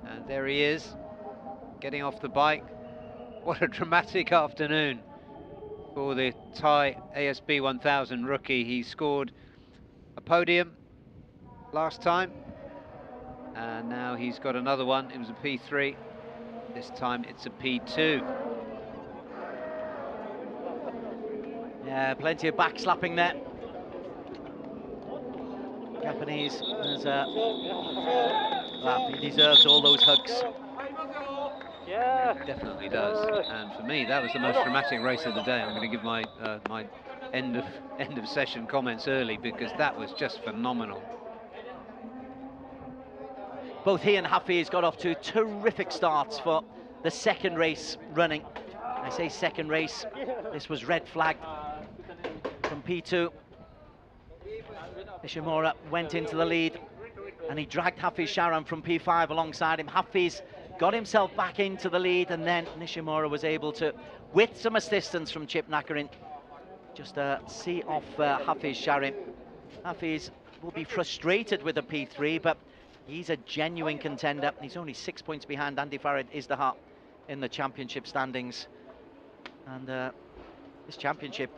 And there he is, getting off the bike. What a dramatic afternoon for the Thai ASB 1000 rookie. He scored a podium last time, and now he's got another one. It was a P3. This time it's a P2. Yeah, plenty of backslapping there. Japanese has, well, he deserves all those hugs. Definitely does. And for me, that was the most dramatic race of the day. I'm going to give my my end of session comments early, because that was just phenomenal. Both he and Hafiz got off to terrific starts for the second race running. I say second race, this was red flagged from P2. Nishimura went into the lead and he dragged Hafiz Sharan from P5 alongside him. Hafiz got himself back into the lead, and then Nishimura was able to, with some assistance from Chip Nakarin, just see off Hafiz Sharan. Hafiz will be frustrated with the P3, but he's a genuine contender. He's only 6 points behind Andy Farid Izdaha in the championship standings. And this championship,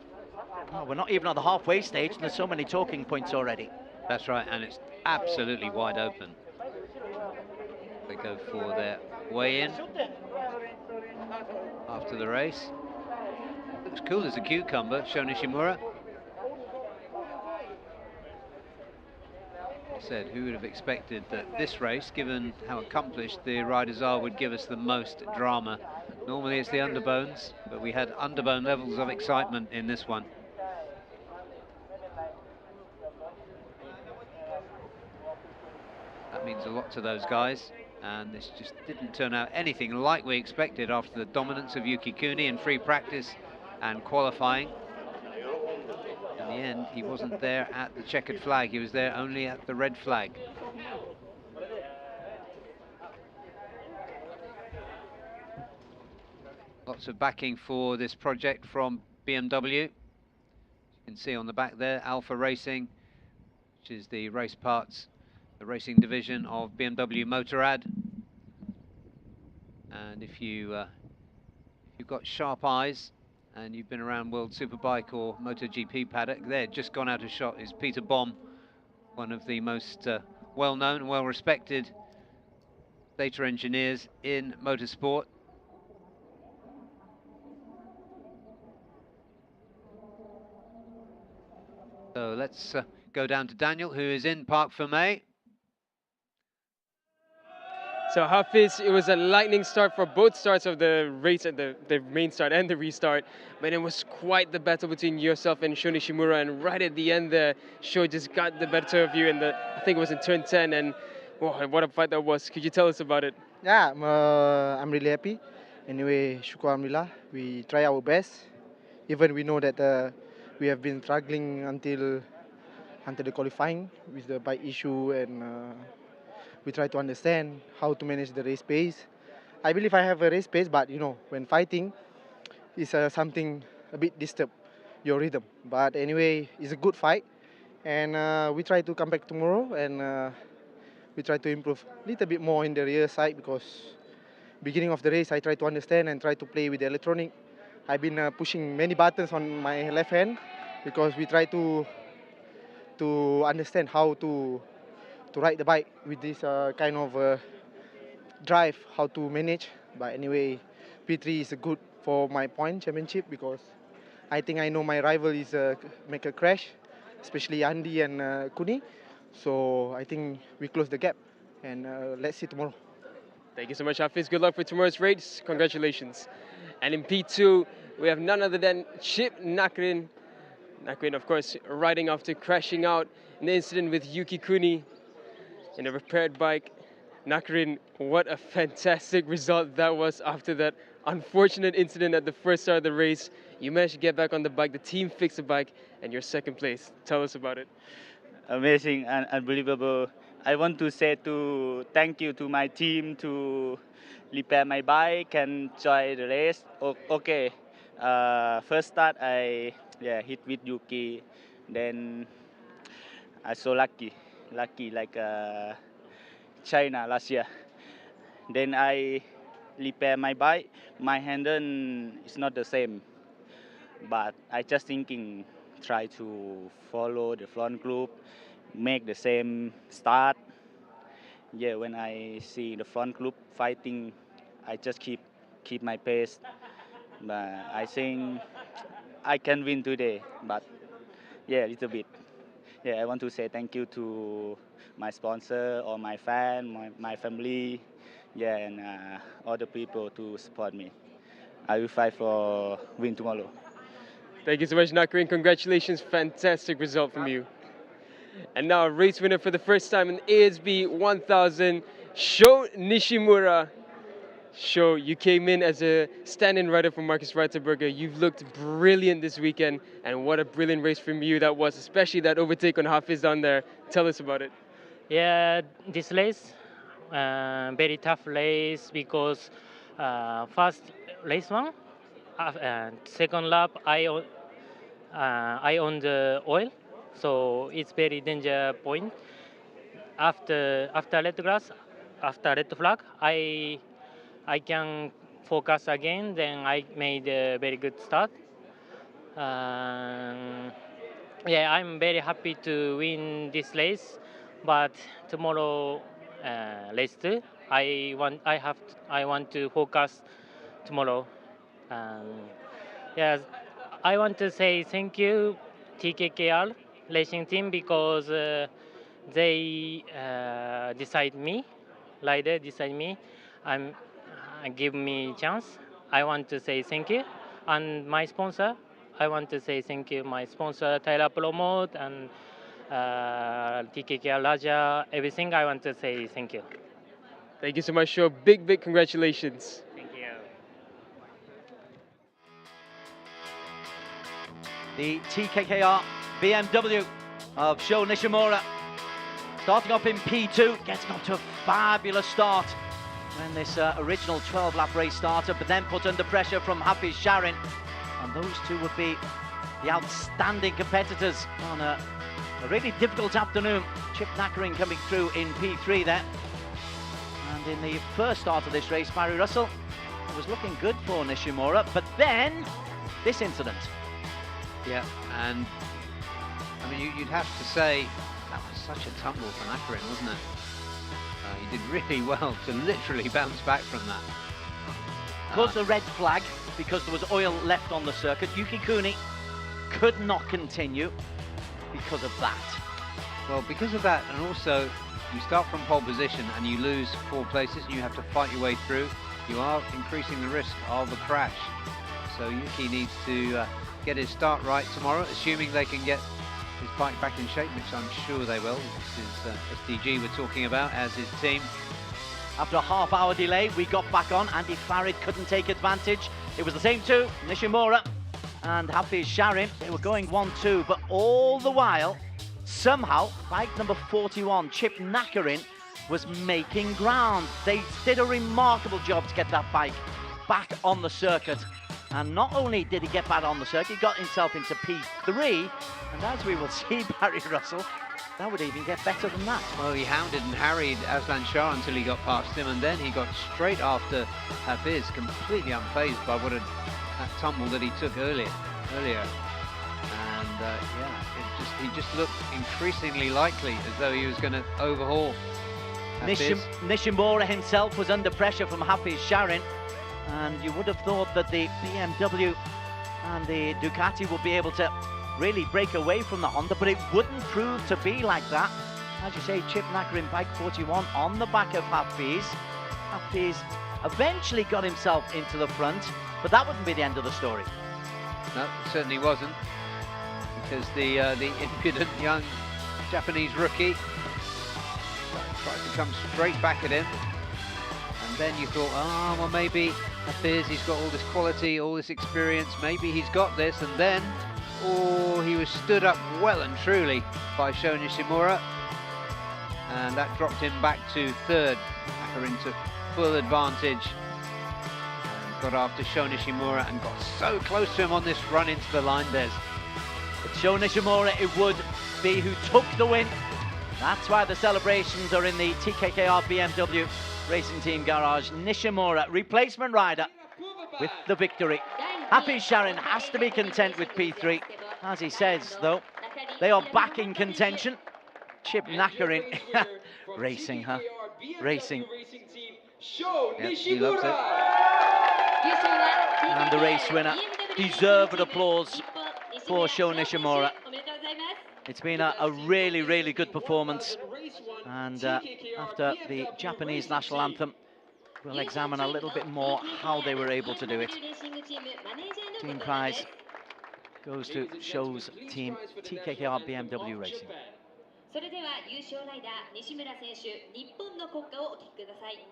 oh, we're not even at the halfway stage, and there's so many talking points already. That's right, and it's absolutely wide open. They go for their weigh-in after the race. Looks cool as a cucumber, Sho Nishimura. I said, who would have expected that this race, given how accomplished the riders are, would give us the most drama. Normally it's the underbones, but we had underbone levels of excitement in this one. That means a lot to those guys, and this just didn't turn out anything like we expected after the dominance of Yuki Kuni in free practice and qualifying. In the end, he wasn't there at the checkered flag, he was there only at the red flag. Lots of backing for this project from BMW. You can see on the back there, Alpha Racing, which is the race parts, the racing division of BMW Motorrad. And if you've got sharp eyes and you've been around World Superbike or MotoGP paddock, there, just gone out of shot, is Peter Bohm, one of the most well-known and well-respected data engineers in motorsport. So let's go down to Daniel, who is in Parc Fermé. So Hafiz, it was a lightning start for both starts of the race, at the main start and the restart, but it was quite the battle between yourself and Sho Nishimura, and right at the end there, Sho just got the better of you in the, I think it was in turn 10, and wow, what a fight that was. Could you tell us about it? Yeah, I'm really happy. Anyway, Shukr Alhamdulillah, we try our best, even we know that we have been struggling until the qualifying with the bike issue, and we try to understand how to manage the race pace. I believe I have a race pace, but you know, when fighting, it's something a bit disturb your rhythm. But anyway, it's a good fight, and we try to come back tomorrow, and we try to improve a little bit more in the rear side, because beginning of the race, I try to understand and try to play with the electronic. I've been pushing many buttons on my left hand, because we try to understand how to ride the bike with this kind of drive, how to manage. But anyway, P3 is good for my point championship, because I think I know my rival is make a crash, especially Andy and Kuni. So I think we close the gap, and let's see tomorrow. Thank you so much, Hafiz. Good luck for tomorrow's race. Congratulations. And in P2, we have none other than Chip Nakarin. Nakarin, of course, riding after crashing out in the incident with Yuki Kuni in a repaired bike. Nakarin, what a fantastic result that was after that unfortunate incident at the first start of the race. You managed to get back on the bike, the team fixed the bike, and you're second place. Tell us about it. Amazing and unbelievable. I want to say thank you to my team to repair my bike and join the race. Okay, first start I hit with Yuki, then I so lucky like China last year. Then I repair my bike. My handle is not the same, but I just thinking try to follow the front group, make the same start. Yeah, when I see the front group fighting, I just keep my pace. But I think I can win today, but yeah, a little bit. Yeah, I want to say thank you to my sponsor, all my fans, my family, yeah, and all the people to support me. I will fight for win tomorrow. Thank you so much, Nakarin. Congratulations, fantastic result from you. And now a race winner for the first time in ASB 1000, Sho Nishimura. Sho, you came in as a stand-in rider for Marcus Reiterberger. You've looked brilliant this weekend, and what a brilliant race from you that was, especially that overtake on Hafiz on there. Tell us about it. Yeah, this race, very tough race because first race one, second lap I on the oil, so it's very danger point. After red grass, after red flag, I can focus again. Then I made a very good start. Yeah, I'm very happy to win this race, but tomorrow race 2, I want to focus tomorrow. Yes, I want to say thank you TKKR racing team because they decide me, rider decide me, and give me chance. I want to say thank you, and my sponsor. I want to say thank you, my sponsor Tyler Promote and TKKR Raja. Everything I want to say thank you. Thank you so much, Sho. Big congratulations. Thank you. The TKKR BMW of Sho Nishimura starting up in P2, getting off to a fabulous start when this original 12-lap race started, but then put under pressure from Hafiz Sharin, and those two would be the outstanding competitors on a really difficult afternoon. Chip Nakarin coming through in P3 there, and in the first start of this race, Barry Russell was looking good for Nishimura, but then this incident. Yeah, and I mean, you'd have to say that was such a tumble for Nakarin, wasn't it? He did really well to literally bounce back from that. Caused a red flag because there was oil left on the circuit. Yuki Kuni could not continue because of that. Well, because of that, and also you start from pole position and you lose 4 places and you have to fight your way through, you are increasing the risk of a crash. So Yuki needs to get his start right tomorrow, assuming they can get his bike back in shape, which I'm sure they will. This is SDG we're talking about as his team. After a half-hour delay, we got back on. Andy Farid couldn't take advantage. It was the same two, Nishimura and Hafiz Sharin. They were going 1-2, but all the while, somehow, bike number 41, Chip Nakarin, was making ground. They did a remarkable job to get that bike back on the circuit. And not only did he get back on the circuit, he got himself into P3, and as we will see, Barry Russell, that would even get better than that. Well, he hounded and harried Aslan Shah until he got past him, and then he got straight after Hafiz, completely unfazed by that tumble that he took earlier. And yeah, he just looked increasingly likely as though he was going to overhaul Hafiz. Nishimura himself was under pressure from Hafiz Sharin, and you would have thought that the BMW and the Ducati would be able to really break away from the Honda, but it wouldn't prove to be like that. As you say, Chip Nakarin, bike 41 on the back of Hafiz. Hafiz eventually got himself into the front, but that wouldn't be the end of the story. No, it certainly wasn't, because the impudent young Japanese rookie tried to come straight back at him, and then you thought, oh, well, maybe Hafiz, he's got all this quality, all this experience, maybe he's got this, and then, oh, he was stood up well and truly by Sho Nishimura, and that dropped him back to third. Nakarin took full advantage and got after Sho Nishimura and got so close to him on this run into the line, Des. But Sho Nishimura, it would be who took the win. That's why the celebrations are in the TKKR BMW Racing Team Garage, Nishimura, replacement rider with the victory. Hafiz Sharin has to be content with P3. As he says, though, they are back in contention. Chip Nakarin racing, huh? Racing. Yep, he loves it. And the race winner. Deserved applause for Sho Nishimura. It's been a really, really good performance. And after the Japanese national anthem, we'll examine a little bit more how they were able to do it. Team prize goes to Sho's team, TKKR BMW Racing. それでは優勝ライダー西村選手、日本の国歌をお聴きください。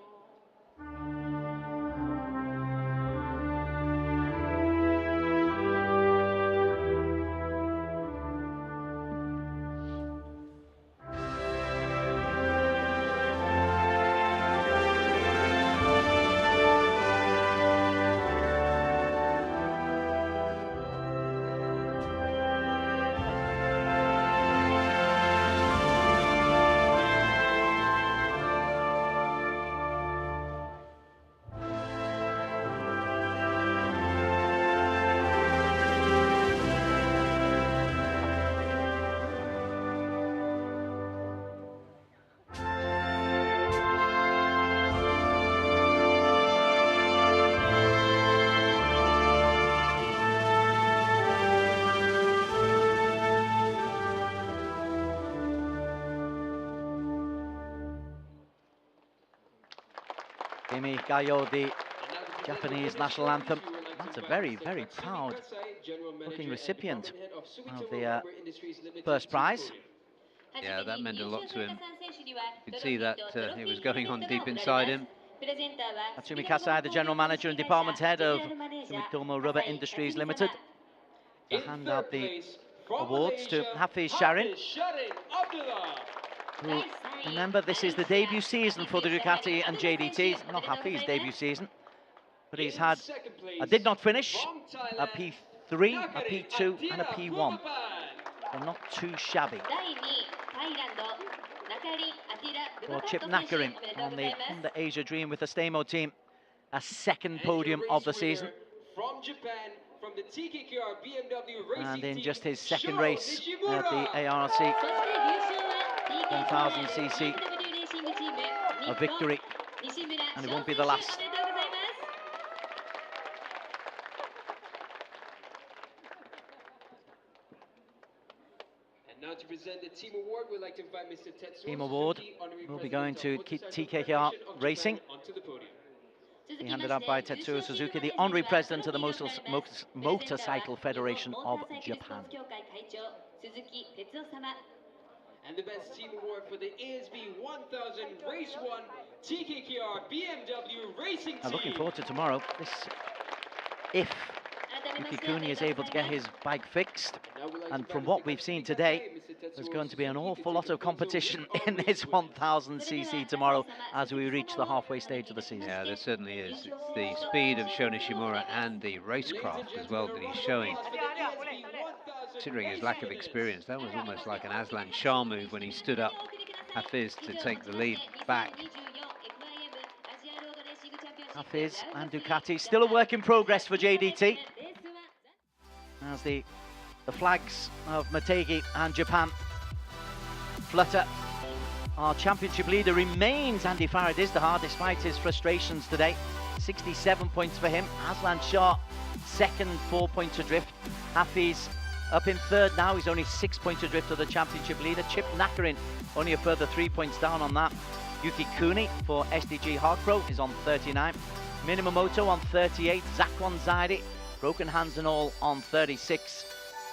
Kimi Gayo, the Japanese national anthem. That's a very, very proud looking recipient of the first prize. Yeah, that meant a lot to him. You could see that it was going on deep inside him. Tatsumi Kasai, the general manager and department head of Sumitomo Rubber Industries Limited, to hand out the awards to Hafiz Sharin, who, remember, this is the debut season for the Ducati and JDT. Not Hafiz's debut season, but he's had a did not finish, a P3, a P2 and a P1. So not too shabby. For Chip Nakarin on the Honda Asia Dream with the Stamo team, a second podium of the season. And in just his second race at the ARC 1000cc, a victory, and it won't be the last. Now to present the team award, we'd like to invite Mr. Tetsuo Team award will be going to TKKR Racing. Be handed out by Tetsuo Suzuki, the honorary president of the Motorcycle Federation of Japan. And the best team award for the ASB 1000 Race 1 TKKR BMW Racing Team. I'm looking forward to tomorrow. If Yuki Kuni is able to get his bike fixed, and from what we've seen today, there's going to be an awful lot of competition in this 1000cc tomorrow as we reach the halfway stage of the season. Yeah, there certainly is. It's the speed of Sho Nishimura and the racecraft as well that he's showing. Considering his lack of experience, that was almost like an Aslan Shah move when he stood up Hafiz to take the lead back. Hafiz and Ducati, still a work in progress for JDT. As the flags of Motegi and Japan flutter. Our championship leader remains Andy Farad Izdihar despite his frustrations today. 67 points for him. Aslan Shah, second, 4 points adrift. Hafiz up in third now, he's only 6 points adrift of the championship leader. Chip Nakarin only a further 3 points down on that. Yuki Kuni for SDG Hardpro is on 39. Minamoto on 38. Zakwan Zaidi, broken hands and all, on 36.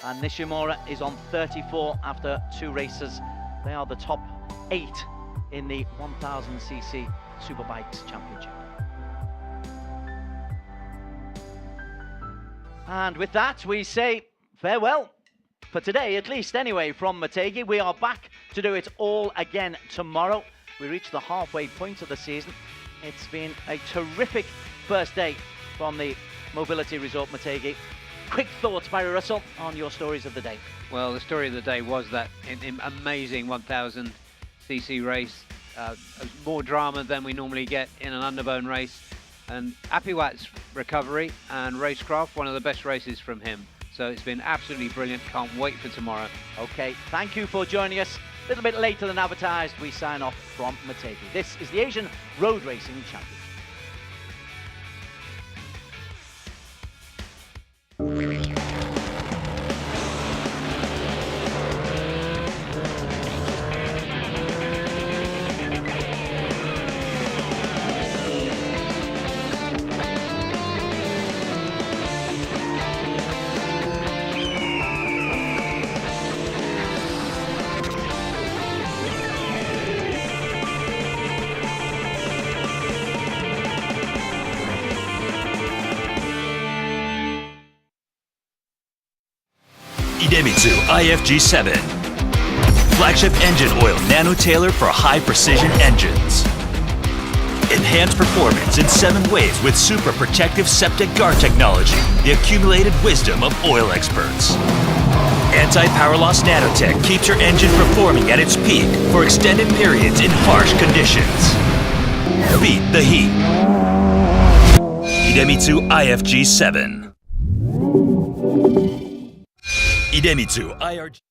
And Nishimura is on 34 after 2 races. They are the top 8 in the 1000cc Superbikes Championship. And with that, we say farewell for today, at least anyway, from Motegi. We are back to do it all again tomorrow. We reach the halfway point of the season. It's been a terrific first day from the Mobility Resort Motegi. Quick thoughts, Barry Russell, on your stories of the day. Well, the story of the day was that amazing 1000cc race. more drama than we normally get in an Underbone race. And Apiwat's recovery and racecraft, one of the best races from him. So it's been absolutely brilliant. Can't wait for tomorrow. Okay, thank you for joining us. A little bit later than advertised, we sign off from Motegi. This is the Asian Road Racing Championship. Idemitsu IFG7. Flagship engine oil nano-tailored for high-precision engines. Enhanced performance in 7 ways with super protective septic guard technology, the accumulated wisdom of oil experts. Anti-power loss nanotech keeps your engine performing at its peak for extended periods in harsh conditions. Beat the heat. Idemitsu IFG7. Idemitsu IRG.